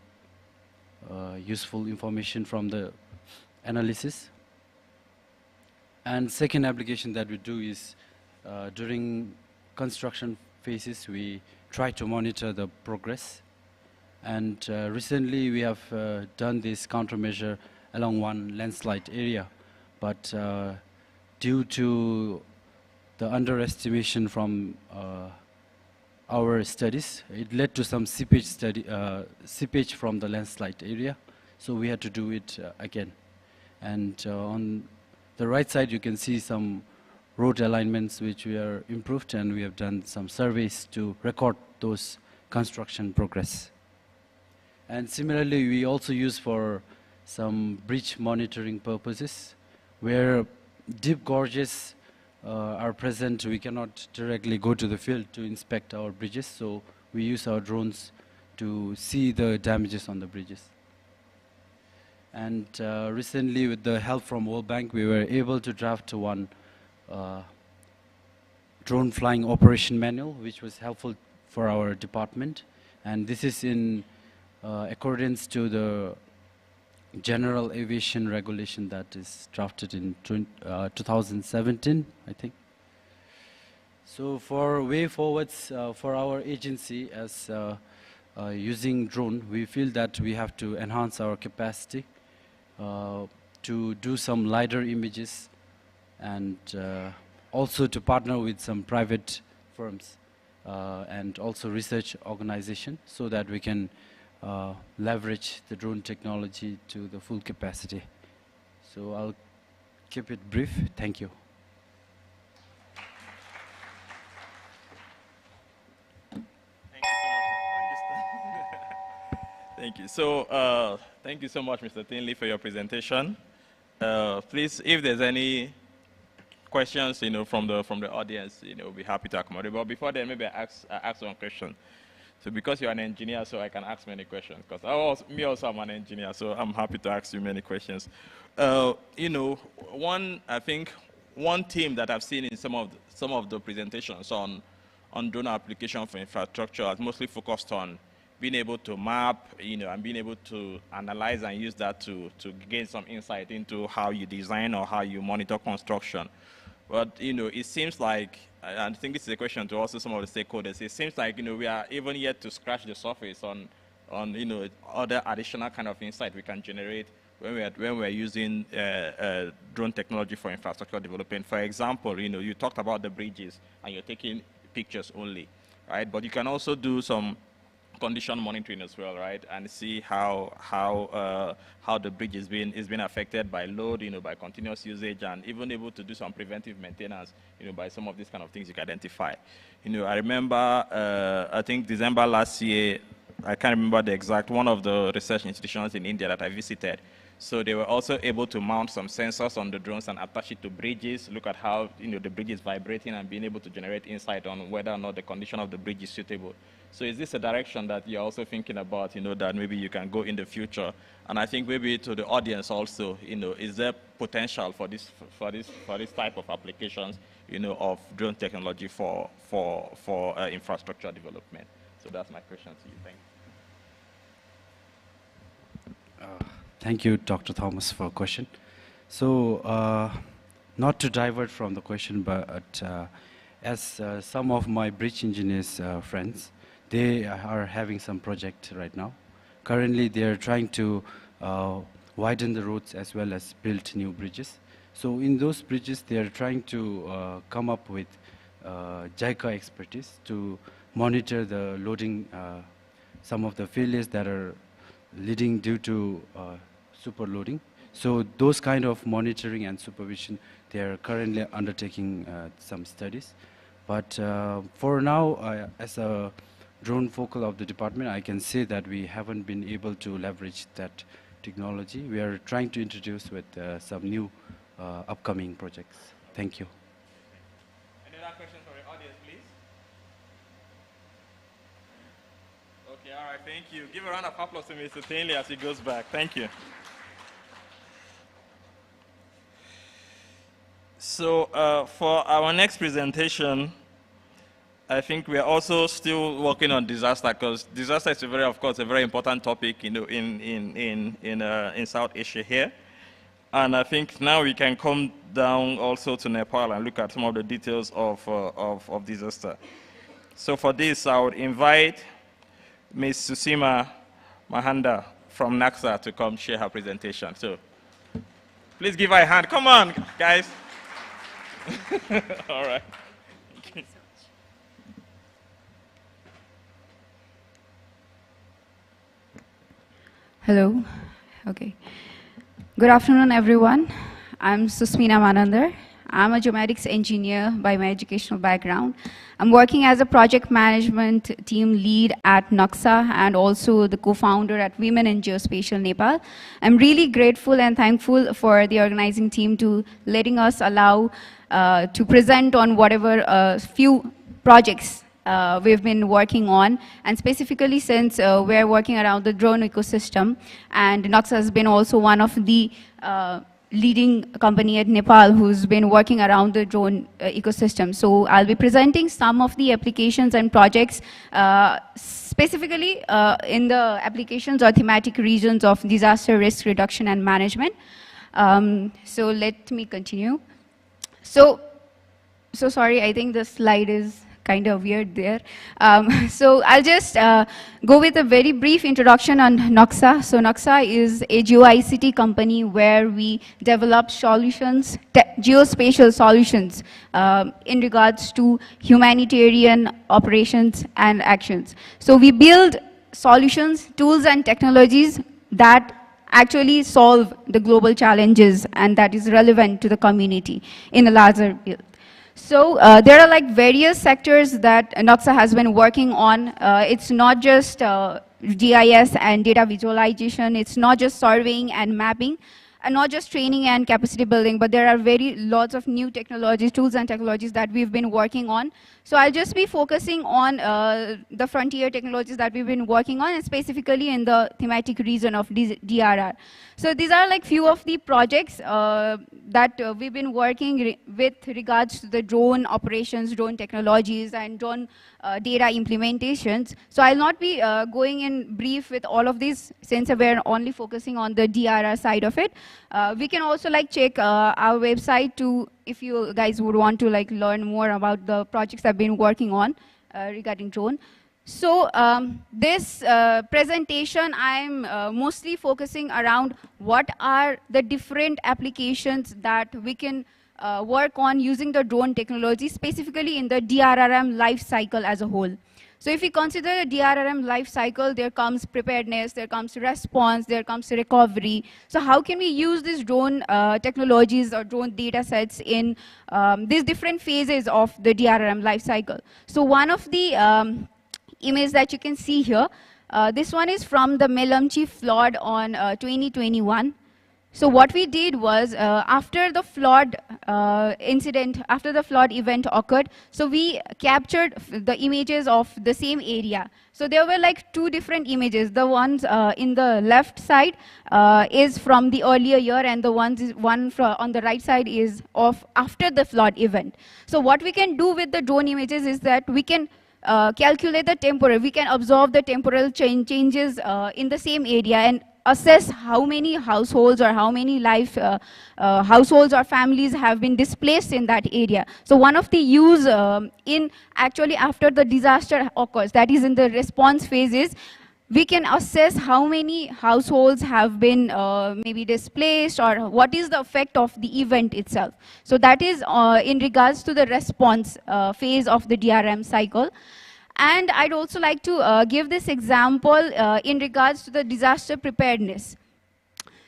useful information from the analysis. And second application that we do is during construction phases, we try to monitor the progress. And recently we have done this countermeasure along one landslide area. But due to the underestimation from our studies, it led to some seepage from the landslide area. So we had to do it again. And on the right side, you can see some road alignments which we are improved, and we have done some surveys to record those construction progress. And similarly, we also use for some bridge monitoring purposes. Where deep gorges are present, we cannot directly go to the field to inspect our bridges, so we use our drones to see the damages on the bridges. And recently, with the help from World Bank, we were able to draft one drone flying operation manual, which was helpful for our department. And this is in accordance to the General Aviation Regulation that is drafted in 2017, I think. So for way forwards for our agency as using drone, we feel that we have to enhance our capacity to do some LiDAR images, and also to partner with some private firms and also research organization so that we can leverage the drone technology to the full capacity. So I'll keep it brief. Thank you. Thank you. So thank you so much, Mr. Tinley, for your presentation. Please, if there's any questions, from the audience, we'll be happy to accommodate. But before then, maybe I ask one question. So because you're an engineer, so I can ask many questions. Because me also am an engineer, so I'm happy to ask you many questions. I think one theme that I've seen in some of the presentations on on drone application for infrastructure has mostly focused on being able to map, and being able to analyze and use that to gain some insight into how you design or how you monitor construction. But, it seems like, and I think this is a question to also some of the stakeholders, it seems like, we are even yet to scratch the surface on other additional kind of insight we can generate when we're using drone technology for infrastructure development. For example, you talked about the bridges and you're taking pictures only, right? But you can also do some condition monitoring as well, right? And see how the bridge is being affected by load, by continuous usage, and even able to do some preventive maintenance, by some of these kind of things you can identify. I remember, I think December last year, I can't remember the exact, one of the research institutions in India that I visited. So they were also able to mount some sensors on the drones and attach it to bridges, look at how the bridge is vibrating and being able to generate insight on whether or not the condition of the bridge is suitable. So is this a direction that you're also thinking about, that maybe you can go in the future? And I think maybe to the audience also, is there potential for this type of applications, of drone technology for infrastructure development? So that's my question to you. Thank you. Thank you, Dr. Thomas, for a question. So, not to divert from the question, but as some of my bridge engineers friends, they are having some project right now. Currently, they are trying to widen the roads as well as build new bridges. So in those bridges, they are trying to come up with JICA expertise to monitor the loading, some of the failures that are leading due to superloading. So those kind of monitoring and supervision, they are currently undertaking some studies. But for now, as a drone focal of the department, I can say that we haven't been able to leverage that technology. We are trying to introduce with some new upcoming projects. Thank you. Any other questions for the audience, please? Okay, all right, thank you. Give a round of applause to Mr. Tainley as he goes back. Thank you. So for our next presentation, I think we are also still working on disaster, because disaster is of course, a very important topic, in South Asia here. And I think now we can come down also to Nepal and look at some of the details of disaster. So for this, I would invite Ms. Susima Mahanda from NACSA to come share her presentation. So please give her a hand. Come on, guys. All right. Hello. Okay. Good afternoon, everyone. I'm Susmina Manandar. I'm a geomatics engineer by my educational background. I'm working as a project management team lead at NACSA and also the co-founder at Women in Geospatial Nepal. I'm really grateful and thankful for the organizing team to letting us allow to present on whatever few projects we've been working on, and specifically since we're working around the drone ecosystem, and NACSA has been also one of the leading company at Nepal who's been working around the drone ecosystem. So I'll be presenting some of the applications and projects specifically in the applications or thematic regions of disaster risk reduction and management. So let me continue. So sorry, I think the slide is kind of weird there. So I'll just go with a very brief introduction on NACSA. So NACSA is a geo-ICT company where we develop solutions, geospatial solutions in regards to humanitarian operations and actions. So we build solutions, tools and technologies that actually solve the global challenges and that is relevant to the community in a larger field. So there are like various sectors that NACSA has been working on. It's not just GIS and data visualization. It's not just surveying and mapping. not just training and capacity building, but there are lots of new technologies, tools and technologies that we've been working on. So I'll just be focusing on the frontier technologies that we've been working on, and specifically in the thematic region of DRR. So these are like few of the projects that we've been working with regards to the drone operations, drone technologies, and drone data implementations. So I'll not be going in brief with all of these, since we're only focusing on the DRR side of it. We can also like check our website to, if you guys would want to like learn more about the projects I've been working on regarding drone. So this presentation, I'm mostly focusing around what are the different applications that we can work on using the drone technology, specifically in the DRRM life cycle as a whole. So if we consider the DRRM life cycle, there comes preparedness, there comes response, there comes recovery. So how can we use these drone technologies or drone data sets in these different phases of the DRRM life cycle? So one of the image that you can see here, this one is from the Melamchi flood on 2021. So what we did was, after the flood incident, after the flood event occurred, so we captured the images of the same area. So there were like two different images. The ones in the left side is from the earlier year, and the one on the right side is of after the flood event. So what we can do with the drone images is that we can calculate the temporal, we can observe the temporal changes in the same area and assess how many households or how many households or families have been displaced in that area. So one of the use in actually after the disaster occurs, that is in the response phases, we can assess how many households have been maybe displaced or what is the effect of the event itself. So that is in regards to the response phase of the DRM cycle. And I'd also like to give this example in regards to the disaster preparedness.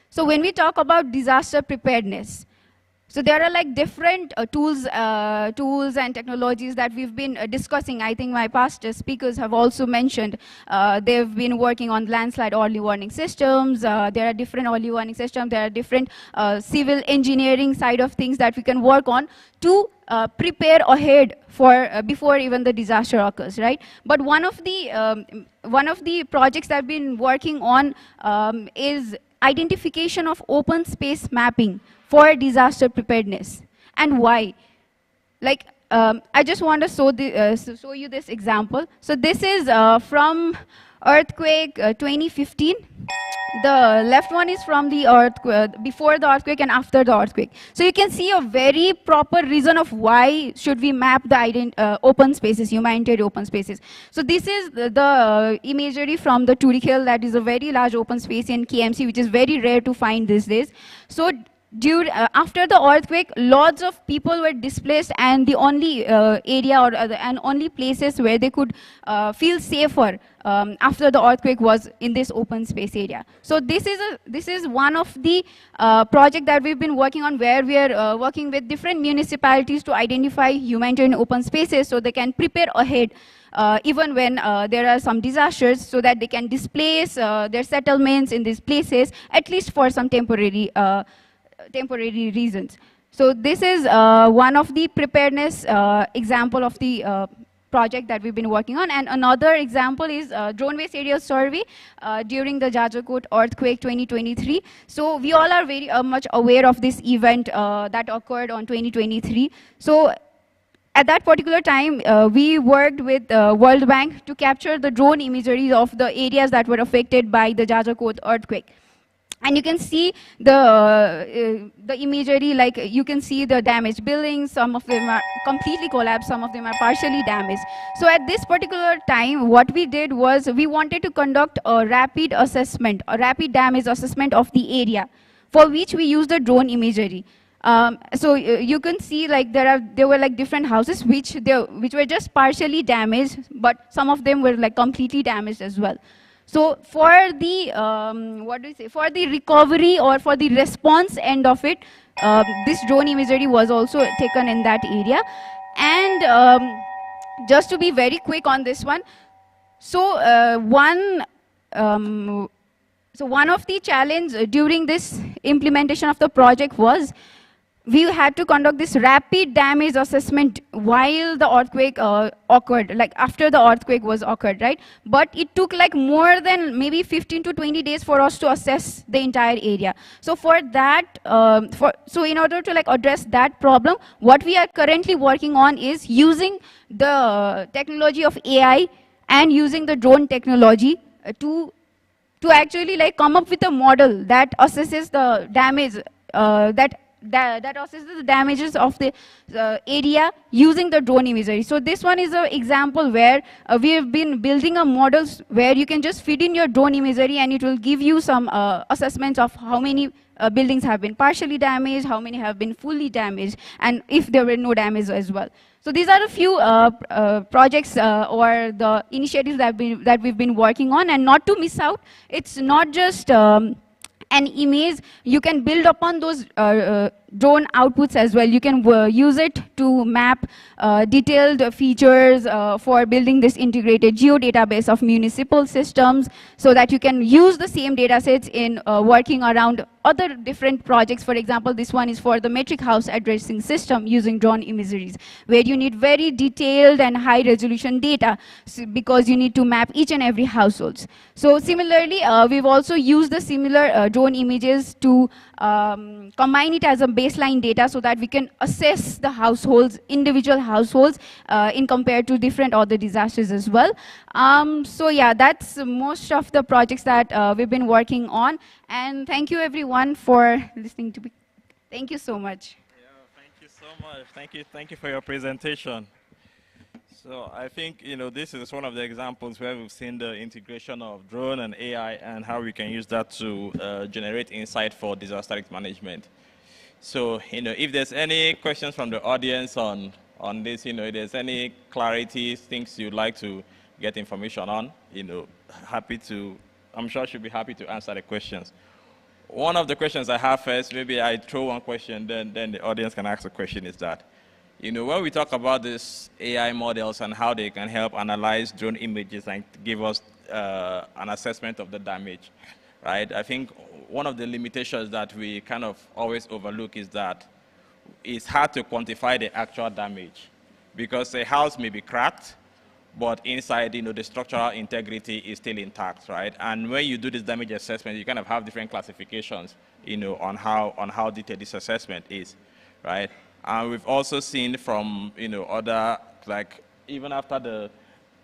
So when we talk about disaster preparedness, so there are like different tools and technologies that we've been discussing. I think my past speakers have also mentioned they've been working on landslide early warning systems. There are different early warning systems. There are different civil engineering side of things that we can work on to prepare ahead for before even the disaster occurs, right? But one of the projects I've been working on is identification of open space mapping for disaster preparedness. And why? Like, I just want to show you this example. So this is from earthquake 2015. The left one is from the earthquake, before the earthquake and after the earthquake. So you can see a very proper reason of why should we map the open spaces, humanitarian open spaces. So this is the imagery from the Turi Hill, that is a very large open space in KMC, which is very rare to find these days. So after the earthquake, lots of people were displaced, and the only area and only places where they could feel safer after the earthquake was in this open space area. So this is one of the project that we've been working on, where we are working with different municipalities to identify humanitarian open spaces so they can prepare ahead even when there are some disasters, so that they can displace their settlements in these places, at least for some temporary reasons. So this is one of the preparedness example of the project that we've been working on. And another example is drone-based aerial survey during the Jajakot earthquake 2023. So we all are very much aware of this event that occurred on 2023. So at that particular time, we worked with World Bank to capture the drone imagery of the areas that were affected by the Jajakot earthquake. And you can see the imagery, like you can see the damaged buildings. Some of them are completely collapsed, some of them are partially damaged. So at this particular time, what we did was we wanted to conduct a rapid assessment, a rapid damage assessment of the area, for which we used the drone imagery. So you can see like there were like different houses which were just partially damaged, but some of them were like completely damaged as well. So for the for the recovery or for the response end of it, this drone imagery was also taken in that area. And just to be very quick on this one, so So one of the challenge during this implementation of the project was we had to conduct this rapid damage assessment while the earthquake occurred, like after the earthquake was occurred, right? But it took like more than maybe 15 to 20 days for us to assess the entire area. So for that, so in order to like address that problem, what we are currently working on is using the technology of AI and using the drone technology to actually like come up with a model that assesses the damage that assesses the damages of the area using the drone imagery. So this one is an example where we have been building a models where you can just feed in your drone imagery and it will give you some assessments of how many buildings have been partially damaged, how many have been fully damaged, and if there were no damage as well. So these are a few projects or the initiatives that we've been working on, and not to miss out, it's not just an image, you can build upon those drone outputs as well. You can use it to map detailed features for building this integrated geodatabase of municipal systems, so that you can use the same data sets in working around other different projects. For example, this one is for the metric house addressing system using drone imageries, where you need very detailed and high resolution data because you need to map each and every households. So similarly, we've also used the similar drone images to combine it as a baseline data so that we can assess the households, individual households, in compared to different other disasters as well. So yeah, that's most of the projects that we've been working on. And thank you everyone for listening to me. Thank you so much. Yeah, thank you so much. Thank you for your presentation. So I think, this is one of the examples where we've seen the integration of drone and AI and how we can use that to generate insight for disaster risk management. So, if there's any questions from the audience on this, if there's any clarity, things you'd like to get information on, I'm sure she'll be happy to answer the questions. One of the questions I have first, maybe I throw one question, then the audience can ask a question, is that, when we talk about these AI models and how they can help analyze drone images and give us an assessment of the damage, right? I think one of the limitations that we kind of always overlook is that it's hard to quantify the actual damage, because a house may be cracked, but inside, the structural integrity is still intact, right? And when you do this damage assessment, you kind of have different classifications, on how detailed this assessment is, right? And we've also seen from, other, like, even after the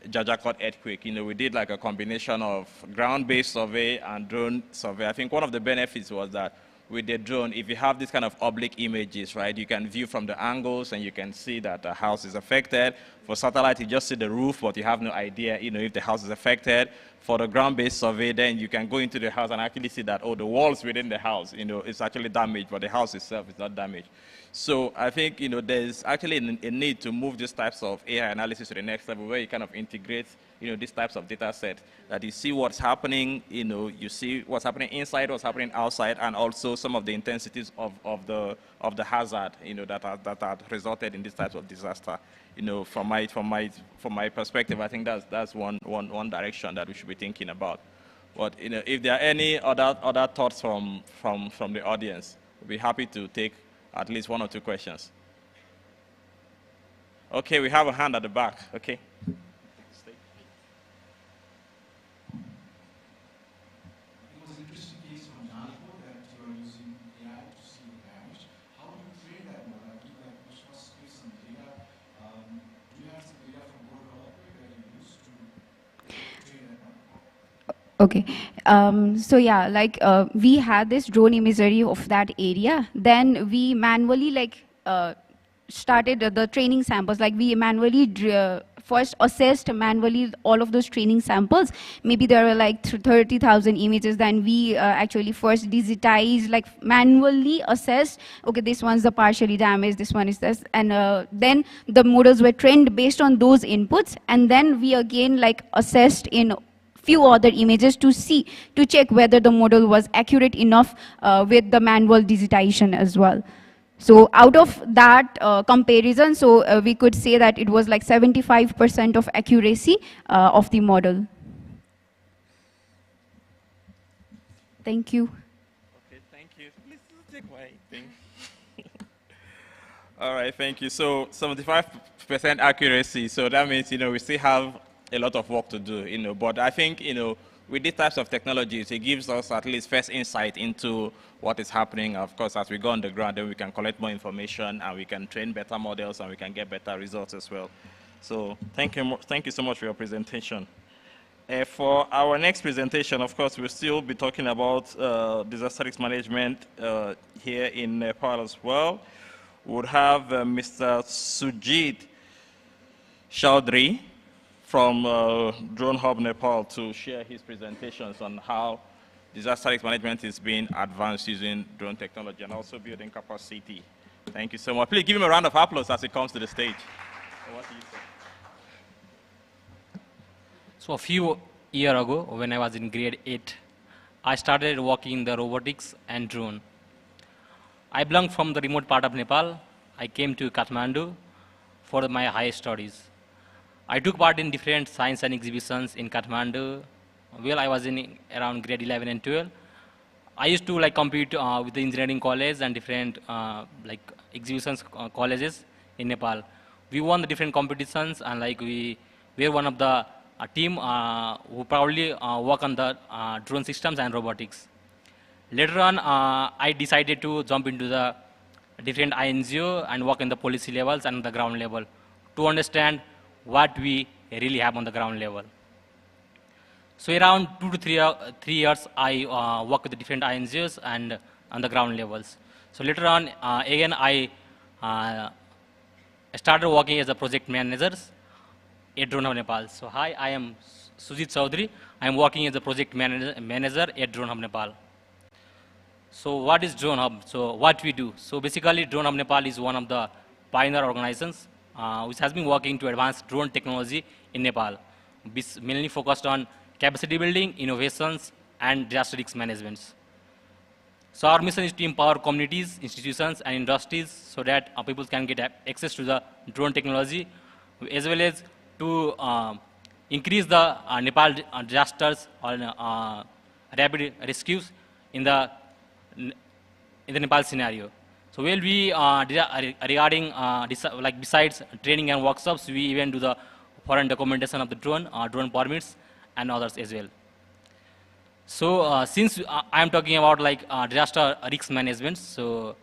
Jajakot earthquake, we did like a combination of ground-based survey and drone survey. I think one of the benefits was that with the drone, if you have this kind of oblique images, right, you can view from the angles and you can see that the house is affected. For satellite, you just see the roof, but you have no idea, if the house is affected. For the ground-based survey, then you can go into the house and actually see that, the walls within the house, it's actually damaged, but the house itself is not damaged. So I think, there's actually a need to move these types of AI analysis to the next level, where you kind of integrate, these types of data set, that you see what's happening, you see what's happening inside, what's happening outside, and also some of the intensities of the hazard, that are resulted in these types of disaster. From my perspective, I think that's one direction that we should be thinking about. But if there are any other thoughts from the audience, we'll be happy to take at least one or two questions. Okay, we have a hand at the back. Okay. Okay, so yeah, like we had this drone imagery of that area. Then we manually started the training samples. Like we manually first assessed manually all of those training samples. Maybe there were like 30,000 images. Then we actually first digitized, like manually assessed, okay, this one's the partially damaged, this one is this. And then the models were trained based on those inputs. And then we again assessed in few other images to check whether the model was accurate enough with the manual digitization as well. So out of that comparison, so we could say that it was like 75% of accuracy of the model. Thank you. Okay, thank you. Please take my thing. All right, thank you. So 75% accuracy. So that means, we still have a lot of work to do, but I think, with these types of technologies, it gives us at least first insight into what is happening. Of course, as we go on the ground, then we can collect more information and we can train better models and we can get better results as well. So thank you so much for your presentation. For our next presentation, of course, we'll still be talking about disaster risk management here in Nepal as well. We'll have Mr. Sujit Chaudhry from Drone Hub Nepal to share his presentations on how disaster risk management is being advanced using drone technology and also building capacity. Thank you so much. Please give him a round of applause as he comes to the stage. What do you say? So a few years ago, when I was in grade 8, I started working in the robotics and drone. I belong from the remote part of Nepal. I came to Kathmandu for my higher studies. I took part in different science and exhibitions in Kathmandu. Well, I was in around grade 11 and 12. I used to compete with the engineering college and different exhibitions colleges in Nepal. We won the different competitions and we were one of the team who proudly work on the drone systems and robotics. Later on, I decided to jump into the different INGO and work in the policy levels and the ground level to understand what we really have on the ground level. So around 2 to 3 years, I work with the different INGOs and on the ground levels. So later on, again, I started working as a project manager at Drone Hub Nepal. So hi, I am Sujit Chaudhry. I am working as a project manager at Drone Hub Nepal. So what is Drone Hub? So what we do? So basically, Drone Hub Nepal is one of the pioneer organizations which has been working to advance drone technology in Nepal, mainly focused on capacity building, innovations, and disaster risk management. So our mission is to empower communities, institutions, and industries so that people can get access to the drone technology, as well as to increase the Nepal disasters or rapid rescues in the Nepal scenario. So we'll be regarding besides training and workshops, we even do the foreign documentation of the drone, drone permits, and others as well. So since I am talking about disaster risk management, so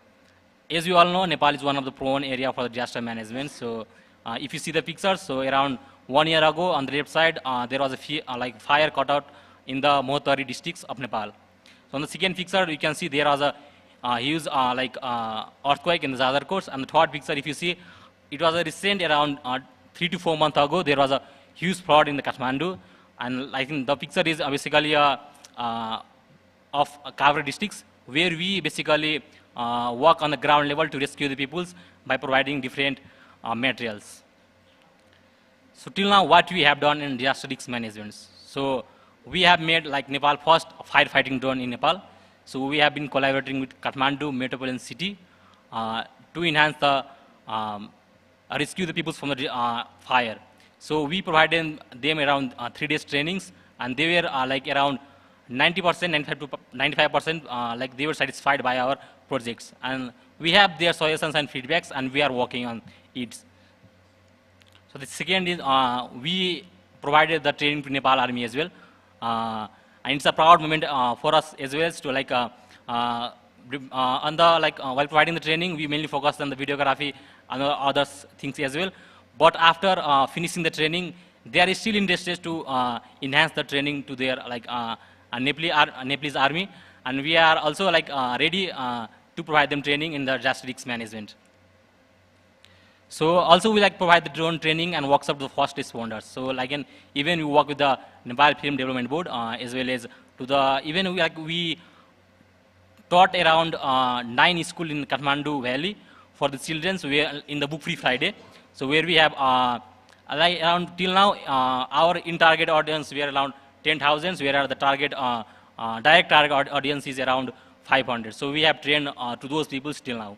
as you all know, Nepal is one of the prone area for the disaster management. So if you see the pictures, so around 1 year ago on the left side, there was a fire cut out in the Mohotari districts of Nepal. So on the second picture, you can see there was a huge earthquake in the Zadar coast. And the third picture, if you see, it was a recent around 3 to 4 months ago, there was a huge flood in the Kathmandu. And I think the picture is basically of Kavra districts, where we basically work on the ground level to rescue the peoples by providing different materials. So till now, what we have done in disaster risk management. So we have made Nepal first firefighting drone in Nepal. So we have been collaborating with Kathmandu metropolitan city to enhance the rescue the peoples from the fire. So we provided them around 3 days trainings, and they were around 90%, 95% they were satisfied by our projects. And we have their suggestions and feedbacks, and we are working on it. So the second is we provided the training to Nepal Army as well. And it's a proud moment for us as well to while providing the training, we mainly focused on the videography and other things as well. But after finishing the training, they are still interested to enhance the training to their Nepalese army, and we are also ready to provide them training in the disaster risk management. So also we provide the drone training and workshop to the first responders. So even we work with the Nepal Film Development Board as well as to the we taught around 9 schools in Kathmandu Valley for the children in the Book Free Friday. So where we have around till now our in target audience we are around 10,000, where the target direct target audience is around 500. So we have trained to those people till now.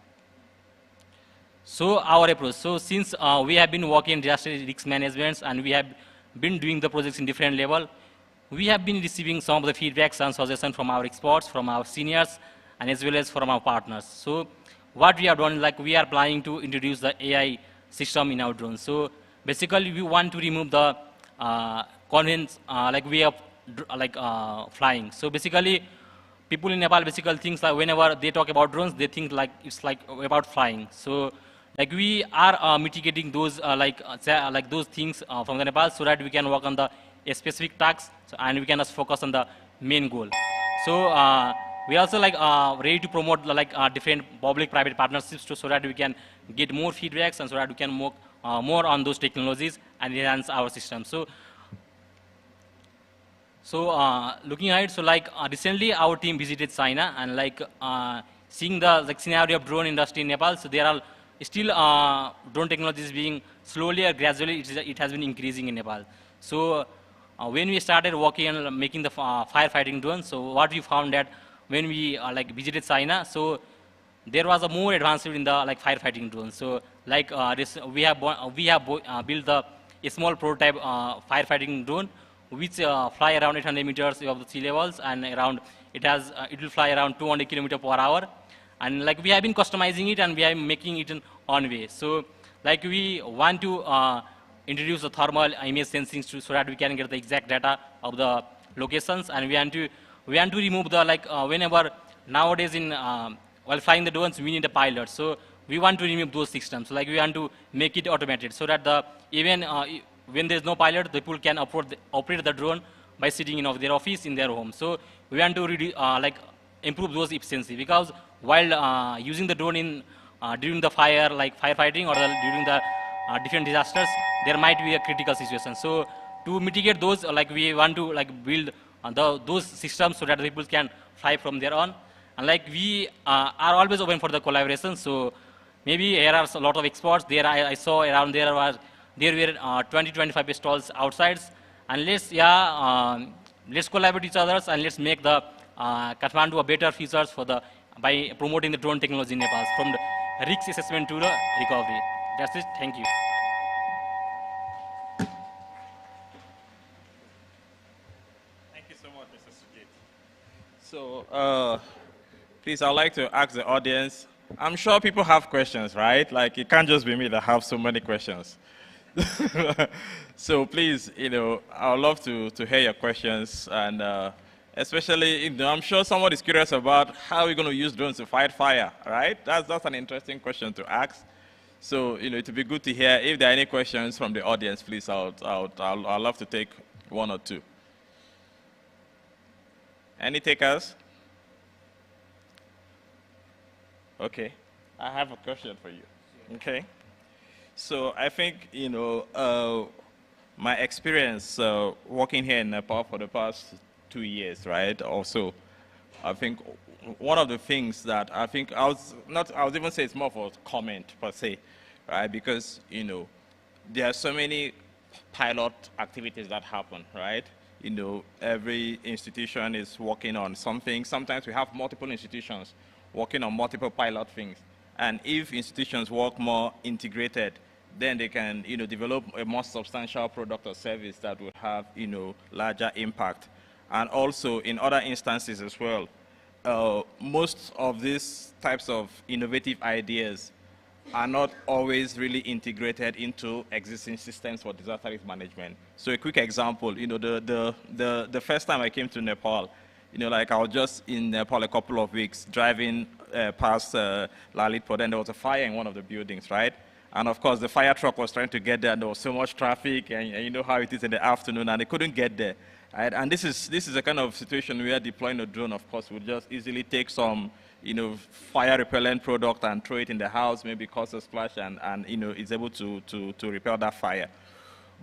So our approach. So since we have been working in disaster risk management and we have been doing the projects in different level, we have been receiving some of the feedbacks and suggestions from our experts, from our seniors, and as well as from our partners. So what we have done, like we are planning to introduce the AI system in our drones. So basically we want to remove the convenience, like way of flying. So basically people in Nepal basically think like whenever they talk about drones, they think like it's like about flying. So like we are mitigating those those things from the Nepal so that we can work on the specific tasks and we can just focus on the main goal. So we also ready to promote different public-private partnerships so that we can get more feedbacks and so that we can work more on those technologies and enhance our system. So looking ahead, so recently our team visited China and seeing the scenario of drone industry in Nepal. So there are still drone technologies being slowly or gradually it has been increasing in Nepal. So when we started working on making the firefighting drones, so what we found that when we visited China, so there was a more advancement in the firefighting drones. So we have built a small prototype firefighting drone which fly around 800 meters above the sea levels and around it will fly around 200 kilometers per hour. And we have been customizing it and we are making it in on way. So we want to introduce the thermal image sensing so that we can get the exact data of the locations, and we want to remove the whenever nowadays in while flying the drones we need a pilot. So we want to remove those systems. So we want to make it automated so that even when there is no pilot, the people can operate the drone by sitting in their office in their home. So we want to improve those efficiency, because while using the drone in during the fire firefighting or during the different disasters, there might be a critical situation. So to mitigate those, we want to build those systems so that the people can fly from there on. And we are always open for the collaboration. So maybe here are a lot of experts there. I saw around there were 20-25 stalls outside, and let's collaborate each other and let's make the Kathmandu a better features for by promoting the drone technology in Nepal from the risk assessment to the recovery. That's it. Thank you. Thank you so much, Mr. Sujit. So, please, I'd like to ask the audience. I'm sure people have questions, right? It can't just be me that have so many questions. So please, I would love to hear your questions, and especially, I'm sure someone is curious about how we're going to use drones to fight fire, right? That's an interesting question to ask. So, it would be good to hear. If there are any questions from the audience, please, I'd love to take one or two. Any takers? Okay, I have a question for you. Okay. So I think, my experience working here in Nepal for the past 2 years, right? Also, I think one of the things that I think I would even say it's more of a comment per se, right? Because, there are so many pilot activities that happen, right? Every institution is working on something. Sometimes we have multiple institutions working on multiple pilot things. And if institutions work more integrated, then they can, develop a more substantial product or service that would have, larger impact. And also, in other instances as well, most of these types of innovative ideas are not always really integrated into existing systems for disaster risk management. So a quick example, the first time I came to Nepal, I was just in Nepal a couple of weeks driving past Lalitpur, then there was a fire in one of the buildings, right? And of course, the fire truck was trying to get there, and there was so much traffic, and you know how it is in the afternoon, and they couldn't get there. Right? And this is a kind of situation where deploying a drone, of course, would just easily take some, fire repellent product and throw it in the house, maybe cause a splash, and is able to repel that fire.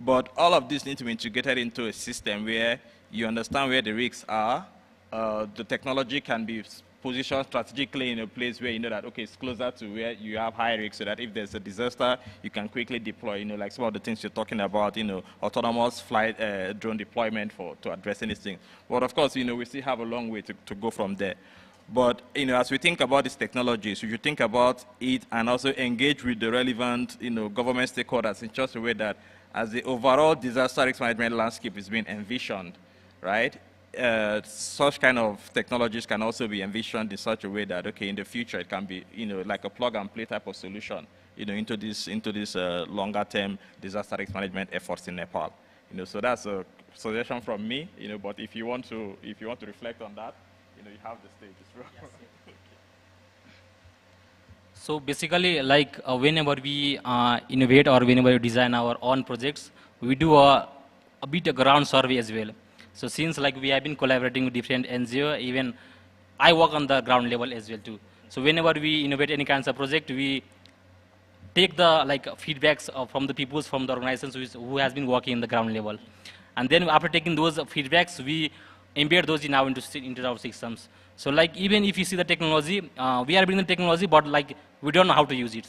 But all of this needs to be integrated into a system where you understand where the risks are. The technology can be positioned strategically in a place where you know that, okay, it's closer to where you have high risk, so that if there's a disaster, you can quickly deploy, like some of the things you're talking about, autonomous flight drone deployment to address anything. But of course, we still have a long way to go from there. But, as we think about these technologies, we should think about it and also engage with the relevant, government stakeholders in such a way that as the overall disaster risk management landscape is being envisioned, right? Such kind of technologies can also be envisioned in such a way that, okay, in the future it can be, like a plug-and-play type of solution, into this longer-term disaster risk management efforts in Nepal. So that's a suggestion from me. But if you want to reflect on that, you have the stage as well. Yes, yes. So basically, like whenever we innovate or whenever we design our own projects, we do a bit of ground survey as well. So since like we have been collaborating with different NGO, even I work on the ground level as well too. So whenever we innovate any kinds of project, we take the feedbacks from the peoples, from the organizations who has been working in the ground level. And then after taking those feedbacks, we embed those into our systems. So like even if you see the technology, we are building the technology, but like we don't know how to use it.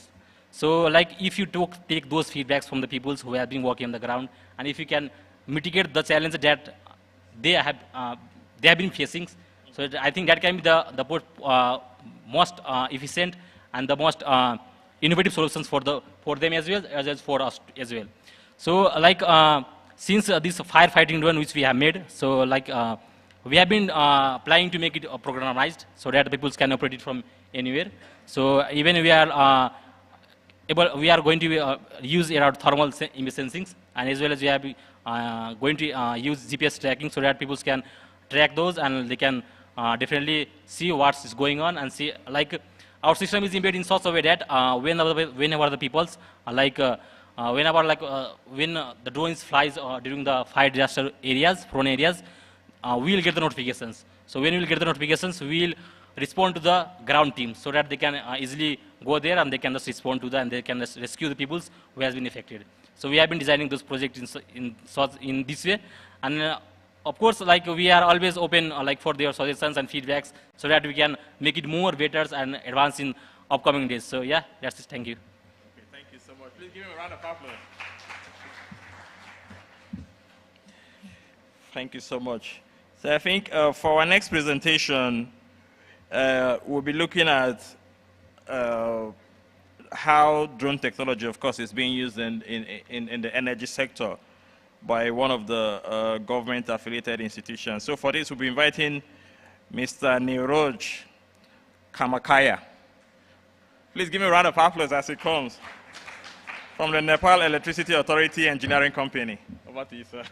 So like if you take those feedbacks from the peoples who have been working on the ground, and if you can mitigate the challenge that they have been facing, so I think that can be the most efficient and the most innovative solutions for them as well as for us as well. So like since this firefighting drone which we have made, so like we have been planning to make it programmized so that people can operate it from anywhere. So even we are going to use our thermal image sensings, and as well as we are going to use GPS tracking so that people can track those and they can definitely see what's going on and see like our system is embedded in such a way that whenever the peoples when the drones flies during the fire disaster areas, prone areas, we will get the notifications. So when we will get the notifications, we will respond to the ground team so that they can easily go there and they can just respond to that and they can just rescue the peoples who has been affected. So we have been designing those projects in this way, and of course, like we are always open for their suggestions and feedbacks so that we can make it more better and advance in upcoming days. So yeah, that's it. Thank you. Okay, thank you so much. Please give me a round of applause. Thank you so much. So I think for our next presentation, we'll be looking at how drone technology, of course, is being used in the energy sector by one of the government-affiliated institutions. So for this, we'll be inviting Mr. Neeraj Kamakaya. Please give me a round of applause as he comes from the Nepal Electricity Authority Engineering Company. Over to you, sir.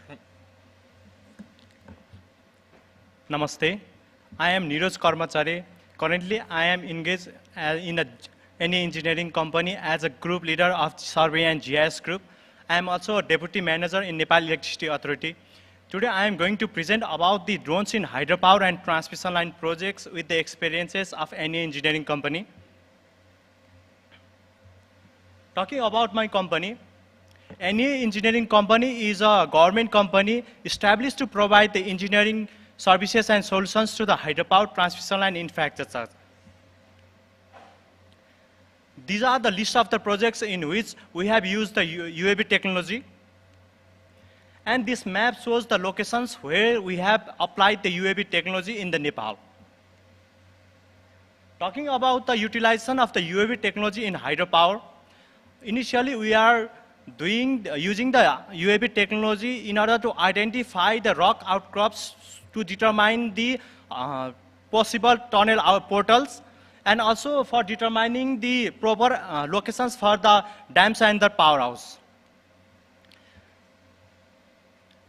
Namaste. I am Neeraj Karmachari. Currently, I am engaged in any engineering company as a group leader of survey and GIS group. I am also a deputy manager in Nepal Electricity Authority. Today, I am going to present about the drones in hydropower and transmission line projects with the experiences of any engineering company. Talking about my company, any engineering company is a government company established to provide the engineering services and solutions to the hydropower transmission line infrastructure. These are the list of the projects in which we have used the UAV technology. And this map shows the locations where we have applied the UAV technology in the Nepal. Talking about the utilization of the UAV technology in hydropower, initially we are using the UAV technology in order to identify the rock outcrops to determine the possible tunnel portals, and also for determining the proper locations for the dams and the powerhouse.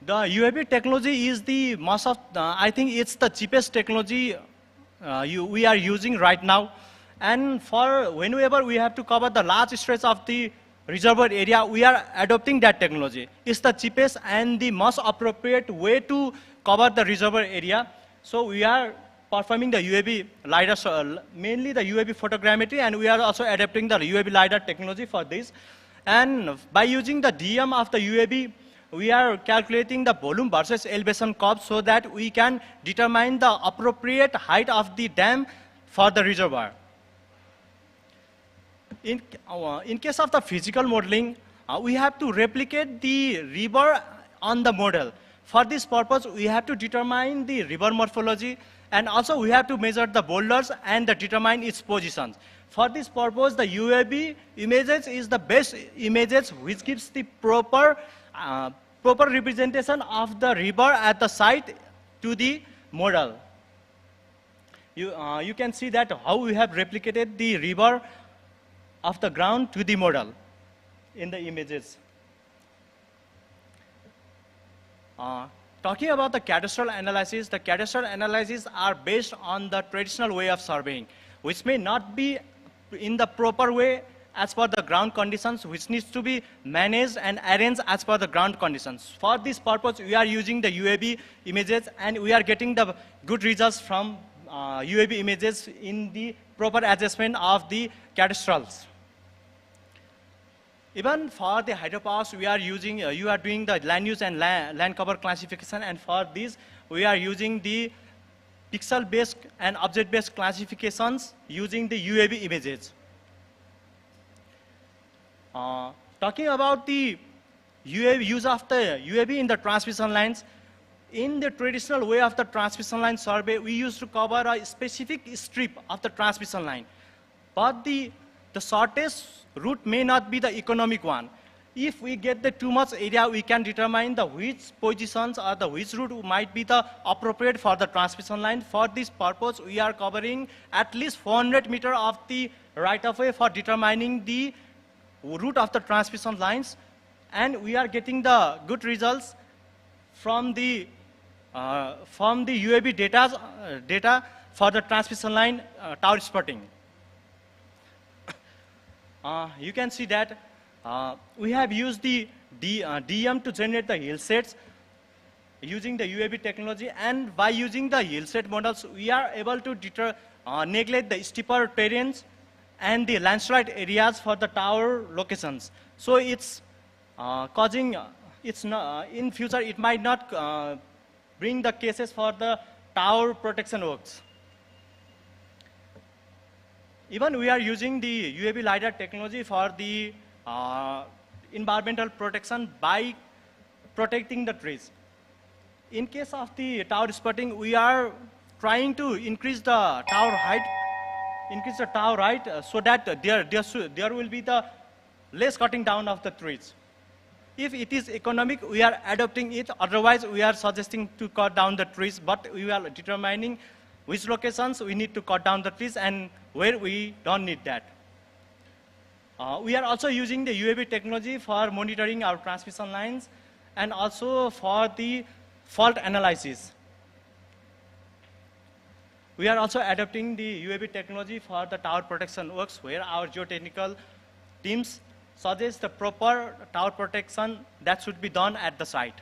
The UAV technology is the most of, I think it's the cheapest technology we are using right now. And for whenever we have to cover the large stretch of the reservoir area, we are adopting that technology. It's the cheapest and the most appropriate way to cover the reservoir area. So we are performing the UAV LiDAR, mainly the UAV photogrammetry, and we are also adapting the UAV LiDAR technology for this. And by using the DM of the UAV, we are calculating the volume versus elevation curve so that we can determine the appropriate height of the dam for the reservoir. In case of the physical modeling, we have to replicate the river on the model. For this purpose, we have to determine the river morphology, and also we have to measure the boulders and determine its positions. For this purpose, the UAV images is the best images which gives the proper representation of the river at the site to the model. You can see that how we have replicated the river of the ground to the model in the images. Talking about the cadastral analysis are based on the traditional way of surveying, which may not be in the proper way as per the ground conditions, which needs to be managed and arranged as per the ground conditions. For this purpose, we are using the UAV images, and we are getting the good results from UAV images in the proper adjustment of the cadastrals. Even for the hydropowers, we are using, you are doing the land use and land cover classification, and for this, we are using the pixel-based and object-based classifications using the UAV images. Talking about the UAV, use of the UAV in the transmission lines, in the traditional way of the transmission line survey, we used to cover a specific strip of the transmission line. But the shortest route may not be the economic one. If we get the too much area, we can determine the which positions or the which route might be the appropriate for the transmission line. For this purpose, we are covering at least 400 meters of the right-of-way for determining the route of the transmission lines, and we are getting the good results from the UAV data for the transmission line tower spotting. You can see that we have used the DM to generate the hill sets using the UAV technology, and by using the hill set models, we are able to neglect the steeper terrains and the landslide areas for the tower locations. So it's causing, in future, it might not bring the cases for the tower protection works. Even we are using the UAV LiDAR technology for the environmental protection by protecting the trees. In case of the tower spotting, we are trying to increase the tower height, so that there will be the less cutting down of the trees. If it is economic, we are adopting it. Otherwise, we are suggesting to cut down the trees, but we are determining which locations we need to cut down the trees and where we don't need that. We are also using the UAV technology for monitoring our transmission lines and also for the fault analysis. We are also adopting the UAV technology for the tower protection works, where our geotechnical teams suggest the proper tower protection that should be done at the site.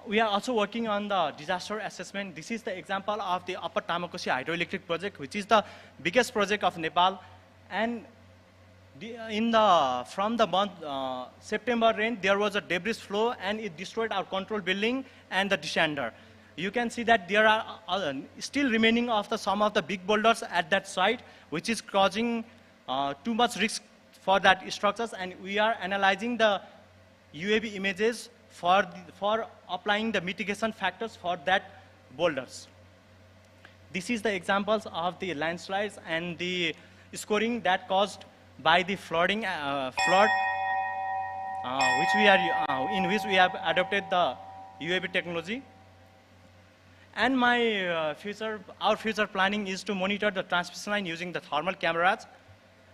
We are also working on the disaster assessment. This is the example of the Upper Tamakosi hydroelectric project, which is the biggest project of Nepal. And from the month September rain, there was a debris flow, and it destroyed our control building and the descender. You can see that there are still remaining of some of the big boulders at that site, which is causing too much risk for that structures, and we are analyzing the UAV images for applying the mitigation factors for that boulders. This is the examples of the landslides and the scoring that caused by the flooding, in which we have adopted the UAV technology. And our future planning is to monitor the transmission line using the thermal cameras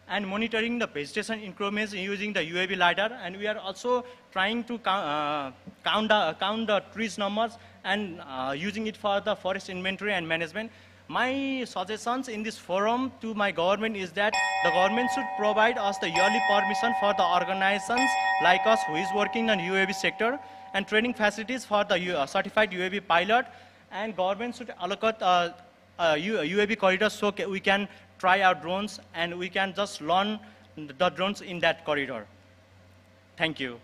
and monitoring the vegetation increments using the UAV LiDAR. And we are also trying to count the trees numbers and using it for the forest inventory and management. My suggestions in this forum to my government is that the government should provide us the yearly permission for the organizations like us who is working on UAV sector, and training facilities for the certified UAV pilot, and government should allocate UAV corridors so we can try our drones and we can just learn the drones in that corridor. Thank you.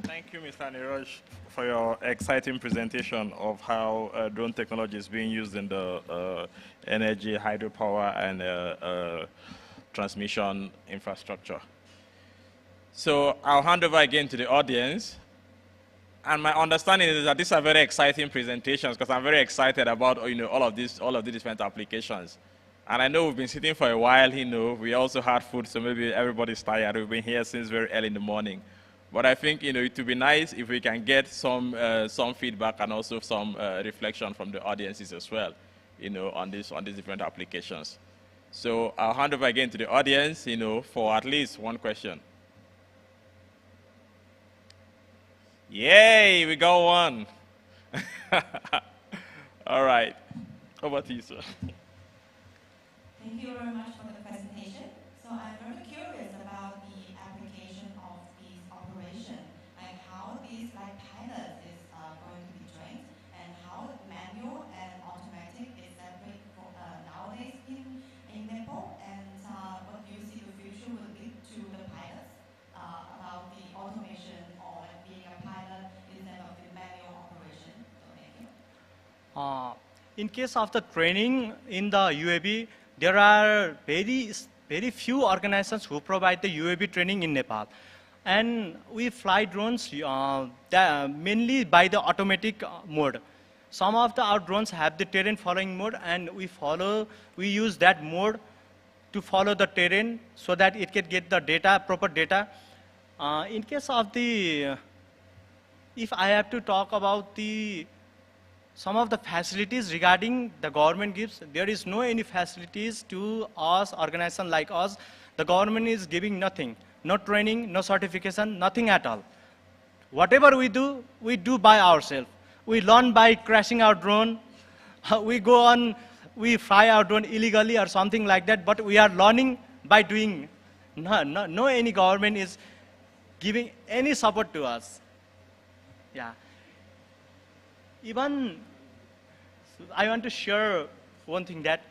Thank you, Mr. Niraj, for your exciting presentation of how drone technology is being used in the energy, hydropower, and transmission infrastructure. So I'll hand over again to the audience. And my understanding is that these are very exciting presentations, because I'm very excited about all of the different applications. And I know we've been sitting for a while. We also had food, so maybe everybody's tired. We've been here since very early in the morning. But I think, it would be nice if we can get some feedback and also some reflection from the audiences as well, on these different applications. So I'll hand over again to the audience, for at least one question. Yay, we got one. All right, over to you, sir. Thank you very much for the presentation. So I'm very curious about the application of this operation, like how this pilot is going to be trained, and how manual and automatic is separate for, nowadays in Nepal, and what do you see the future will lead to the pilots about the automation or being a pilot instead of the manual operation. So thank you. In case of the training in the UAV, there are very few organizations who provide the UAV training in Nepal. And we fly drones mainly by the automatic mode. Some of our drones have the terrain following mode, and we use that mode to follow the terrain so that it can get the data, proper data. In case of if I have to talk about some of the facilities regarding the government gives, there is no any facilities to us, organization like us. The government is giving nothing, no training, no certification, nothing at all. Whatever we do by ourselves. We learn by crashing our drone. We fly our drone illegally or something like that, but we are learning by doing. No any government is giving any support to us. Yeah. Even, I want to share one thing that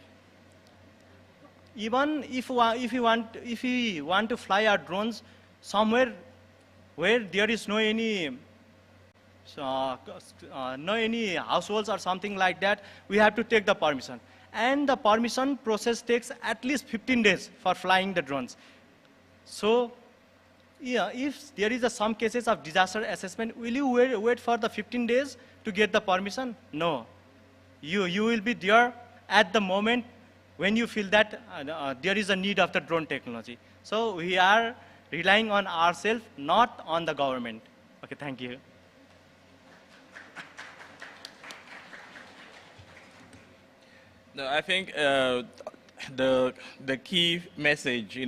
even if we want to fly our drones somewhere where there is no any households or something like that, we have to take the permission. And the permission process takes at least 15 days for flying the drones. So, yeah, if there is some cases of disaster assessment, will you wait for the 15 days to get the permission? No. You will be there at the moment when you feel that there is a need of the drone technology. So we are relying on ourselves, not on the government. Okay, thank you. No, I think the key message,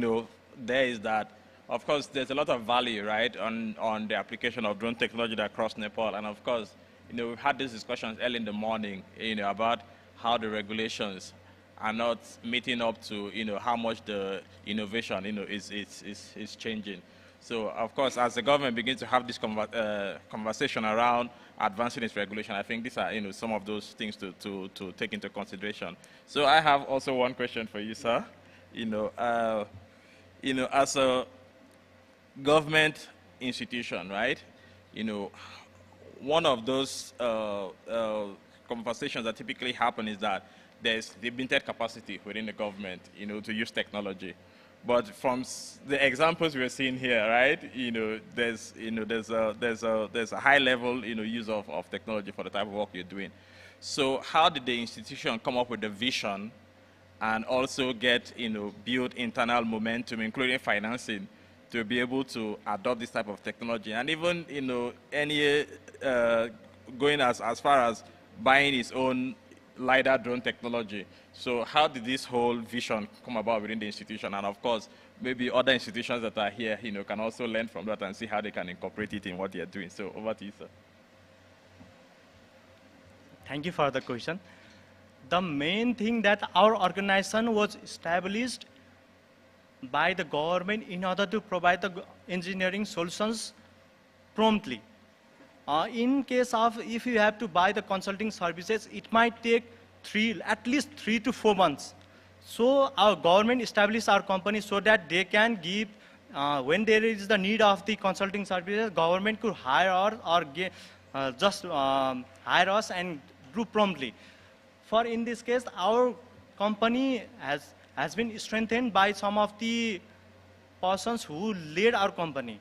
there is that, of course, there's a lot of value, right, on the application of drone technology across Nepal. And of course, we've had these discussions early in the morning, about how the regulations are not meeting up to, how much the innovation, is changing. So, of course, as the government begins to have this conversation around advancing its regulation, I think these are, some of those things to take into consideration. So I have also one question for you, sir. As a government institution, right? One of those conversations that typically happen is that there's limited capacity within the government, to use technology. But from the examples we're seeing here, right? There's a high level, use of technology for the type of work you're doing. So how did the institution come up with the vision and also get, build internal momentum, including financing, to be able to adopt this type of technology, and even, going as far as buying its own LiDAR drone technology? So how did this whole vision come about within the institution? And of course, maybe other institutions that are here, can also learn from that and see how they can incorporate it in what they are doing. So over to you, sir. Thank you for the question. The main thing that our organization was established by the government in order to provide the engineering solutions promptly. In case of if you have to buy the consulting services, it might take at least 3 to 4 months. So our government established our company so that they can give, when there is the need of the consulting services, government could hire or just hire us and do promptly. For in this case, our company has been strengthened by some of the persons who led our company.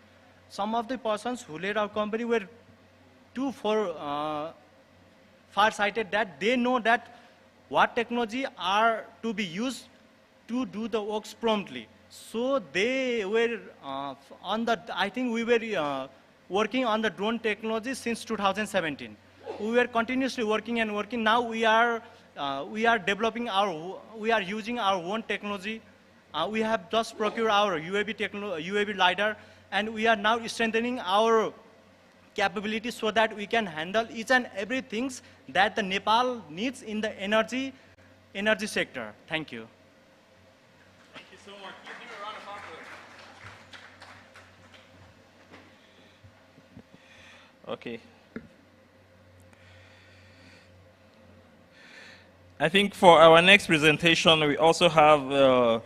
Some of the persons who led our company were too far-sighted that they know that what technology are to be used to do the works promptly. So they were on the, I think we were working on the drone technology since 2017. We were continuously working and working. Now we are developing we are using our own technology. We have just procured our UAV LiDAR, and we are now strengthening our capability so that we can handle each and everything that the Nepal needs in the energy sector. Thank you. Thank you so much. Please give a round of applause. Okay. I think for our next presentation, we also have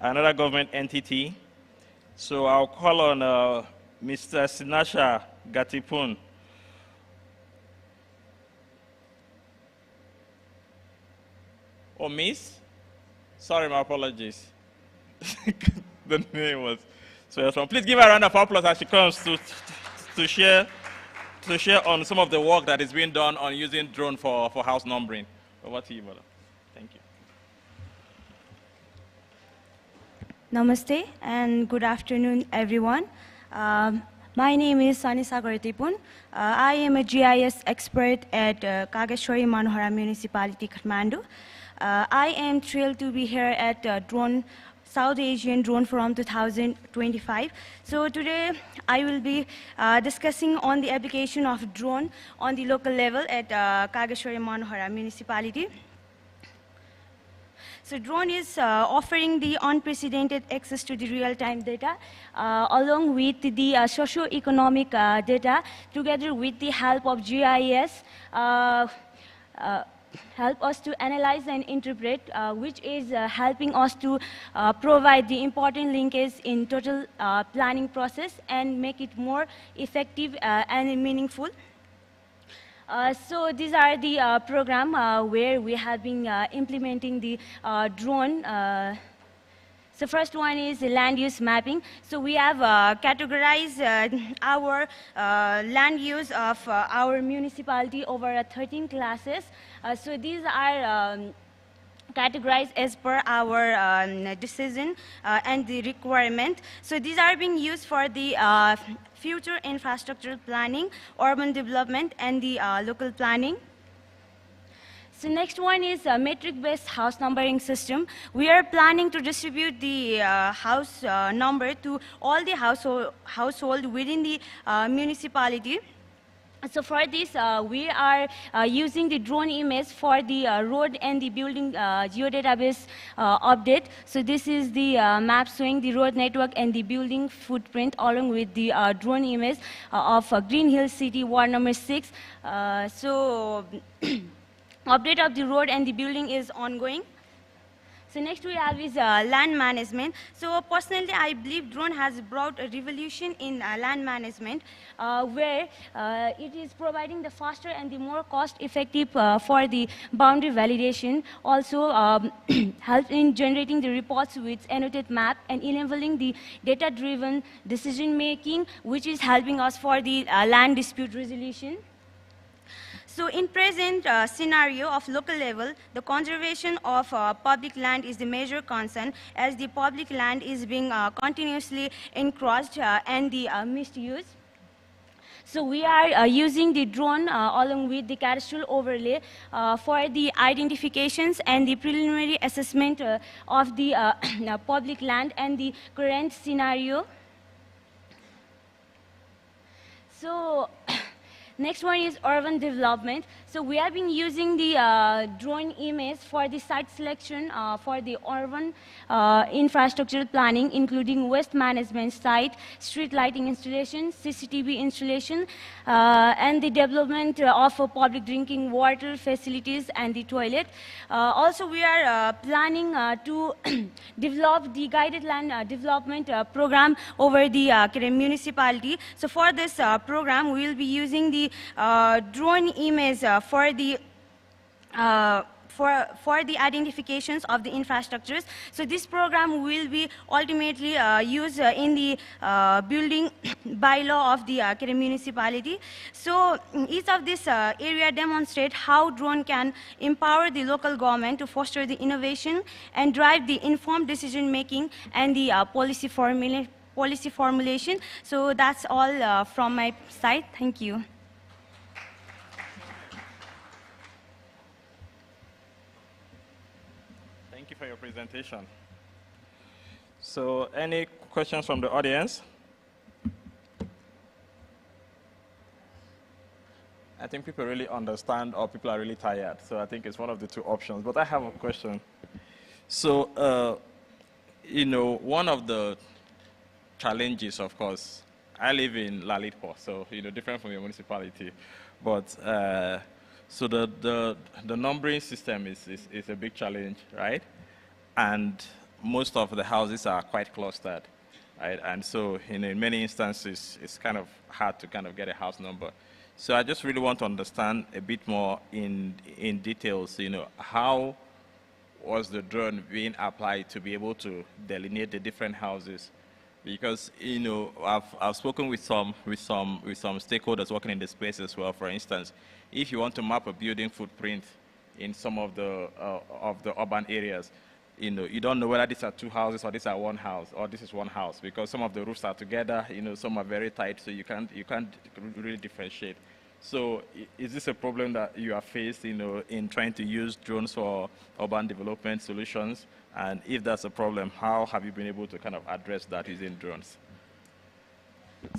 another government entity. So I'll call on Mr. Sinasha Gatipun. Or Miss? Sorry, my apologies. The name was so. Please give her a round of applause as she comes to share on some of the work that is being done on using drone for house numbering. Over to you, madam. Thank you. Namaste and good afternoon, everyone. My name is Sanisa Garatipun. I am a GIS expert at Kageshwari Manohara Municipality, Kathmandu. I am thrilled to be here at South Asian Drone Forum 2025. So today I will be discussing on the application of drone on the local level at Kageshwari Manohara Municipality. So drone is offering the unprecedented access to the real-time data along with the socio-economic data together with the help of GIS help us to analyze and interpret, which is helping us to provide the important linkage in total planning process and make it more effective and meaningful. So these are the program where we have been implementing the drone. So first one is land use mapping. So we have categorized our land use of our municipality over 13 classes. So these are categorized as per our decision and the requirement. So these are being used for the future infrastructure planning, urban development, and the local planning. So next one is a metric-based house numbering system. We are planning to distribute the house number to all the household within the municipality. So for this, we are using the drone image for the road and the building geodatabase update. So this is the map showing the road network and the building footprint along with the drone image of Green Hill City, Ward number 6. So update of the road and the building is ongoing. So next we have is land management. So personally, I believe drone has brought a revolution in land management, where it is providing the faster and the more cost-effective for the boundary validation. Also help in generating the reports with annotated map and enabling the data-driven decision-making, which is helping us for the land dispute resolution. So in present scenario of local level, the conservation of public land is the major concern, as the public land is being continuously encroached and the misused. So we are using the drone along with the cadastral overlay for the identifications and the preliminary assessment of the public land and the current scenario. So next one is urban development. So we have been using the drone image for the site selection for the urban infrastructure planning, including waste management site, street lighting installation, CCTV installation, and the development of public drinking water facilities and the toilet. Also, we are planning to develop the guided land development program over the municipality. So for this program, we will be using the drone image for for the identifications of the infrastructures. So this program will be ultimately used in the building bylaw of the municipality. So each of this area demonstrate how drone can empower the local government to foster the innovation and drive the informed decision making and the policy formulation. So that's all from my side. Thank you. Thank you for your presentation. So any questions from the audience? I think people really understand or people are really tired. So I think it's one of the two options. But I have a question. So, you know, one of the challenges, of course, I live in Lalitpo, so, you know, different from your municipality. But, so the numbering system is a big challenge, right? And most of the houses are quite clustered, right? And so, you know, in many instances, it's kind of hard to kind of get a house number. So I just really want to understand a bit more in details, you know, how was the drone being applied to be able to delineate the different houses? Because, you know, I've spoken with some stakeholders working in the space as well. For instance, if you want to map a building footprint in some of the urban areas, you know, you don't know whether these are two houses or these are one house or this is one house, because some of the roofs are together, you know, some are very tight, so you can't really differentiate. So is this a problem that you are faced, you know, in trying to use drones for urban development solutions? And if that's a problem, how have you been able to kind of address that using drones?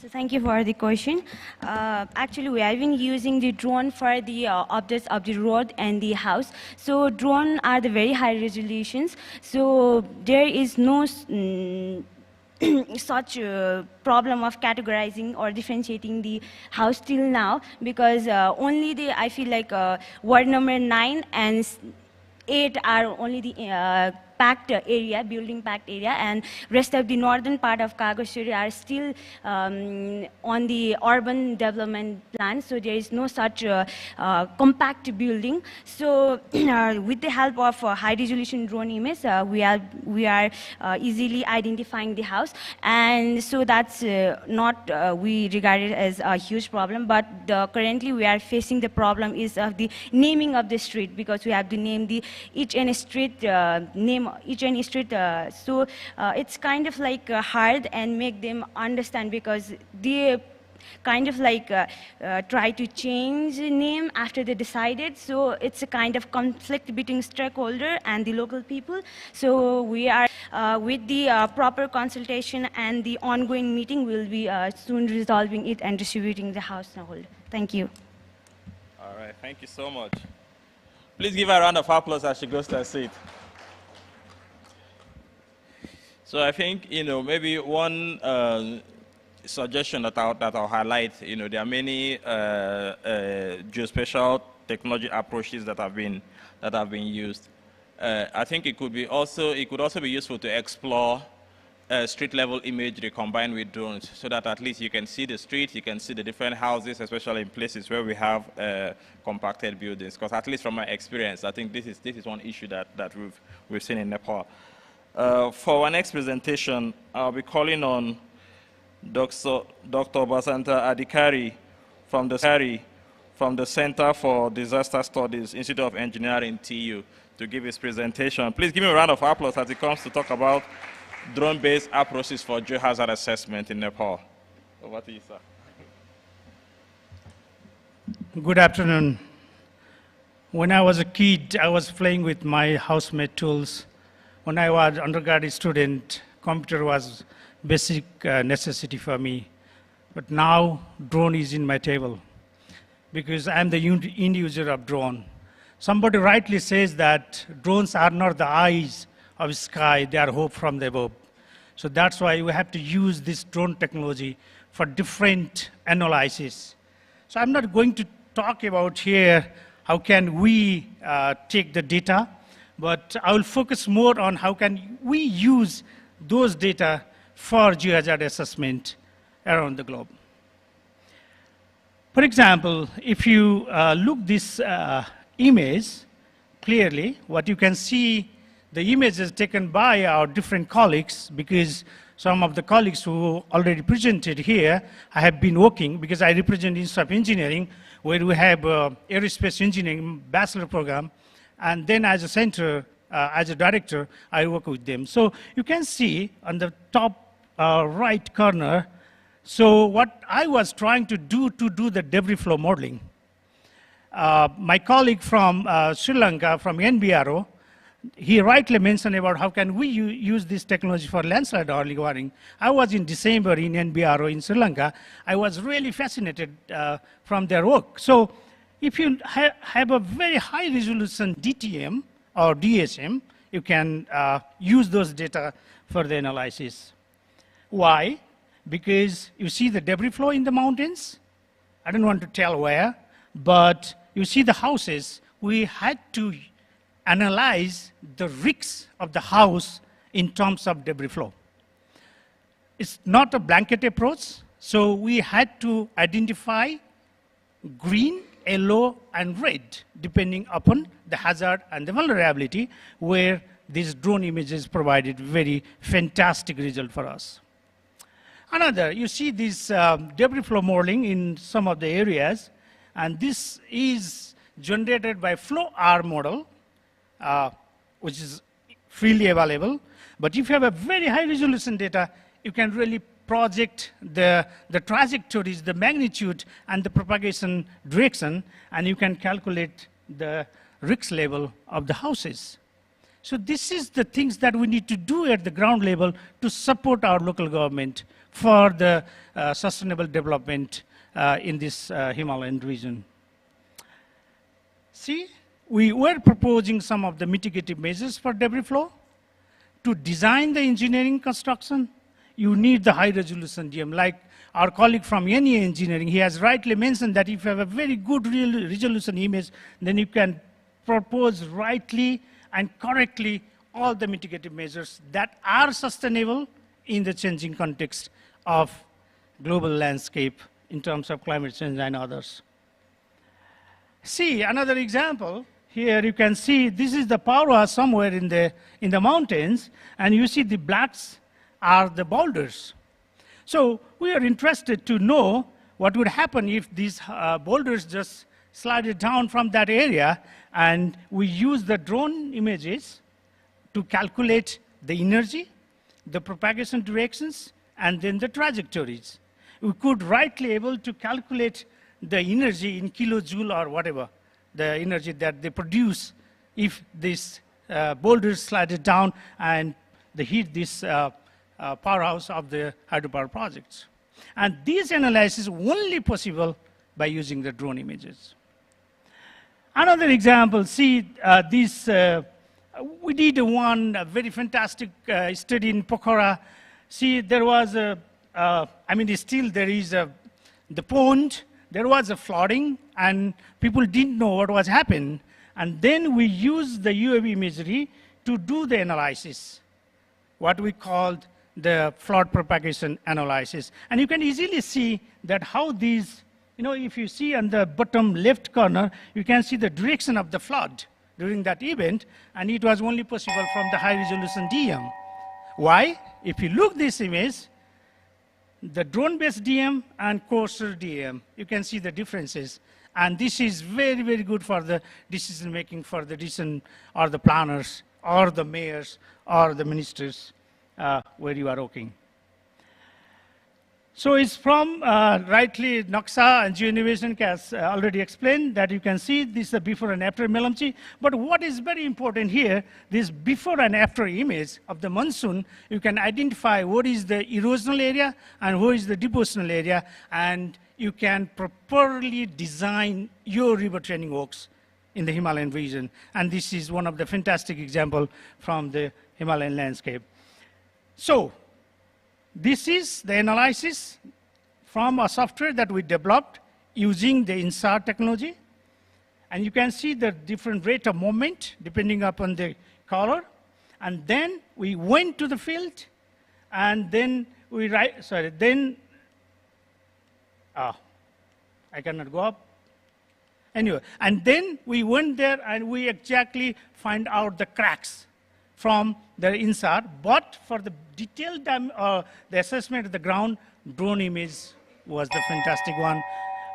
So thank you for the question. Actually, we have been using the drone for the updates of the road and the house. So drone are the very high resolutions. So there is no such problem of categorizing or differentiating the house till now, because only the, I feel like ward number 9 and 8 are only the packed area, building packed area, and rest of the northern part of Kagosuri are still on the urban development plan, so there is no such compact building. So with the help of high resolution drone image, we are easily identifying the house, and so that's not we regard it as a huge problem, but currently we are facing the problem is of the naming of the street, because we have to name the each and street name each and street, so it's kind of like hard and make them understand, because they kind of like try to change the name after they decided, so it's a kind of conflict between stakeholder and the local people. So we are with the proper consultation and the ongoing meeting, we'll be soon resolving it and distributing the house holder. Thank you. All right, thank you so much. Please give her a round of applause as she goes to her seat. So I think, you know, maybe one suggestion that I'll highlight, you know, there are many geospatial technology approaches that have been used. I think it could also be useful to explore street level imagery combined with drones, so that at least you can see the street, you can see the different houses, especially in places where we have compacted buildings. Because at least from my experience, I think this is one issue that we've seen in Nepal. For our next presentation, I'll be calling on Dr. Basanta Adhikari from the Center for Disaster Studies, Institute of Engineering, TU, to give his presentation. Please give me a round of applause as he comes to talk about drone-based approaches for geohazard assessment in Nepal. Over to you, sir. Good afternoon. When I was a kid, I was playing with my housemate tools. When I was undergraduate student, computer was basic necessity for me. But now, drone is in my table, because I'm the end user of drone. Somebody rightly says that drones are not the eyes of sky, they are hope from the above. So that's why we have to use this drone technology for different analysis. So I'm not going to talk about here how can we take the data, but I will focus more on how can we use those data for geohazard assessment around the globe. For example, if you look this image, clearly. What you can see, the images taken by our different colleagues, because some of the colleagues who already presented here, I have been working, because I represent Institute of Engineering, where we have aerospace engineering bachelor program, and then as a center, as a director, I work with them. So you can see on the top right corner, so what I was trying to do the debris flow modeling. My colleague from Sri Lanka, from NBRO, he rightly mentioned about how can we use this technology for landslide early warning. I was in December in NBRO in Sri Lanka. I was really fascinated from their work. So if you have a very high resolution DTM or DSM, you can use those data for the analysis. Why? Because you see the debris flow in the mountains. I don't want to tell where, but you see the houses. We had to analyze the risks of the house in terms of debris flow. It's not a blanket approach, so we had to identify green, yellow, and red, depending upon the hazard and the vulnerability, where these drone images provided very fantastic result for us. Another, you see this debris flow modeling in some of the areas, and this is generated by FlowR model, which is freely available. But if you have a very high resolution data, you can really project the trajectories, the magnitude, and the propagation direction, and you can calculate the risk level of the houses. So this is the things that we need to do at the ground level to support our local government for the sustainable development in this Himalayan region. See, we were proposing some of the mitigative measures for debris flow. To design the engineering construction, you need the high resolution DM. Like our colleague from NE Engineering, he has rightly mentioned that if you have a very good resolution image, then you can propose rightly and correctly all the mitigative measures that are sustainable in the changing context of global landscape in terms of climate change and others. See, another example, here you can see this is the parwa somewhere in the mountains, and you see the blacks are the boulders. So we are interested to know what would happen if these boulders just slided down from that area, and we use the drone images to calculate the energy, the propagation directions, and then the trajectories. We could rightly able to calculate the energy in kilojoule or whatever, the energy that they produce if this boulders slided down and they hit this powerhouse of the hydropower projects. And these analysis only possible by using the drone images. Another example, see this, we did one very fantastic study in Pokhara. See, there was I mean, still there is the pond, there was a flooding, and people didn't know what was happening. And then we used the UAV imagery to do the analysis, what we called the flood propagation analysis. And you can easily see that how these, you know, if you see on the bottom left corner, you can see the direction of the flood during that event, and it was only possible from the high resolution DM. Why? If you look this image, the drone-based DM and coarser DM, you can see the differences. And this is very, very good for the decision-making for the decision or the planners or the mayors or the ministers where you are working. So it's from rightly Naksha and Geoinnovation has already explained that you can see this is the before and after Melamchi. But what is very important here, this before and after image of the monsoon, you can identify what is the erosional area and what is the depositional area, and you can properly design your river training works in the Himalayan region. And this is one of the fantastic examples from the Himalayan landscape. So, this is the analysis from a software that we developed using the INSAR technology. And you can see the different rate of movement depending upon the color. And then we went to the field, and then we I cannot go up. Anyway, and then we went there and we exactly find out the cracks from the inside. But for the detailed the assessment of the ground, drone image was the fantastic one.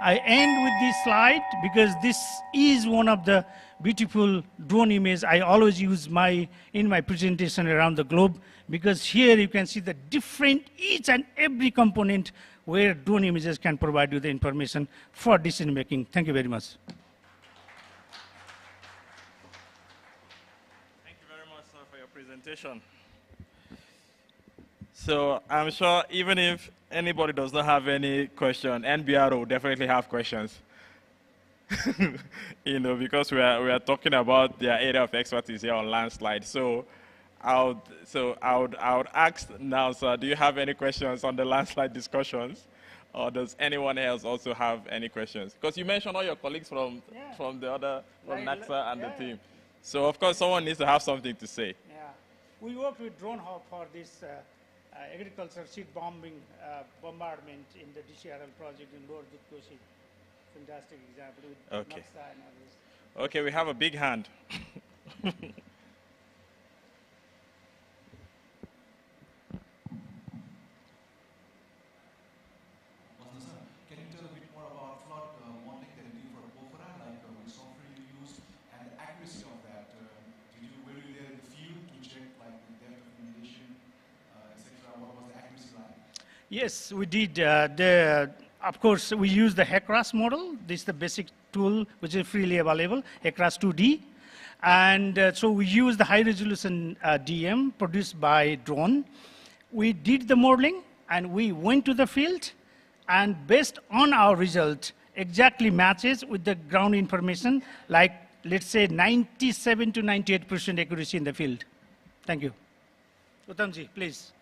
I end with this slide because this is one of the beautiful drone images I always use in my presentation around the globe, because here you can see the different, each and every component where drone images can provide you the information for decision making. Thank you very much. Thank you very much, sir, for your presentation. So I'm sure even if anybody does not have any question, NBRO will definitely have questions. Because we are talking about their area of expertise here on landslide. So I would ask now, sir, do you have any questions on the landslide discussions? Or does anyone else also have any questions? Because you mentioned all your colleagues from NACSA and the team. So of course someone needs to have something to say. Yeah, we worked with Drone Hub for this agriculture seed bombardment in the DCRL project in Lower Dutkoshi. Fantastic example with Okay. NACSA and others. Okay, we have a big hand. Can you tell a bit more about flood modeling that you do for Pokhara, like which software you used and the accuracy of that? Were you there in the field to check like the depth of inundation, etc.? What was the accuracy like? Yes, we did. Of course, we use the HECRAS model. This is the basic tool which is freely available, HECRAS 2D. And so we use the high-resolution DM produced by drone. We did the modeling, and we went to the field, and based on our result, exactly matches with the ground information, like, let's say, 97 to 98% accuracy in the field. Thank you. Uttamji, please.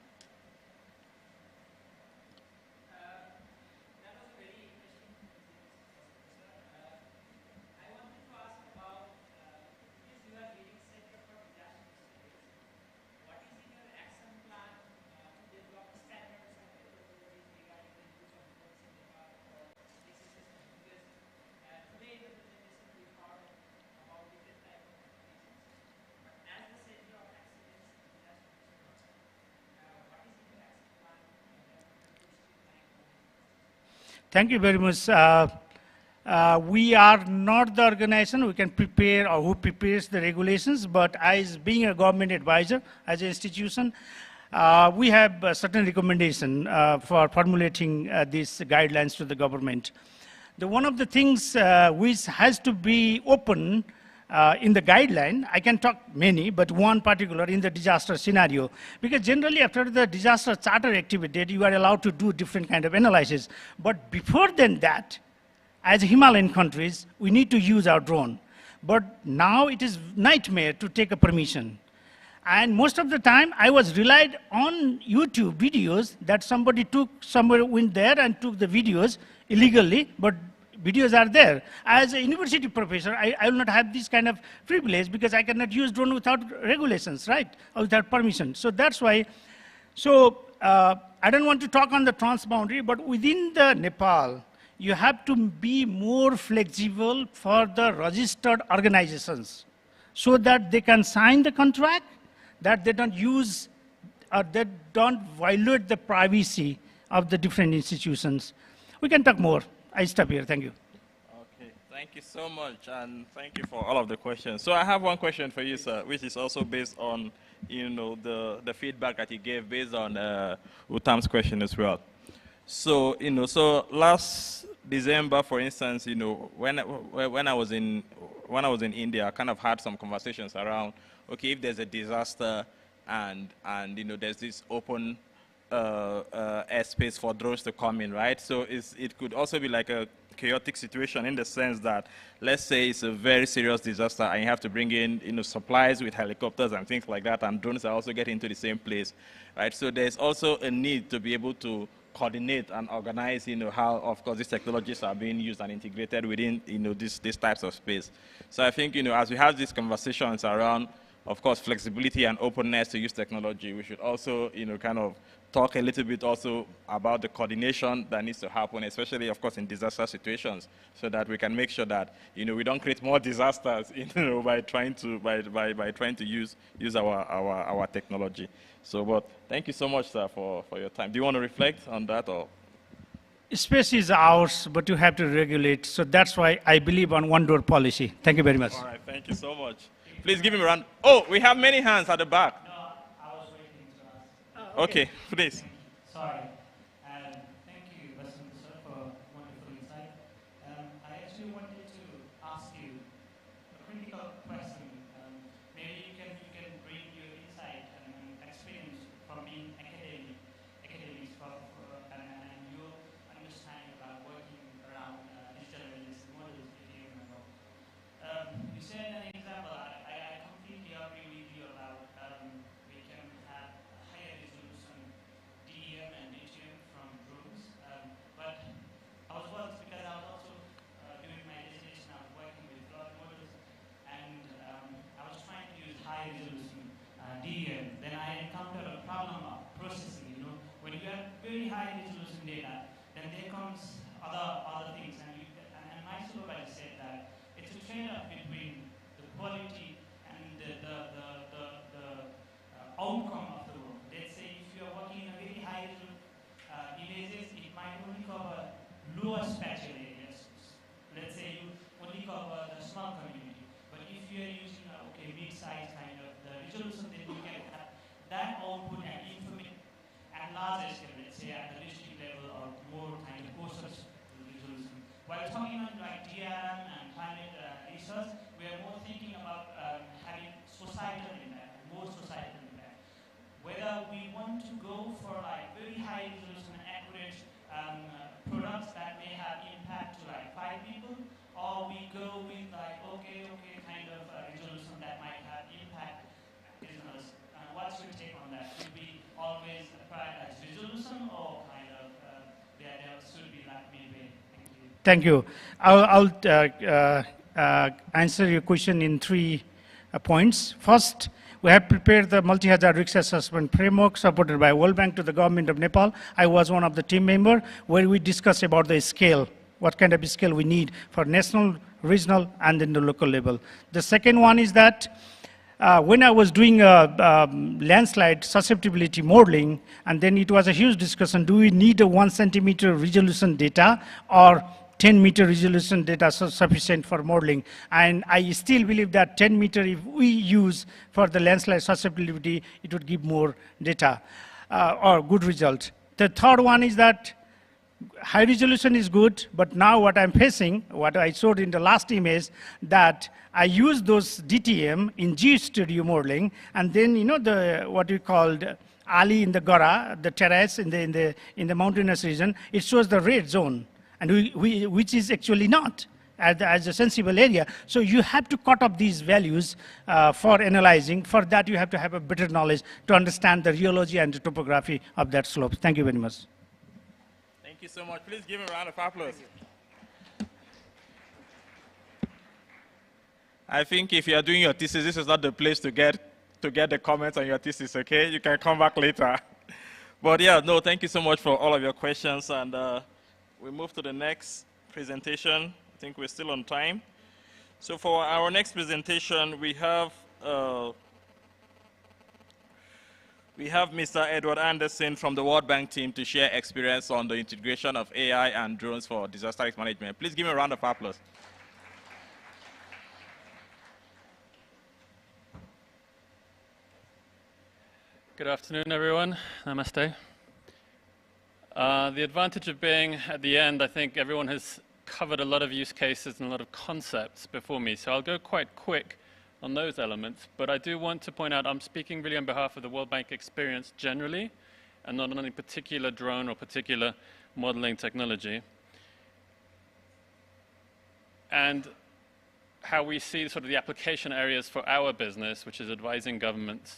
Thank you very much. We are not the organization who can prepare or who prepares the regulations, but as being a government advisor, as an institution, we have a certain recommendation for formulating these guidelines to the government. One of the things which has to be open in the guideline, I can talk many, but one particular in the disaster scenario. Because generally after the disaster charter activity, you are allowed to do different kind of analysis. But before than that, as Himalayan countries, we need to use our drone. But now it is nightmare to take a permission. And most of the time, I was relied on YouTube videos that somebody went there and took the videos illegally, but videos are there. As a university professor, I will not have this kind of privilege because I cannot use drone without regulations, right? Or without permission. So that's why. So I don't want to talk on the transboundary, but within the Nepal, you have to be more flexible for the registered organizations so that they can sign the contract, that they don't use or they don't violate the privacy of the different institutions. We can talk more. I stop here. Thank you. Okay, thank you so much, and thank you for all of the questions. So I have one question for you, sir, which is also based on, the feedback that you gave based on Uttam's question as well. So, so last December, for instance, when I was in India, I kind of had some conversations around, okay, if there's a disaster and there's this open airspace for drones to come in, right? So it could also be like a chaotic situation in the sense that, let's say it's a very serious disaster and you have to bring in, supplies with helicopters and things like that, and drones are also getting into the same place, right? So there's also a need to be able to coordinate and organize, how, of course, these technologies are being used and integrated within, these types of space. So I think, as we have these conversations around, of course, flexibility and openness to use technology, we should also, kind of talk a little bit also about the coordination that needs to happen, especially, of course, in disaster situations, so that we can make sure that, we don't create more disasters, by trying to use our technology. So, but thank you so much, sir, for your time. Do you want to reflect on that, or? Space is ours, but you have to regulate. So that's why I believe on one-door policy. Thank you very much. All right, thank you so much. Please give him a round. Oh, we have many hands at the back. No, I was waiting to ask. Okay, please. Sorry. Thank you, President Sir, for wonderful insight. I actually wanted to ask you a critical question. Maybe you can bring your insight and experience from being academics and your understanding about working around digital realistic models, ATM and all. You said an example. I completely agree with you about we can have higher resolution DEM and ATM from drones. But I was worried because I was also doing my dissertation. I was working with large models, and I was trying to use high resolution DEM. Then I encountered a problem of processing. When you have very high resolution data, then there comes other things, and my supervisor said that it's a trade-off between the quality and the outcome of the work. Let's say if you are working in a very high images, it might only cover lower spatial areas. Let's say you only cover the small community. But if you are using mid-size kind of the resolution, then you can have that output and information at larger scale, let's say at the district level or more kind of coastal resolution. While talking on like DRM and climate research, we are more thinking about having societal impact, more societal impact. Whether we want to go for like very high resolution and accurate products that may have impact to like 5 people, or we go with like kind of resolution that might have impact business. What's your take on that? Should we always apply as resolution, or kind of there should be like midway? Thank you. I'll answer your question in 3 points. First, we have prepared the multi-hazard risk assessment framework supported by World Bank to the government of Nepal. I was one of the team members where we discussed about the scale, what kind of scale we need for national, regional, and then the local level. The second one is that when I was doing landslide susceptibility modeling, and then it was a huge discussion, do we need a 1 centimeter resolution data or 10 meter resolution data sufficient for modeling? And I still believe that 10 meter, if we use for the landslide susceptibility, it would give more data or good result. The third one is that high resolution is good, but now what I'm facing, what I showed in the last image, that I use those DTM in GeoStudio modeling, and then what we called Ali in the Gora, the terrace in the mountainous region, it shows the red zone, and which is actually not as a sensible area. So you have to cut off these values for analyzing. For that, you have to have a better knowledge to understand the rheology and the topography of that slope. Thank you very much. Thank you so much. Please give him a round of applause. I think if you are doing your thesis, this is not the place to get the comments on your thesis, okay? You can come back later. But yeah, no, thank you so much for all of your questions. And we move to the next presentation. I think we're still on time. So for our next presentation, we have Mr. Edward Anderson from the World Bank team to share experience on the integration of AI and drones for disaster risk management. Please give me a round of applause. Good afternoon, everyone. Namaste. The advantage of being at the end, I think everyone has covered a lot of use cases and a lot of concepts before me, so I'll go quite quick on those elements. But I do want to point out I'm speaking really on behalf of the World Bank experience generally, and not on any particular drone or particular modeling technology. And how we see sort of the application areas for our business, which is advising governments.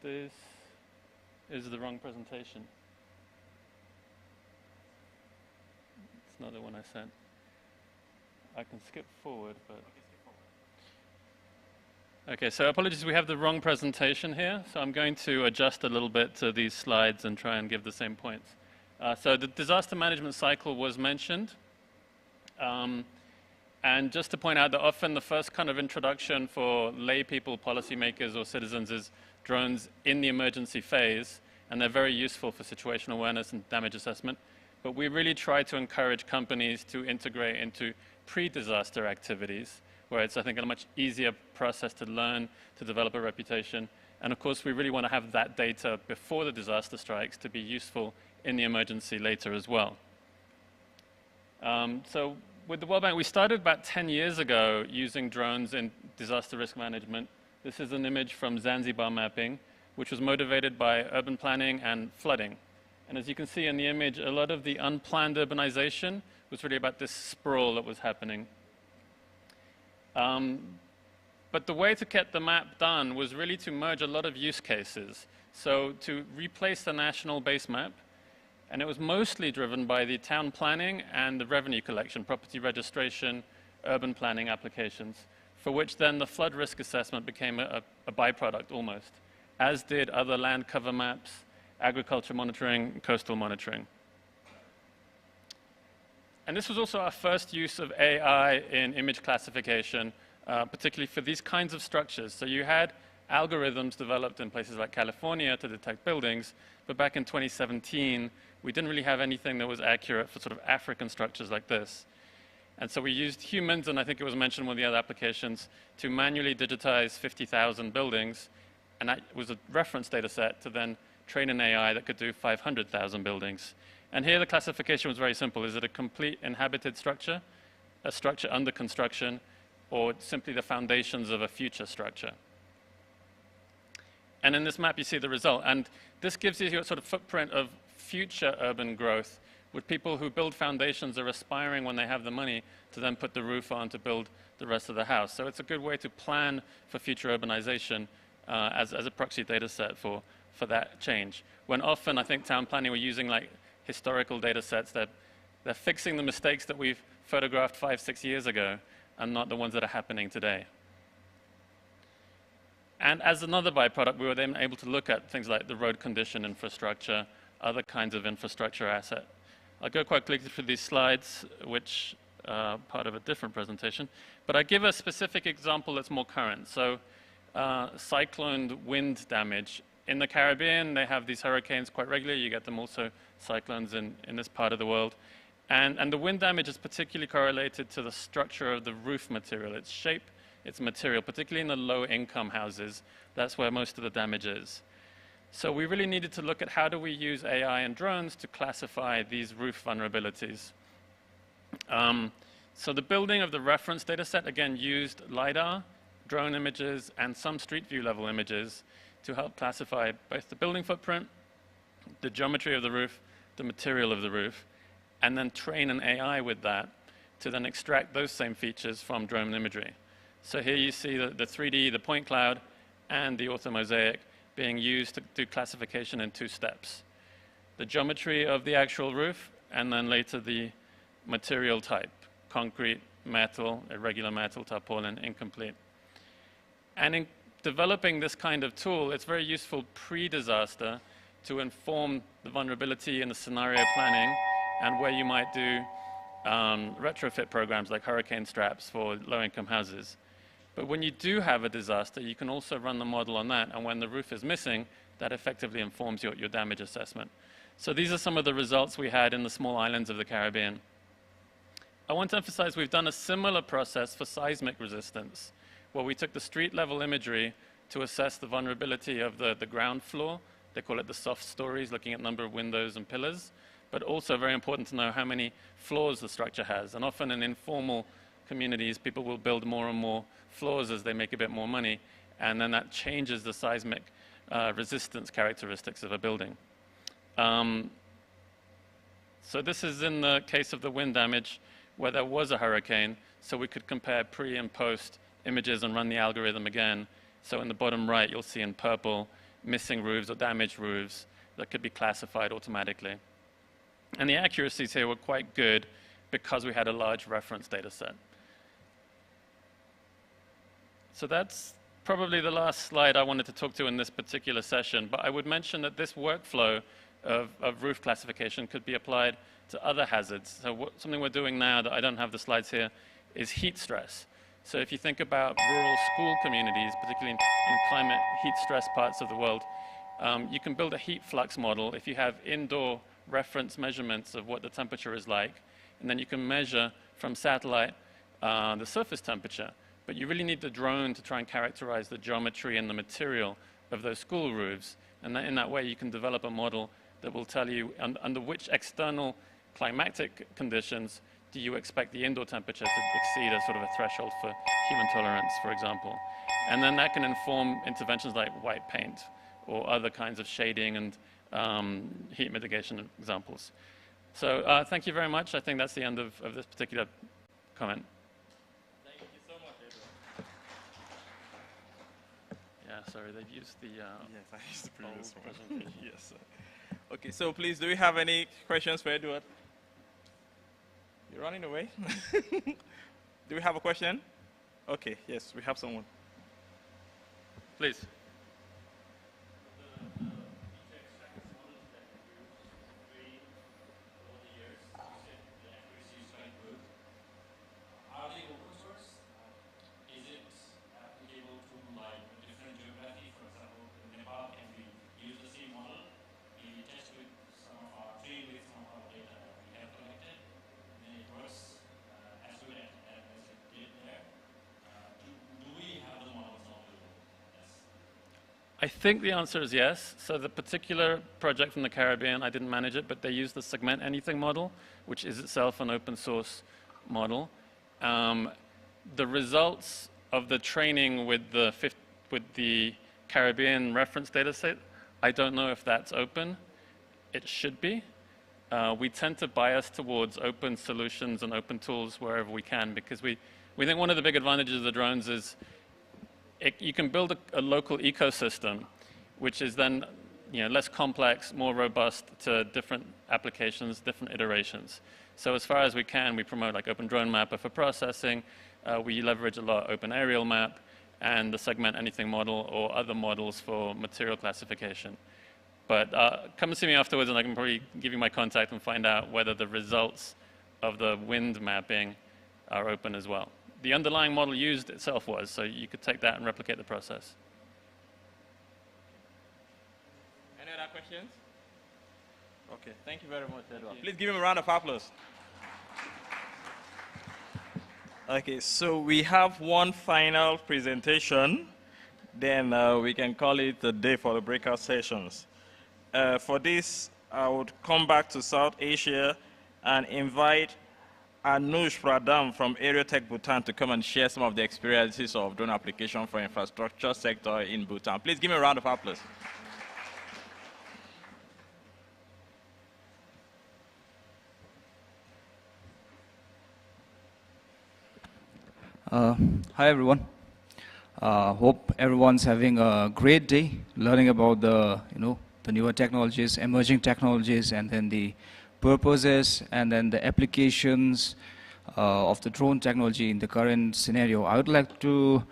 This is the wrong presentation. It's not the one I sent. I can skip forward, but Okay, so apologies, we have the wrong presentation here, so I'm going to adjust a little bit to these slides and try and give the same points. So the disaster management cycle was mentioned. And just to point out that often the first kind of introduction for lay people, policymakers, or citizens is drones in the emergency phase, and they're very useful for situational awareness and damage assessment. But we really try to encourage companies to integrate into pre-disaster activities, where it's, I think, a much easier process to learn, to develop a reputation. And of course, we really want to have that data before the disaster strikes to be useful in the emergency later as well. So with the World Bank, we started about 10 years ago using drones in disaster risk management. This is an image from Zanzibar mapping, which was motivated by urban planning and flooding. And as you can see in the image, a lot of the unplanned urbanization was really about this sprawl that was happening. But the way to get the map done was really to merge a lot of use cases. So to replace the national base map, and it was mostly driven by the town planning and the revenue collection, property registration, urban planning applications, for which then the flood risk assessment became a byproduct almost, as did other land cover maps, agriculture monitoring, coastal monitoring. And this was also our first use of AI in image classification, particularly for these kinds of structures. So you had algorithms developed in places like California to detect buildings, but back in 2017, we didn't really have anything that was accurate for sort of African structures like this. And so we used humans, and I think it was mentioned in one of the other applications, to manually digitize 50,000 buildings, and that was a reference data set to then train an AI that could do 500,000 buildings. And here the classification was very simple. Is it a complete inhabited structure, a structure under construction, or simply the foundations of a future structure? And in this map, you see the result. And this gives you a sort of footprint of future urban growth, with people who build foundations are aspiring when they have the money to then put the roof on to build the rest of the house. So it's a good way to plan for future urbanization as a proxy data set for that change. When often, I think town planning were using like historical data sets that they're fixing the mistakes that we've photographed 5, 6 years ago and not the ones that are happening today. And as another byproduct, we were then able to look at things like the road condition infrastructure, other kinds of infrastructure asset. I'll go quite quickly through these slides, which are part of a different presentation. But I give a specific example that's more current. So cyclone wind damage. In the Caribbean, they have these hurricanes quite regularly. You get them also cyclones in this part of the world. And the wind damage is particularly correlated to the structure of the roof material, its shape, its material, particularly in the low-income houses. That's where most of the damage is. So we really needed to look at how do we use AI and drones to classify these roof vulnerabilities. So the building of the reference data set, again, used LiDAR, drone images, and some street view level images to help classify both the building footprint, the geometry of the roof, the material of the roof, and then train an AI with that to then extract those same features from drone imagery. So here you see the 3D, the point cloud, and the orthomosaic being used to do classification in 2 steps. The geometry of the actual roof, and then later the material type, concrete, metal, irregular metal, tarpaulin, incomplete. And in developing this kind of tool, it's very useful pre-disaster to inform the vulnerability in the scenario planning and where you might do retrofit programs like hurricane straps for low-income houses. But when you do have a disaster, you can also run the model on that, and when the roof is missing, that effectively informs your damage assessment. So these are some of the results we had in the small islands of the Caribbean. I want to emphasize we've done a similar process for seismic resistance, where we took the street-level imagery to assess the vulnerability of the ground floor. They call it the soft stories, looking at number of windows and pillars, but also very important to know how many floors the structure has. And often in informal communities, people will build more and more floors as they make a bit more money, and then that changes the seismic resistance characteristics of a building. So this is in the case of the wind damage where there was a hurricane, so we could compare pre and post images and run the algorithm again. So in the bottom right, you'll see in purple missing roofs or damaged roofs that could be classified automatically. And the accuracies here were quite good because we had a large reference data set. So that's probably the last slide I wanted to talk to in this particular session, but I would mention that this workflow of roof classification could be applied to other hazards. So something we're doing now that I don't have the slides here is heat stress. So if you think about rural school communities, particularly in climate heat stress parts of the world, you can build a heat flux model if you have indoor reference measurements of what the temperature is like, and then you can measure from satellite the surface temperature. But you really need the drone to try and characterize the geometry and the material of those school roofs. And in that way, you can develop a model that will tell you under which external climatic conditions do you expect the indoor temperature to exceed a sort of a threshold for human tolerance, for example. And then that can inform interventions like white paint or other kinds of shading and heat mitigation examples. So thank you very much. I think that's the end of this particular comment. Thank you so much, Edward. Yeah, sorry, they've used the yes, I used the previous one. Yes. Okay, so please, do we have any questions for Edward? You're running away? Do we have a question? Okay, yes, we have someone. Please. I think the answer is yes. So the particular project from the Caribbean, I didn't manage it, but they used the Segment Anything model, which is itself an open source model. The results of the training with the Caribbean reference data set, I don't know if that's open. It should be. We tend to bias towards open solutions and open tools wherever we can, because we think one of the big advantages of the drones is you can build a local ecosystem, which is then less complex, more robust to different applications, different iterations. So as far as we can, we promote like Open Drone Mapper for processing. We leverage a lot Open Aerial Map and the Segment Anything model or other models for material classification. But come and see me afterwards, and I can probably give you my contact and find out whether the results of the wind mapping are open as well. The underlying model used itself was, so you could take that and replicate the process. Any other questions? Okay, thank you very much, Edward. Please give him a round of applause. Okay, so we have one final presentation, then we can call it a day for the breakout sessions. For this, I would come back to South Asia and invite Anush Pradam from Aerotech Bhutan to come and share some of the experiences of drone application for infrastructure sector in Bhutan. Please give me a round of applause. Hi everyone. Hope everyone's having a great day learning about the newer technologies, emerging technologies, and then the purposes and then the applications of the drone technology in the current scenario. I would like to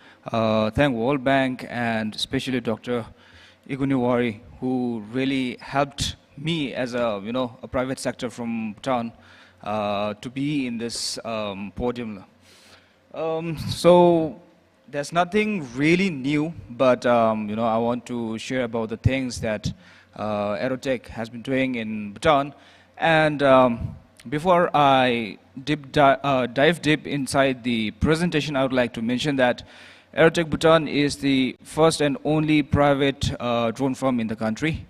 thank World Bank and especially Dr. Iguniwari, who really helped me as a private sector from Bhutan to be in this podium. So there's nothing really new, but I want to share about the things that Aerotech has been doing in Bhutan. And before I dive deep inside the presentation, I would like to mention that Aerotech Bhutan is the first and only private drone firm in the country.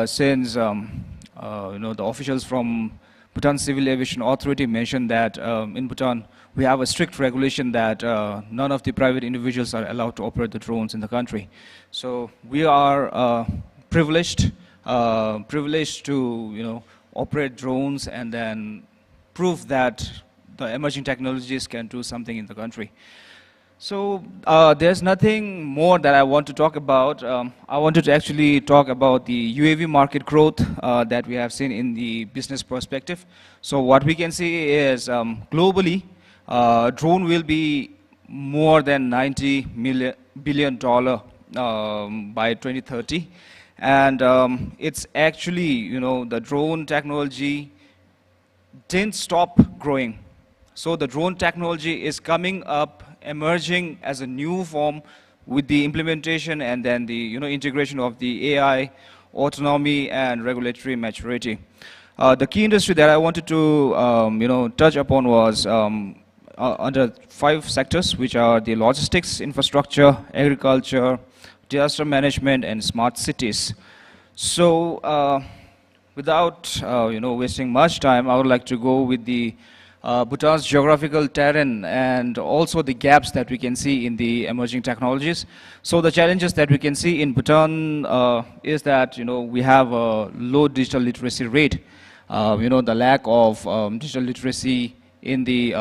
Since the officials from Bhutan Civil Aviation Authority mentioned that in Bhutan we have a strict regulation that none of the private individuals are allowed to operate the drones in the country. So we are privileged to operate drones and then prove that the emerging technologies can do something in the country. So there's nothing more that I want to talk about. I wanted to actually talk about the UAV market growth that we have seen in the business perspective. So what we can see is globally, drone will be more than $90 billion by 2030. And it's actually, the drone technology didn't stop growing. So the drone technology is coming up, emerging as a new form with the implementation and then the integration of the AI, autonomy, and regulatory maturity. The key industry that I wanted to touch upon was under 5 sectors, which are the logistics, infrastructure, agriculture, disaster management, and smart cities. So without wasting much time, I would like to go with the Bhutan's geographical terrain and also the gaps that we can see in the emerging technologies. So the challenges that we can see in Bhutan is that we have a low digital literacy rate. The lack of digital literacy in the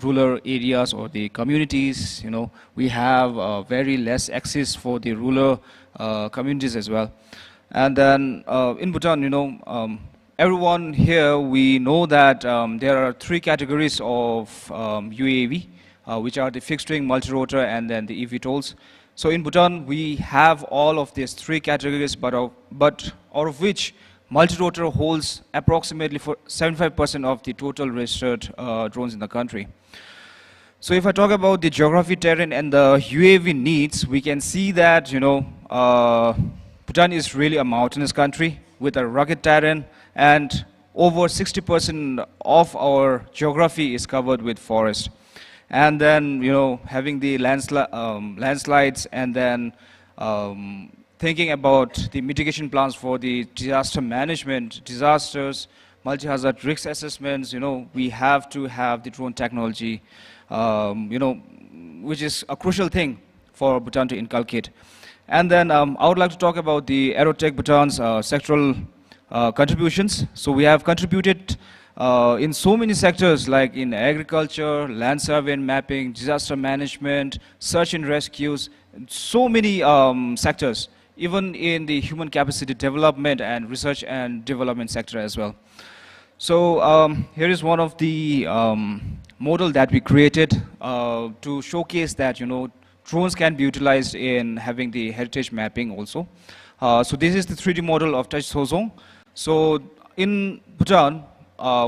rural areas or the communities. We have very less access for the rural communities as well. And then in Bhutan, everyone here, we know that there are 3 categories of UAV, which are the fixed-wing, multi-rotor, and then the eVTOLs. So in Bhutan, we have all of these 3 categories, but out of which multi-rotor holds approximately 75% of the total registered drones in the country. So if I talk about the geography, terrain, and the UAV needs, we can see that Bhutan is really a mountainous country with a rugged terrain, and over 60% of our geography is covered with forest. And then, having the landslides, and then thinking about the mitigation plans for the disaster management, disasters, multi-hazard risk assessments, we have to have the drone technology, which is a crucial thing for Bhutan to inculcate. And then I would like to talk about the Aerotech Bhutan's sectoral contributions. So we have contributed in so many sectors, like in agriculture, land survey and mapping, disaster management, search and rescues, so many sectors, even in the human capacity development and research and development sector as well. So here is one of the model that we created to showcase that drones can be utilized in having the heritage mapping also. So this is the 3D model of Touch Sozong. So in Bhutan,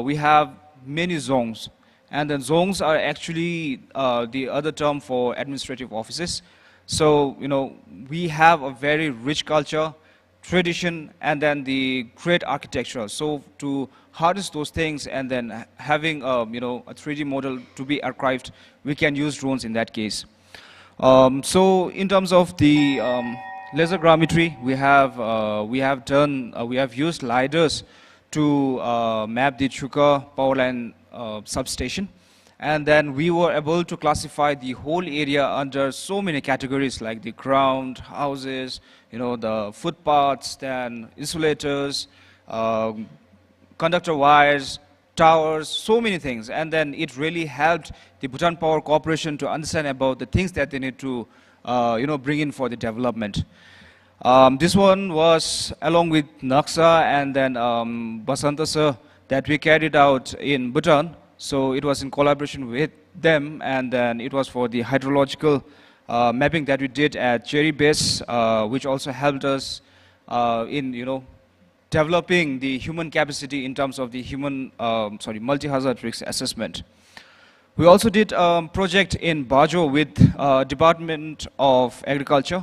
we have many zongs, and then zongs are actually the other term for administrative offices. So we have a very rich culture, tradition, and then the great architecture. So to harness those things and then having a 3D model to be archived, we can use drones in that case. So in terms of the laser grammetry, we have used lidars to map the Chuka power line substation, and then we were able to classify the whole area under so many categories, like the ground, houses, the footpaths, then insulators, conductor wires, towers, so many things. And then it really helped the Bhutan Power Corporation to understand about the things that they need to bring in for the development. This one was along with Naksa and then Basanta sir that we carried out in Bhutan. So it was in collaboration with them, and then it was for the hydrological mapping that we did at Cherry Base, which also helped us in developing the human capacity in terms of the multi-hazard risk assessment. We also did a project in Bajo with Department of Agriculture,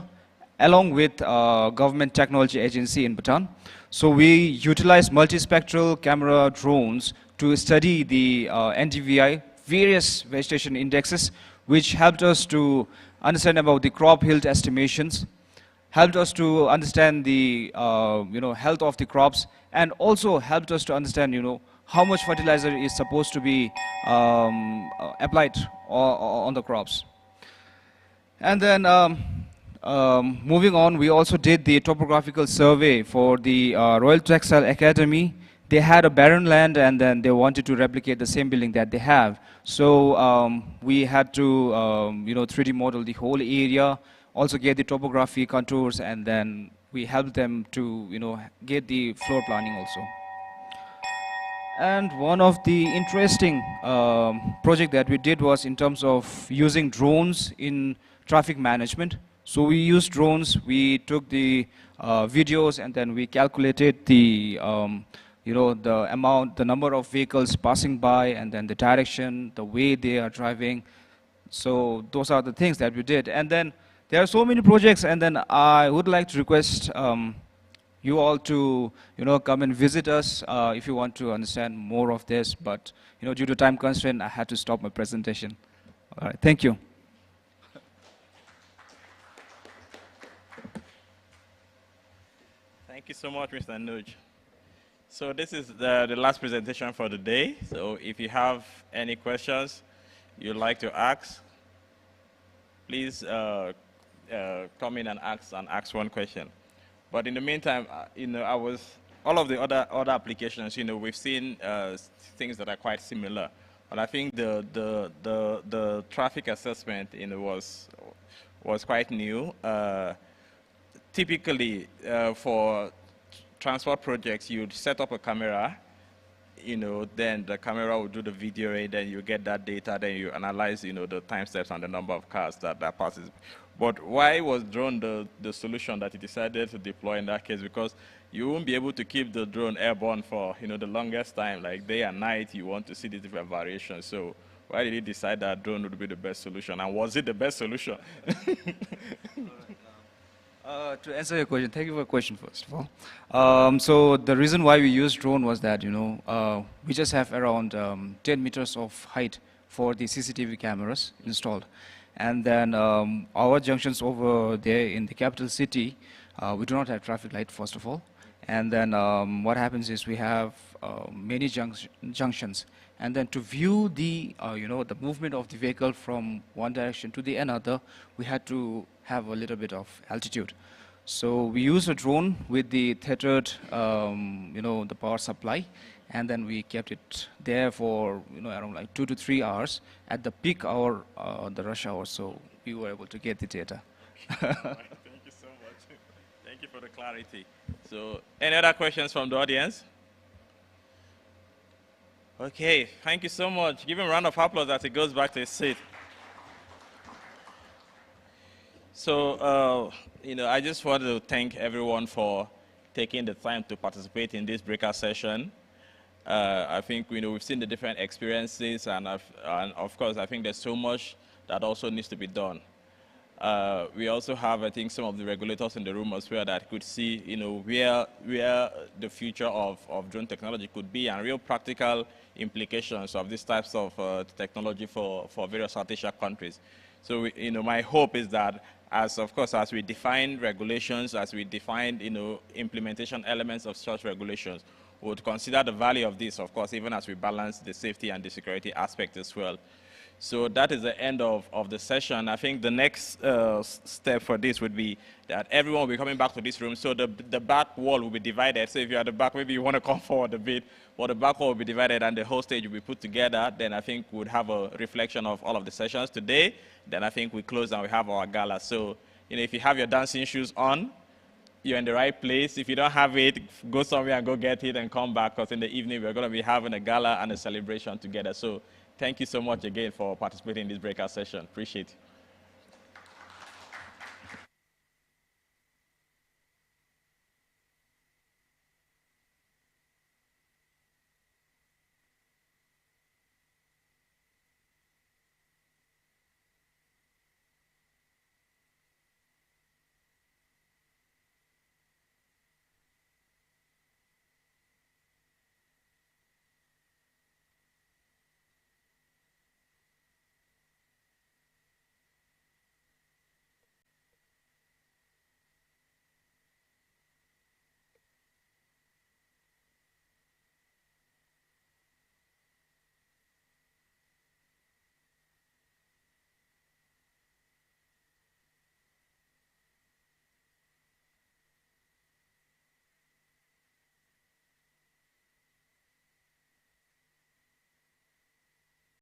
along with Government Technology Agency in Bhutan. So we utilized multispectral camera drones to study the NDVI, various vegetation indexes, which helped us to understand about the crop yield estimations, helped us to understand the health of the crops, and also helped us to understand how much fertilizer is supposed to be applied on the crops. And then moving on, we also did the topographical survey for the Royal Textile Academy. They had a barren land, and then they wanted to replicate the same building that they have. So we had to 3D model the whole area, also get the topography contours, and then we helped them to get the floor planning also. And one of the interesting project that we did was in terms of using drones in traffic management. So we used drones, we took the videos, and then we calculated the, the amount, the number of vehicles passing by, and then the direction, the way they are driving. So those are the things that we did. And then there are so many projects, and then I would like to request you all to, come and visit us if you want to understand more of this. But, due to time constraint, I had to stop my presentation. All right, thank you. Thank you so much, Mr. Nuj. So this is the last presentation for the day. So if you have any questions you'd like to ask, please come in and ask one question. But in the meantime, all of the other applications, we've seen things that are quite similar. But I think the traffic assessment, was quite new. Typically, for transport projects, you'd set up a camera, then the camera will do the video, then you get that data, then you analyze, the time steps and the number of cars that passes. But why was drone the solution that you decided to deploy in that case? Because you won't be able to keep the drone airborne for, the longest time, like day and night, you want to see the different variations. So why did you decide that drone would be the best solution? And was it the best solution? To answer your question, thank you for your question, first of all. So the reason why we used drone was that, we just have around 10 meters of height for the CCTV cameras installed. And then our junctions over there in the capital city, we do not have traffic light, first of all. And then what happens is we have many junctions. And then to view the, the movement of the vehicle from one direction to the another, we had to have a little bit of altitude. So we used a drone with the tethered, the power supply, and then we kept it there for, around like 2 to 3 hours at the peak hour, the rush hour, so we were able to get the data. Thank you so much. Thank you for the clarity. So any other questions from the audience? Okay, thank you so much. Give him a round of applause as he goes back to his seat. So, I just want to thank everyone for taking the time to participate in this breakout session. I think, we've seen the different experiences, and of course, I think there's so much that also needs to be done. We also have, I think, some of the regulators in the room as well that could see, where the future of drone technology could be and real practical implications of these types of technology for various South Asia countries. So, my hope is that as we define regulations, as we define, implementation elements of such regulations, we would consider the value of this, of course, even as we balance the safety and the security aspect as well. So that is the end of the session. I think the next step for this would be that everyone will be coming back to this room. So the back wall will be divided. So if you're at the back, maybe you want to come forward a bit, but the back wall will be divided and the whole stage will be put together. Then I think we'd have a reflection of all of the sessions today. Then I think we close and we have our gala. So, if you have your dancing shoes on, you're in the right place. If you don't have it, go somewhere and go get it and come back, because in the evening we're going to be having a gala and a celebration together. So thank you so much again for participating in this breakout session. Appreciate it.